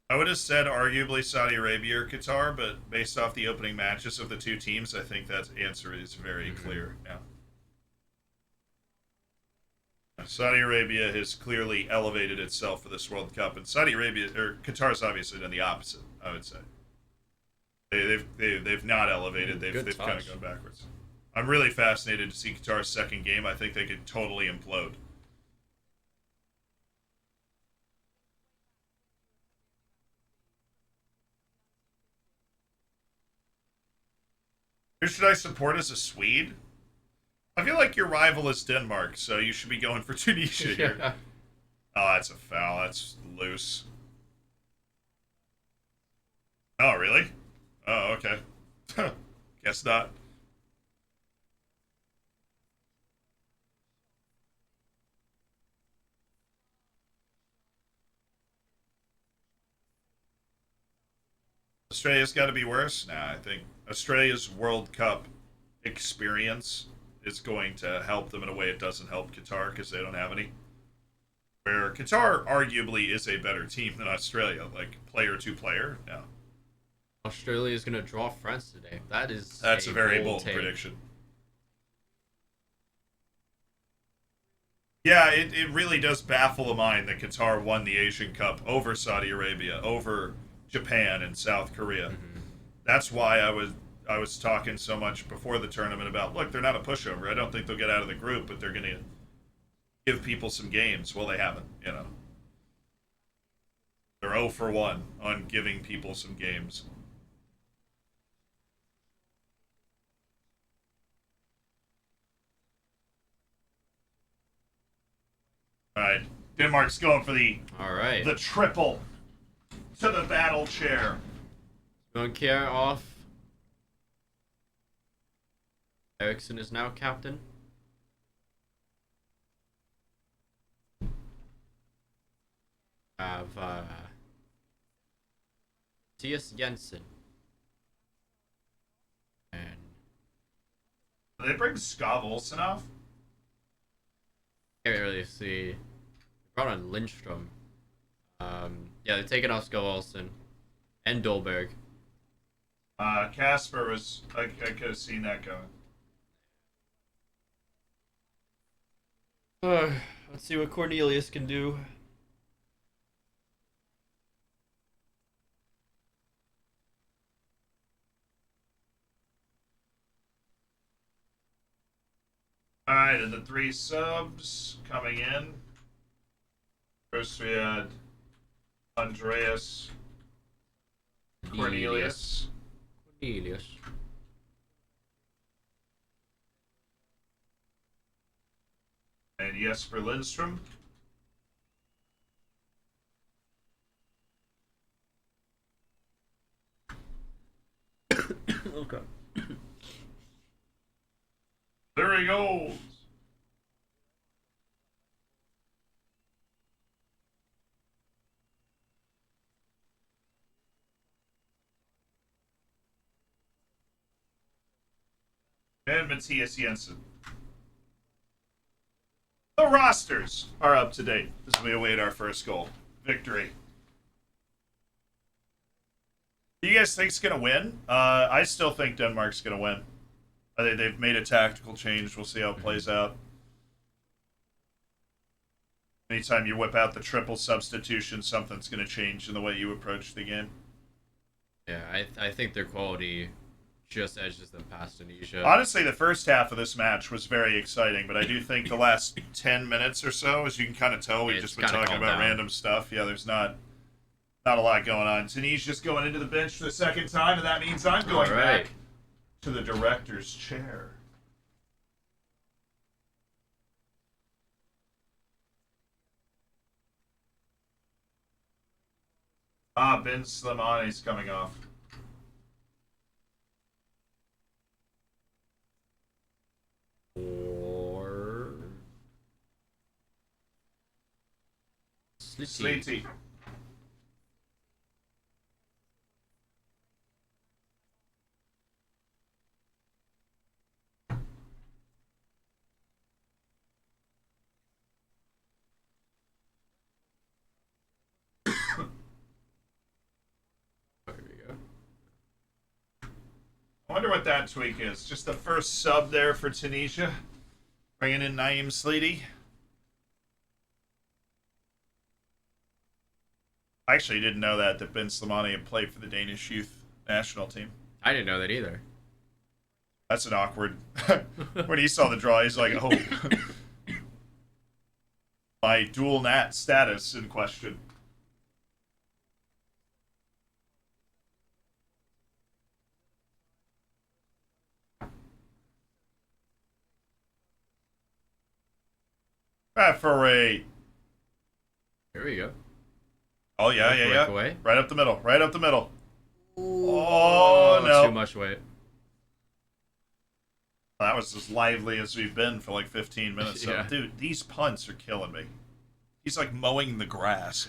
I would have said arguably Saudi Arabia or Qatar, but based off the opening matches of the two teams, I think that answer is very clear. Yeah. Saudi Arabia has clearly elevated itself for this World Cup, and Saudi Arabia or Qatar's obviously done the opposite. I would say they've not elevated. They've kind of gone backwards. I'm really fascinated to see Qatar's second game. I think they could totally implode. Who should I support as a Swede? I feel like your rival is Denmark, so you should be going for Tunisia here. Oh, that's a foul. That's loose. Oh, really? Oh, okay. Guess not. Australia's got to be worse? Nah, I think Australia's World Cup experience is going to help them in a way it doesn't help Qatar because they don't have any. Where Qatar arguably is a better team than Australia, like player to player. Yeah. Australia is gonna draw France today. That's a very bold prediction. Yeah, it really does baffle the mind that Qatar won the Asian Cup over Saudi Arabia, over Japan and South Korea. That's why I was talking so much before the tournament about, look, they're not a pushover. I don't think they'll get out of the group, but they're going to give people some games. Well, they haven't, you know. They're 0 for 1 on giving people some games. All right, Denmark's going for the triple to the battle chair. Care off. Eriksson is now captain. Have T.S. Jensen. And Did they bring Skav Olsen off? can't really see. They brought on Lindstrom. Yeah, they're taking off Skav Olsen and Dolberg. Casper was. I could have seen that going. Let's see what Cornelius can do. All right, and the 3 subs coming in. First, we had Andreas Cornelius. And Jesper Lindstrom. Okay. There he goes. And Matthias Jensen. The rosters are up to date as we await our first goal. Victory. Do you guys think it's going to win? I still think Denmark's going to win. They've made a tactical change. We'll see how it plays out. Anytime you whip out the triple substitution, something's going to change in the way you approach the game. Yeah, I think their quality just edges them past Tunisia. Honestly, the first half of this match was very exciting, but I do think the last 10 minutes or so, as you can kind of tell, we've just been talking about random stuff. Yeah, there's not a lot going on. Tunisia's going into the bench for the second time, and that means I'm going back to the director's chair. Ben Slimani's coming off. Or Sleety. wonder what that tweak is. Just the first sub there for Tunisia. Bringing in Naeem Sleety. I actually didn't know that Ben Slimani had played for the Danish youth national team. I didn't know that either. That's an awkward... when he saw the draw, he's like, oh. My dual nat status in question. Referee. Here we go. Oh, yeah. Breakaway. Right up the middle. Right up the middle. Ooh. Oh, no. Too much weight. That was as lively as we've been for like 15 minutes. Yeah. So, dude, these punts are killing me. He's like mowing the grass.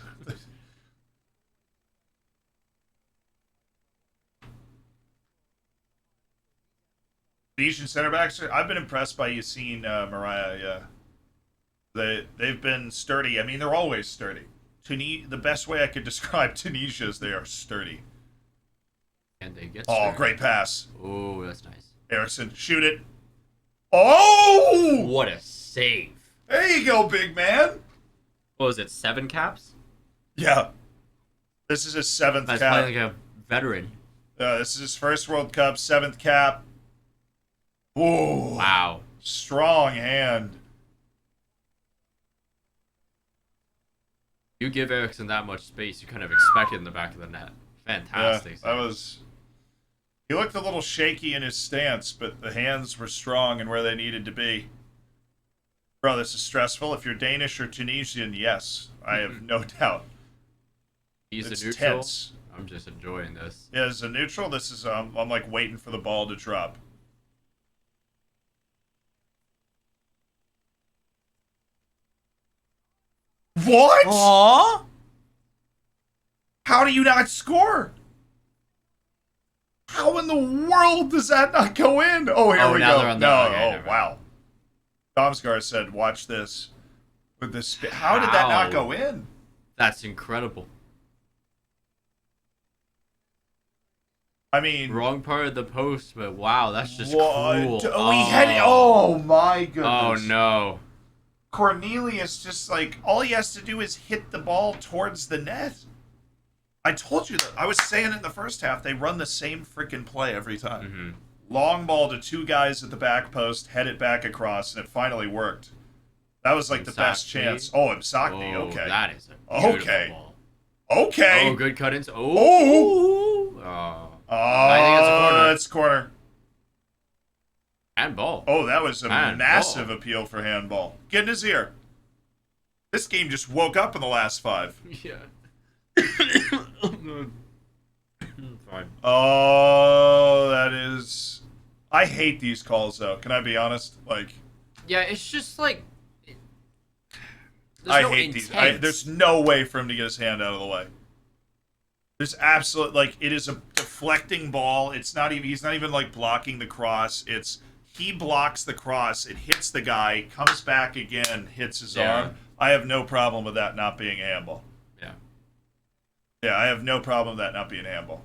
Tunisian center backs, I've been impressed by Yassine Mariah, yeah. They've been sturdy. I mean, they're always sturdy. The best way I could describe Tunisia is they are sturdy. And they get Oh, great pass. Oh, that's nice. Eriksson, shoot it. Oh! What a save. There you go, big man. What was it, 7 caps? Yeah. This is his 7th That's cap. playing like a veteran. This is his first World Cup, 7th cap. Whoa. Wow. Strong hand. You give Eriksson that much space, you kind of expect it in the back of the net. Fantastic. Yeah, that was... He looked a little shaky in his stance, but the hands were strong and where they needed to be. Bro, this is stressful. If you're Danish or Tunisian, yes. I have no doubt. He's It's a neutral. tense. I'm just enjoying this. Yeah, as a neutral, this is... I'm like waiting for the ball to drop. What? Aww. How do you not score? How in the world does that not go in? Oh, here we now go. they're on No, okay, oh, never mind. wow. Domsgar said, watch this. With this, how did that not go in? That's incredible. I mean... Wrong part of the post, but wow, that's just what? cool. Oh, he had it. Oh, my goodness. Oh, no. Cornelius just, like, all he has to do is hit the ball towards the net. I told you that. I was saying it in the first half. They run the same freaking play every time. Mm-hmm. Long ball to 2 guys at the back post, head it back across, and it finally worked. That was like the best chance. Oh, Msakni. Oh, Okay. that is a beautiful Okay. ball. Okay. Oh, good cut-ins. Oh. Oh. I think it's a corner. It's corner. Handball. Oh, that was a Handball. massive appeal for handball. Get in his ear. This game just woke up in the last 5. Yeah. Fine. Oh, that is... I hate these calls, though. Can I be honest? Like... Yeah, it's just like... I hate these. There's no way for him to get his hand out of the way. There's absolute... Like, it is a deflecting ball. It's not even... He's not even, like, blocking the cross. It's... He blocks the cross. It hits the guy. Comes back again. Hits his arm. I have no problem with that not being a handball. Yeah, I have no problem with that not being handball.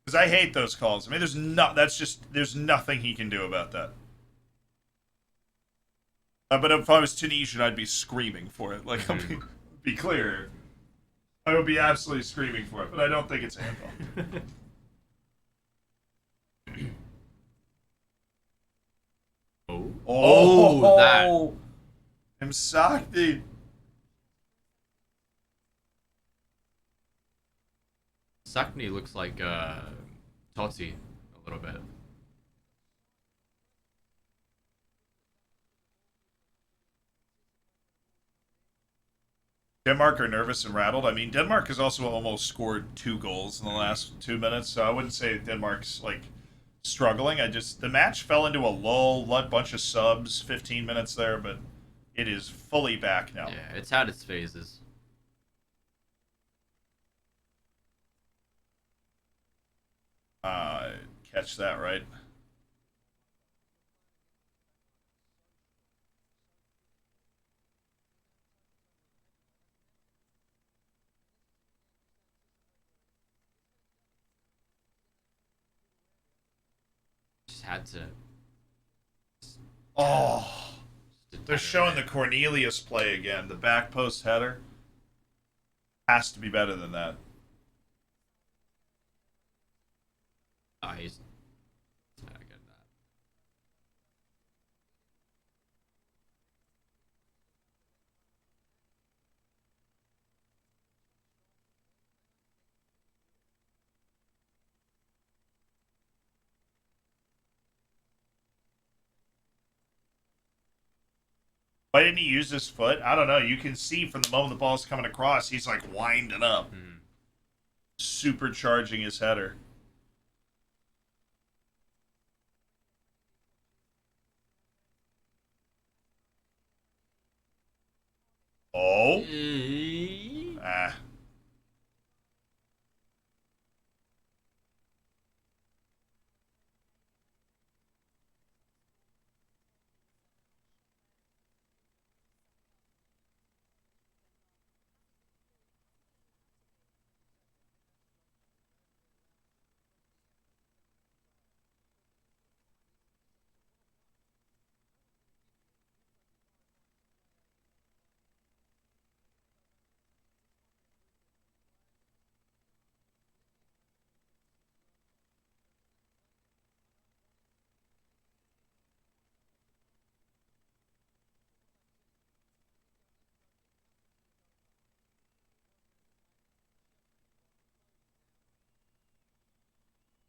Because I hate those calls. I mean, there's nothing he can do about that. But if I was Tunisian, I'd be screaming for it. Like, I'll be clear. I would be absolutely screaming for it, but I don't think it's a handball. Oh, that. Msakni. Sakni looks like Totti a little bit. Denmark are nervous and rattled. I mean, Denmark has also almost scored 2 goals in the last 2 minutes, so I wouldn't say Denmark's, like, struggling. The match fell into a lull, a bunch of subs, 15 minutes there, but it is fully back now. Yeah, it's had its phases. Catch that, right? had to. Oh, Just they're showing the Cornelius play again. The back post header has to be better than that. Oh, he's not getting that. Why didn't he use his foot? I don't know. You can see from the moment the ball's coming across, he's like winding up, supercharging his header. Oh. Ah.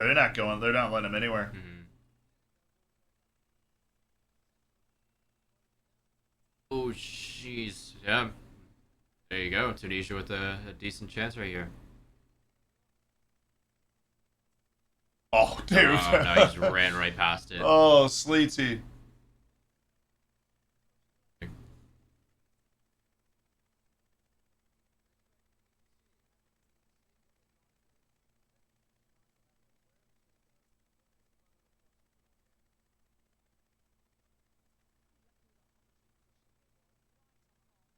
They're not going. They're not letting him anywhere. Oh, jeez. Yeah. There you go. Tunisia with a decent chance right here. Oh, dude. Oh, no, he just ran right past it. Oh, Sleety.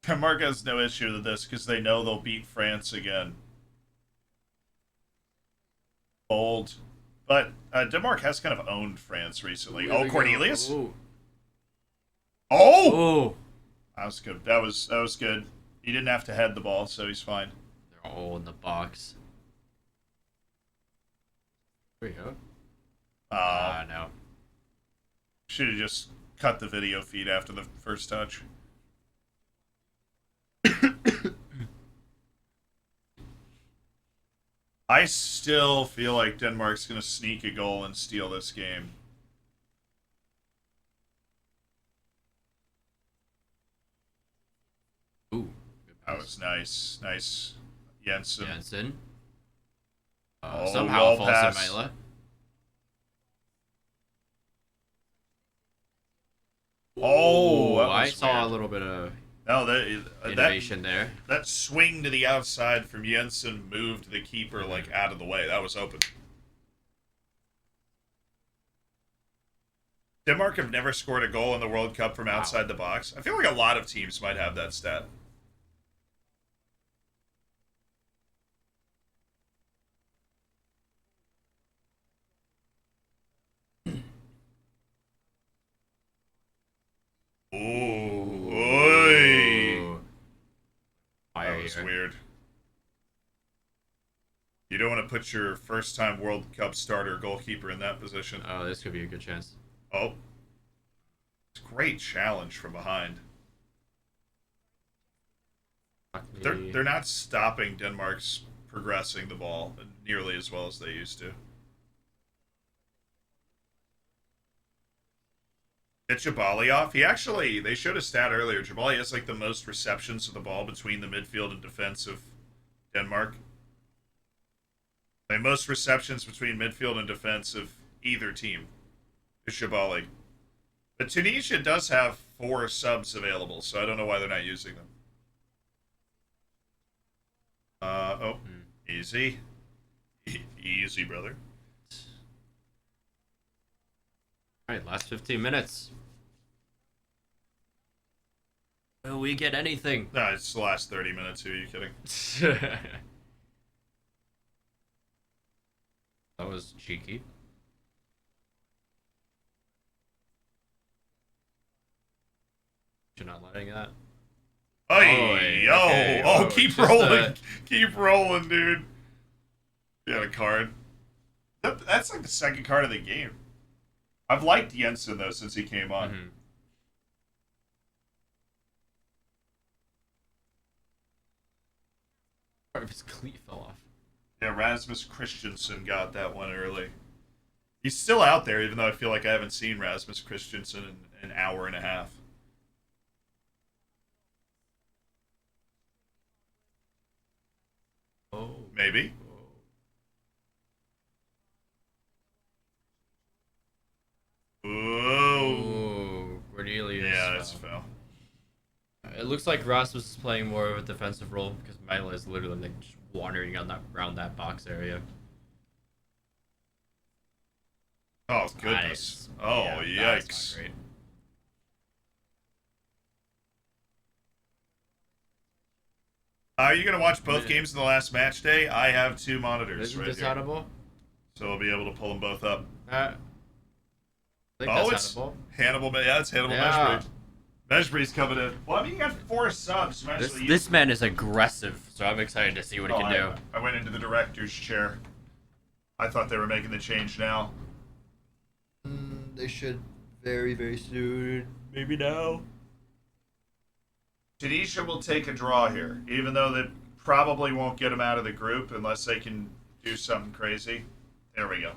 Denmark has no issue with this because they know they'll beat France again. Bold. But Denmark has kind of owned France recently. Oh, Cornelius? Oh. Oh! Oh. That was good. That was good. He didn't have to head the ball, so he's fine. They're all in the box. There you go. No. Should have just cut the video feed after the first touch. I still feel like Denmark's going to sneak a goal and steal this game. Ooh. That was nice. Nice. Jensen. Jensen. Oh, Somehow wall falls pass. to Mela. Oh, that I was saw weird. a little bit of No, innovation there. that swing to the outside from Jensen moved the keeper like out of the way. That was open. Denmark have never scored a goal in the World Cup from outside the box. I feel like a lot of teams might have that stat. Ooh, oy. Fire That was here. weird. You don't want to put your first-time World Cup starter goalkeeper in that position. Oh, this could be a good chance. Oh. It's a great challenge from behind. They're not stopping Denmark's progressing the ball nearly as well as they used to. Get Jabali off. They showed a stat earlier. Jabali has like the most receptions of the ball between the midfield and defense of Denmark. The most receptions between midfield and defense of either team is Jabali. But Tunisia does have 4 subs available, so I don't know why they're not using them. Easy. Easy, brother. Alright, last 15 minutes. Will we get anything? No, it's the last 30 minutes. Who are you kidding? That was cheeky. you're not letting that. Hey, yo! Okay, Oh, oh, keep just, rolling, keep rolling, dude. You got a card. That's like the second card of the game. I've liked Jensen though since he came on. Mm-hmm. Part of his cleat fell off. Yeah, Rasmus Christensen got that one early. He's still out there, even though I feel like I haven't seen Rasmus Christensen in an hour and a half. Oh. Maybe. Ooh. Oh, Cornelius. Yeah, that's foul. It looks like Rasmus is playing more of a defensive role because Mila is literally like just wandering on around that box area. Oh, goodness. Oh, yeah, that's yikes. not great. Are you going to watch both games in the last match day? I have two monitors Isn't right this here. handable? So I'll be able to pull them both up. I think Oh, that's it's handable. Hannibal. Yeah, it's Hannibal Yeah. Meshbury. Meshbury's coming in. Well, I mean, you got 4 subs. This man is aggressive, so I'm excited to see what he can do. I went into the director's chair. I thought they were making the change now. They should very, very soon. Maybe now. Tunisia will take a draw here, even though they probably won't get them out of the group unless they can do something crazy. There we go.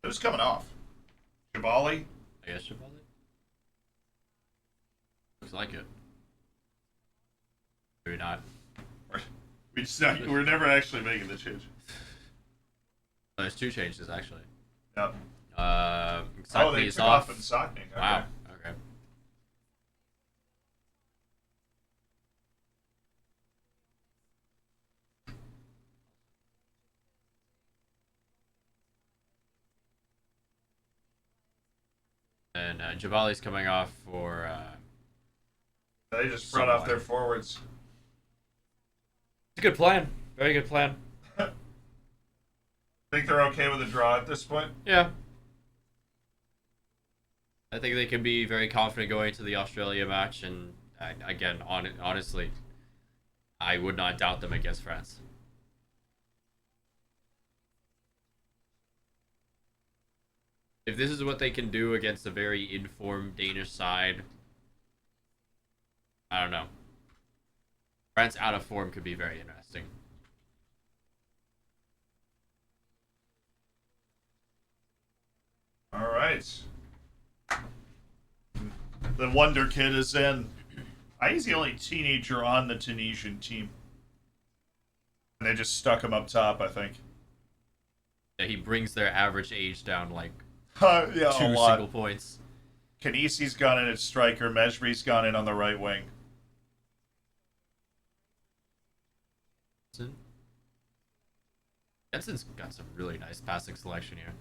Who's coming off? Jabali? I guess Shabali. Looks like it. Maybe not. We're never actually making the change. Oh, there's 2 changes actually. Yep. Exactly they took off in Sockning. Okay. Wow. Okay. And Jabali's coming off for. They just brought off their forwards. It's a good plan. Very good plan. Think they're okay with a draw at this point? Yeah. I think they can be very confident going into the Australia match, and again, honestly, I would not doubt them against France. If this is what they can do against a very informed Danish side, I don't know. France out of form could be very interesting. All right. The Wonder Kid is in. He's the only teenager on the Tunisian team. And they just stuck him up top, I think. Yeah, he brings their average age down like Yeah, 2 a lot. single points. Kanisi's gone in at striker. Mejbri's gone in on the right wing. Jensen's got some really nice passing selection here.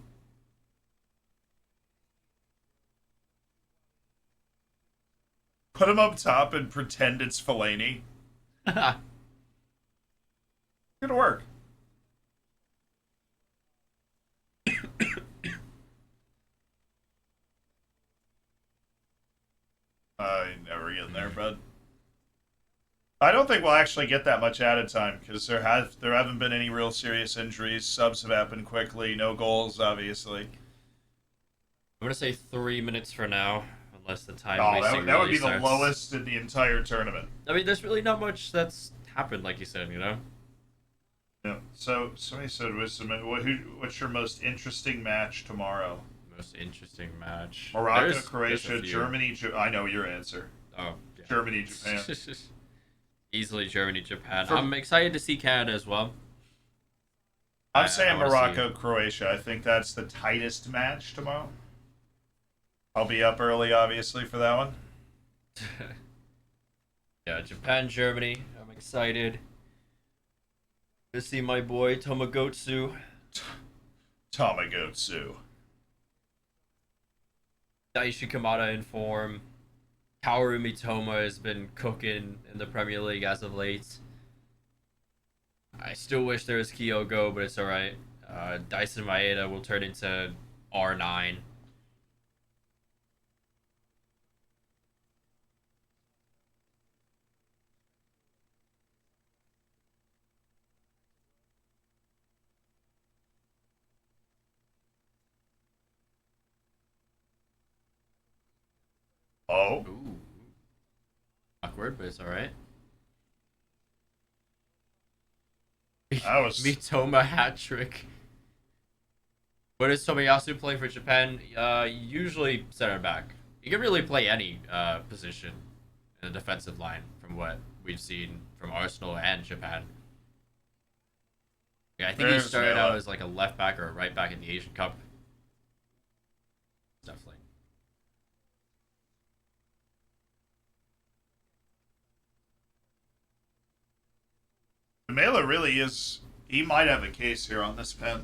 Put him up top and pretend it's Fellaini. Gonna work. I never get in there, bud. I don't think we'll actually get that much added time because there haven't been any real serious injuries. Subs have happened quickly. No goals, obviously. I'm gonna say 3 minutes for now, unless the time. Oh, wasting that would really be the starts. lowest in the entire tournament. I mean, there's really not much that's happened, like you said, you know. Yeah. So somebody said, "What's your most interesting match tomorrow?" Most interesting match. Morocco, There's Croatia, a few. Germany. I know your answer. Oh, yeah. Germany, Japan. Easily Germany, Japan. For- I'm excited to see Canada as well. I'm I saying wanna Morocco, Croatia. I think that's the tightest match tomorrow. I'll be up early, obviously, for that one. Yeah, Japan, Germany. I'm excited to see my boy Tomleggosaurus. Tamagotsu. Daichi Kamada in form. Kaoru Mitoma has been cooking in the Premier League as of late. I still wish there was Kyogo, but it's alright. Dyson Maeda will turn into R9. Oh, Ooh. Awkward, but it's alright. that was Mitoma hat trick. What is Tomiyasu playing for Japan? Usually center back. You can really play any position in the defensive line from what we've seen from Arsenal and Japan. Yeah, I think he There's started Mela. out as like a left back or a right back in the Asian Cup. Definitely. Mela really is. He might have a case here on this pen.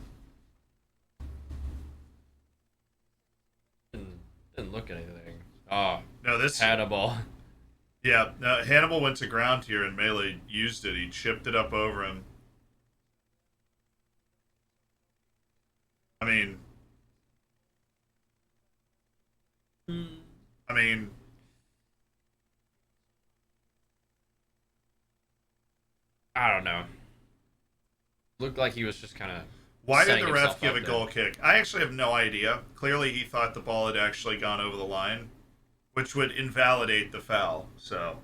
Didn't look at anything. Oh, No, this. Hannibal. Yeah, no, Hannibal went to ground here and Melee used it. He chipped it up over him. I mean, I mean, I don't know. Looked like he was just kind of. why did setting the ref himself give up a goal kick? I actually have no idea. Clearly, he thought the ball had actually gone over the line, which would invalidate the foul. So,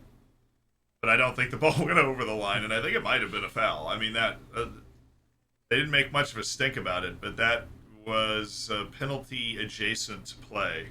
but I don't think the ball went over the line, and I think it might have been a foul. I mean, that they didn't make much of a stink about it, but that was a penalty adjacent play.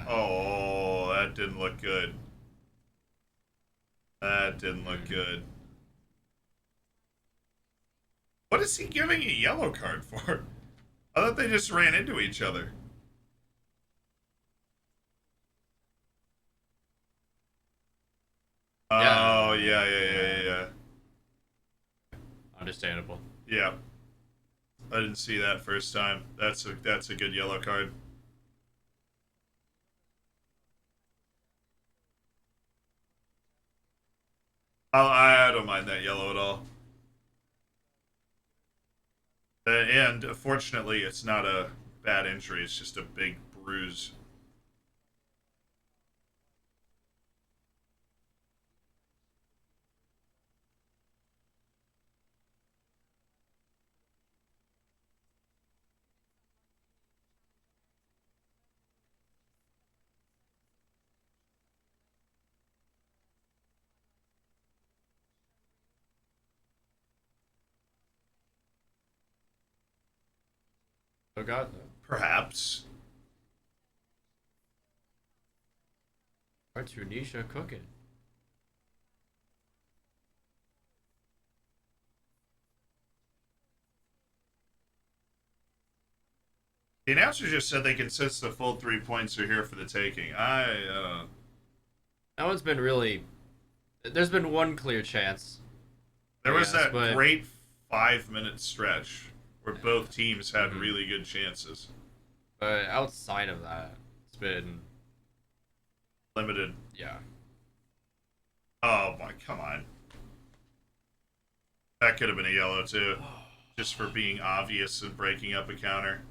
Oh, that didn't look good. That didn't look good. What is he giving a yellow card for? I thought they just ran into each other. Yeah. Oh, yeah. Understandable. Yeah. I didn't see that first time. That's a good yellow card. I don't mind that yellow at all. And fortunately, it's not a bad injury. It's just a big bruise. Oh God, though. Perhaps. Are Tunisia cooking? The announcer just said they can sense the full 3 points are here for the taking. That one's been really. There's been one clear chance. There was Yes, that but- great 5 minute stretch where both teams had really good chances. But outside of that, it's been. Limited. Yeah. Oh my, come on. That could have been a yellow too. Just for being obvious and breaking up a counter.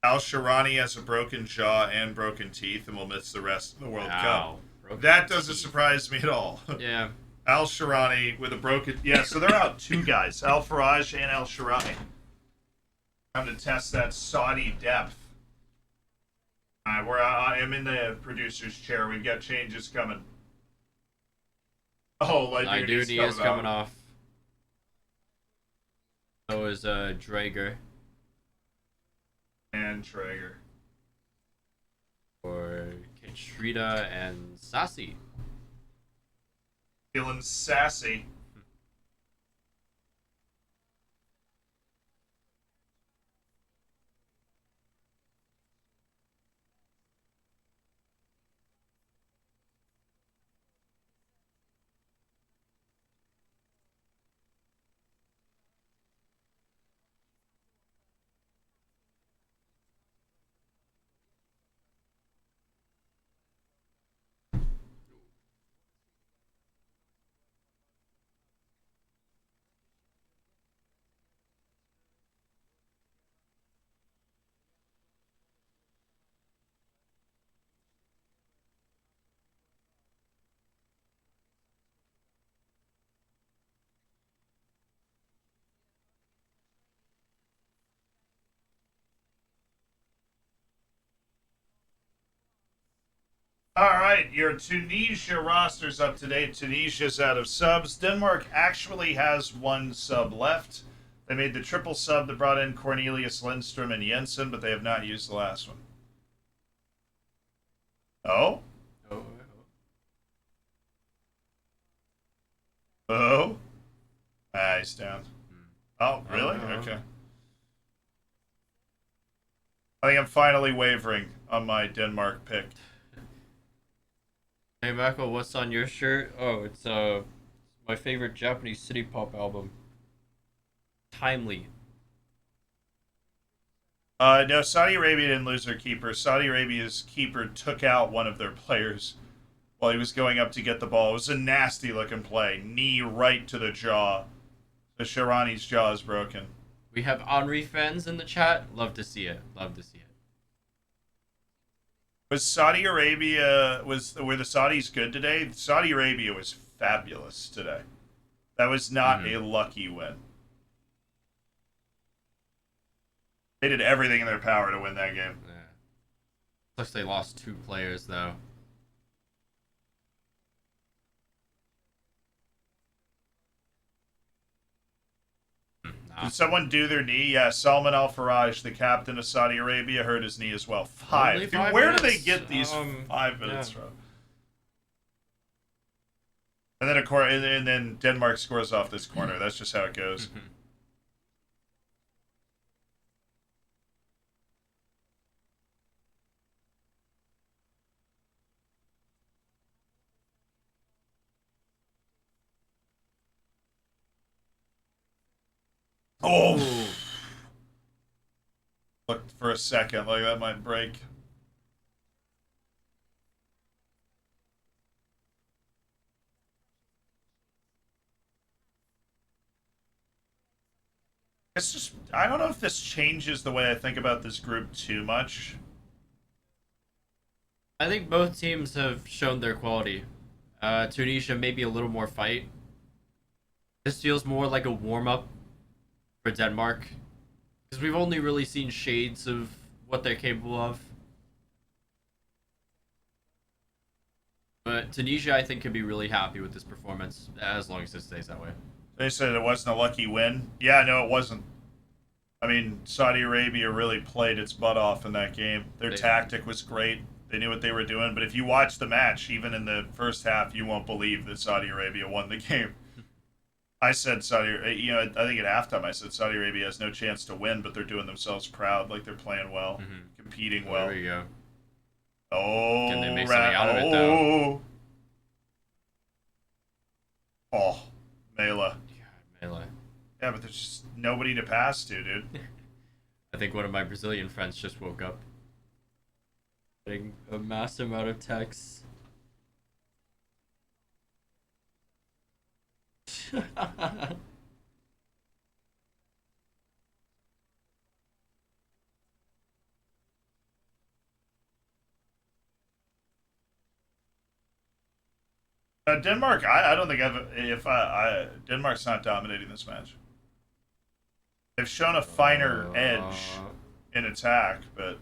Al Sharani has a broken jaw and broken teeth and will miss the rest of the World Cup. Wow. Broken That doesn't teeth. surprise me at all. Yeah. Al Sharani with a broken... Yeah, so they're out two guys. Al Faraj and Al Sharani. Time to test that Saudi depth. All right, I am in the producer's chair. We've got changes coming. Oh, Iduni is coming off. So is Draeger And Traeger. for Katrina and Sassy. Feeling sassy. All right, your Tunisia roster's up to date. Tunisia's out of subs. Denmark actually has one sub left. They made the triple sub that brought in Cornelius Lindstrom and Jensen, but they have not used the last one. Oh? Oh. Oh? Ah, he's down. Oh, really? Oh. Okay. I think I'm finally wavering on my Denmark pick. Hey Michael, what's on your shirt? Oh, it's my favorite Japanese city pop album. Timely. No, Saudi Arabia didn't lose their keeper. Saudi Arabia's keeper took out one of their players while he was going up to get the ball. It was a nasty looking play. Knee right to the jaw. The Sharani's jaw is broken. We have Henri fans in the chat. Love to see it. Love to see it. Was Saudi Arabia were the Saudis good today? Saudi Arabia was fabulous today. That was not a lucky win. They did everything in their power to win that game. Yeah. Plus they lost 2 players though. Did someone do their knee? Yeah, Salman Al Faraj, the captain of Saudi Arabia, hurt his knee as well. Only 5. five Where do they minutes? get these 5 minutes yeah. from? And then of course, and then Denmark scores off this corner. That's just how it goes. Oh! Looked for a second like that might break. It's just, I don't know if this changes the way I think about this group too much. I think both teams have shown their quality. Tunisia maybe a little more fight. This feels more like a warm-up for Denmark. Because we've only really seen shades of what they're capable of. But Tunisia, I think, can be really happy with this performance, as long as it stays that way. They said it wasn't a lucky win. Yeah, no, it wasn't. I mean, Saudi Arabia really played its butt off in that game. Their tactic was great. They knew what they were doing. But if you watch the match, even in the first half, you won't believe that Saudi Arabia won the game. I said I think at halftime I said Saudi Arabia has no chance to win, but they're doing themselves proud, like they're playing well, competing well. There we go. Oh, Can they make something out of it, though? Oh, Mela. God, Melee. Yeah, but there's just nobody to pass to, dude. I think one of my Brazilian friends just woke up. Getting a mass amount of texts. Denmark, I don't think Denmark's not dominating this match. They've shown a finer edge in attack, but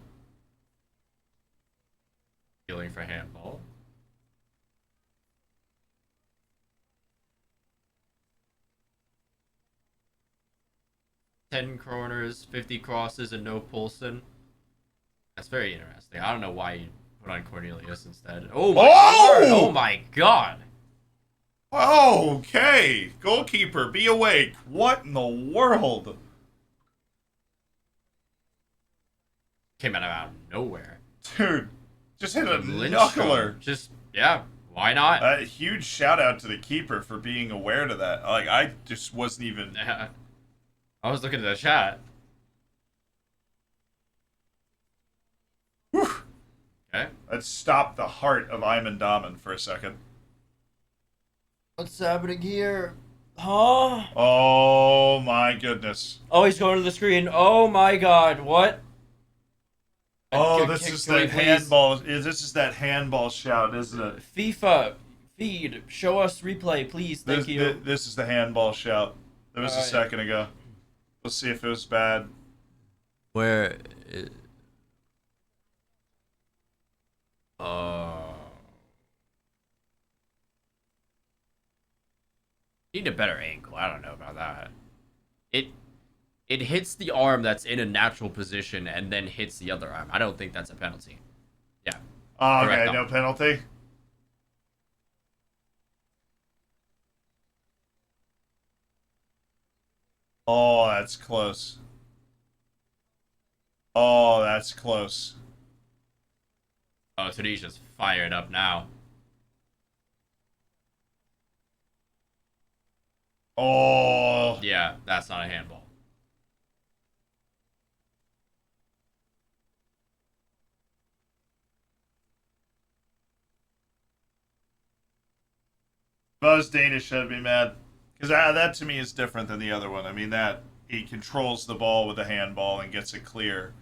Feeling for handball. 10 corners, 50 crosses, and no Poulsen. That's very interesting. I don't know why you put on Cornelius instead. Oh my god! Oh my god! Okay, goalkeeper, be awake. What in the world? Came out of nowhere. Dude, just hit a Lindstrom. knuckler. Just, yeah, why not? A huge shout out to the keeper for being aware to that. Like, I just wasn't even... Yeah. I was looking at the chat. Whew. Okay. Let's stop the heart of Iman Daman for a second. What's happening here? Huh? Oh my goodness. Oh, he's going to the screen. Oh my god, what? Oh, this is that handball. This is that handball shout, isn't it? FIFA, feed, show us replay, please. Thank you. This is the handball shout. That was a second ago. We'll see if it was bad. Where? Need a better angle. I don't know about that. It hits the arm that's in a natural position and then hits the other arm. I don't think that's a penalty. Yeah. Oh, okay, Correct. no penalty. Oh, that's close. Oh, that's close. Oh, Tunisia's fired up now. Oh. Yeah, that's not a handball. If I was Danish, I'd be mad. Because that to me is different than the other one. I mean, that he controls the ball with a handball and gets it clear.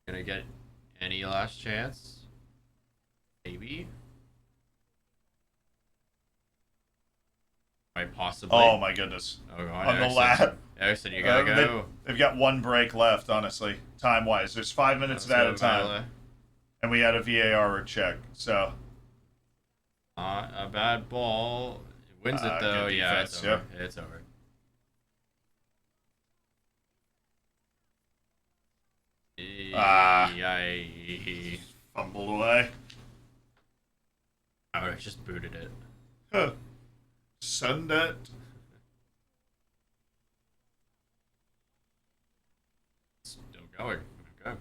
Gonna get any last chance? Maybe. Might possibly. Oh my goodness. Oh, On the lap. Erickson, you gotta go. They've got one break left, honestly, time-wise. There's 5 minutes of added time. And we had a VAR check, so... A bad ball. It wins it, though. Good Yeah, defense, it's over. It's over. Fumbled away. I would have just booted it. Huh. Send it. Still going. Okay.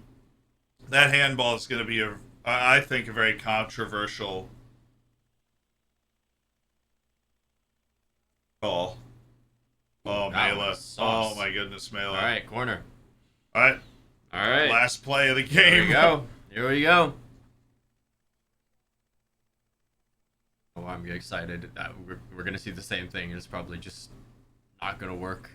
That handball is going to be, I think, a very controversial call. Oh, Mela. Oh, my goodness, Mela. All right, corner. All right. All right. Last play of the game. Here we go. Here we go. Oh, I'm excited. We're going to see the same thing. It's probably just not going to work.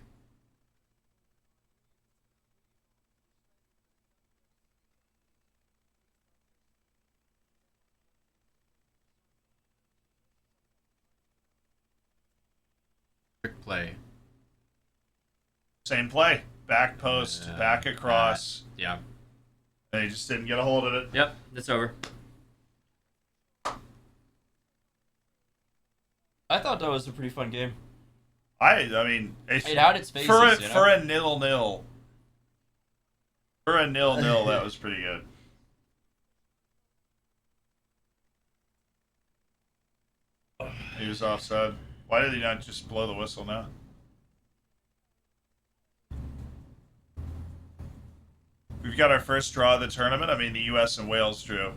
Quick play. Same play. Back post, back across. Yeah. They just didn't get a hold of it. Yep, it's over. I thought that was a pretty fun game. I mean, It had its phases, for a, you know? for a 0-0. For a 0-0, that was pretty good. He was offside. Why did he not just blow the whistle now? We've got our first draw of the tournament. I mean, the U.S. and Wales drew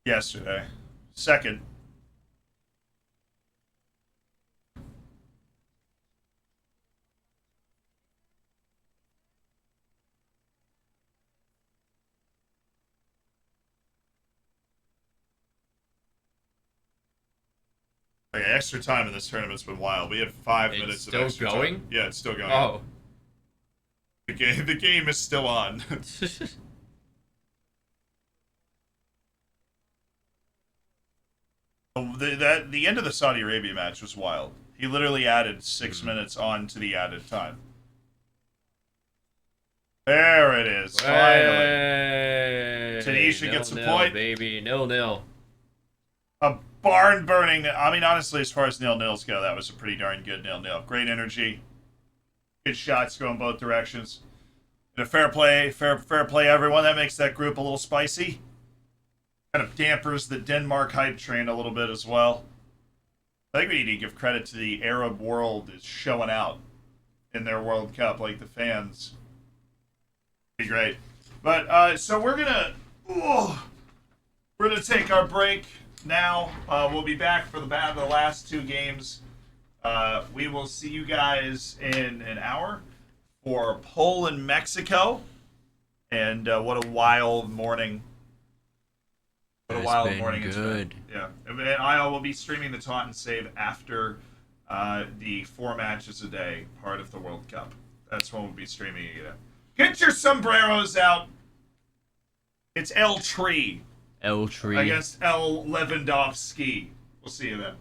yesterday. Second. Like, extra time in this tournament's been wild. We had 5 It's minutes of still extra going? time. Yeah, it's still going. Oh. The game is still on. The end of the Saudi Arabia match was wild. He literally added 6 minutes on to the added time. There it is. Finally. Hey, Tunisia gets a 0-0, point. baby. 0-0. A barn burning. I mean, honestly, as far as 0-0s go, that was a pretty darn good 0-0. Great energy. Good shots going both directions. And a fair play, fair play, everyone. That makes that group a little spicy. Kind of dampers the Denmark hype train a little bit as well. I think we need to give credit to the Arab world is showing out in their World Cup, like the fans. Be great. But so we're gonna take our break now. We'll be back for the last two games. We will see you guys in an hour for Poland, Mexico, and what a wild morning. What a wild morning it's been. Yeah, and I will be streaming the taunt and save after the 4 matches a day part of the World Cup. That's when we'll be streaming it. Get your sombreros out. It's El Tree. El Tree. Against El Lewandowski. We'll see you then.